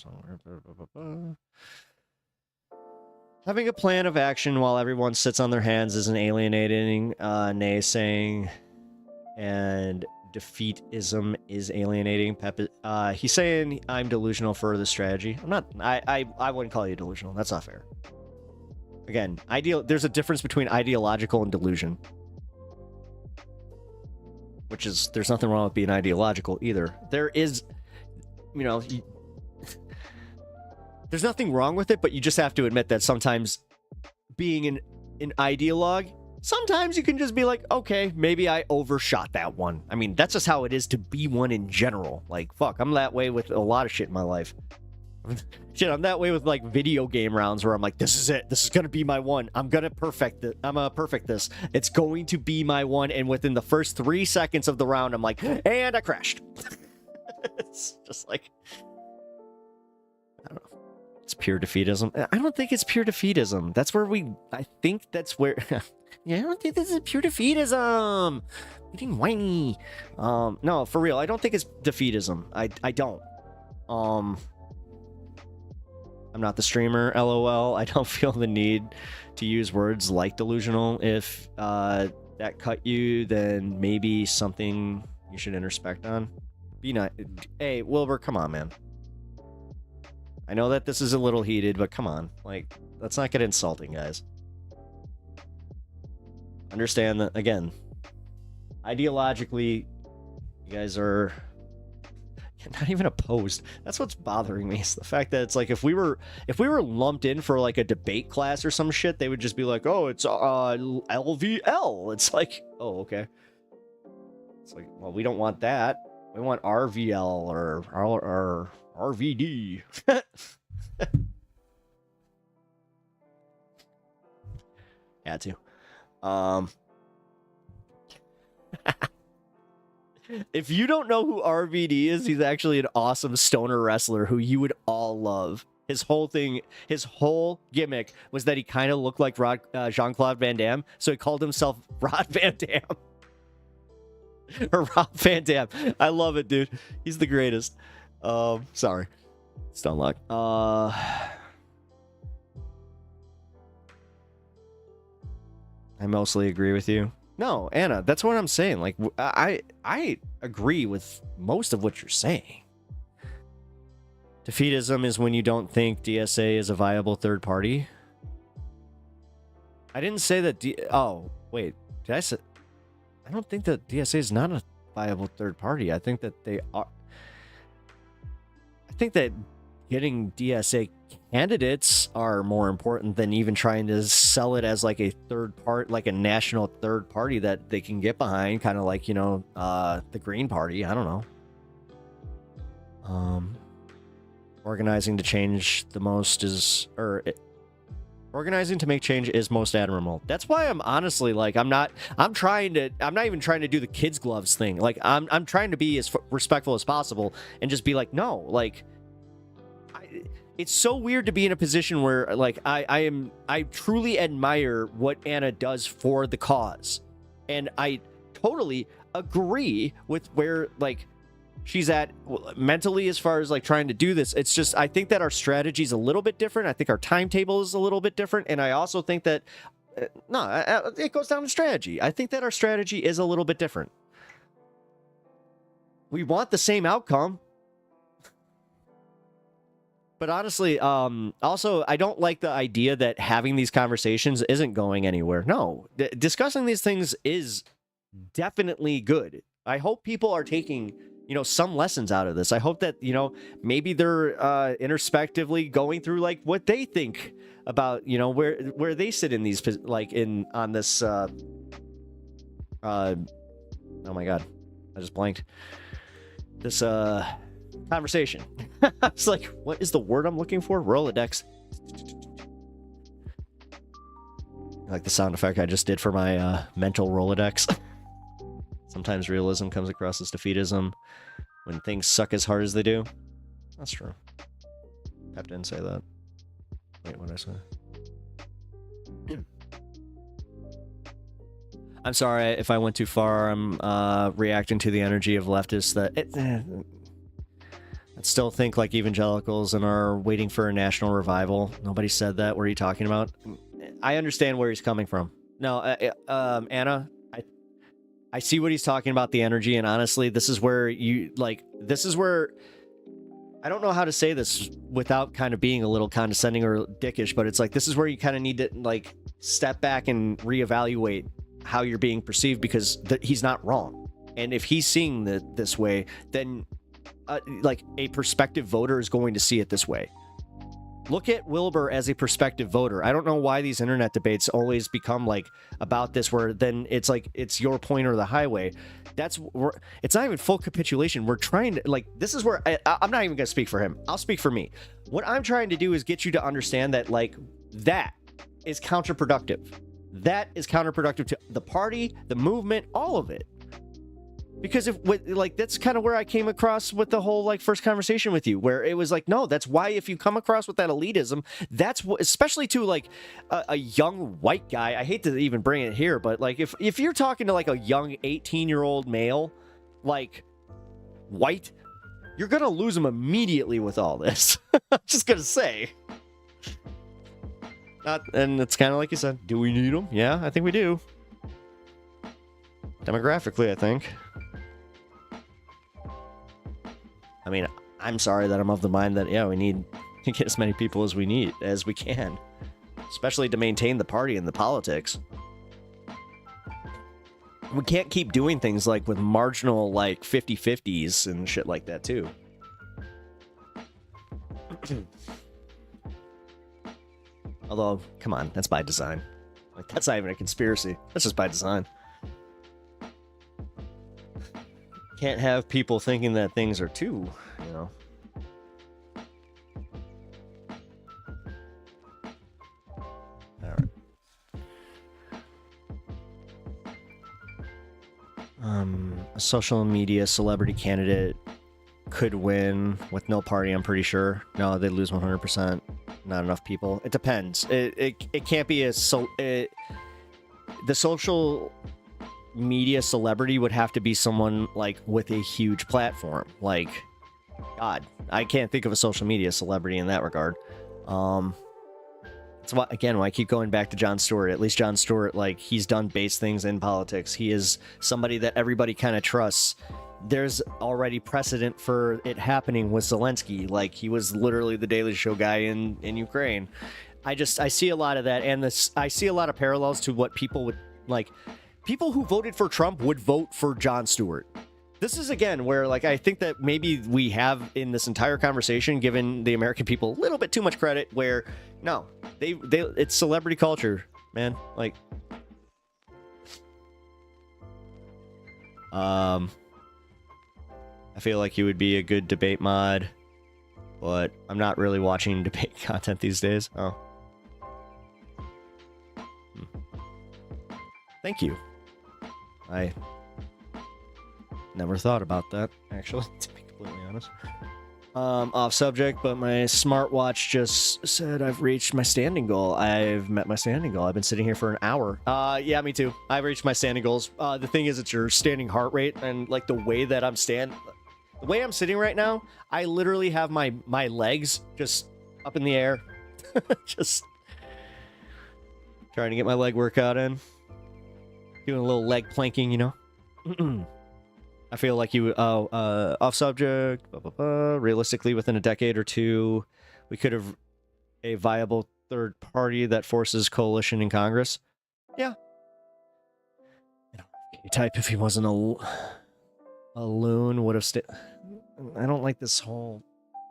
Having a plan of action while everyone sits on their hands is an alienating, naysaying, and defeatism is alienating. He's saying I'm delusional for the strategy. I'm not. I wouldn't call you delusional. That's not fair. Again, there's a difference between ideological and delusion. Which is, there's nothing wrong with being ideological either. There is, there's nothing wrong with it, but you just have to admit that sometimes being an ideologue, sometimes you can just be like, okay, maybe I overshot that one. I mean, that's just how it is to be one in general. Like, fuck, I'm that way with a lot of shit in my life. Shit, I'm that way with, like, video game rounds where I'm like, this is it. This is going to be my one. I'm going to perfect it. I'm going to perfect this. It's going to be my one. And within the first 3 seconds of the round, I'm like, and I crashed. It's just like, I don't know. It's pure defeatism. I don't think it's pure defeatism. That's where I think that's where... Yeah, I don't think this is pure defeatism. Getting whiny. No, for real, I don't think it's defeatism. I don't. I'm not the streamer, LOL. I don't feel the need to use words like delusional. If that cut you, then maybe something you should introspect on. Be not. Hey, Wilbur, come on, man. I know that this is a little heated, but come on. Like, let's not get insulting, guys. Understand that, again, ideologically, you guys are not even opposed. That's what's bothering me, is the fact that it's like, if we were lumped in for like a debate class or some shit, they would just be like, oh, it's LVL. It's like, oh, okay. It's like, well, we don't want that. We want RVL or RVD. Had to. If you don't know who RVD is, he's actually an awesome stoner wrestler who you would all love. His whole gimmick was that he kind of looked like Jean-Claude Van Damme, so he called himself Rod Van Damme. Or Rob Van Dam. I love it, dude. He's the greatest. Sorry. Stun lock. I mostly agree with you. No, Anna, that's what I'm saying. Like, I agree with most of what you're saying. Defeatism is when you don't think DSA is a viable third party. I didn't say that. Oh, wait. Did I say? I don't think that DSA is not a viable third party. I think that they are. I think that getting DSA candidates are more important than even trying to sell it as like a third part, like a national third party that they can get behind, kind of like, you know, the Green Party. I don't know. Organizing to change the most is, organizing to make change is most admirable. That's why I'm honestly like, I'm not even trying to do the kids gloves thing. Like I'm trying to be as respectful as possible and just be like, no, like, it's so weird to be in a position where like I truly admire what Anna does for the cause. And I totally agree with where like she's at mentally as far as like trying to do this. It's just, I think that our strategy is a little bit different. I think our timetable is a little bit different. And I also think that, it goes down to strategy. I think that our strategy is a little bit different. We want the same outcome. But honestly, also, I don't like the idea that having these conversations isn't going anywhere. No, discussing these things is definitely good. I hope people are taking, you know, some lessons out of this. I hope that, you know, maybe they're introspectively going through like what they think about, you know, where they sit in these, like on this. Oh my God, I just blanked. This conversation. I was like, what is the word I'm looking for? Rolodex. Like the sound effect I just did for my mental Rolodex. Sometimes realism comes across as defeatism when things suck as hard as they do. That's true. Pep didn't say that. Wait, what did I say? I'm sorry if I went too far. I'm reacting to the energy of leftists that I still think like evangelicals and are waiting for a national revival. Nobody said that. What are you talking about? I understand where he's coming from. No, Anna, I see what he's talking about, the energy, and honestly, this is where I don't know how to say this without kind of being a little condescending or dickish, but it's like, this is where you kind of need to like step back and reevaluate how you're being perceived, because he's not wrong. And if he's seeing this way, then like a prospective voter is going to see it this way. Look at Wilbur as a prospective voter. I don't know why these internet debates always become like about this, where then it's like it's your point or the highway. It's not even full capitulation. We're trying to like, this is where I'm not even gonna speak for him. I'll speak for me. What I'm trying to do is get you to understand that like that is counterproductive. That is counterproductive to the party, the movement, all of it. Because that's kind of where I came across with the whole like first conversation with you, where it was like, no, that's why if you come across with that elitism, that's what, especially to like a young white guy. I hate to even bring it here, but like if you're talking to like a young 18-year-old male, like white, you're gonna lose him immediately with all this. I'm just gonna say. And it's kind of like you said, do we need them? Yeah, I think we do. Demographically, I think. I mean, I'm sorry that I'm of the mind that, yeah, we need to get as many people as we can, especially to maintain the party and the politics. We can't keep doing things like with marginal, like 50-50s and shit like that too. Although, come on, that's by design. Like, that's not even a conspiracy. That's just by design. Can't have people thinking that things are too, you know. All right. A social media celebrity candidate could win with no party, I'm pretty sure. No, they lose 100%. Not enough people. It depends. It can't be the social media celebrity would have to be someone like with a huge platform. Like, God, I can't think of a social media celebrity in that regard. That's why, again, why I keep going back to Jon Stewart. At least Jon Stewart, like, he's done base things in politics. He is somebody that everybody kind of trusts. There's already precedent for it happening with Zelensky. Like, he was literally the Daily Show guy in Ukraine. I see a lot of that, and I see a lot of parallels to what people would, like, people who voted for Trump would vote for Jon Stewart. This is, again, where, like, I think that maybe we have in this entire conversation given the American people a little bit too much credit, where, no, it's celebrity culture, man. Like, I feel like he would be a good debate mod, but I'm not really watching debate content these days. Oh. Thank you. I never thought about that, actually, to be completely honest. Off subject, but my smartwatch just said I've reached my standing goal. I've met my standing goal. I've been sitting here for an hour. Yeah, me too. I've reached my standing goals. The thing is, it's your standing heart rate, and like the way that I'm the way I'm sitting right now, I literally have my legs just up in the air. Just trying to get my leg workout in. Doing a little leg planking, you know? I feel like off subject, realistically, within a decade or two, we could have a viable third party that forces coalition in Congress. Yeah. Type if he wasn't a loon would have I don't like this whole...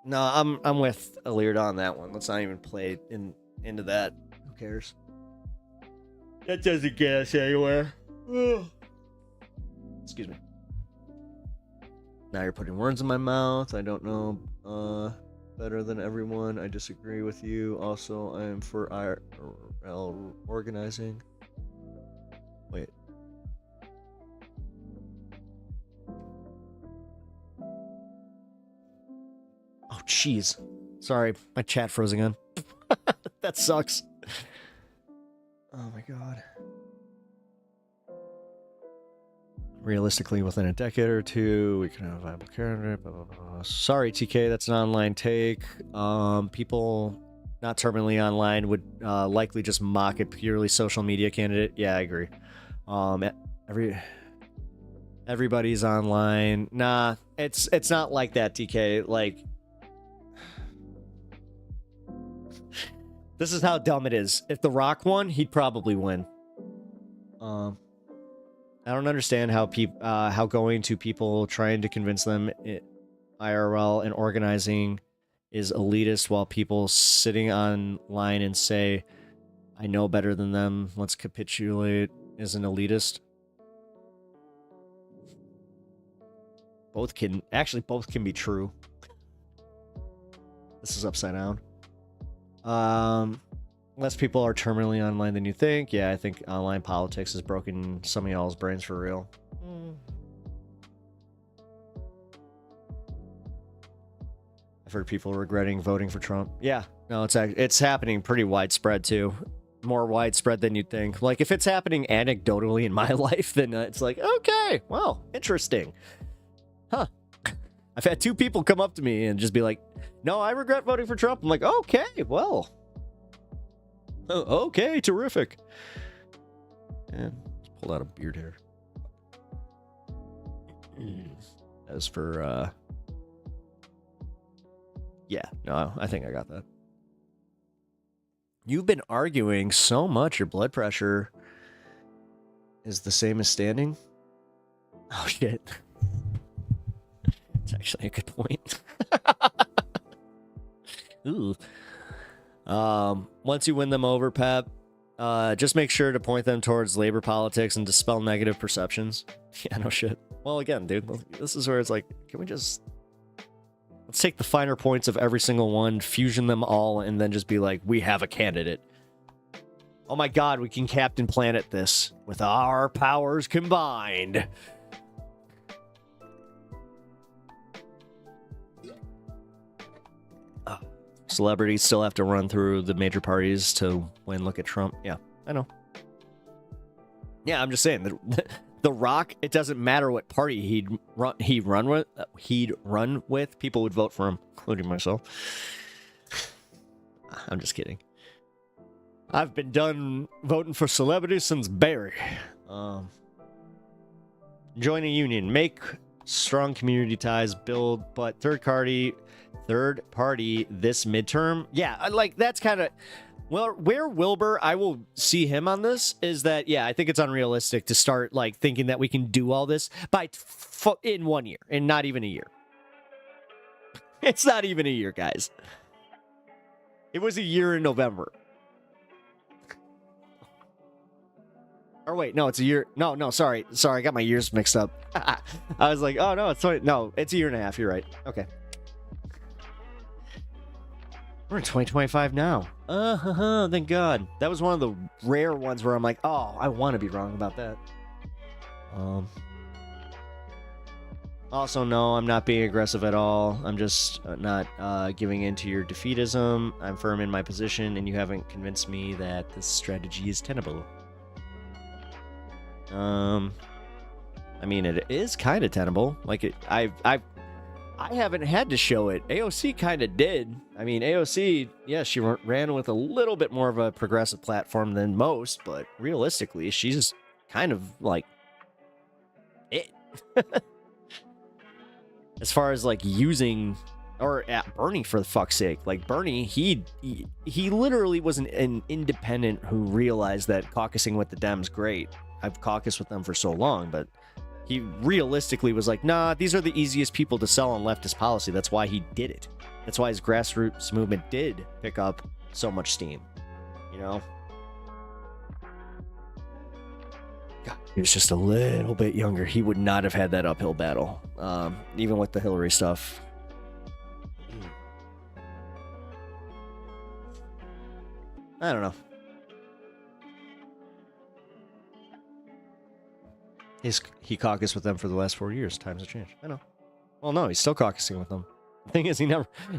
No, I'm with Alirda on that one. Let's not even play into that. Who cares? That doesn't get us anywhere. Excuse me. Now you're putting words in my mouth. I don't know better than everyone. I disagree with you. Also, I am for IRL organizing. Wait. Oh, jeez. Sorry, my chat froze again. That sucks. Oh my god. Realistically, within a decade or two, we can have a viable candidate. Blah, blah, blah. Sorry, TK, that's an online take. People not terminally online would likely just mock a purely social media candidate. Yeah, I agree. Everybody's online. Nah, it's not like that, TK. Like, this is how dumb it is. If The Rock won, he'd probably win. I don't understand how going to people trying to convince them IRL and organizing is elitist, while people sitting online and say, I know better than them, let's capitulate, is an elitist. Both can be true. This is upside down. Less people are terminally online than you think. Yeah, I think online politics has broken some of y'all's brains for real. I've heard people regretting voting for Trump. Yeah, no, it's happening pretty widespread too. More widespread than you'd think. Like, if it's happening anecdotally in my life, then it's like, okay, well, interesting. Huh. I've had 2 people come up to me and just be like, no, I regret voting for Trump. I'm like, okay, well. Oh, okay, terrific. And just pulled out a beard hair. As for, yeah, no, I think I got that. You've been arguing so much your blood pressure is the same as standing? Oh, shit. It's actually a good point. Ooh. Once you win them over, Pep, just make sure to point them towards labor politics and dispel negative perceptions. Yeah, no shit. Well, again, dude, this is where it's like, can we just... Let's take the finer points of every single one, fusion them all, and then just be like, we have a candidate. Oh my god, we can Captain Planet this with our powers combined. Celebrities still have to run through the major parties to win. Look at Trump. Yeah, I know. Yeah, I'm just saying that The Rock, it doesn't matter what party he'd run with, people would vote for him, including myself. I'm just kidding. I've been done voting for celebrities since Barry. Join a union, make strong community ties, build, but third party this midterm. Yeah, like that's kind of, well, where Wilbur, I will see him on this, is that, yeah, I think it's unrealistic to start like thinking that we can do all this in 1 year, and not even a year. It's not even a year, guys. It was a year in November. Or wait, no, it's a year. No, sorry, I got my years mixed up. I was like, oh no, it's a year and a half. You're right. Okay. We're in 2025 now. Thank God. That was one of the rare ones where I'm like, oh, I want to be wrong about that. Also, no, I'm not being aggressive at all. I'm just not giving in to your defeatism. I'm firm in my position, and you haven't convinced me that this strategy is tenable. I mean, it is kind of tenable. Like, I haven't had to show it. AOC kind of did. I mean, AOC, yeah, she ran with a little bit more of a progressive platform than most, but realistically, she's kind of like it. As far as like using, or at Bernie, for the fuck's sake, like Bernie, he literally was an independent who realized that caucusing with the Dems, great. I've caucused with them for so long, but he realistically was like, nah, these are the easiest people to sell on leftist policy. That's why he did it. That's why his grassroots movement did pick up so much steam, you know? God, he was just a little bit younger. He would not have had that uphill battle, even with the Hillary stuff. I don't know. He caucused with them for the last 4 years. Times have changed. I know. Well, no, he's still caucusing with them. The thing is,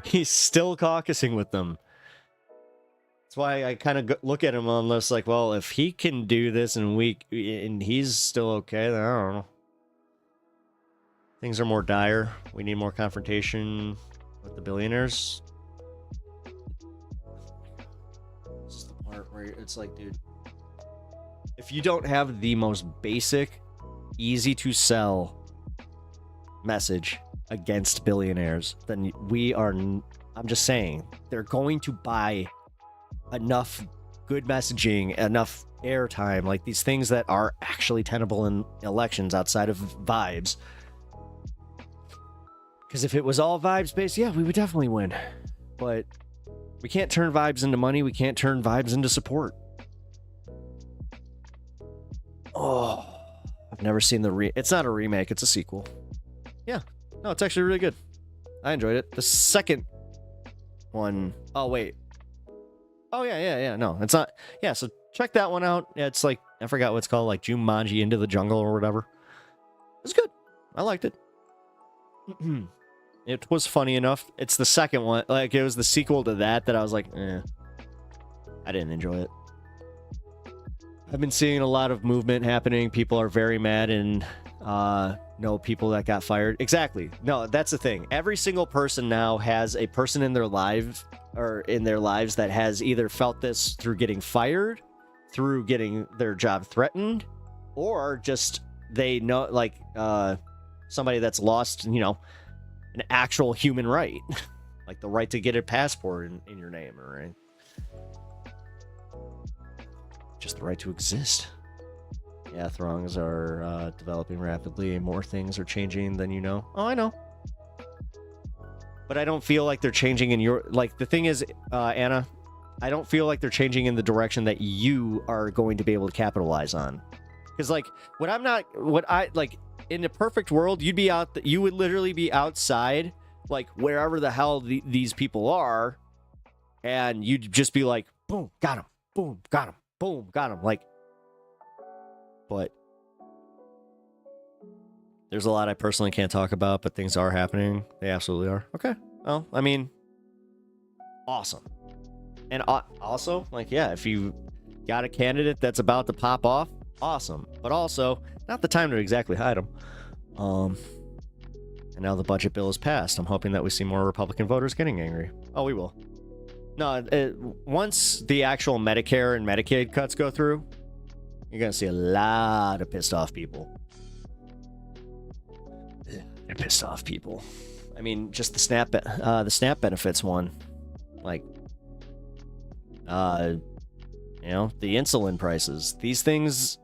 he's still caucusing with them. That's why I kind of look at him on this like, well, if he can do this and he's still okay, then I don't know. Things are more dire. We need more confrontation with the billionaires. This is the part where it's like, dude, if you don't have the most basic, easy to sell message against billionaires, then I'm just saying, they're going to buy enough good messaging, enough airtime, like these things that are actually tenable in elections outside of vibes. Because if it was all vibes based, yeah, we would definitely win. But we can't turn vibes into money. We can't turn vibes into support. Oh, I've never seen it's not a remake, it's a sequel. Yeah, no, it's actually really good. I enjoyed it. The second one, oh wait. Oh yeah, no, it's not. Yeah, so check that one out. Yeah, it's like, I forgot what it's called, like Jumanji Into the Jungle or whatever. It's good. I liked it. It was funny enough. It's the second one, like it was the sequel to that I was like, I didn't enjoy it. I've been seeing a lot of movement happening. People are very mad and know people that got fired. Exactly. No, that's the thing. Every single person now has a person in their lives that has either felt this through getting fired, through getting their job threatened, or just they know, like somebody that's lost, an actual human right, like the right to get a passport in your name, right? Just the right to exist. Yeah, throngs are developing rapidly. More things are changing than you know. Oh, I know. But I don't feel like they're changing in your... Like, the thing is, Anna, I don't feel like they're changing in the direction that you are going to be able to capitalize on. Because, like, in a perfect world, you would literally be outside, like, wherever the hell these people are, and you'd just be like, boom, got him, boom, got him. Boom, got him. Like, but there's a lot I personally can't talk about, but things are happening. They absolutely are. Okay. Well, I mean, awesome. And also, like, yeah, if you got a candidate that's about to pop off, awesome. But also, not the time to exactly hide them. And now the budget bill is passed. I'm hoping that we see more Republican voters getting angry. Oh, we will. No, once the actual Medicare and Medicaid cuts go through, you're going to see a lot of pissed off people. They're pissed off people. I mean, just the SNAP benefits one. Like, you know, the insulin prices. These things,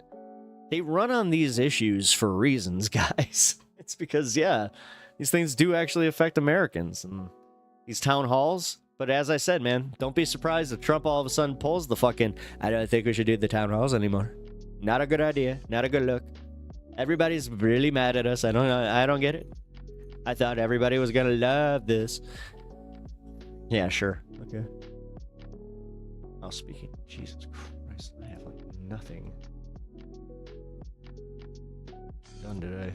they run on these issues for reasons, guys. It's because, yeah, these things do actually affect Americans. And these town halls. But as I said, man, don't be surprised if Trump all of a sudden pulls the fucking, I don't think we should do the town halls anymore. Not a good idea. Not a good look. Everybody's really mad at us. I don't get it. I thought everybody was gonna love this. Yeah, sure. Okay. Oh, speaking. Jesus Christ. I have like nothing done today.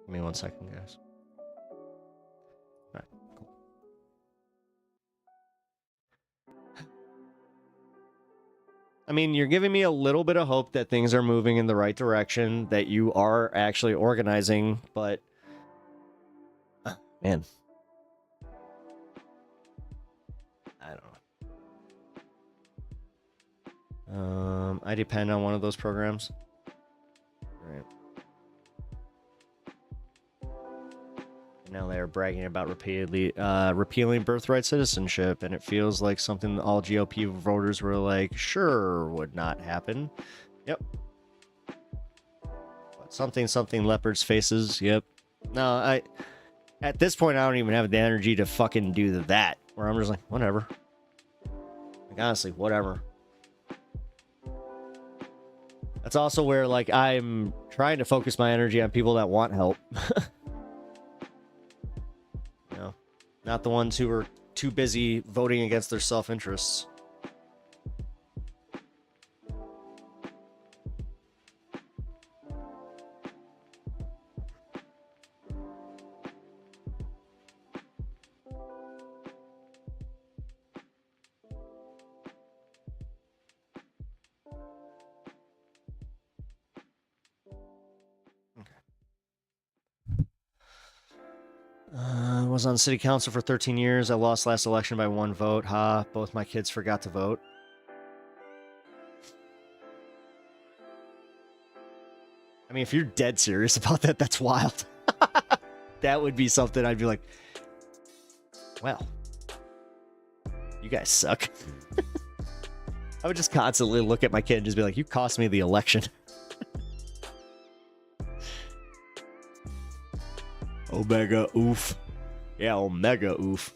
Give me 1 second, guys. Alright, cool. I mean, you're giving me a little bit of hope that things are moving in the right direction, that you are actually organizing, but... man. I don't know. I depend on one of those programs. Right. Now they're bragging about repealing birthright citizenship, and it feels like something all GOP voters were like, sure, would not happen. Yep. But something leopards faces. Yep. No, at this point, I don't even have the energy to fucking do that. Where I'm just like, whatever. Like, honestly, whatever. That's also where, like, I'm trying to focus my energy on people that want help. Not the ones who are too busy voting against their self-interests. Was on city council for 13 years. I lost last election by 1 vote. Ha, both my kids forgot to vote. I mean, if you're dead serious about that, that's wild. That would be something I'd be like, well, you guys suck. I would just constantly look at my kid and just be like, you cost me the election. Omega oof. Yeah, Omega oof.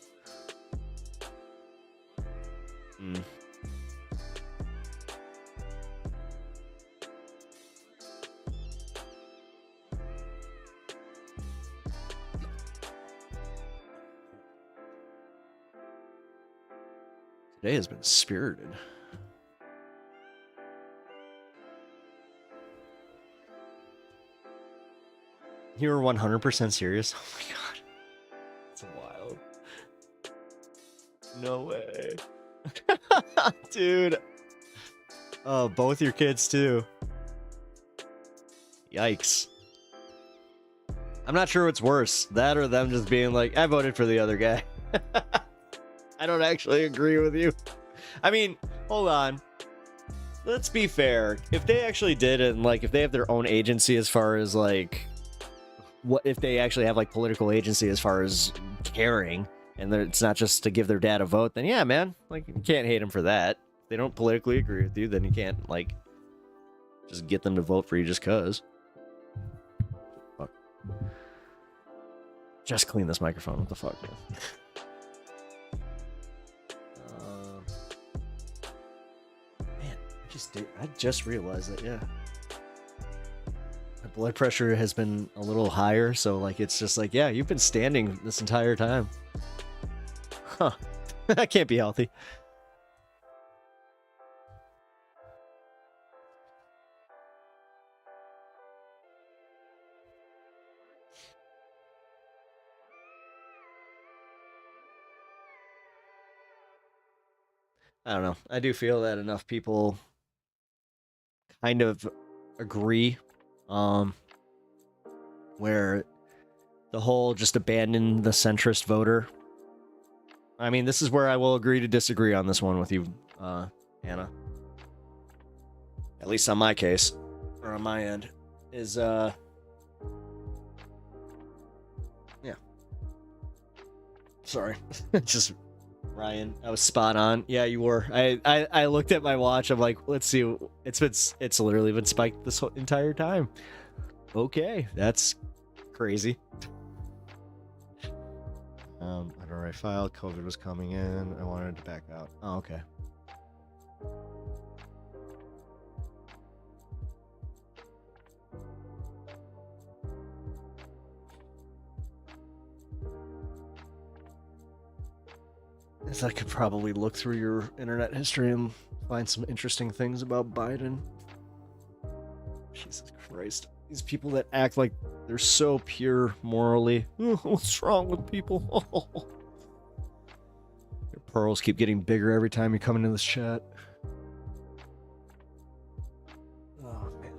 Today has been spirited. You were 100% serious? Oh my god. That's wild. No way. Dude. Oh, both your kids too. Yikes. I'm not sure what's worse. That or them just being like, I voted for the other guy. I don't actually agree with you. I mean, hold on. Let's be fair. If they actually did and like if they have their own agency as far as like what if they actually have like political agency as far as caring and it's not just to give their dad a vote, then yeah, man, like you can't hate them for that. If they don't politically agree with you, then you can't like just get them to vote for you just cuz. Fuck. Just clean this microphone. What the fuck, man? Man, I just realized that, yeah. My blood pressure has been a little higher, so like it's just like, yeah, you've been standing this entire time. Huh. That can't be healthy. I don't know. I do feel that enough people kind of agree, where the whole just abandon the centrist voter. I mean, this is where I will agree to disagree on this one with you, Anna. At least on my case, or on my end, is, yeah. Sorry. Just, Ryan, I was spot on. Yeah, you were. I looked at my watch, I'm like, let's see, it's literally been spiked this whole entire time. Okay, that's crazy. I filed, COVID was coming in, I wanted to back out. Oh, okay. As I could probably look through your internet history and find some interesting things about Biden. Jesus Christ. These people that act like they're so pure morally. What's wrong with people? Your pearls keep getting bigger every time you come into this chat. Oh, man.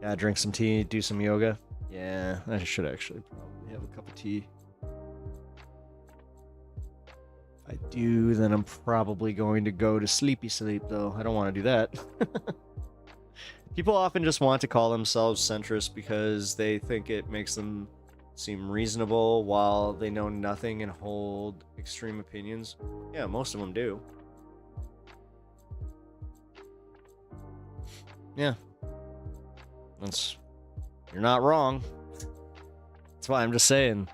Gotta drink some tea, do some yoga. Yeah, I should actually probably have a cup of tea. If I do, then I'm probably going to go to sleepy sleep, though. I don't want to do that. People often just want to call themselves centrist because they think it makes them seem reasonable while they know nothing and hold extreme opinions. Yeah, most of them do. Yeah. You're not wrong. That's why I'm just saying.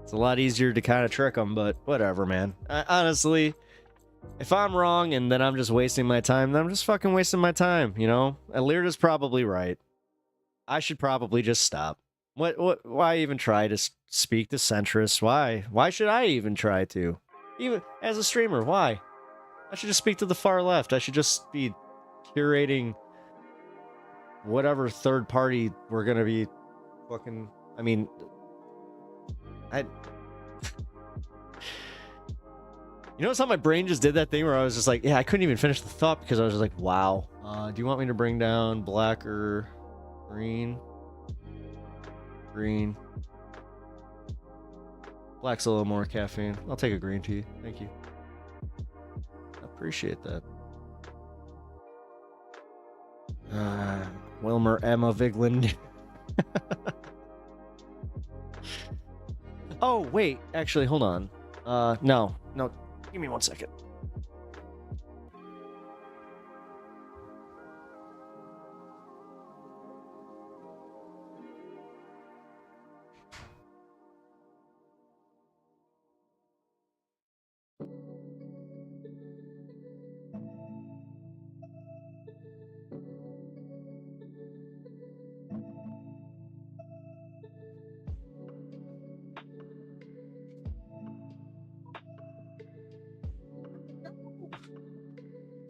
It's a lot easier to kind of trick them, but whatever, man. Honestly, if I'm wrong and then I'm just wasting my time, then I'm just fucking wasting my time, you know? Alirda's probably right. I should probably just stop. Why even try to speak to centrists? Why should I even try to? Even as a streamer, why? I should just speak to the far left. I should just be curating whatever third party we're gonna be fucking... I mean... You notice how my brain just did that thing where I was just like, yeah, I couldn't even finish the thought because I was just like, wow. Do you want me to bring down black or green? Green. Black's a little more caffeine. I'll take a green tea. Thank you. I appreciate that. Wilmer Emma Vigland. Oh, wait. Actually, hold on. No. Give me 1 second.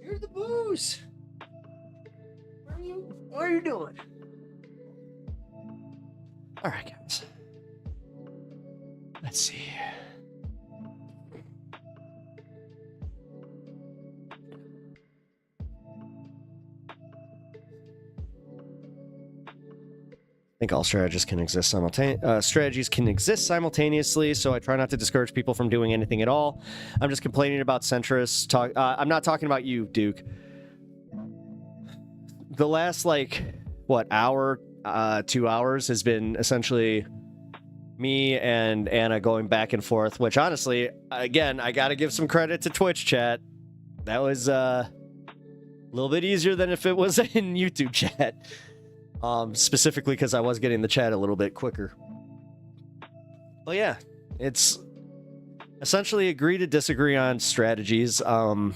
Here's the booze. What are you doing? All right, guys. Let's see. I think all strategies can exist simultaneously, so I try not to discourage people from doing anything at all. I'm just complaining about centrists. I'm not talking about you, Duke. The last, hour, 2 hours has been essentially me and Anna going back and forth, which honestly, again, I gotta give some credit to Twitch chat. That was a little bit easier than if it was in YouTube chat. Specifically because I was getting the chat a little bit quicker. But yeah, it's essentially agree to disagree on strategies, and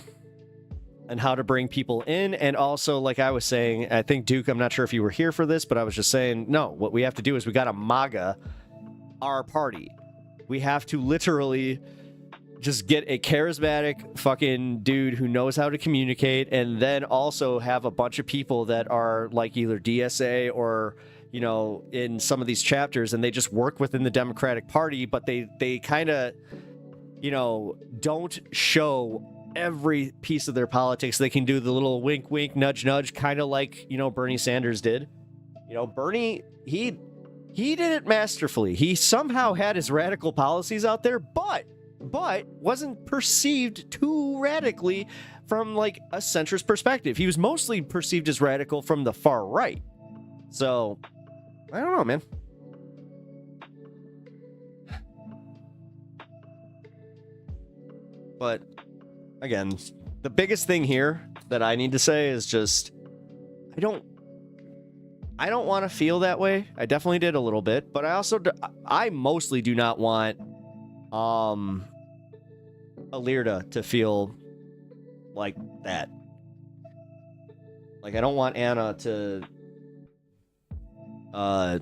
how to bring people in. And also, like I was saying, I think, Duke, I'm not sure if you were here for this, but I was just saying, no, what we have to do is we got to MAGA our party. We have to literally just get a charismatic fucking dude who knows how to communicate, and then also have a bunch of people that are like either DSA or, you know, in some of these chapters, and they just work within the Democratic Party, but they kind of you know, don't show every piece of their politics. They can do the little wink, wink, nudge, nudge, kind of like, you know, Bernie Sanders did. You know, Bernie, he did it masterfully. He somehow had his radical policies out there, but wasn't perceived too radically from like a centrist perspective. He was mostly perceived as radical from the far right. So, I don't know, man. But again, the biggest thing here that I need to say is just I don't want to feel that way. I definitely did a little bit, but I mostly do not want Alirda to feel like that. Like, I don't want Anna to I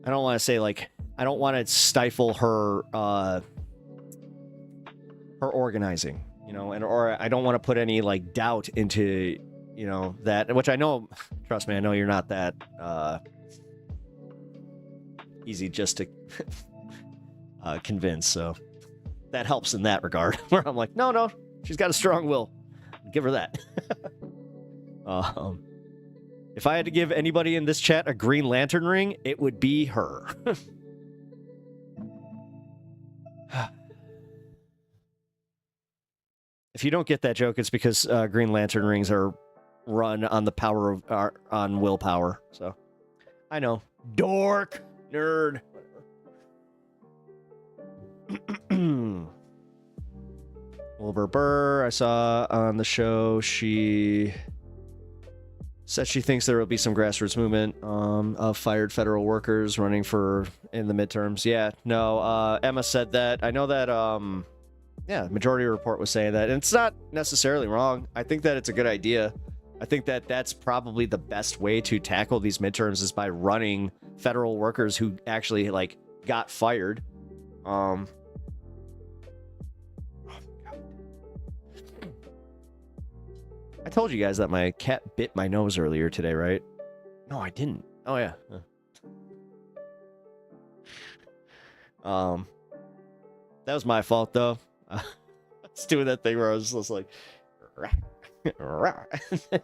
don't want to say, like, I don't want to stifle her her organizing, you know, or I don't want to put any like doubt into, you know, that, which I know, trust me, I know you're not that easy just to convince, so that helps in that regard, where I'm like, no, she's got a strong will. Give her that. If I had to give anybody in this chat a Green Lantern ring, it would be her. If you don't get that joke, it's because Green Lantern rings are run on the power of on willpower. So I know, dork, nerd. Wilbur Burr, I saw on the show, she said she thinks there will be some grassroots movement of fired federal workers running for in the midterms. Yeah, no, Emma said that. I know that, yeah, Majority Report was saying that, and it's not necessarily wrong. I think that it's a good idea. I think that that's probably the best way to tackle these midterms is by running federal workers who actually, like, got fired. I told you guys that my cat bit my nose earlier today, right? No, I didn't. Oh, yeah. That was my fault, though. I was doing that thing where I was just like...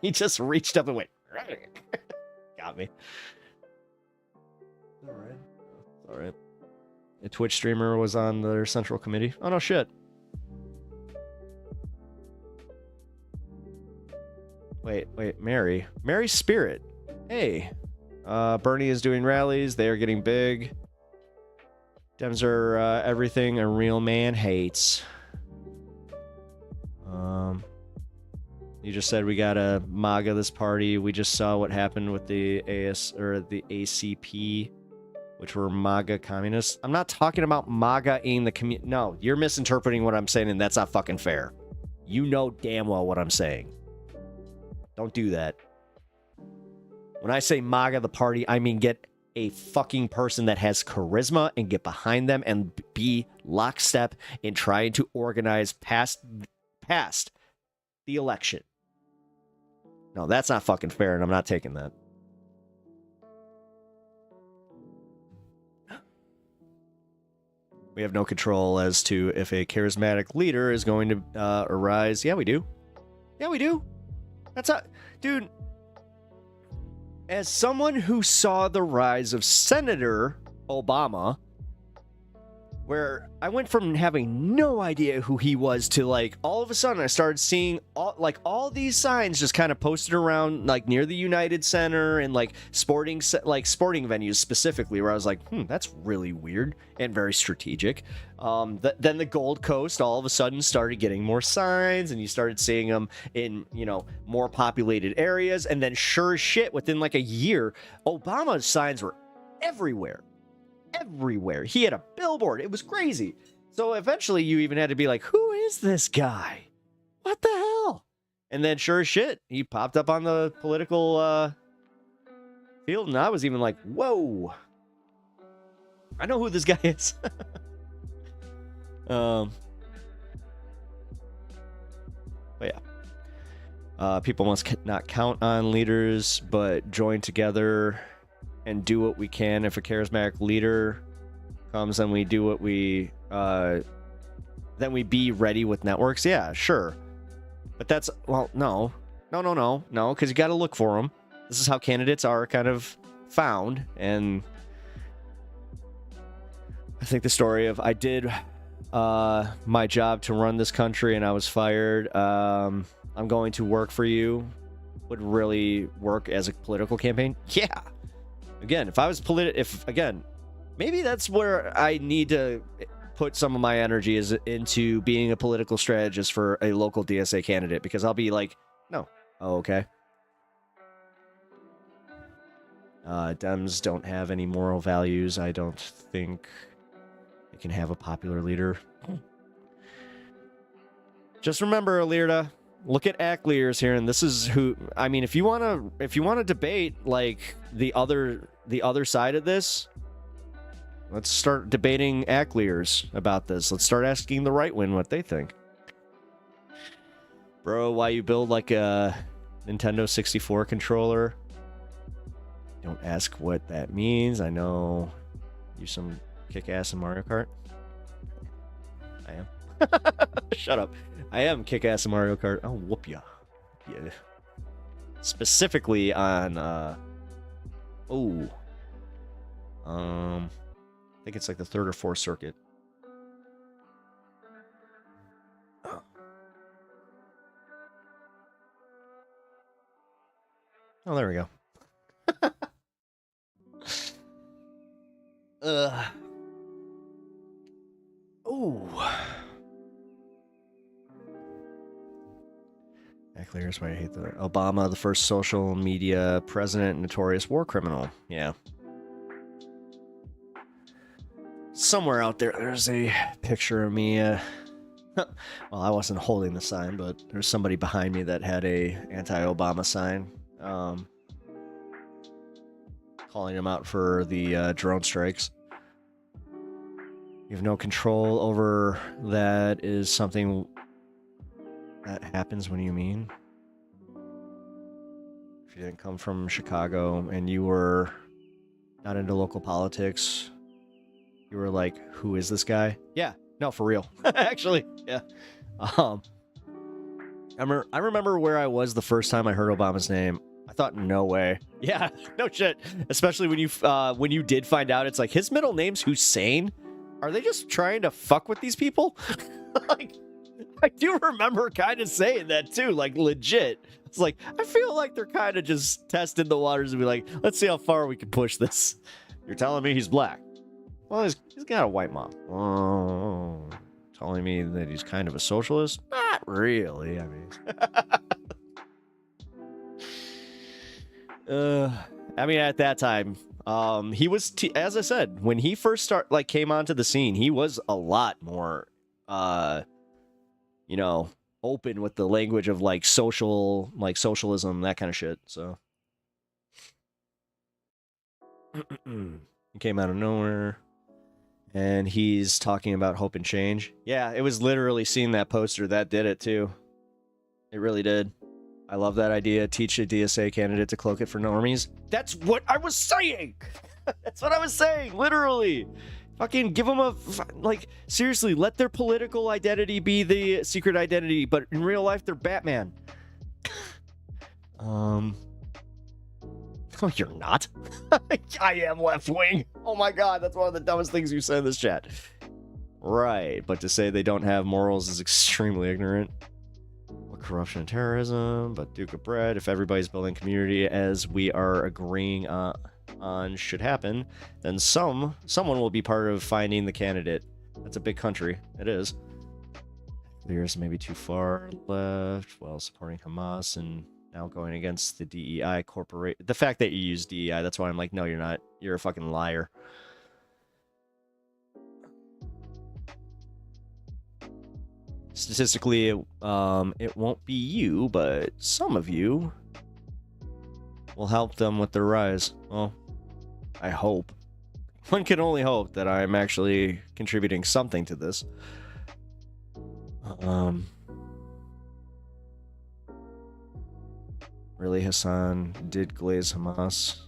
He just reached up and went... Got me. All right. A Twitch streamer was on their central committee. Oh, no shit. Wait, Mary Spirit. Hey, Bernie is doing rallies. They are getting big. Dems are everything a real man hates. You just said we gotta MAGA this party. We just saw what happened with the ACP, which were MAGA communists. I'm not talking about MAGA in the community. No, you're misinterpreting what I'm saying, and that's not fucking fair. You know damn well what I'm saying. Don't do that. When I say MAGA the party, I mean get a fucking person that has charisma and get behind them and be lockstep in trying to organize past the election. No, that's not fucking fair, and I'm not taking that. We have no control as to if a charismatic leader is going to arise. Yeah, we do. Yeah, we do. That's not... Dude, as someone who saw the rise of Senator Obama, where I went from having no idea who he was to, like, all of a sudden I started seeing all these signs just kind of posted around, like, near the United Center and, like, sporting venues specifically, where I was like, that's really weird and very strategic. Then the Gold Coast all of a sudden started getting more signs, and you started seeing them in, you know, more populated areas. And then sure as shit, within like a year, Obama's signs were everywhere. He had a billboard. It was crazy. So eventually you even had to be like, who is this guy? What the hell? And then sure as shit, he popped up on the political field, and I was even like, whoa. I know who this guy is. But yeah. People must not count on leaders, but join together and do what we can. If a charismatic leader comes and we do what we then we be ready with networks. Yeah, sure. But that's, well, no, because you got to look for them. This is how candidates are kind of found. And I think the story of I did my job to run this country and I was fired. I'm going to work for you would really work as a political campaign. Yeah. Again, if I was maybe that's where I need to put some of my energy is into being a political strategist for a local DSA candidate, because I'll be like, no. Oh, okay. Dems don't have any moral values. I don't think they can have a popular leader. Just remember, Alirda, look at ACLEARS here, and this is who, I mean, if you want to debate like the other side of this, let's start debating ACLEARS about this. Let's start asking the right wing what they think. Bro, why you build like a Nintendo 64 controller? Don't ask what that means. I know you some kick-ass in Mario Kart. I am. Shut up. I am kick-ass in Mario Kart. I'll whoop ya. Yeah. Specifically on, I think it's like the 3rd or 4th circuit. Oh, there we go. Clears why I hate the Obama, the first social media president, notorious war criminal. Yeah. Somewhere out there's a picture of me. Well, I wasn't holding the sign, but there's somebody behind me that had a anti-Obama sign, calling him out for the drone strikes. You have no control over that is something that happens when you mean. If you didn't come from Chicago and you were not into local politics, you were like, who is this guy? Yeah, no, for real. Actually, yeah. I remember where I was the first time I heard Obama's name. I thought, no way. Yeah, no shit. Especially when you did find out, it's like, his middle name's Hussein? Are they just trying to fuck with these people? Like, I do remember kind of saying that too, like legit. It's like, I feel like they're kind of just testing the waters and be like, let's see how far we can push this. You're telling me he's black? Well, he's got a white mom. Oh, telling me that he's kind of a socialist? Not really. I mean, at that time, he was, as I said, when he first came onto the scene, he was a lot more, you know, open with the language of like socialism, that kind of shit. So he came out of nowhere and he's talking about hope and change. Yeah, it was literally seeing that poster that did it too. It really did. I love that idea. Teach a DSA candidate to cloak it for normies. That's what I was saying. That's what I was saying. Literally. Fucking give them seriously, let their political identity be the secret identity, but in real life, they're Batman. Oh, you're not? I am left wing. Oh my god, that's one of the dumbest things you said in this chat. Right, but to say they don't have morals is extremely ignorant. What corruption and terrorism, but Duke of Bread, if everybody's building community as we are agreeing on should happen, then someone will be part of finding the candidate. That's a big country. It is. There's maybe too far left while supporting Hamas and now going against the DEI corporate. The fact that you use DEI, that's why I'm like, no, you're not. You're a fucking liar. Statistically, it won't be you, but some of you will help them with their rise. Well, I hope. One can only hope that I'm actually contributing something to this. Really, Hassan did glaze Hamas?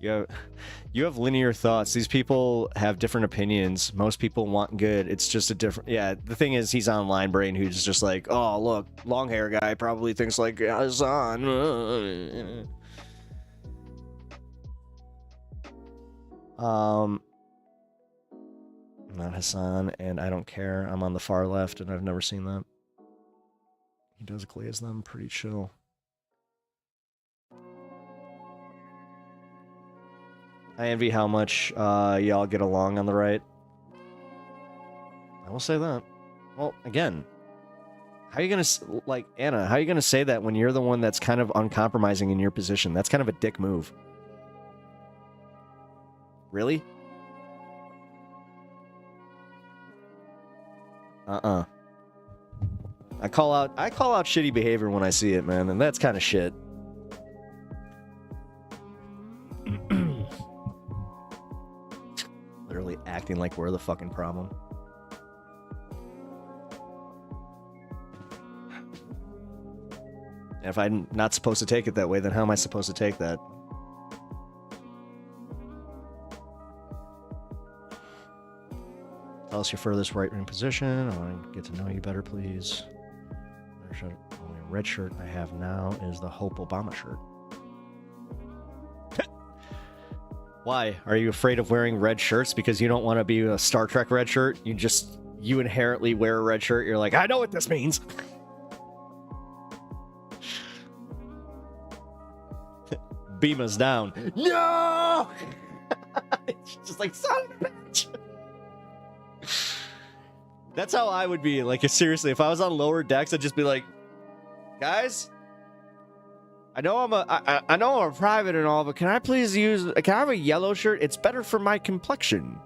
You have linear thoughts. These people have different opinions. Most people want good. It's just a different... Yeah, the thing is, he's online brain who's just like, oh, look, long hair guy probably thinks like Hassan. Not Hassan, and I don't care. I'm on the far left, and I've never seen that. He does glaze them pretty chill. I envy how much y'all get along on the right. I will say that. Well, again, how are you gonna, like, Anna, how are you gonna say that when you're the one that's kind of uncompromising in your position? That's kind of a dick move. Really? I call out shitty behavior when I see it, man, and that's kind of shit. Literally acting like we're the fucking problem. And if I'm not supposed to take it that way, then how am I supposed to take that? Tell us your furthest right-wing position. I want to get to know you better, please. Only red shirt I have now is the Hope Obama shirt. Why? Are you afraid of wearing red shirts because you don't want to be a Star Trek red shirt? You inherently wear a red shirt. You're like, I know what this means. Beam us down. No! It's just like, son of a bitch. That's how I would be. Like, seriously, if I was on lower decks, I'd just be like, guys, I know I'm a private and all, but can I have a yellow shirt? It's better for my complexion.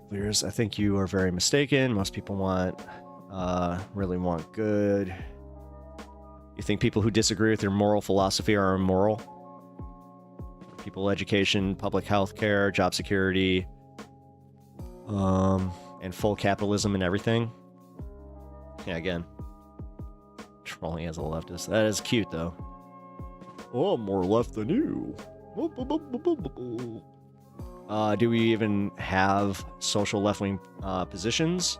Clears, I think you are very mistaken. Most people really want good. You think people who disagree with your moral philosophy are immoral? People, education, public health care, job security, and full capitalism and everything. Yeah, again, trolling as a leftist. That is cute, though. Oh, I'm more left than you. Do we even have social left-wing positions?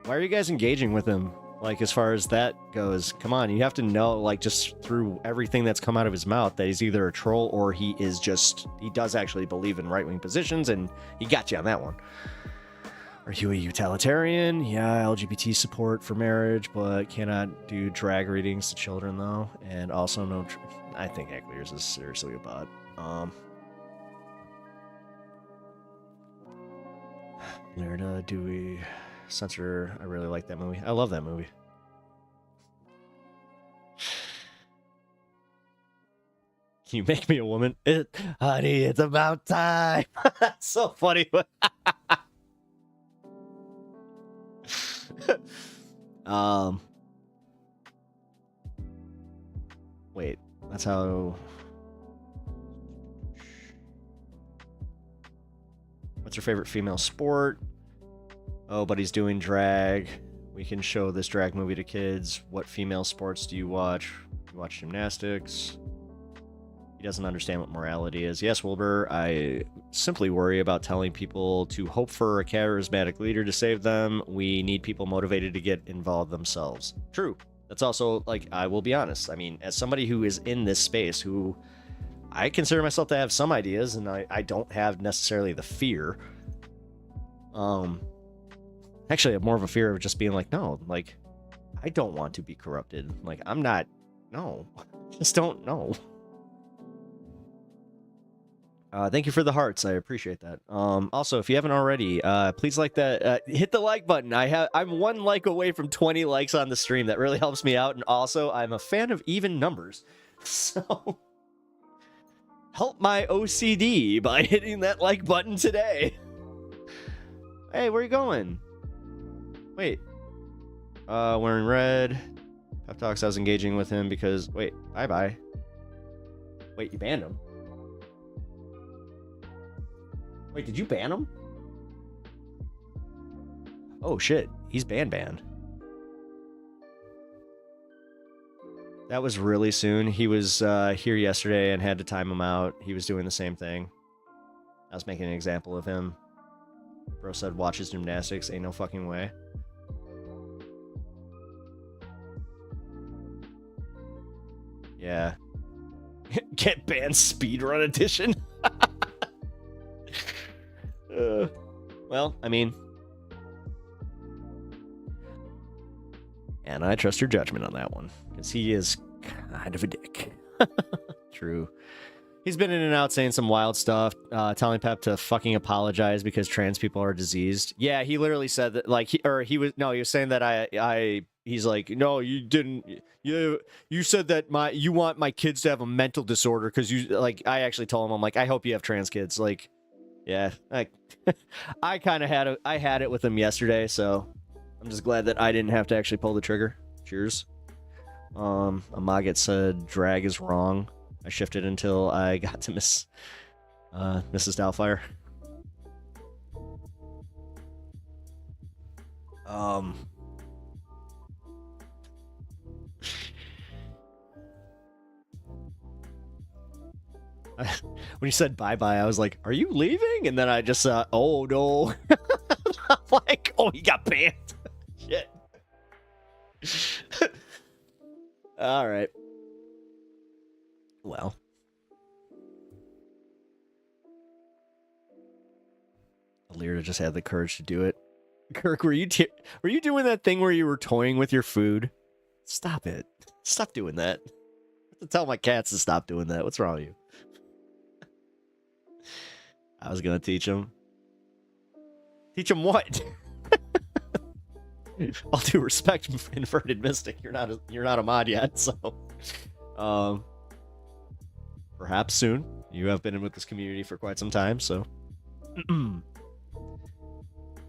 Why are you guys engaging with him? Like, as far as that goes, come on, you have to know, like, just through everything that's come out of his mouth, that he's either a troll or he does actually believe in right-wing positions, and he got you on that one. Are you a utilitarian? Yeah, LGBT support for marriage, but cannot do drag readings to children, though. And also no... I think Heckler's is seriously a bot. Where do we... Censor, I really like that movie. I love that movie. Can you make me a woman? Honey, it's about time. That's so funny. Wait, that's how... What's your favorite female sport? Oh, but he's doing drag. We can show this drag movie to kids. What female sports do you watch? You watch gymnastics. He doesn't understand what morality is. Yes, Wilbur, I simply worry about telling people to hope for a charismatic leader to save them. We need people motivated to get involved themselves. True. That's also, like, I will be honest. I mean, as somebody who is in this space, who I consider myself to have some ideas, and I don't have necessarily the fear. Actually, I have more of a fear of just being like, no, like, I don't want to be corrupted. Like, I'm not, no. Just don't know. Thank you for the hearts. I appreciate that. Also, if you haven't already, please like that. Hit the like button. I'm 1 like away from 20 likes on the stream. That really helps me out. And also, I'm a fan of even numbers. So, help my OCD by hitting that like button today. Hey, where are you going? Wait. Wearing red. Pep Talks, I was engaging with him because... Wait, bye-bye. Wait, you banned him? Wait, did you ban him? Oh shit, he's banned. That was really soon. He was here yesterday and had to time him out. He was doing the same thing. I was making an example of him. Bro said watches gymnastics. Ain't no fucking way. Yeah. Get banned speedrun edition. Well, I mean... And I trust your judgment on that one. Because he is kind of a dick. True. He's been in and out saying some wild stuff, telling Pep to fucking apologize because trans people are diseased. Yeah, he literally said that, like, he was saying that he's like, no, you didn't, you said that you want my kids to have a mental disorder because you, like, I actually told him, I'm like, I hope you have trans kids. Like, yeah, I kind of had it with him yesterday, so I'm just glad that I didn't have to actually pull the trigger. Cheers. Amaget said drag is wrong. I shifted until I got to Mrs. Doubtfire. When you said bye-bye, I was like, are you leaving? And then I just oh no. I'm like, oh, he got banned. Shit. All right. Well. Alira just had the courage to do it. Kirk, were you doing that thing where you were toying with your food? Stop it. Stop doing that. I have to tell my cats to stop doing that. What's wrong with you? I was gonna teach him. Teach him what? All due respect, Inverted Mystic. You're not a mod yet, so perhaps soon. You have been in with this community for quite some time, so no,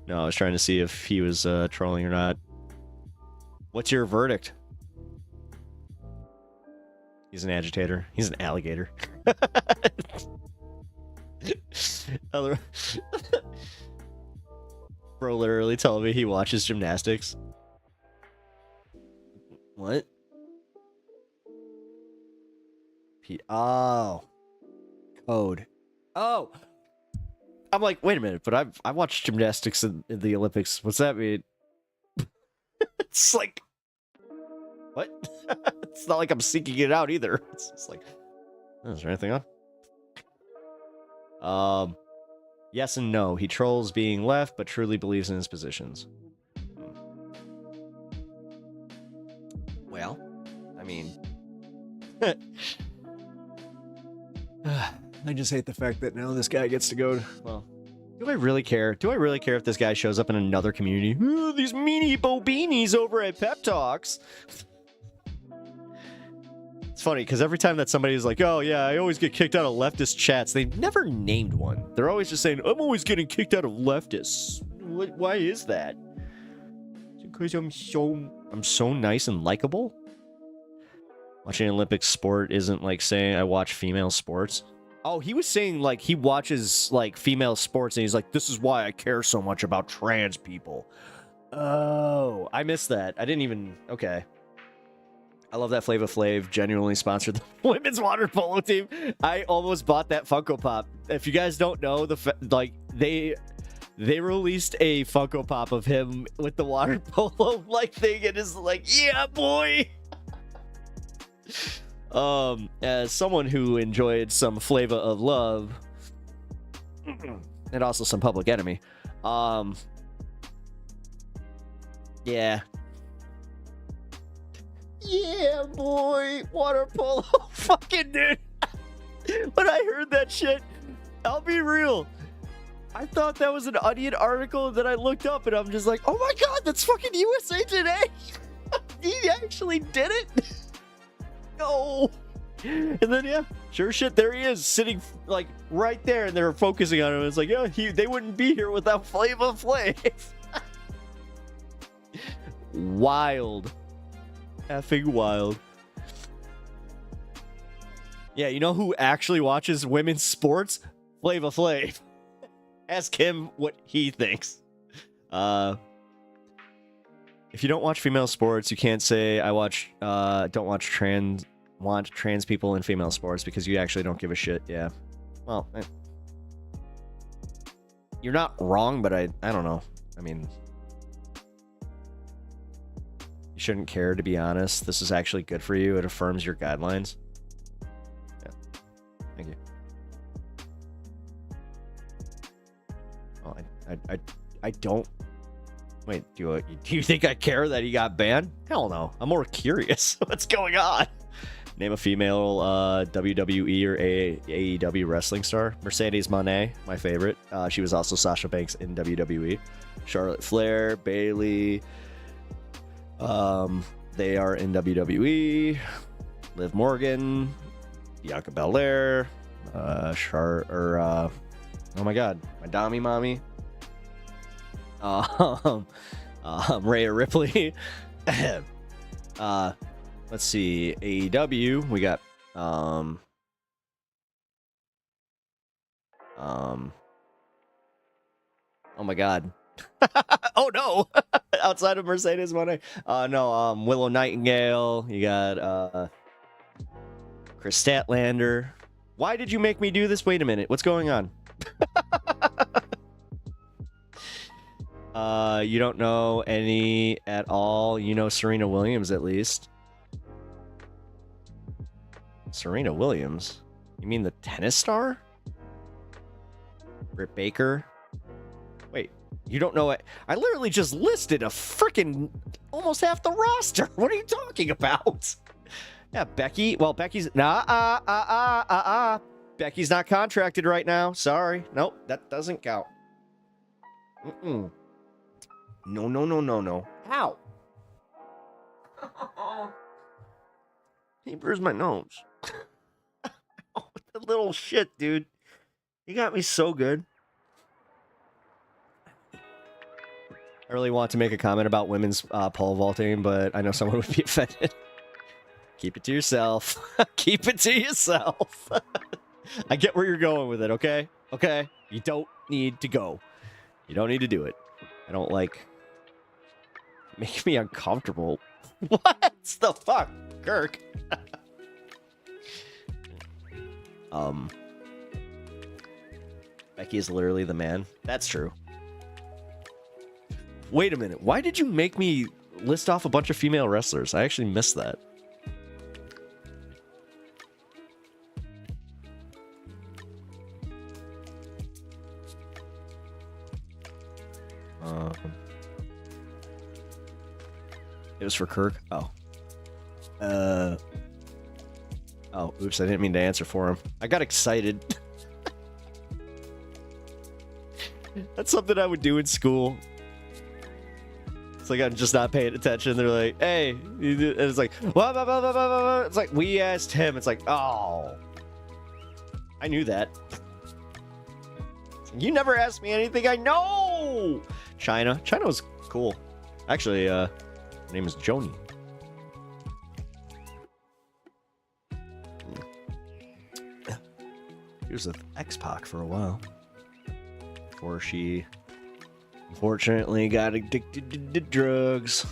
I was trying to see if he was trolling or not. What's your verdict? He's an agitator. He's an alligator. Bro literally told me he watches gymnastics. What? Oh. Code. Oh. I'm like, wait a minute, but I watched gymnastics in the Olympics. What's that mean? It's like, what? It's not like I'm seeking it out either. It's just like, oh, is there anything on? Yes and no. He trolls being left, but truly believes in his positions. Well, I mean... I just hate the fact that now this guy gets to go... Well, do I really care? Do I really care if this guy shows up in another community? Ooh, these meanie bobinis over at Pep Talks! It's funny, because every time that somebody's like, oh yeah, I always get kicked out of leftist chats, they've never named one. They're always just saying, I'm always getting kicked out of leftists. Why is that? Because I'm so nice and likable? Watching Olympic sport isn't like saying I watch female sports. Oh, he was saying like he watches like female sports and he's like, this is why I care so much about trans people. Oh, I missed that. I didn't even... Okay. I love that Flava Flav genuinely sponsored the women's water polo team. I almost bought that Funko Pop. If you guys don't know, they released a Funko Pop of him with the water polo like thing, and is like, yeah, boy. As someone who enjoyed some Flava of Love and also some Public Enemy, yeah. Yeah, boy, water polo, fucking dude. When I heard that shit, I'll be real, I thought that was an Onion article that I looked up, and I'm just like, oh my god, that's fucking USA Today. He actually did it. No. And then yeah, sure shit, there he is sitting like right there, and they're focusing on him. It's like, yeah, they wouldn't be here without Flava Flav. Wild. Effing wild. Yeah, you know who actually watches women's sports? Flava Flav. Ask him what he thinks. If you don't watch female sports, you can't say I don't watch trans people in female sports because you actually don't give a shit. Yeah. Well, you're not wrong, but I don't know. I mean, you shouldn't care, to be honest. This is actually good for you. It affirms your guidelines. Yeah. Thank you. Well, I don't. Wait, do you think I care that he got banned? Hell no. I'm more curious. What's going on? Name a female WWE or AEW wrestling star. Mercedes Moné, my favorite. She was also Sasha Banks in WWE. Charlotte Flair, Bayley. They are in WWE. Liv Morgan, Bianca Belair, oh my god, my Dami mommy. Rhea Ripley. Let's see, AEW, we got oh my god. Oh no. Outside of Mercedes Moné. No, Willow Nightingale, you got Chris Statlander. Why did you make me do this? Wait a minute, what's going on? You don't know any at all. You know Serena Williams at least. Serena Williams? You mean the tennis star? Britt Baker? Wait, you don't know it? I literally just listed a freaking almost half the roster. What are you talking about? Yeah, Becky. Well, Becky's Becky's not contracted right now. Sorry. Nope, that doesn't count. No. Ow. He bruised my nose. Oh, the little shit, dude. You got me so good. I really want to make a comment about women's pole vaulting, but I know someone would be offended. Keep it to yourself. Keep it to yourself. I get where you're going with it, okay? Okay? You don't need to go. You don't need to do it. I don't like... Make me uncomfortable. What the fuck? Kirk. Becky is literally the man. That's true. Wait a minute. Why did you make me list off a bunch of female wrestlers? I actually missed that. It was for Kirk. Oh. Oh, oops, I didn't mean to answer for him. I got excited. That's something I would do in school. It's like I'm just not paying attention. They're like, hey. And it's like, blah, blah, blah, blah, blah, blah. It's like, we asked him. It's like, oh. I knew that. You never asked me anything I know. China was cool. Actually, her name is Joni. She was with X-Pac for a while. Before she, unfortunately, got addicted to drugs.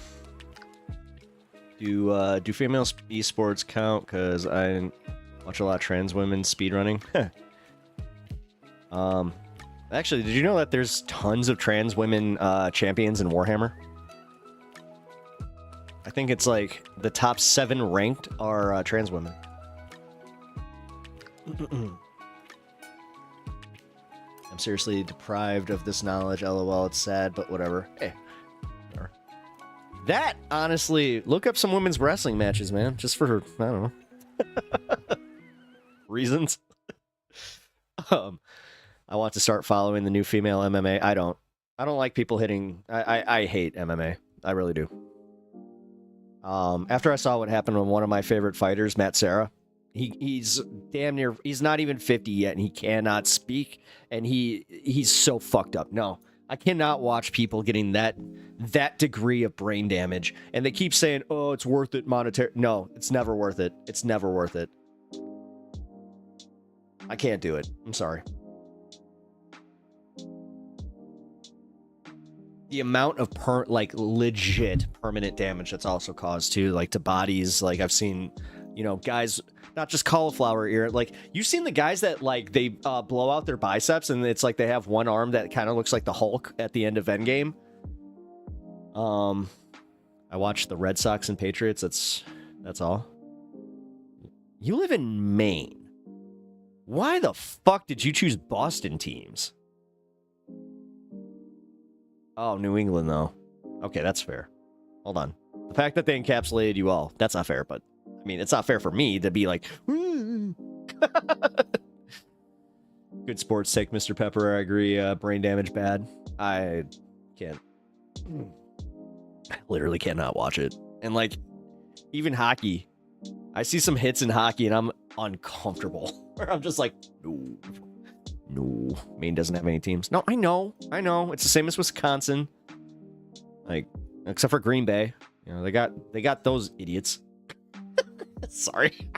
Do female esports count? Because I watch a lot of trans women speedrunning. Actually, did you know that there's tons of trans women champions in Warhammer? I think it's like the top 7 ranked are trans women. I'm seriously deprived of this knowledge. LOL, it's sad, but whatever. Hey. Whatever. That, honestly, look up some women's wrestling matches, man. Just for, I don't know. Reasons. I want to start following the new female MMA. I don't like people hitting. I hate MMA. I really do. After I saw what happened with one of my favorite fighters, Matt Serra, he's damn near, he's not even 50 yet, and he cannot speak, and he's so fucked up. No, I cannot watch people getting that degree of brain damage, and they keep saying, oh, it's worth it monetary. No, it's never worth it. It's never worth it. I can't do it. I'm sorry. the amount of legit permanent damage that's also caused too, like to bodies. Like I've seen, guys, not just cauliflower ear. Like you've seen the guys that like they blow out their biceps and it's like they have one arm that kind of looks like the Hulk at the end of Endgame. I watched the Red Sox and Patriots. That's all. You live in Maine. Why the fuck did you choose Boston teams? Oh, New England, though. Okay, that's fair. Hold on. The fact that they encapsulated you all, that's not fair, but, I mean, it's not fair for me to be like, good sports take, Mr. Pepper. I agree. Brain damage, bad. I can't. I literally cannot watch it. And, like, even hockey. I see some hits in hockey, and I'm uncomfortable. Where I'm just like, no, Maine doesn't have any teams. No, I know. It's the same as Wisconsin. Like, except for Green Bay. They got those idiots. Sorry.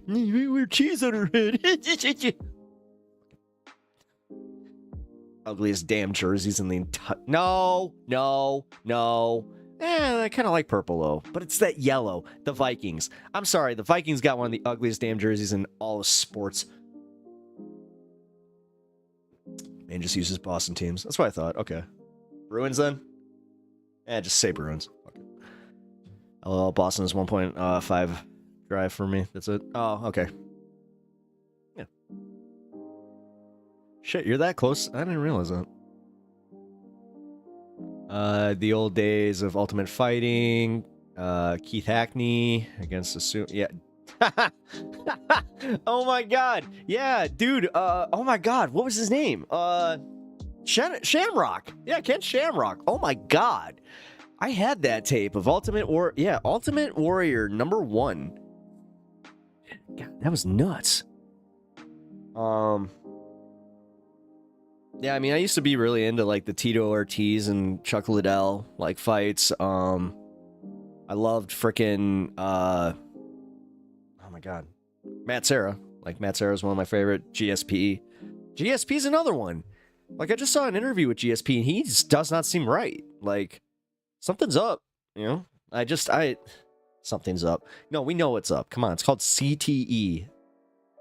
We're cheese on her head. Ugliest damn jerseys in the entire... No. I kind of like purple, though. But it's that yellow. The Vikings. I'm sorry. The Vikings got one of the ugliest damn jerseys in all of sports. Man just uses Boston teams. That's what I thought. Okay. Bruins, then? Just say Bruins. Okay. LOL, Boston is 1.5 drive for me. That's it. Oh, okay. Yeah. Shit, you're that close? I didn't realize that. The old days of Ultimate Fighting, Keith Hackney against the yeah. Oh my god. Yeah, dude. Oh my god. What was his name? Shamrock. Yeah, Ken Shamrock. Oh my god. I had that tape of Ultimate Warrior #1. God, that was nuts. Yeah, I mean, I used to be really into, like, the Tito Ortiz and Chuck Liddell, like, fights. I loved frickin', oh my god, Matt Serra. Like, Matt Serra is one of my favorite. GSP. GSP's another one. Like, I just saw an interview with GSP, and he just does not seem right. Like, something's up, something's up. No, we know what's up. Come on, it's called CTE.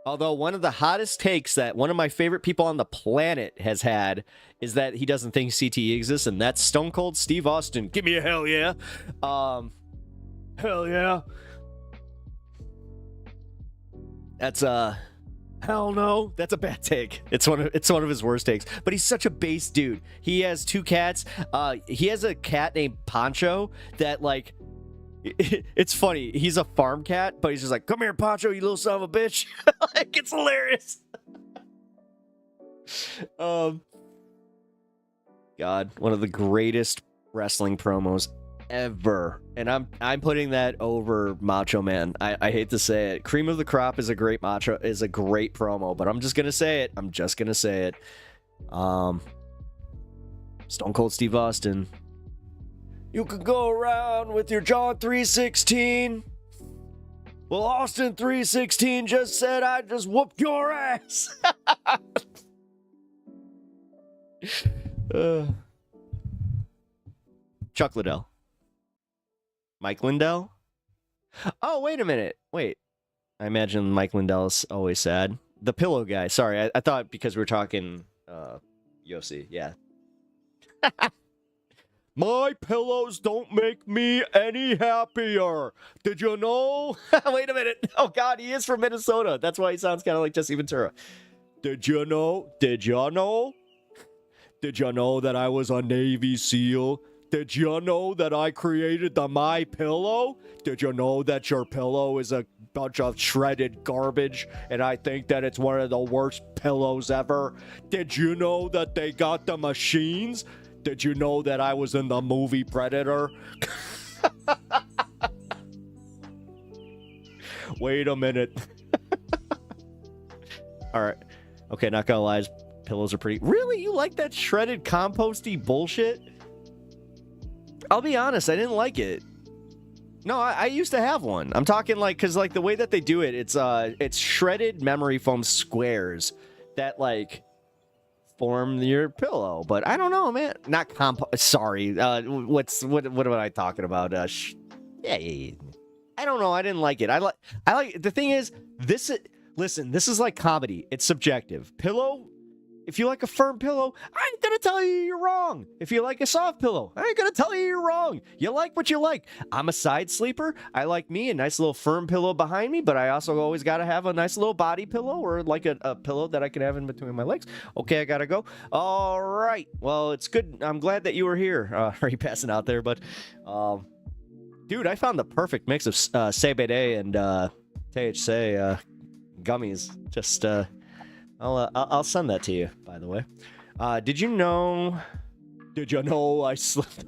Although one of the hottest takes that one of my favorite people on the planet has had is that he doesn't think CTE exists, and that's Stone Cold Steve Austin. Give me a hell yeah. Hell yeah. That's hell no. That's a bad take. It's one of his worst takes. But he's such a base dude. He has 2 cats. He has a cat named Poncho that, like, it's funny. He's a farm cat, but he's just like, come here, Poncho, you little son of a bitch. Like, it's hilarious. God, one of the greatest wrestling promos ever. And I'm putting that over Macho Man. I hate to say it. Cream of the Crop is a great promo, but I'm just gonna say it. Stone Cold Steve Austin. You could go around with your John 3:16. Well, Austin 3:16 just said I just whooped your ass. Chuck Liddell. Mike Lindell? Oh, wait a minute. Wait. I imagine Mike Lindell's always sad. The pillow guy. Sorry, I thought because we were talking UFC. Yeah. My pillows don't make me any happier. Did you know? Wait a minute. Oh, God, he is from Minnesota. That's why he sounds kind of like Jesse Ventura. Did you know? Did you know that I was a Navy SEAL? Did you know that I created the My Pillow? Did you know that your pillow is a bunch of shredded garbage and I think that it's one of the worst pillows ever? Did you know that they got the machines? Did you know that I was in the movie Predator? Wait a minute. All right. Okay, not gonna lie, pillows are pretty... Really? You like that shredded composty bullshit? I'll be honest, I didn't like it. No, I used to have one. I'm talking like, because like the way that they do it, it's shredded memory foam squares that like form your pillow. But I don't know, man. Not sorry. What am I talking about? Yeah. I don't know. I didn't like it. I like the thing is listen, this is like comedy. It's subjective. Pillow, if you like a firm pillow, I ain't gonna tell you you're wrong. If you like a soft pillow, I ain't gonna tell you you're wrong. You like what you like. I'm a side sleeper. I like me a nice little firm pillow behind me, but I also always gotta have a nice little body pillow or like a pillow that I can have in between my legs. Okay, I gotta go. All right. Well, it's good. I'm glad that you were here. Are you passing out there, bud? Dude, I found the perfect mix of CBD and THC gummies. Just I'll send that to you, by the way. Did you know I slipped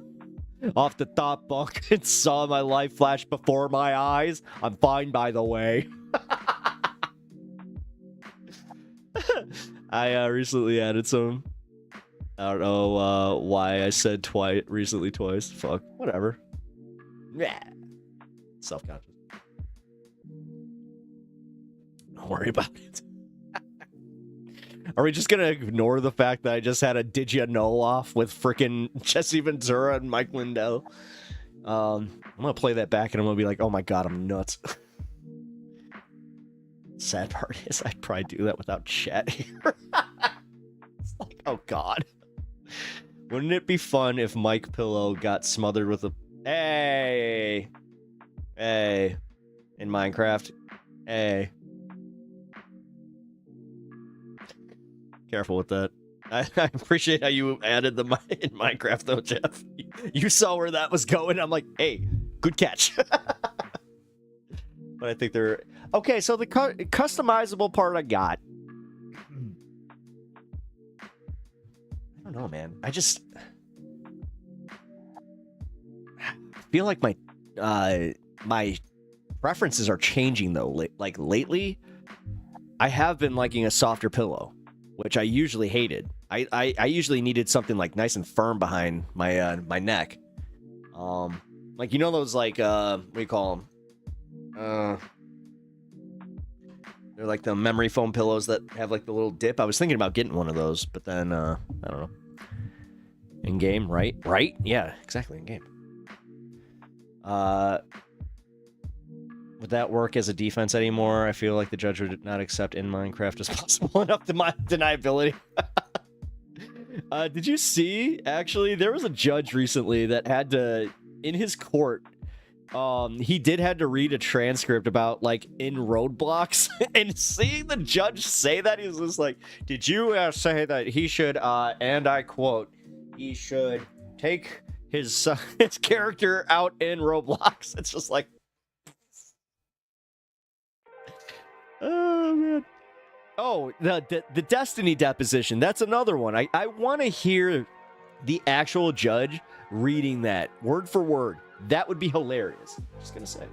off the top bunk and saw my life flash before my eyes? I'm fine, by the way. I recently added some. I don't know why I said recently twice. Fuck, whatever. Yeah. Self-conscious. Don't worry about it. Are we just gonna ignore the fact that I just had a did you know off with frickin' Jesse Ventura and Mike Lindell? I'm gonna play that back and I'm gonna be like, oh my god, I'm nuts. Sad part is I'd probably do that without chat here. It's like, oh god. Wouldn't it be fun if Mike Pillow got smothered with a Hey, in Minecraft, hey. Careful with that. I appreciate how you added the in Minecraft though, Jeff. You saw where that was going. I'm like, hey, good catch. But I think they're okay. So the customizable part I got. I don't know, man. I just feel like my preferences are changing though. Like lately, I have been liking a softer pillow, which I usually hated. I usually needed something like nice and firm behind my my neck. Like, you know those like what do you call them? They're like the memory foam pillows that have like the little dip. I was thinking about getting one of those, but then I don't know. In game, right? Right? Yeah, exactly, in game. Would that work as a defense anymore? I feel like the judge would not accept in Minecraft as possible enough to my deniability. Did you see, actually, there was a judge recently that had to, in his court, he did had to read a transcript about, like, in Roblox, and seeing the judge say that, he was just like, did you say that he should, and I quote, he should take his character out in Roblox? It's just like, oh man. Oh, the Destiny deposition. That's another one. I want to hear the actual judge reading that word for word. That would be hilarious. Just gonna say.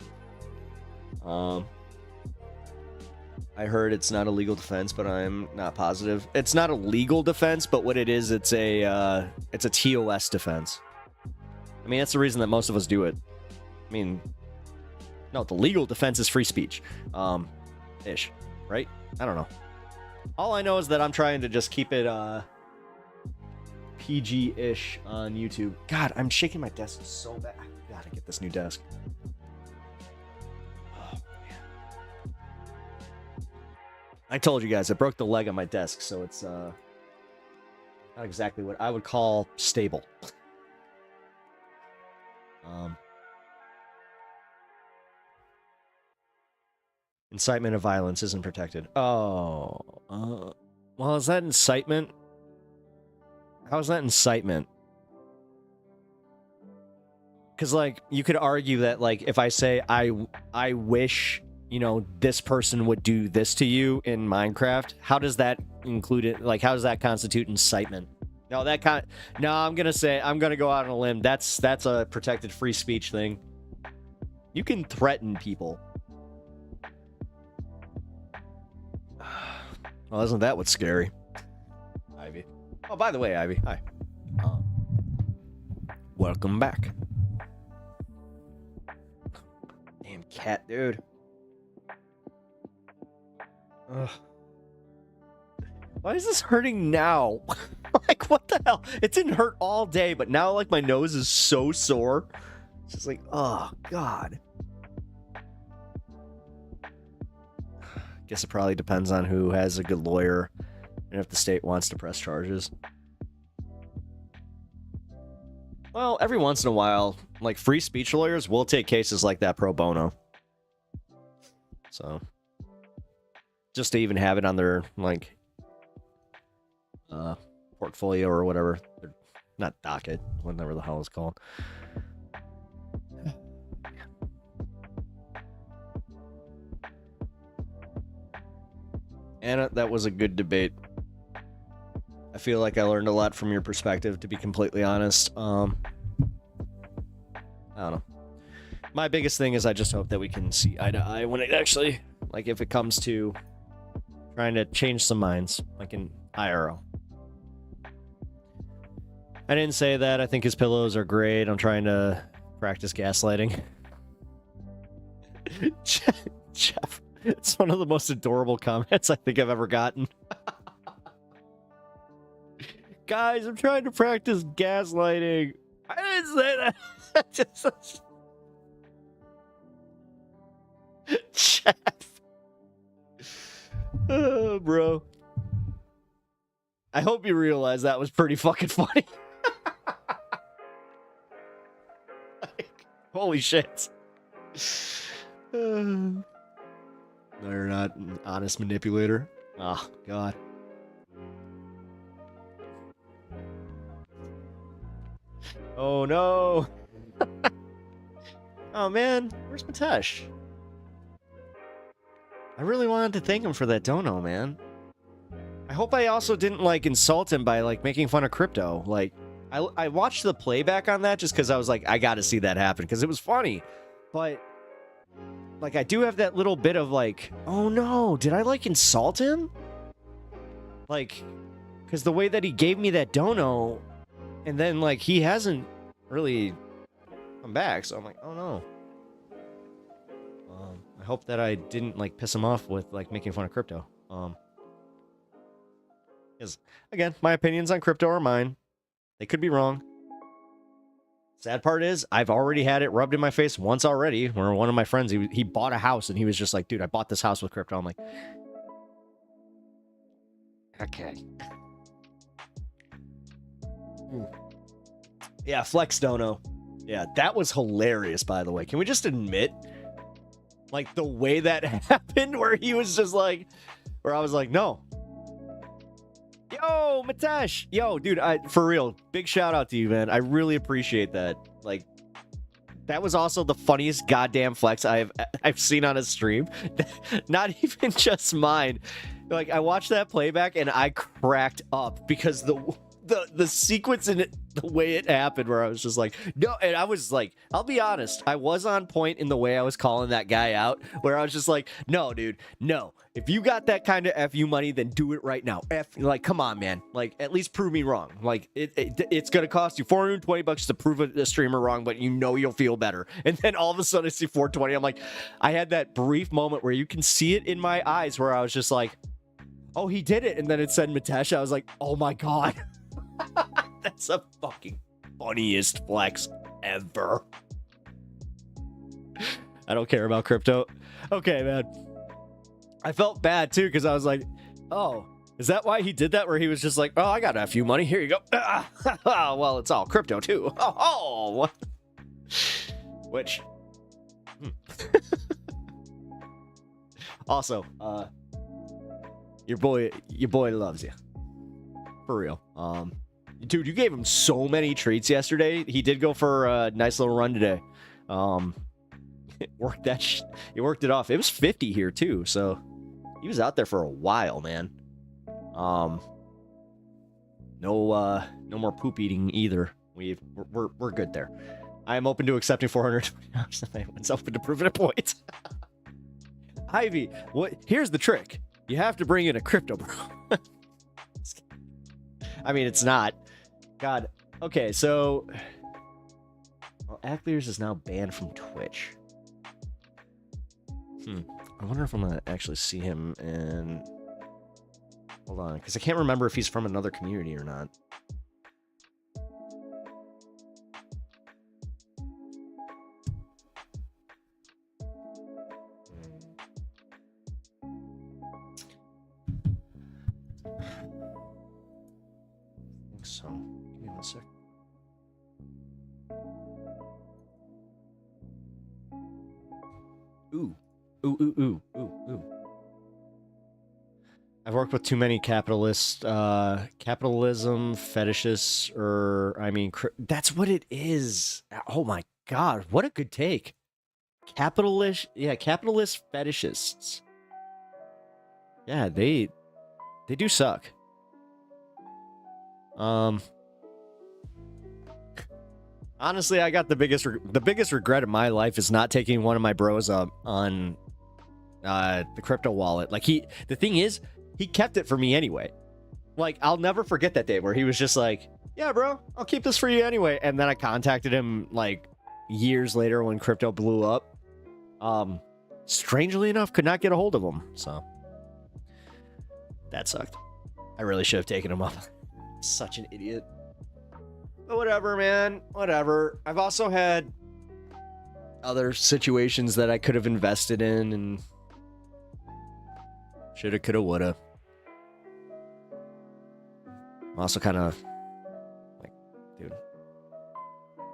I heard it's not a legal defense, but I'm not positive. It's not a legal defense, but what it is, it's a TOS defense. I mean, that's the reason that most of us do it. I mean, no, the legal defense is free speech. Ish, right? I don't know. All I know is that I'm trying to just keep it PG-ish on YouTube. God, I'm shaking my desk so bad. I gotta get this new desk. Oh, man. I told you guys, I broke the leg on my desk, so it's not exactly what I would call stable. Incitement of violence isn't protected. Oh, well, is that incitement? How is that incitement? Because, like, you could argue that, like, if I say I wish, you know, this person would do this to you in Minecraft, how does that include it? Like, how does that constitute incitement? No, I'm gonna go out on a limb. That's a protected free speech thing. You can threaten people. Well, isn't that what's scary? Ivy. Oh, by the way, Ivy, hi. Welcome back. Damn cat, dude. Ugh. Why is this hurting now? Like, what the hell? It didn't hurt all day, but now, like, my nose is so sore. It's just like, oh, God. Guess it probably depends on who has a good lawyer and if the state wants to press charges. Well, every once in a while, like, free speech lawyers will take cases like that pro bono. So, just to even have it on their, like, portfolio or whatever. Not docket, whatever the hell it's called. Anna, that was a good debate. I feel like I learned a lot from your perspective, to be completely honest. I don't know. My biggest thing is I just hope that we can see eye to eye when it actually, like, if it comes to trying to change some minds, like in IRL. I didn't say that. I think his pillows are great. I'm trying to practice gaslighting. Jeff, it's one of the most adorable comments I think I've ever gotten. Guys, I'm trying to practice gaslighting. I didn't say that. Just... Jeff. Oh, bro. I hope you realize that was pretty fucking funny. Like, holy shit. No, you're not an honest manipulator. Oh, God. Oh, no. Oh, man. Where's Mitesh? I really wanted to thank him for that dono, man. I hope I also didn't, like, insult him by, like, making fun of crypto. Like, I watched the playback on that just because I was like, I gotta see that happen, because it was funny. But, like, I do have that little bit of, like, oh, no, did I, like, insult him? Like, because the way that he gave me that dono, and then, like, he hasn't really come back, so I'm like, oh, no. I hope that I didn't, like, piss him off with, like, making fun of crypto. Because, again, my opinions on crypto are mine. They could be wrong. Sad part is, I've already had it rubbed in my face once already, where one of my friends, he bought a house, and he was just like, dude, I bought this house with crypto. I'm like, okay. Yeah, Flex Dono. Yeah, that was hilarious, by the way. Can we just admit, like, the way that happened, where he was just like, where I was like, no. Yo, Mitesh. Yo, dude, for real, big shout out to you, man. I really appreciate that. Like, that was also the funniest goddamn flex I've seen on a stream. Not even just mine. Like, I watched that playback and I cracked up because the sequence in it, the way it happened, where I was just like, no, and I was like, I'll be honest, I was on point in the way I was calling that guy out, where I was just like, no, dude, no. If you got that kind of FU money, then do it right now. Like, come on, man. Like, at least prove me wrong. Like, it's going to cost you $420 to prove a streamer wrong, but you know you'll feel better. And then all of a sudden I see 420. I'm like, I had that brief moment where you can see it in my eyes, where I was just like, oh, he did it. And then it said Mitesh. I was like, oh my God. That's the fucking funniest flex ever. I don't care about crypto. Okay, man. I felt bad too, because I was like, oh, is that why he did that? Where he was just like, oh, I got a few money. Here you go. Well, it's all crypto too. Oh. Which. Also, your boy loves you. For real. Dude, you gave him so many treats yesterday. He did go for a nice little run today. He worked it off. It was 50 here too, so he was out there for a while, man. No more poop eating either. We're good there. I am open to accepting $420 if anyone's open to proving a point. Ivy, here's the trick. You have to bring in a crypto bro. I mean, it's not. God. Okay, so... Well, Acklears is now banned from Twitch. I wonder if I'm going to actually see him in... Hold on, because I can't remember if he's from another community or not. I think so. Give me one sec. Ooh. I've worked with too many capitalism fetishists, that's what it is. Oh my god, what a good take. Capitalist fetishists. Yeah, they do suck. Honestly, I got the biggest regret of my life is not taking one of my bros up on the crypto wallet. Like the thing is, he kept it for me anyway. Like, I'll never forget that day where he was just like, yeah, bro, I'll keep this for you anyway. And then I contacted him like years later when crypto blew up. Strangely enough, could not get a hold of him. So that sucked. I really should have taken him up. Such an idiot. But whatever, man. Whatever. I've also had other situations that I could have invested in and shoulda, coulda, woulda. I'm also kind of like, dude,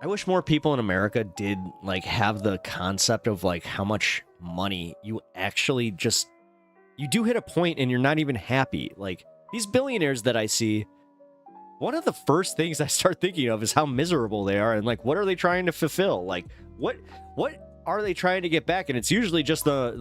I wish more people in America did like have the concept of like how much money you actually just, you do hit a point and you're not even happy. Like these billionaires that I see, one of the first things I start thinking of is how miserable they are and like what are they trying to fulfill? Like what are they trying to get back? And it's usually just the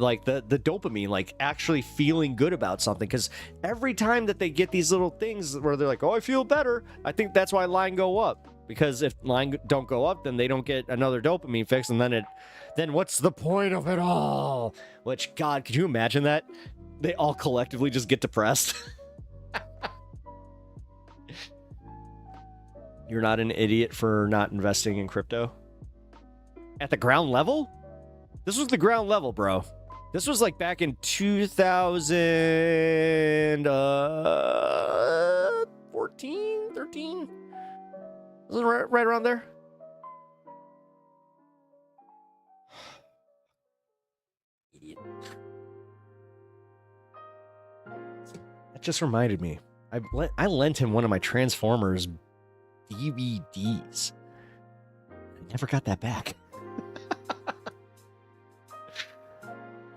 dopamine, like actually feeling good about something. Because every time that they get these little things where they're like, oh, I feel better, I think that's why line go up. Because if line don't go up, then they don't get another dopamine fix, and then what's the point of it all? Which, God, could you imagine that? They all collectively just get depressed. You're not an idiot for not investing in crypto? At the ground level? This was the ground level, bro. This was like back in 2014, 13? Was it right around there? Idiot. That just reminded me. I lent him one of my Transformers DVDs. I never got that back.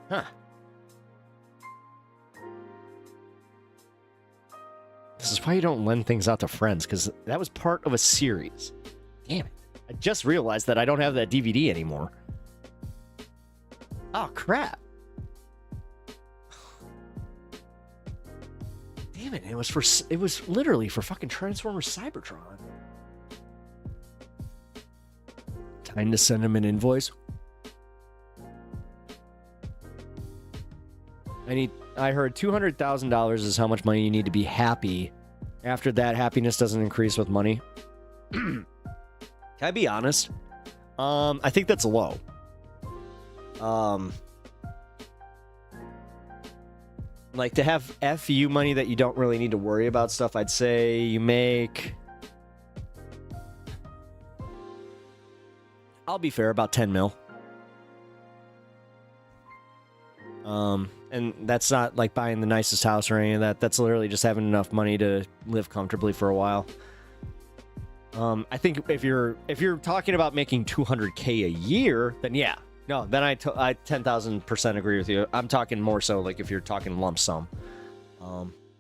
Huh. This is why you don't lend things out to friends, because that was part of a series. Damn it. I just realized that I don't have that DVD anymore. Oh, crap. Damn it. It was literally for fucking Transformers Cybertron. Time to send him an invoice. I heard $200,000 is how much money you need to be happy. After that, happiness doesn't increase with money. Can I be honest? I think that's low. Like to have FU money that you don't really need to worry about stuff, I'd say you make, I'll be fair, about 10 mil. And that's not like buying the nicest house or any of that. That's literally just having enough money to live comfortably for a while. I think if you're talking about making 200K a year, then yeah. No, then I 10,000% agree with you. I'm talking more so like if you're talking lump sum.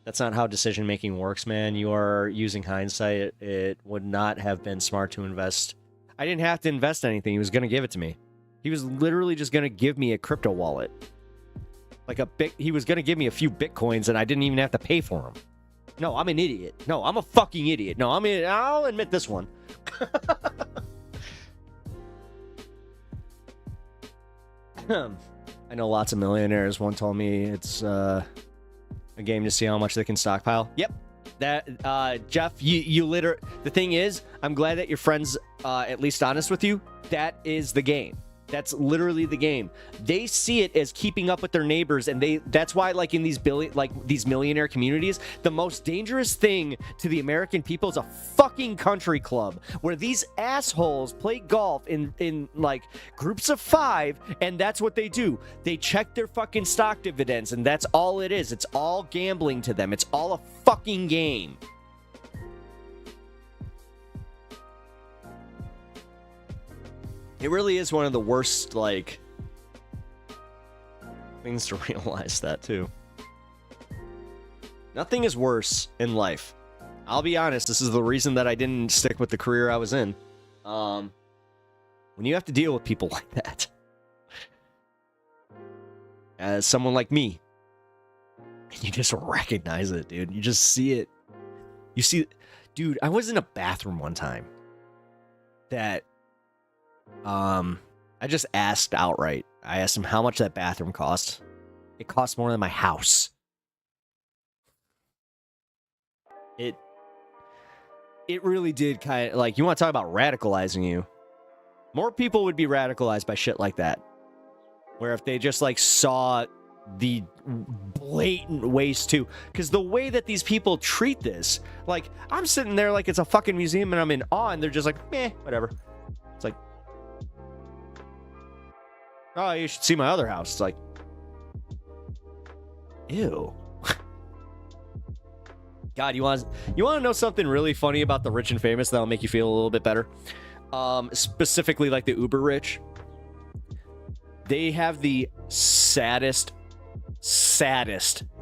That's not how decision making works, man. You are using hindsight. It would not have been smart to invest. I didn't have to invest anything. He was going to give it to me. He was literally just going to give me a crypto wallet. Like he was going to give me a few Bitcoins and I didn't even have to pay for them. No, I'm an idiot. No, I'm a fucking idiot. No, I'll admit this one. I know lots of millionaires. One told me it's a game to see how much they can stockpile. Yep. That, Jeff, you literally, the thing is, I'm glad that your friend's at least honest with you. That is the game. That's literally the game. They see it as keeping up with their neighbors, and that's why, like, in these these millionaire communities, the most dangerous thing to the American people is a fucking country club where these assholes play golf in like groups of 5, and that's what they do. They check their fucking stock dividends, and that's all it is. It's all gambling to them. It's all a fucking game. It really is one of the worst, like, things to realize that, too. Nothing is worse in life. I'll be honest, this is the reason that I didn't stick with the career I was in. When you have to deal with people like that. As someone like me. You just recognize it, dude. You just see it. You see... Dude, I was in a bathroom one time that... I just asked outright. I asked him how much that bathroom cost. It cost more than my house. It really did kind of, like, you want to talk about radicalizing you. More people would be radicalized by shit like that. Where if they just, like, saw the blatant waste too. Because the way that these people treat this, like, I'm sitting there like it's a fucking museum and I'm in awe, and they're just like, meh, whatever. It's like, oh, you should see my other house. It's like, ew. God, you want to know something really funny about the rich and famous that'll make you feel a little bit better? Specifically, like the uber rich. They have the saddest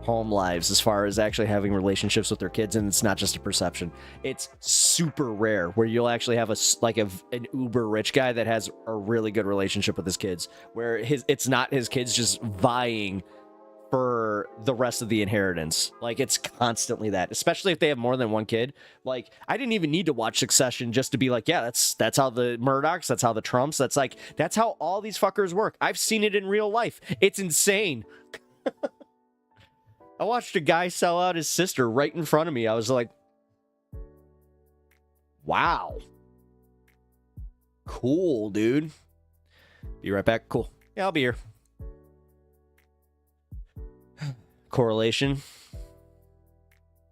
home lives as far as actually having relationships with their kids, and it's not just a perception. It's super rare where you'll actually have an uber rich guy that has a really good relationship with his kids, where it's not his kids just vying for the rest of the inheritance. Like, it's constantly that, especially if they have more than one kid. Like, I didn't even need to watch Succession just to be like, yeah, that's how the Murdochs, that's how the Trumps, that's how all these fuckers work. I've seen it in real life. It's insane. I watched a guy sell out his sister right in front of me. I was like, wow. Cool, dude. Be right back. Cool. Yeah, I'll be here. Correlation.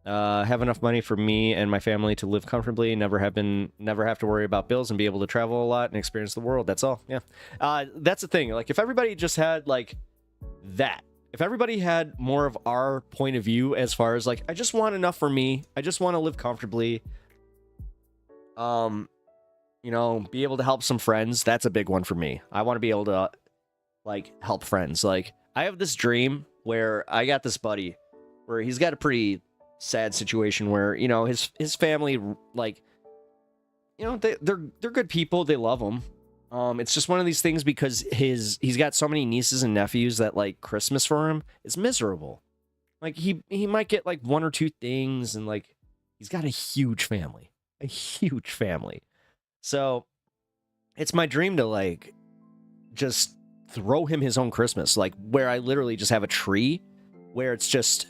Have enough money for me and my family to live comfortably, never have to worry about bills, and be able to travel a lot and experience the world. That's all. Yeah. That's the thing. Like, if everybody just had like that, if everybody had more of our point of view as far as like, I just want enough for me, I just want to live comfortably, you know, be able to help some friends. That's a big one for me. I want to be able to like help friends. Like, I have this dream where I got this buddy where he's got a pretty sad situation where, you know, his family, like, you know, they're good people. They love him. It's just one of these things because he's got so many nieces and nephews that, like, Christmas for him is miserable. Like, he might get like 1 or 2 things, and like, he's got a huge family. So it's my dream to like just throw him his own Christmas, like where I literally just have a tree where it's just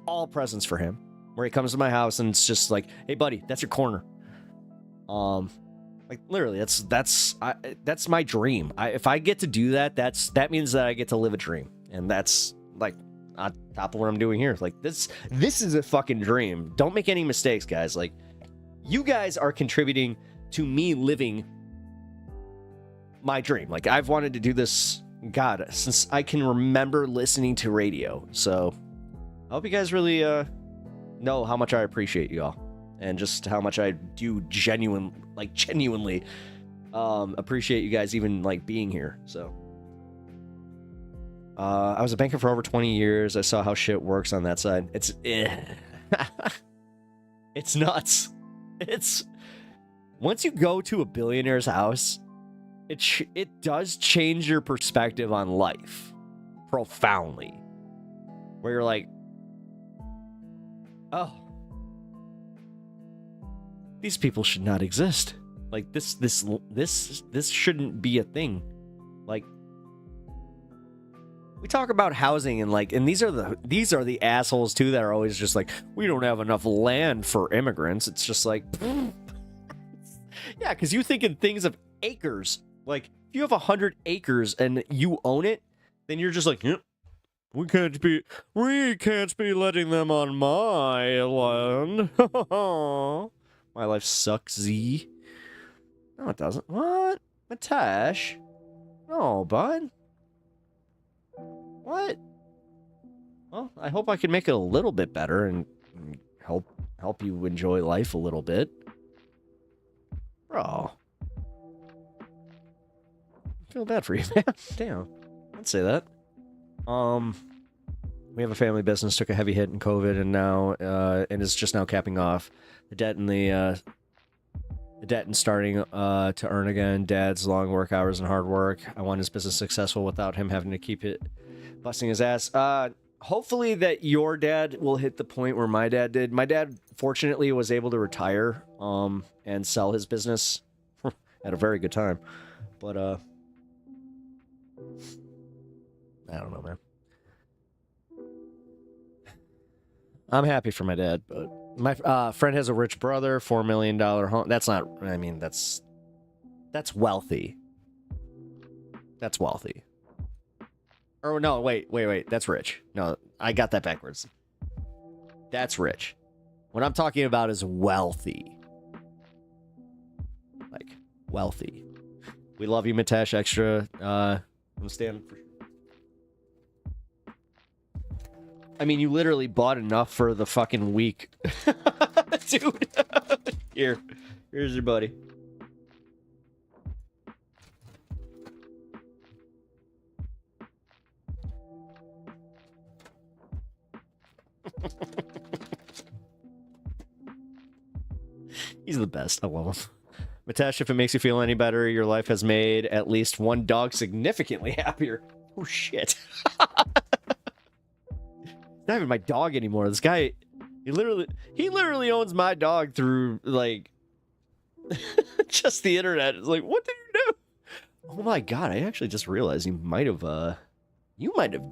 all presents for him, where he comes to my house and it's just like, hey buddy, that's your corner. Like, literally, that's my dream. If I get to do that, that means that I get to live a dream, and that's like on top of what I'm doing here. Like, this is a fucking dream. Don't make any mistakes, guys. Like, you guys are contributing to me living my dream. Like, I've wanted to do this, God, since I can remember listening to radio. So I hope you guys really know how much I appreciate you all, and just how much I do genuinely appreciate you guys even like being here. So I was a banker for over 20 years. I saw how shit works on that side. It's it's nuts. It's once you go to a billionaire's house, it does change your perspective on life profoundly, where you're like, oh, these people should not exist. Like, this shouldn't be a thing. Like, we talk about housing and like, and these are the assholes too that are always just like, we don't have enough land for immigrants. It's just like, yeah, because you think in things of acres. Like, If you have 100 acres and you own it, then you're just like, yep, we can't be letting them on my land. My life sucks, Z. No, it doesn't. What? Mitesh? No, bud. What? Well, I hope I can make it a little bit better and help you enjoy life a little bit. Bro. I feel bad for you, man. Damn. I'd say that. We have a family business, took a heavy hit in COVID, and now and is just now capping off. The debt and starting to earn again. Dad's long work hours and hard work. I want his business successful without him having to keep it busting his ass. Hopefully that your dad will hit the point where my dad did. My dad, fortunately, was able to retire and sell his business at a very good time. But I don't know, man. I'm happy for my dad, but my friend has a rich brother, $4 million home. That's not, I mean, that's wealthy. That's wealthy. Or no, wait. That's rich. No, I got that backwards. That's rich. What I'm talking about is wealthy. Like, wealthy. We love you, Mitesh Extra. I'm standing for... I mean, you literally bought enough for the fucking week. Dude. Here's your buddy. He's the best. I love him. Mitesh, if it makes you feel any better, your life has made at least one dog significantly happier. Oh, shit. Not even my dog anymore. This guy, he literally owns my dog through, like, just the internet. It's like, what did you do? Oh my god, I actually just realized you might have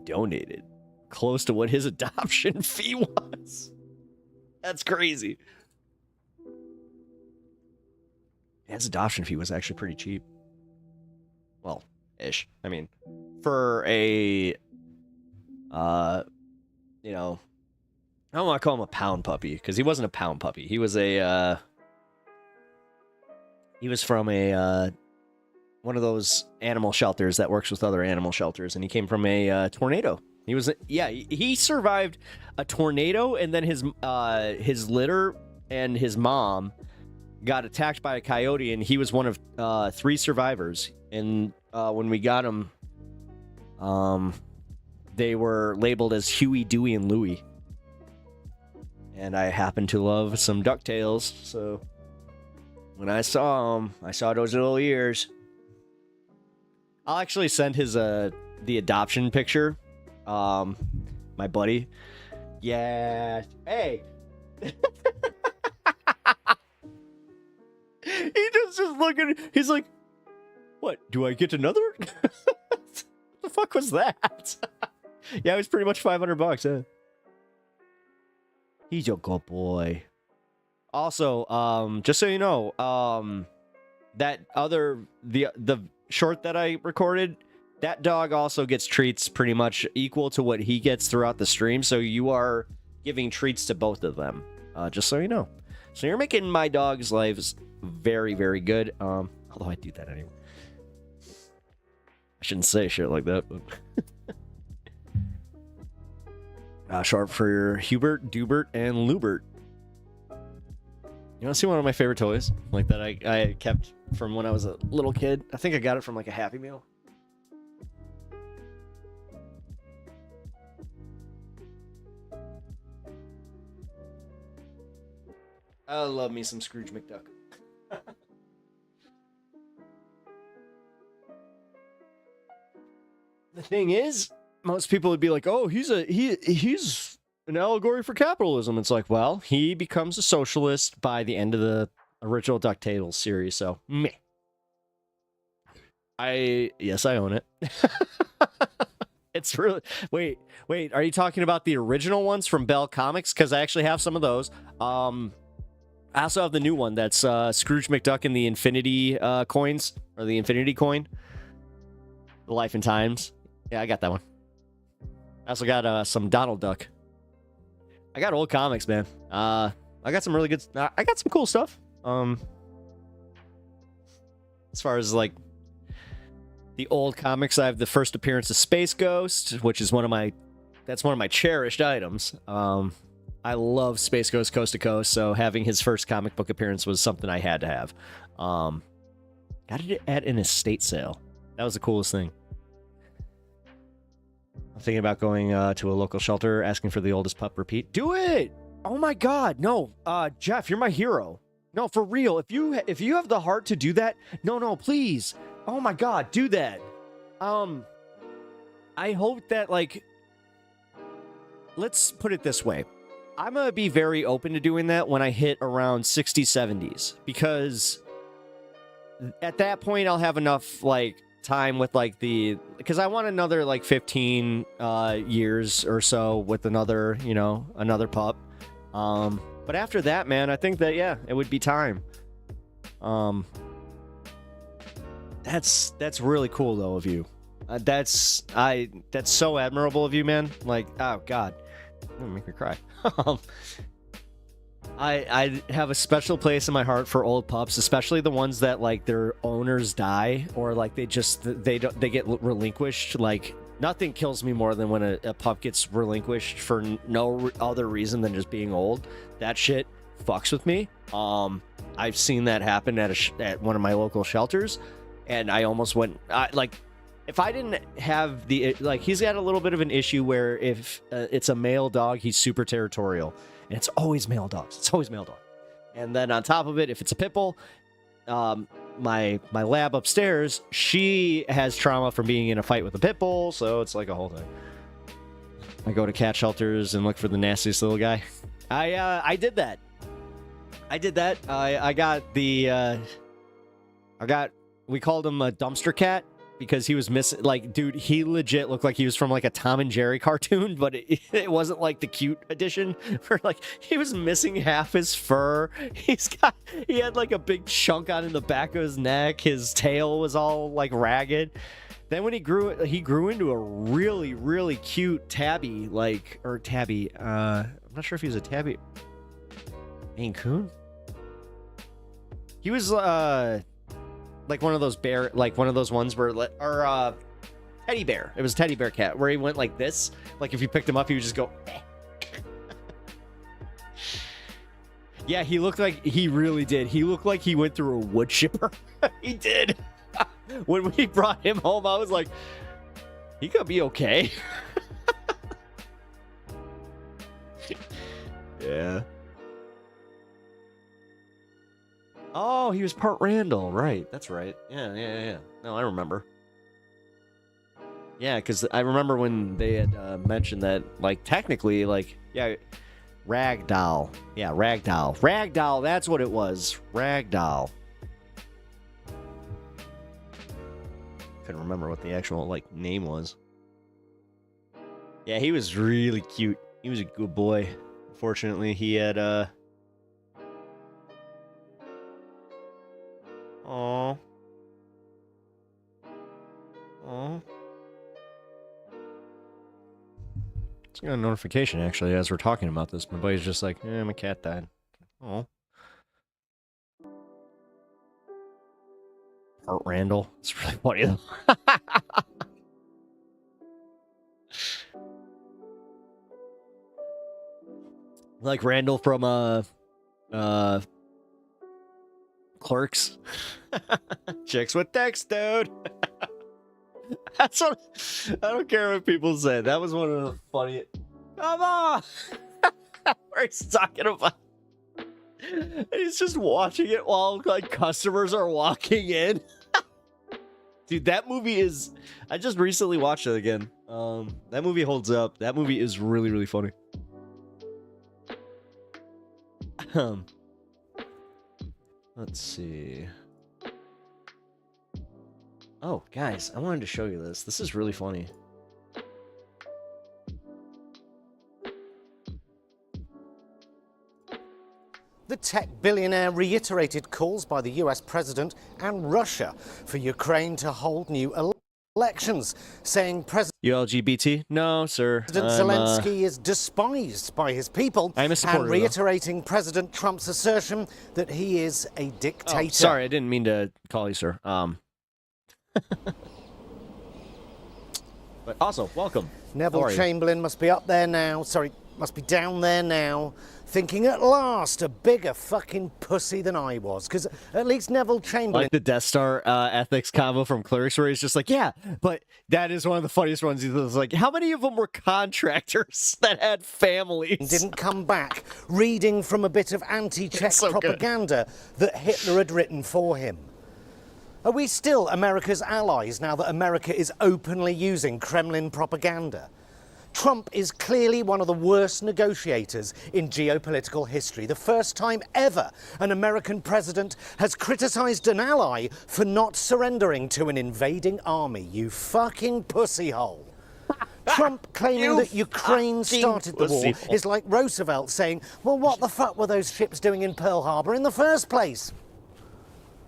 donated close to what his adoption fee was. That's crazy. His adoption fee was actually pretty cheap. Well, ish. I mean, for a, you know, I don't want to call him a pound puppy because he wasn't a pound puppy. He was from a, one of those animal shelters that works with other animal shelters, and he came from a tornado. He survived a tornado, and then his litter and his mom got attacked by a coyote, and he was one of 3 survivors. And when we got him, they were labeled as Huey, Dewey, and Louie. And I happen to love some DuckTales, so when I saw him, I saw those little ears. I'll actually send his the adoption picture. My buddy. Yeah. Hey. He just looking. He's like, what? Do I get another? What the fuck was that? Yeah, it was pretty much $500. Yeah. He's a good boy. Also, just so you know, that the short that I recorded, that dog also gets treats pretty much equal to what he gets throughout the stream. So you are giving treats to both of them. Just so you know. So you're making my dog's lives very, very good. Although I do that anyway. I shouldn't say shit like that, but short for Hubert, Dubert, and Lubert. You want to see one of my favorite toys? Like that I kept from when I was a little kid? I think I got it from like a Happy Meal. I love me some Scrooge McDuck. The thing is, most people would be like, "Oh, he's an allegory for capitalism." It's like, well, he becomes a socialist by the end of the original DuckTales series. So, meh. Yes, I own it. It's really wait. Are you talking about the original ones from Bell Comics? Because I actually have some of those. I also have the new one that's Scrooge McDuck and the Infinity coins, or the Infinity coin. The Life and Times. Yeah, I got that one. I also got some Donald Duck. I got old comics, man. I got some really good. I got some cool stuff. As far as like the old comics, I have the first appearance of Space Ghost, which is one of my cherished items. I love Space Ghost Coast to Coast, so having his first comic book appearance was something I had to have. Got it at an estate sale. That was the coolest thing. I'm thinking about going to a local shelter, asking for the oldest pup repeat. Do it! Oh my God, no, Jeff, you're my hero. No, for real. If you have the heart to do that, no, please. Oh my God, do that. I hope that, like, let's put it this way. I'm gonna be very open to doing that when I hit around 60s, 70s, because at that point I'll have enough like time with like because I want another like 15 years or so with another pup. But after that, man, I think that, yeah, it would be time. That's really cool though of you. That's so admirable of you, man. Like, oh God, you're gonna make me cry. I have a special place in my heart for old pups, especially the ones that like their owners die or like they get relinquished. Like, nothing kills me more than when a pup gets relinquished for no other reason than just being old. That shit fucks with me. I've seen that happen at one of my local shelters, and I almost went if I didn't have he's got a little bit of an issue where if it's a male dog, he's super territorial, and it's always male dogs. It's always male dog. And then on top of it, if it's a pit bull, my lab upstairs, she has trauma from being in a fight with a pit bull, so it's like a whole thing. I go to cat shelters and look for the nastiest little guy. I did that. We called him a dumpster cat because he was missing, like, dude, he legit looked like he was from like a Tom and Jerry cartoon, but it wasn't like the cute edition where like he was missing half his fur. He had like a big chunk on in the back of his neck. His tail was all like ragged. Then when he grew into a really, really cute tabby, I'm not sure if he was a tabby. Maine Coon? He was like one of those ones where teddy bear. It was a teddy bear cat where he went like this. Like if you picked him up, he would just go. Yeah, he really did. He looked like he went through a wood chipper. He did. When we brought him home, I was like, he could be okay. Yeah. Oh, he was part Randall, right? That's right. Yeah. No, I remember. Yeah, because I remember when they had mentioned that, like, technically, like, yeah, Ragdoll. Yeah, Ragdoll. Ragdoll, that's what it was. Ragdoll. Couldn't remember what the actual, like, name was. Yeah, he was really cute. He was a good boy. Unfortunately, he had, Aww. Just got a notification, actually, as we're talking about this. My buddy's just like, my cat died. Oh. Art Randall. It's really funny, though. Like Randall from, Clerks. Chicks with text, dude. That's what I don't care what people say. That was one of the funniest. Come on. Where he's talking about. He's just watching it while like customers are walking in. Dude, that movie is. I just recently watched it again. That movie holds up. That movie is really, really funny. Let's see. Oh, guys, I wanted to show you this. This is really funny. The tech billionaire reiterated calls by the US president and Russia for Ukraine to hold new elections. elections, saying President You LGBT? No, sir. Zelensky is despised by his people, I'm a supporter, and reiterating President Trump's assertion that he is a dictator. Oh, sorry, I didn't mean to call you sir. But also, welcome. Neville Chamberlain must be up there now. Sorry, must be down there now, thinking at last a bigger fucking pussy than I was. Because at least Neville Chamberlain... Like the Death Star ethics combo from Clerks, where he's just like, yeah, but that is one of the funniest ones. He's like, how many of them were contractors that had families? Didn't come back reading from a bit of anti-Czech propaganda that Hitler had written for him. Are we still America's allies now that America is openly using Kremlin propaganda? Trump is clearly one of the worst negotiators in geopolitical history. The first time ever an American president has criticized an ally for not surrendering to an invading army. You fucking pussyhole. Trump claiming that Ukraine started the war is like Roosevelt saying, well, what the fuck were those ships doing in Pearl Harbor in the first place?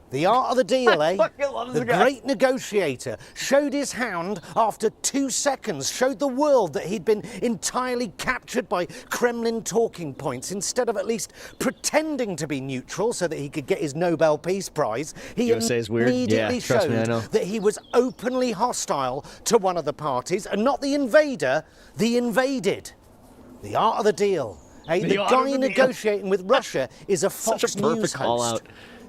The art of the deal, eh? The great negotiator showed his hand after 2 seconds, showed the world that he'd been entirely captured by Kremlin talking points. Instead of at least pretending to be neutral so that he could get his Nobel Peace Prize, he immediately showed that he was openly hostile to one of the parties, and not the invader, the invaded. The art of the deal. Eh? The guy negotiating with Russia is a Fox News host.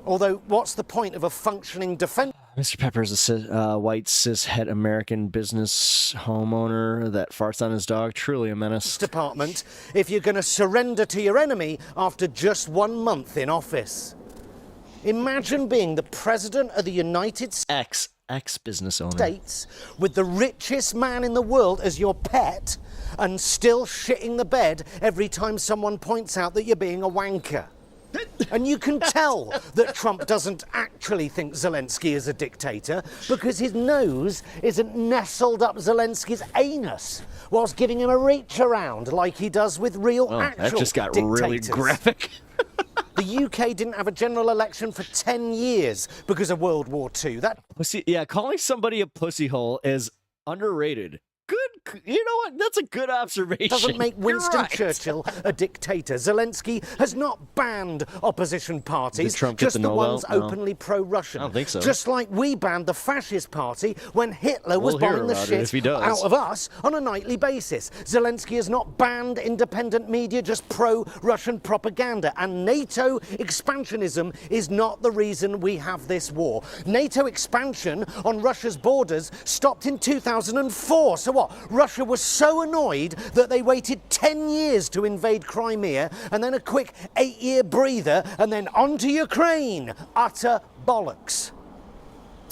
Although, what's the point of a functioning defense? Mr. Pepper is a white, cishet American business homeowner that farts on his dog. Truly a menace. Department, if you're going to surrender to your enemy after just 1 month in office. Imagine being the president of the United States. Ex-business owner. States, with the richest man in the world as your pet, and still shitting the bed every time someone points out that you're being a wanker. And you can tell that Trump doesn't actually think Zelensky is a dictator because his nose isn't nestled up Zelensky's anus whilst giving him a reach around like he does with real actual that just got dictators. really graphic. The UK didn't have a general election for 10 years because of World War II. Calling somebody a pussy hole is underrated. Good, you know what? That's a good observation. Doesn't make Winston Churchill a dictator. Zelensky has not banned opposition parties, just the ones openly pro-Russian. I don't think so. Just like we banned the fascist party when Hitler was bombing the shit out of us on a nightly basis. Zelensky has not banned independent media, just pro-Russian propaganda. And NATO expansionism is not the reason we have this war. NATO expansion on Russia's borders stopped in 2004. So what? Russia was so annoyed that they waited 10 years to invade Crimea, and then a quick 8-year breather, and then on to Ukraine. Utter bollocks.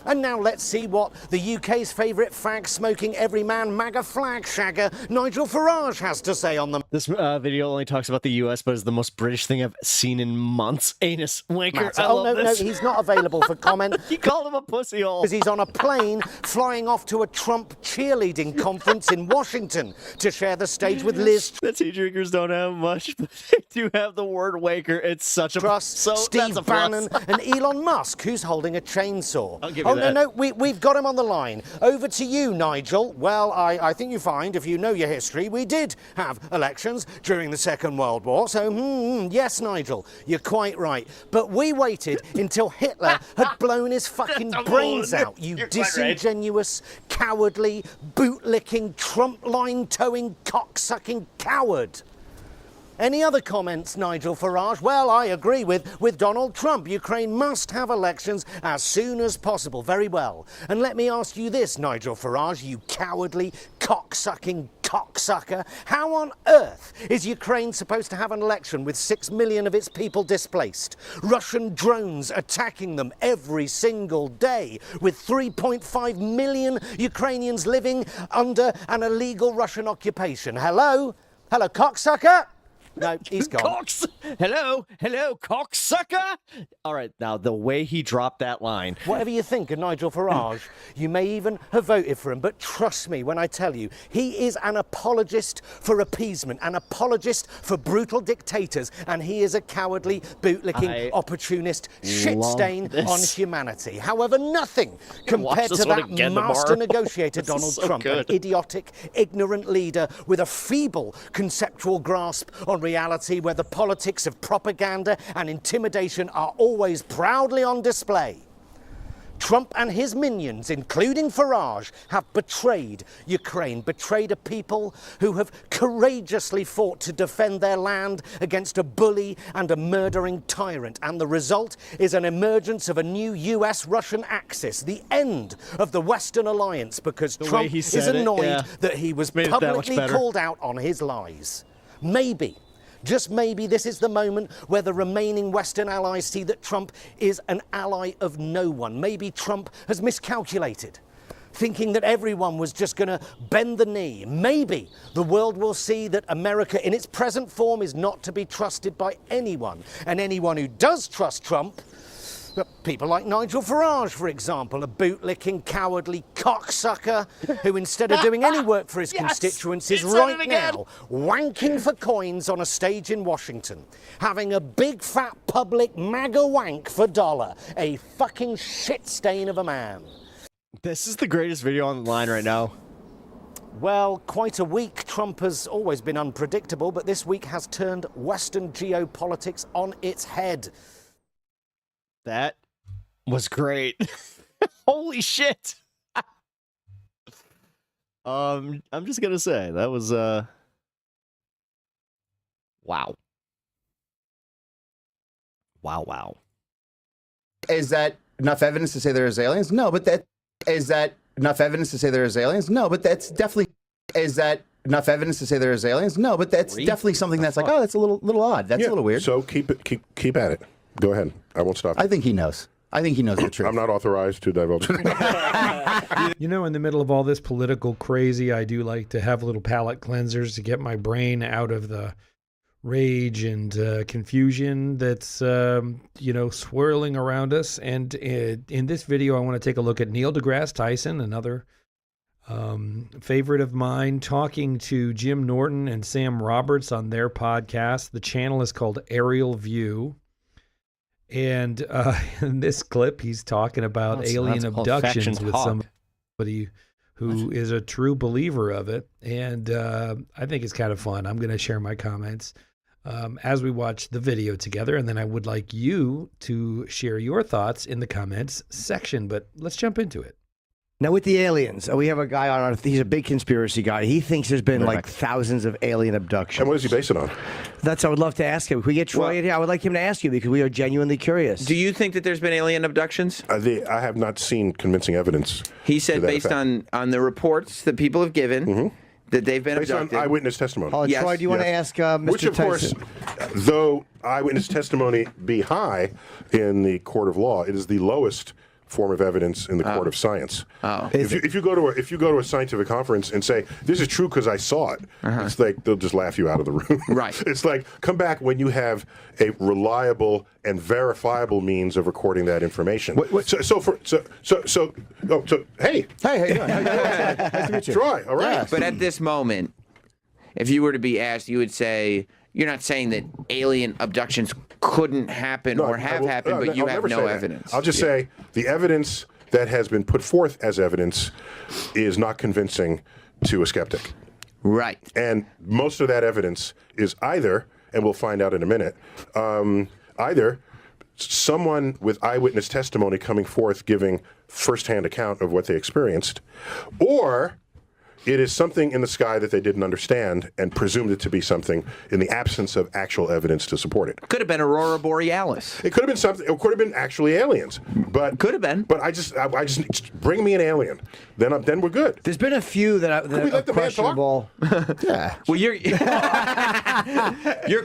And now let's see what the UK's favourite fag-smoking everyman MAGA flag shagger Nigel Farage has to say on them. This video only talks about the US, but is the most British thing I've seen in months. Anus wanker. No, he's not available for comment. You called him a pussy hole. Because he's on a plane flying off to a Trump cheerleading conference in Washington to share the stage with Liz. The tea drinkers don't have much, but they do have the word wanker. It's such a Truss, Steve Bannon, and Elon Musk, who's holding a chainsaw. I'll give you that. No, we've got him on the line. Over to you, Nigel. Well, I think you find, if you know your history, we did have elections during the Second World War. So, yes, Nigel, you're quite right. But we waited until Hitler had blown his fucking brains out, you disingenuous, cowardly, boot-licking, Trump line-towing, cock-sucking coward. Any other comments, Nigel Farage? Well, I agree with Donald Trump. Ukraine must have elections as soon as possible. Very well. And let me ask you this, Nigel Farage, you cowardly, cock-sucking cocksucker. How on earth is Ukraine supposed to have an election with 6 million of its people displaced? Russian drones attacking them every single day, with 3.5 million Ukrainians living under an illegal Russian occupation. Hello? Hello, cocksucker? No, he's gone. Cox! Hello, cocksucker! All right, now the way he dropped that line. Whatever you think of Nigel Farage, you may even have voted for him, but trust me when I tell you, he is an apologist for appeasement, an apologist for brutal dictators, and he is a cowardly, bootlicking, opportunist shit stain on humanity. However, nothing compared to that master negotiator Donald Trump, an idiotic, ignorant leader with a feeble conceptual grasp on reality where the politics of propaganda and intimidation are always proudly on display. Trump and his minions, including Farage, have betrayed Ukraine, betrayed a people who have courageously fought to defend their land against a bully and a murdering tyrant. And the result is an emergence of a new US-Russian axis, the end of the Western alliance, because Trump is annoyed that he was publicly called out on his lies. Maybe, just maybe, this is the moment where the remaining Western allies see that Trump is an ally of no one. Maybe Trump has miscalculated, thinking that everyone was just going to bend the knee. Maybe the world will see that America in its present form is not to be trusted by anyone. And anyone who does trust Trump, people like Nigel Farage, for example, a bootlicking, cowardly cocksucker who, instead of doing any work for his constituents, is right now wanking for coins on a stage in Washington, having a big fat public MAGA wank for dollar, a fucking shit stain of a man. This is the greatest video on the line right now. Well, quite a week. Trump has always been unpredictable, but this week has turned Western geopolitics on its head. That was great. Holy shit. I'm just gonna say that was wow. Wow. Is that enough evidence to say there's aliens? No, but is that enough evidence to say there's aliens? No, but that's definitely enough evidence to say there's aliens? No, but that's definitely something that's like, oh, that's a little odd. That's a little weird. So keep at it. Go ahead. I won't stop. I think he knows. I think he knows the truth. I'm not authorized to divulge. You know, in the middle of all this political crazy, I do like to have little palate cleansers to get my brain out of the rage and confusion that's, swirling around us. And in this video, I want to take a look at Neil deGrasse Tyson, another favorite of mine, talking to Jim Norton and Sam Roberts on their podcast. The channel is called Aerial View. And in this clip, he's talking about alien abductions with somebody who is a true believer of it. And I think it's kind of fun. I'm going to share my comments as we watch the video together. And then I would like you to share your thoughts in the comments section. But let's jump into it. Now, with the aliens, we have a guy on our, he's a big conspiracy guy. He thinks there's been like thousands of alien abductions. And what does he base it on? That's what I would love to ask him. If we get Troy in here, I would like him to ask you because we are genuinely curious. Do you think that there's been alien abductions? I have not seen convincing evidence. He said based on the reports that people have given, that they've been abducted. Based on eyewitness testimony. Yes. Troy, do you want to ask Mr. Which, of Tyson? course, though eyewitness testimony be high in the court of law, it is the lowest form of evidence in the court of science. If you go to a scientific conference and say this is true because I saw it, it's like they'll just laugh you out of the room. Right. It's like come back when you have a reliable and verifiable means of recording that information. Hey, nice to meet you. Troy, all right. But at this moment, if you were to be asked, you would say you're not saying that alien abductions couldn't happen or have happened, but you have no evidence. I'll just say the evidence that has been put forth as evidence is not convincing to a skeptic. Right. And most of that evidence is either, and we'll find out in a minute, either someone with eyewitness testimony coming forth giving firsthand account of what they experienced, or it is something in the sky that they didn't understand and presumed it to be something in the absence of actual evidence to support it. Could have been Aurora Borealis. It could have been something. It could have been actually aliens. But could have been. But I just bring me an alien. Then we're good. There's been a few that are questionable. Yeah. Well, you're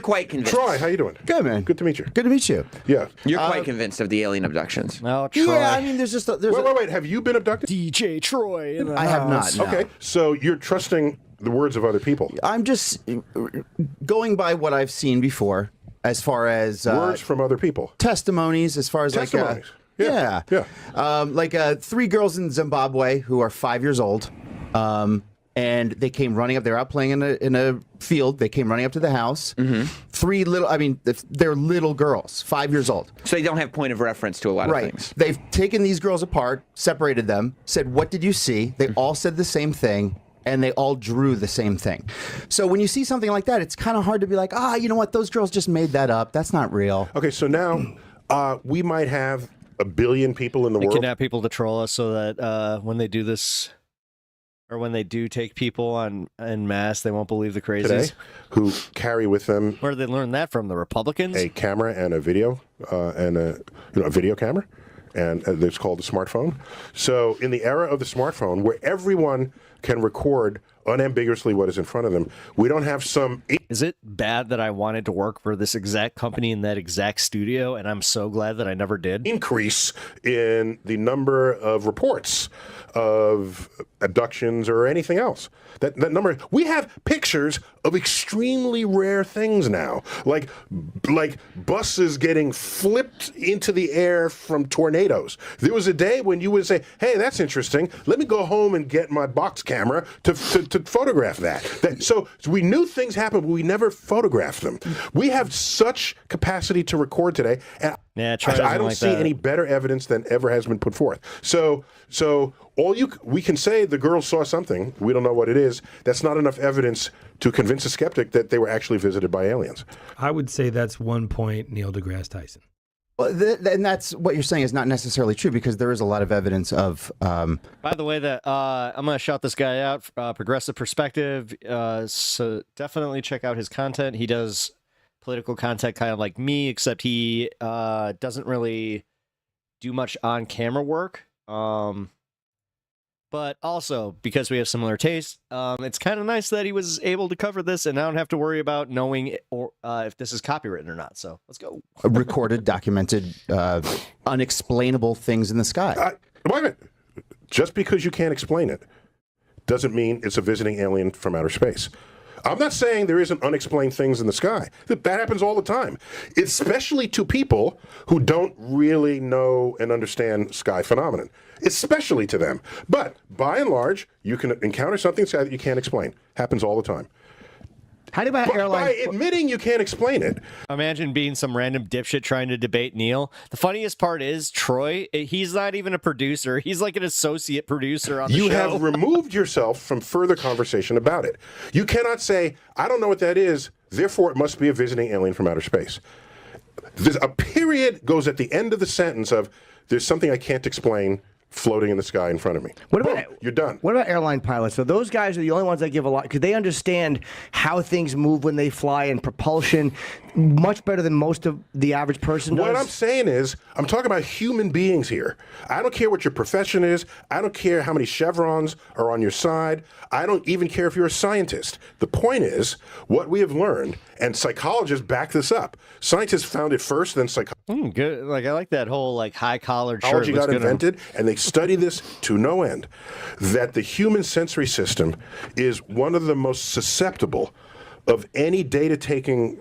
quite convinced. Troy, how you doing? Good, man. Good to meet you. Good to meet you. Yeah. You're quite convinced of the alien abductions. No, Troy. Yeah, I mean, there's just wait. Have you been abducted? DJ Troy. I have not. No. Okay, so you're trusting the words of other people. I'm just going by what I've seen before, as far as words from other people, testimonies, as far as testimonies. like like 3 girls in Zimbabwe who are 5 years old, and they came running up. They're out playing in a field. They came running up to the house. 3 little, I mean, they're little girls, 5 years old. So they don't have point of reference to a lot of things. They've taken these girls apart, separated them, said, "What did you see?" They all said the same thing. And they all drew the same thing. So when you see something like that, it's kind of hard to be like, you know what? Those girls just made that up. That's not real. Okay, so now we might have 1 billion people in the world. Kidnap people to troll us so that when they do this, or when they do take people en masse, they won't believe the crazies. Today, who carry with them. Where did they learn that from? The Republicans? A camera and a video, and a video camera. And it's called a smartphone. So in the era of the smartphone, where everyone can record unambiguously what is in front of them, we don't have some... Is it bad that I wanted to work for this exact company in that exact studio, and I'm so glad that I never did? Increase in the number of reports of abductions or anything else. That number, we have pictures of extremely rare things now, like buses getting flipped into the air from tornadoes. There was a day when you would say, "Hey, that's interesting. Let me go home and get my box camera to photograph that." So we knew things happened, but we never photographed them. We have such capacity to record today, and I don't see any better evidence than ever has been put forth. So we can say the girls saw something. We don't know what it is. That's not enough evidence to convince a skeptic that they were actually visited by aliens. I would say that's 1 point Neil deGrasse Tyson. Well, and that's what you're saying is not necessarily true, because there is a lot of evidence of. By the way, that I'm going to shout this guy out. Progressive Perspective. So definitely check out his content. He does political content kind of like me, except he doesn't really do much on camera work. But also, because we have similar tastes, it's kind of nice that he was able to cover this, and I don't have to worry about knowing if this is copywritten or not. So let's go. Recorded, documented, unexplainable things in the sky. Wait a minute. Just because you can't explain it doesn't mean it's a visiting alien from outer space. I'm not saying there isn't unexplained things in the sky. That happens all the time, especially to people who don't really know and understand sky phenomenon, especially to them. But by and large, you can encounter something in the sky that you can't explain. Happens all the time. How about airlines? By admitting you can't explain it. Imagine being some random dipshit trying to debate Neil. The funniest part is Troy, he's not even a producer. He's like an associate producer on the show. You have removed yourself from further conversation about it. You cannot say, "I don't know what that is, therefore it must be a visiting alien from outer space." There's a period goes at the end of the sentence of, "There's something I can't explain floating in the sky in front of me." What Boom, about you're done? What about airline pilots? So those guys are the only ones that give a lot, because they understand how things move when they fly and propulsion much better than most of the average person does. What I'm saying is, I'm talking about human beings here. I don't care what your profession is. I don't care how many chevrons are on your side. I don't even care if you're a scientist. The point is, what we have learned, and psychologists back this up. Scientists found it first, then psychology. Good. Like, I like that whole like high collared shirt. Got invented, and they study this to no end. That the human sensory system is one of the most susceptible of any data-taking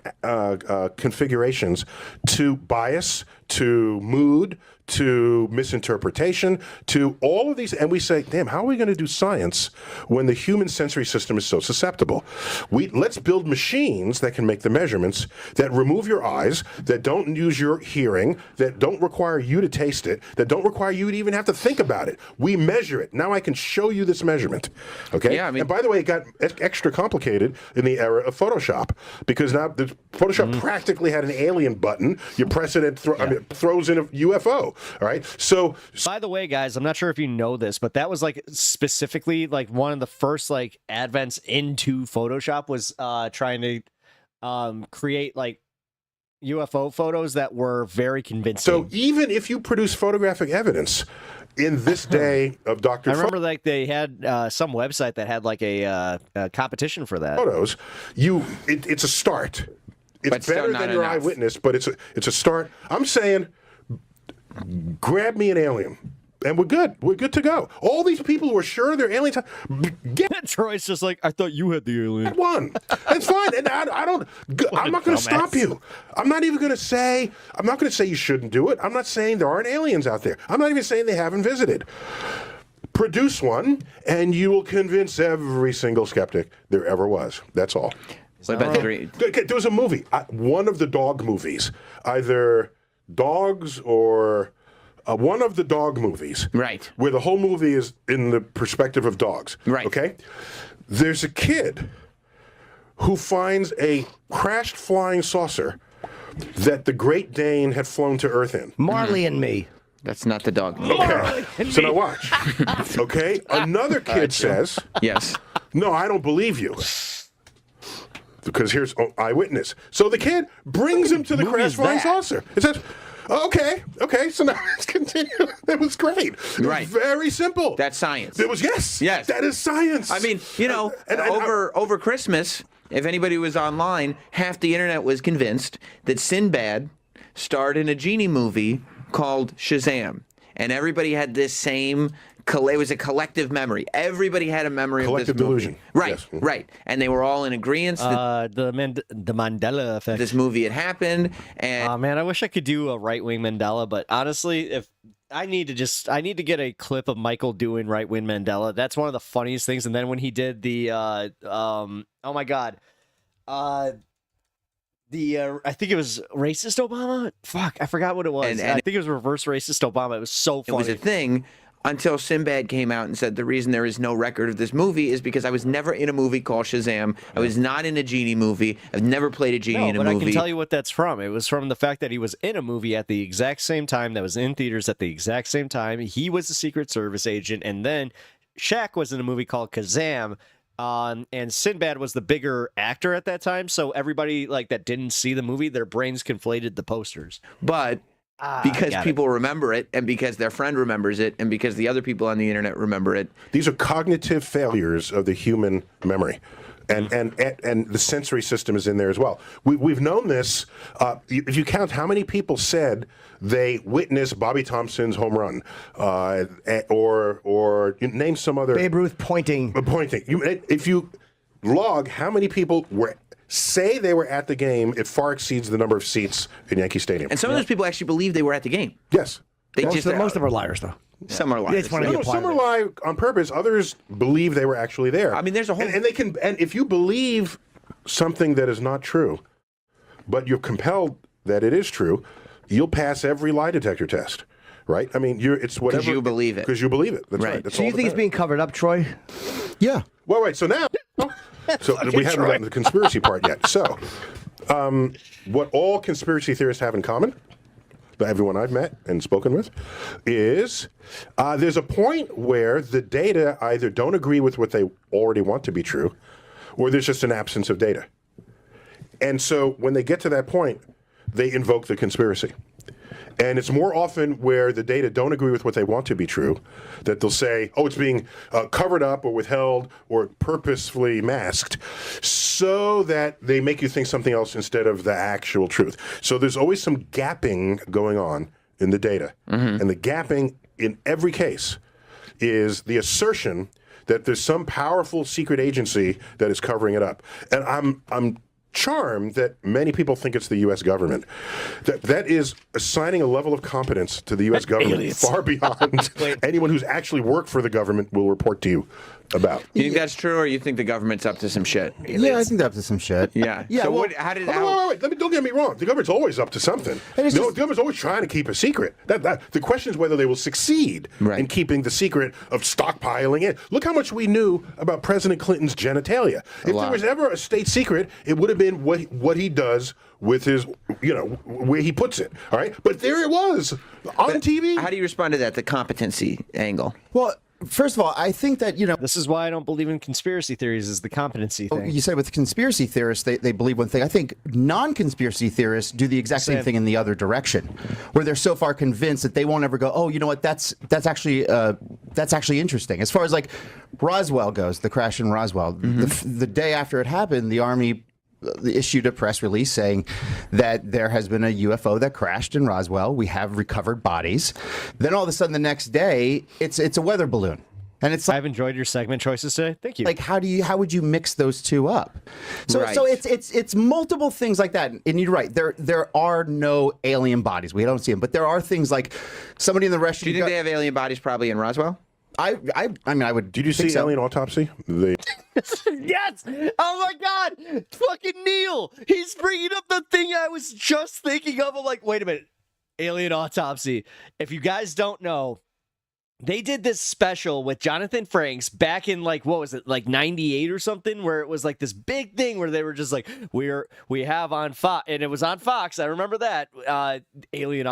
configurations to bias, to mood, to misinterpretation, to all of these. And we say, damn, how are we going to do science when the human sensory system is so susceptible? Let's build machines that can make the measurements, that remove your eyes, that don't use your hearing, that don't require you to taste it, that don't require you to even have to think about it. We measure it. Now I can show you this measurement. Okay? Yeah, I mean, and by the way, it got extra complicated in the era of Photoshop, because now Photoshop practically had an alien button. You press it, it throws in a UFO. All right. So, by the way, guys, I'm not sure if you know this, but that was like specifically like one of the first like advents into Photoshop was trying to create like UFO photos that were very convincing. So even if you produce photographic evidence in this day of Dr. I remember like they had some website that had like a competition for that. Photos, it's a start. It's better than your eyewitness, but it's a start. I'm saying, grab me an alien. And we're good. We're good to go. All these people who are sure they're aliens, get Troy's just like, I thought you had the alien. one. It's fine. And I'm not going to stop you. I'm not going to say you shouldn't do it. I'm not saying there aren't aliens out there. I'm not even saying they haven't visited. Produce one, and you will convince every single skeptic there ever was. That's all. What about the green? There was a movie, one of the dog movies, either Dogs or one of the dog movies. Right. Where the whole movie is in the perspective of dogs. Right. Okay? There's a kid who finds a crashed flying saucer that the Great Dane had flown to Earth in. Marley and Me. That's not the dog. Okay. So now watch. Okay? Another kid says, yes. No, I don't believe you. Because here's eyewitness. So the kid brings him to the crashed flying saucer. It says, okay, so now let's continue. It was great. It was very simple. That's science. It was, yes. That is science. I mean, over Christmas, if anybody was online, half the internet was convinced that Sinbad starred in a genie movie called Shazam. And everybody had this same... It was a collective memory. Everybody had a memory of this movie. Delusion. Right, Yes. right. And they were all in agreement that the Mandela effect. this movie had happened. And Oh man, I wish I could do a right-wing Mandela, but honestly, if I need to get a clip of Michael doing right-wing Mandela. That's one of the funniest things. And then when he did the oh my god, I think it was racist Obama. Fuck, I forgot what it was. And I think it was reverse racist Obama. It was so funny. it was a thing until Sinbad came out and said the reason there is no record of this movie is because I was never in a movie called Shazam. I was not in a genie movie. I've never played a genie in a movie. But I can tell you what that's from. It was from the fact that he was in a movie at the exact same time, that was in theaters at the exact same time. He was a Secret Service agent, and then Shaq was in a movie called Kazam. And Sinbad was the bigger actor at that time, so everybody that didn't see the movie, their brains conflated the posters. But because people remember it, and because their friend remembers it, and because the other people on the internet remember it. These are cognitive failures of the human memory. And the sensory system is in there as well. We've known this. If you count how many people said they witnessed Bobby Thompson's home run, or name some other Babe Ruth pointing. If you log how many people say they were at the game, it far exceeds the number of seats in Yankee Stadium. And some of those people actually believe they were at the game. Yes. Most of them are liars, though. Some are liars. Some are lying on purpose. Others believe they were actually there. I mean, there's a whole... And if you believe something that is not true, but you're compelled that it is true, you'll pass every lie detector test, right? I mean, it's whatever. Because you believe it. Because you believe it. That's right. That's So you think it's being covered up, Troy? Yeah. Well, right. So now, we haven't gotten to the conspiracy part yet. So, what all conspiracy theorists have in common, everyone I've met and spoken with, is there's a point where the data either don't agree with what they already want to be true, or there's just an absence of data. And so when they get to that point, they invoke the conspiracy. And it's more often where the data don't agree with what they want to be true that they'll say, oh, it's being covered up or withheld or purposefully masked so that they make you think something else instead of the actual truth. So there's always some gapping going on in the data. And the gapping in every case is the assertion that there's some powerful secret agency that is covering it up. And I'm charmed that many people think it's the U.S. government. That is assigning a level of competence to the U.S. government far beyond anyone who's actually worked for the government will report to you about. You think that's true, or you think the government's up to some shit? Yeah, I think they're up to some shit. Yeah. Yeah. So well, how did Don't get me wrong. The government's always up to something. The government's always trying to keep a secret. The question is whether they will succeed in keeping the secret of stockpiling it. Look how much we knew about President Clinton's genitalia. If there was ever a state secret, it would have been what he does with his, where he puts it. All right, but there it was on TV. How do you respond to that? The competency angle. Well, first of all, I think that, This is why I don't believe in conspiracy theories, is the competency thing. You say with conspiracy theorists, they believe one thing. I think non-conspiracy theorists do the exact same thing in the other direction, where they're so far convinced that they won't ever go, oh, you know what, that's actually interesting. As far as Roswell goes, the crash in Roswell, the day after it happened, the Army issued a press release saying that there has been a UFO that crashed in Roswell. We have recovered bodies. Then all of a sudden, the next day, it's a weather balloon. And it's like, I've enjoyed your segment choices today. Thank you. Like, how would you mix those two up? So Right. so it's multiple things like that. And you're right. There are no alien bodies. We don't see them, but there are things like somebody in the restaurant. Do you think they have alien bodies probably in Roswell? I mean, I would. Did you see think so. Alien Autopsy? Yes! Oh my God! Fucking Neil! He's bringing up the thing I was just thinking of. I'm like, wait a minute. Alien Autopsy. If you guys don't know, they did this special with Jonathan Frakes back in like, what was it, like 98 or something, where it was like this big thing where they were just like, we have on Fox, and it was on Fox. I remember that. The Alien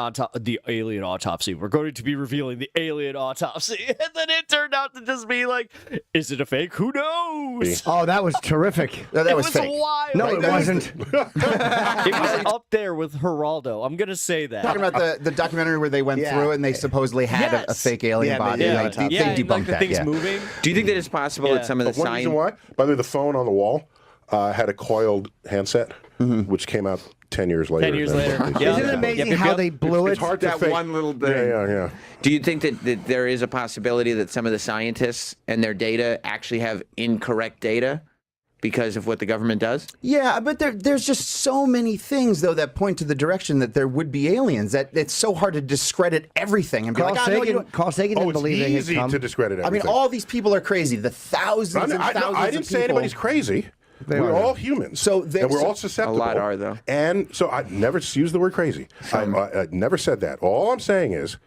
Autopsy. We're going to be revealing the Alien Autopsy. And then it turned out to just be like, is it a fake? Who knows? Oh, that was terrific. No, that was fake. Wild. No, it wasn't. It was up there with Geraldo. I'm going to say that. Talking about the documentary where they went through and they supposedly had a fake alien body. Yeah, They yeah, debunked like the that. thing's Yeah. moving. Do you think that it's possible that some of the One reason why, by the way, the phone on the wall had a coiled handset, which came out 10 years later. 10 years later. Isn't it amazing how they blew It's it? hard to That fake. one little thing. Yeah. Do you think that there is a possibility that some of the scientists and their data actually have incorrect data because of what the government does? Yeah, but there's just so many things, though, that point to the direction that there would be aliens, that it's so hard to discredit everything and be Carl like, Sagan didn't it's believe they had easy come. to discredit I everything. mean, all these people are crazy. The thousands and thousands I didn't of say people. anybody's crazy. They We're are. all humans. So and we're all susceptible. A lot are, though. And so I never used the word crazy. I never said that. All I'm saying is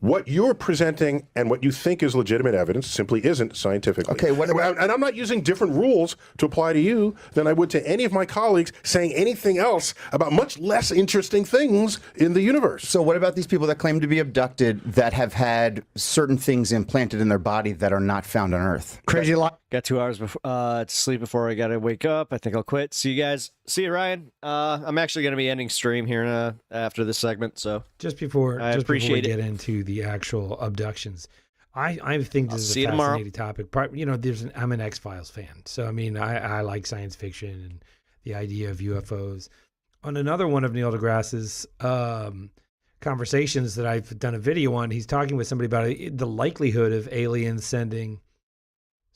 what you're presenting and what you think is legitimate evidence simply isn't scientifically. Okay, what about- and I'm not using different rules to apply to you than I would to any of my colleagues saying anything else about much less interesting things in the universe. So what about these people that claim to be abducted that have had certain things implanted in their body that are not found on Earth? Crazy lot. Got 2 hours before, to sleep before I got to wake up. I think I'll quit. See you guys. See you, Ryan. I'm actually going to be ending stream here after this segment. So Just before we appreciate get into the actual abductions, I think this see is you a tomorrow. fascinating topic. You know, I'm an X-Files fan, so I mean, I like science fiction and the idea of UFOs. On another one of Neil deGrasse's conversations that I've done a video on, he's talking with somebody about the likelihood of aliens sending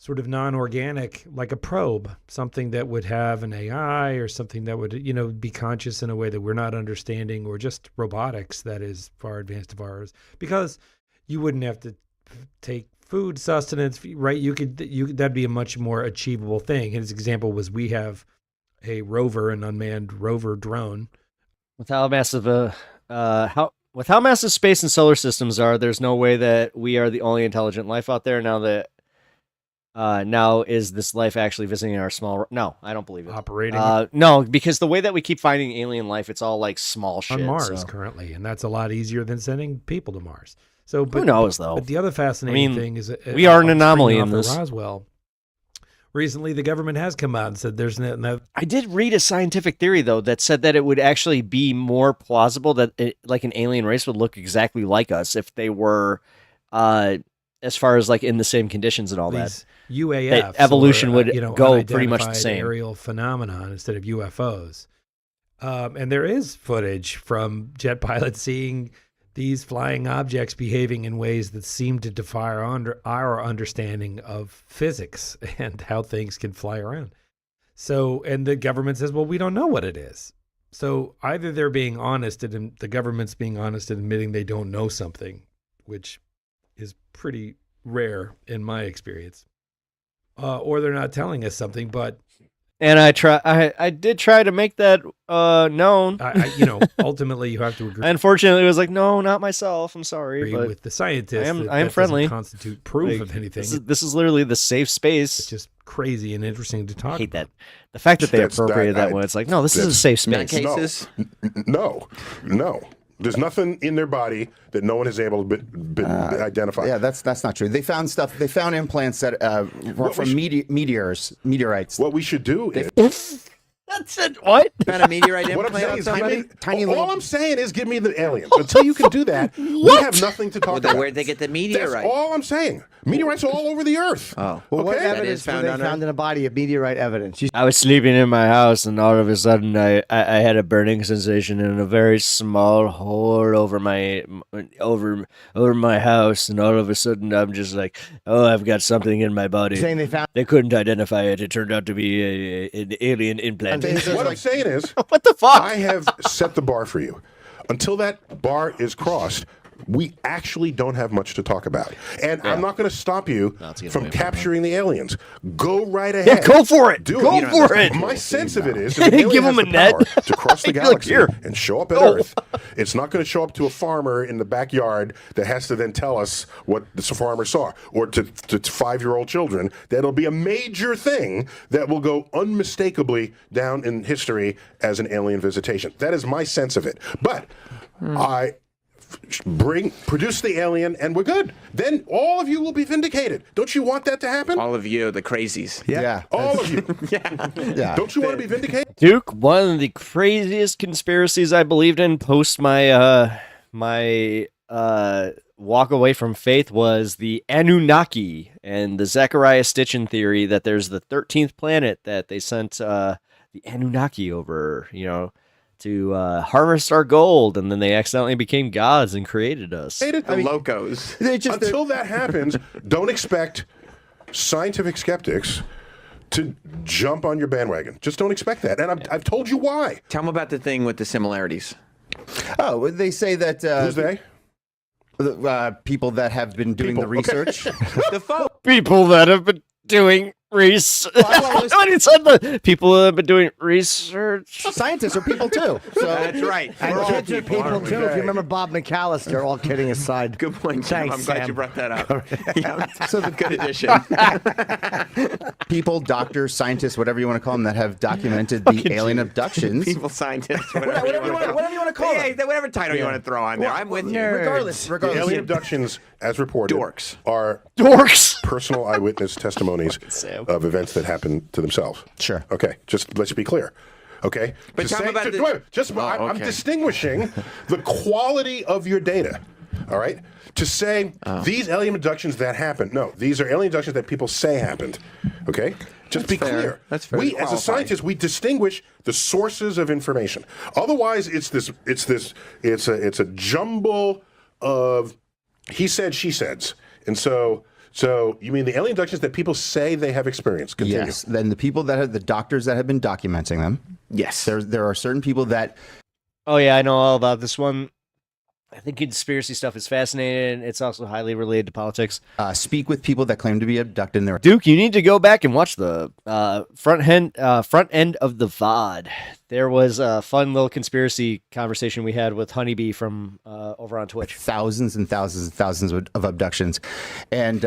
sort of non-organic, like a probe, something that would have an AI or something that would, you know, be conscious in a way that we're not understanding, or just robotics that is far advanced of ours, because you wouldn't have to take food sustenance, right? That'd be a much more achievable thing. His example was, we have a rover, an unmanned rover drone. with how massive how massive space and solar systems are, there's no way that we are the only intelligent life out there. Now is this life actually visiting our small? No, I don't believe it. Operating? No, because the way that we keep finding alien life, it's all like small shit. On Mars so. currently, and that's a lot easier than sending people to Mars. So, but, Who knows, though? But the other fascinating thing is, we are an anomaly in this. Roswell. Recently, the government has come out and said there's no. I did read a scientific theory though that said that it would actually be more plausible that like an alien race would look exactly like us if they were, as far as like in the same conditions and all that. UAF evolution would go pretty much the unidentified same. aerial phenomenon instead of UFOs. And there is footage from jet pilots seeing these flying objects behaving in ways that seem to defy our understanding of physics and how things can fly around. So, and the government says, well, we don't know what it is. So either they're being honest, and the government's being honest and admitting they don't know something, which is pretty rare in my experience, or they're not telling us something. But And I did try to make that known. Ultimately you have to agree. Unfortunately, it was like, no, not myself. I'm sorry, Agree but with the scientists. I am that friendly. doesn't constitute proof Like, of anything. This is literally the safe space. It's just crazy and interesting to talk. I hate that. The fact that they That's- appropriated that I- one, it's like, no, this is a safe space. No. There's nothing in their body that no one has able to identify. Yeah, that's not true. They found stuff. They found implants that from meteorites. What we should do is That's it. What? Found a meteorite What I'm implant saying on is, somebody? all I'm saying is, give me the aliens. Until you can do that, we have nothing to talk Well, then about. where'd they get the meteorite? That's all I'm saying. Meteorites are all over the earth. Oh, Well, what Okay? That evidence is were found they on found in a body of meteorite evidence? I was sleeping in my house, and all of a sudden, I had a burning sensation in a very small hole over my house, and all of a sudden, I'm just like, oh, I've got something in my body. Saying they found. They couldn't identify it. It turned out to be an alien implant. What I'm saying is, what the fuck? I have set the bar for you. Until that bar is crossed, we actually don't have much to talk about. And I'm not going to stop you from capturing the aliens. Go right ahead. Yeah, go for it. Do Go it. for it. My sense of it is that an alien Give has him a the net. power to cross the Look galaxy here. and show up at Go. Earth. It's not going to show up to a farmer in the backyard that has to then tell us what the farmer saw, or to 5-year-old children. That'll be a major thing that will go unmistakably down in history as an alien visitation. That is my sense of it. But I produce the alien and we're good. Then all of you will be vindicated. Don't you want that to happen? All of you, the crazies. Yeah. All of you. Yeah. Don't you want to be vindicated? Duke, one of the craziest conspiracies I believed in post my walk away from faith was the Anunnaki and the Zechariah Stitchin theory that there's the 13th planet that they sent the Anunnaki over, to harvest our gold, and then they accidentally became gods and created us. The locos. Until that happens, don't expect scientific skeptics to jump on your bandwagon. Just don't expect that. And I've told you why. Tell them about the thing with the similarities. Oh, they say that. Who's they? People that have been doing the research. The folk. People that have been doing research. When it said the people that have been doing research. Scientists are people too. So That's right. And We're all kids are people aren't we, too. If Jay? you remember Bob McAllister, all kidding aside. Good point, Sam. Thanks, I'm glad Sam. you brought that up. Yeah. So the Good addition. people, doctors, scientists, whatever you want to call them, that have documented the alien abductions. People, scientists, whatever Whatever you want to call Hey, them. whatever title you want to throw on there. I'm with you. Regardless. The alien abductions, as reported, Dorks. are Dorks. personal eyewitness testimonies of events that happened to themselves. Sure. Okay, just let's be clear. Okay? But tell me about the- wait, just, Oh, I'm okay. distinguishing the quality of your data. All right? To say these alien abductions that happened. No, these are alien abductions that people say happened. Okay? Just be fair. clear. That's fair. We, as a Qualify. scientist, we distinguish the sources of information. Otherwise, it's a jumble of he said, she said. And so you mean the alien abductions that people say they have experienced? Continue. Yes. Then the people that have the doctors that have been documenting them. Yes. There are certain people that. Oh yeah, I know all about this one. I think conspiracy stuff is fascinating. It's also highly related to politics. Speak with people that claim to be abducted. And they're Duke, you need to go back and watch the front end of the VOD. There was a fun little conspiracy conversation we had with Honeybee from over on Twitch. Thousands and thousands and thousands of abductions, and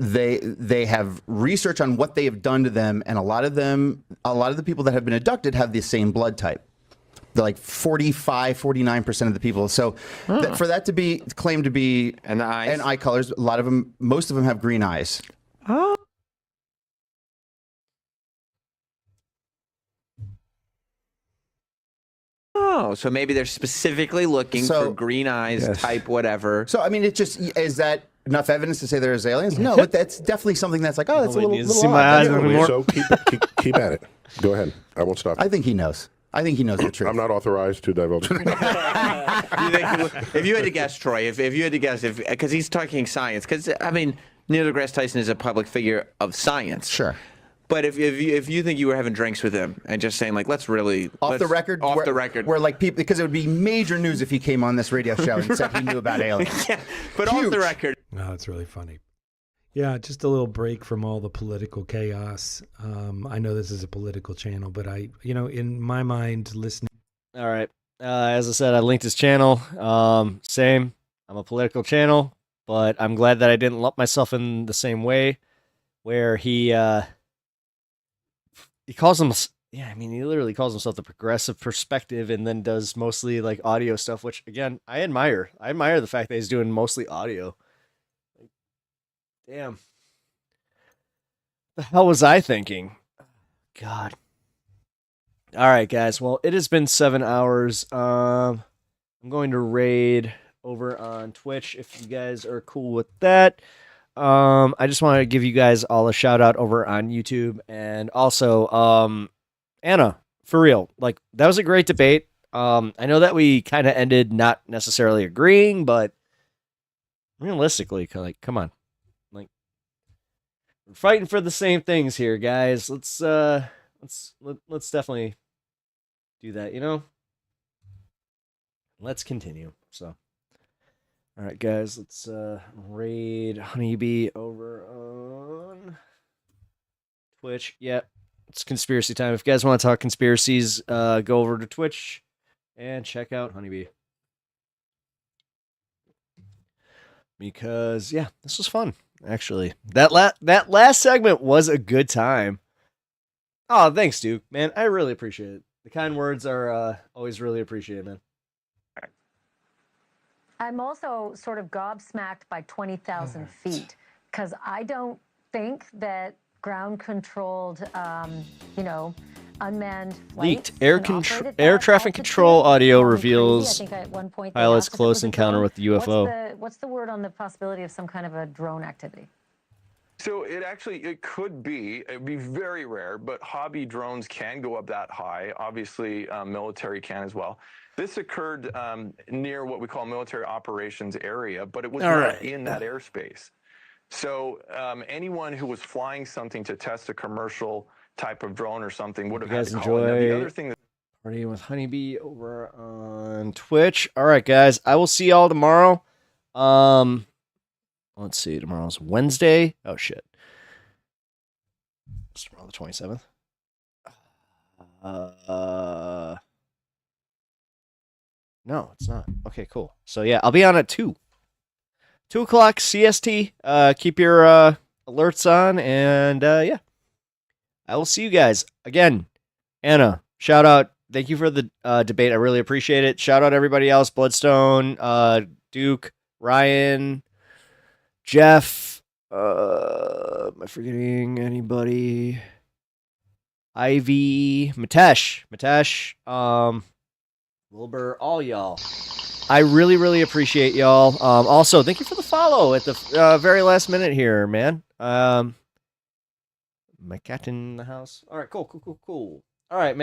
they have research on what they have done to them, and a lot of the people that have been abducted have the same blood type. They're like 49% of the people. So for that to be claimed to be and the eyes and eye colors, most of them have green eyes. Oh, so maybe they're specifically looking for green eyes, type whatever. So I mean, it just is that enough evidence to say there's aliens? No, but that's definitely something that's like, oh, that's a little odd. So keep at it. Go ahead. I won't stop. I think he knows. I think he knows the truth. I'm not authorized to divulge. If you had to guess, Troy, if you had to guess, because he's talking science, because I mean, Neil deGrasse Tyson is a public figure of science. Sure. But if you think you were having drinks with him and just saying like, let's really Off the record, where like people, because it would be major news if he came on this radio show and said he knew about aliens. Yeah, but off the record. No, that's really funny. Yeah, just a little break from all the political chaos. I know this is a political channel, but in my mind, listening. All right. As I said, I linked his channel. Same. I'm a political channel, but I'm glad that I didn't lump myself in the same way where he calls him, yeah, I mean, he literally calls himself the Progressive Perspective and then does mostly like audio stuff, which again, I admire. I admire the fact that he's doing mostly audio. Damn. The hell was I thinking? God. All right, guys. Well, it has been 7 hours. I'm going to raid over on Twitch if you guys are cool with that. I just want to give you guys all a shout out over on YouTube, and also Anna, for real, like that was a great debate. I know that we kind of ended not necessarily agreeing, but realistically, like, come on, like we're fighting for the same things here, guys. Let's definitely do that, you know? Let's continue. So, all right, guys, let's raid Honeybee over on Twitch. Yep, it's conspiracy time. If you guys want to talk conspiracies, go over to Twitch and check out Honeybee. Because, yeah, this was fun, actually. That last segment was a good time. Oh, thanks, Duke. Man, I really appreciate it. The kind words are always really appreciated, man. I'm also sort of gobsmacked by 20,000 feet, because I don't think that ground-controlled, unmanned leaked air traffic control audio reveals pilot's close encounter with the UFO. What's the word on the possibility of some kind of a drone activity? So it could be. It'd be very rare, but hobby drones can go up that high. Obviously, military can as well. This occurred near what we call military operations area, but it was not in that airspace. So anyone who was flying something to test a commercial type of drone or something would have had to call it. Now, the other thing that Partying with Honeybee over on Twitch. All right, guys. I will see y'all tomorrow. Let's see. Tomorrow's Wednesday. Oh, shit. It's tomorrow the 27th. No, it's not. Okay, cool. So, yeah, I'll be on at 2. 2 o'clock CST. Keep your alerts on. And, yeah. I will see you guys. Again, Anna, shout out. Thank you for the debate. I really appreciate it. Shout out everybody else. Bloodstone, Duke, Ryan, Jeff. Am I forgetting anybody? Ivy, Matesh, Wilbur, all y'all. I really, really appreciate y'all. Also, thank you for the follow at the very last minute here, man. My cat in the house. All right, cool. All right, man.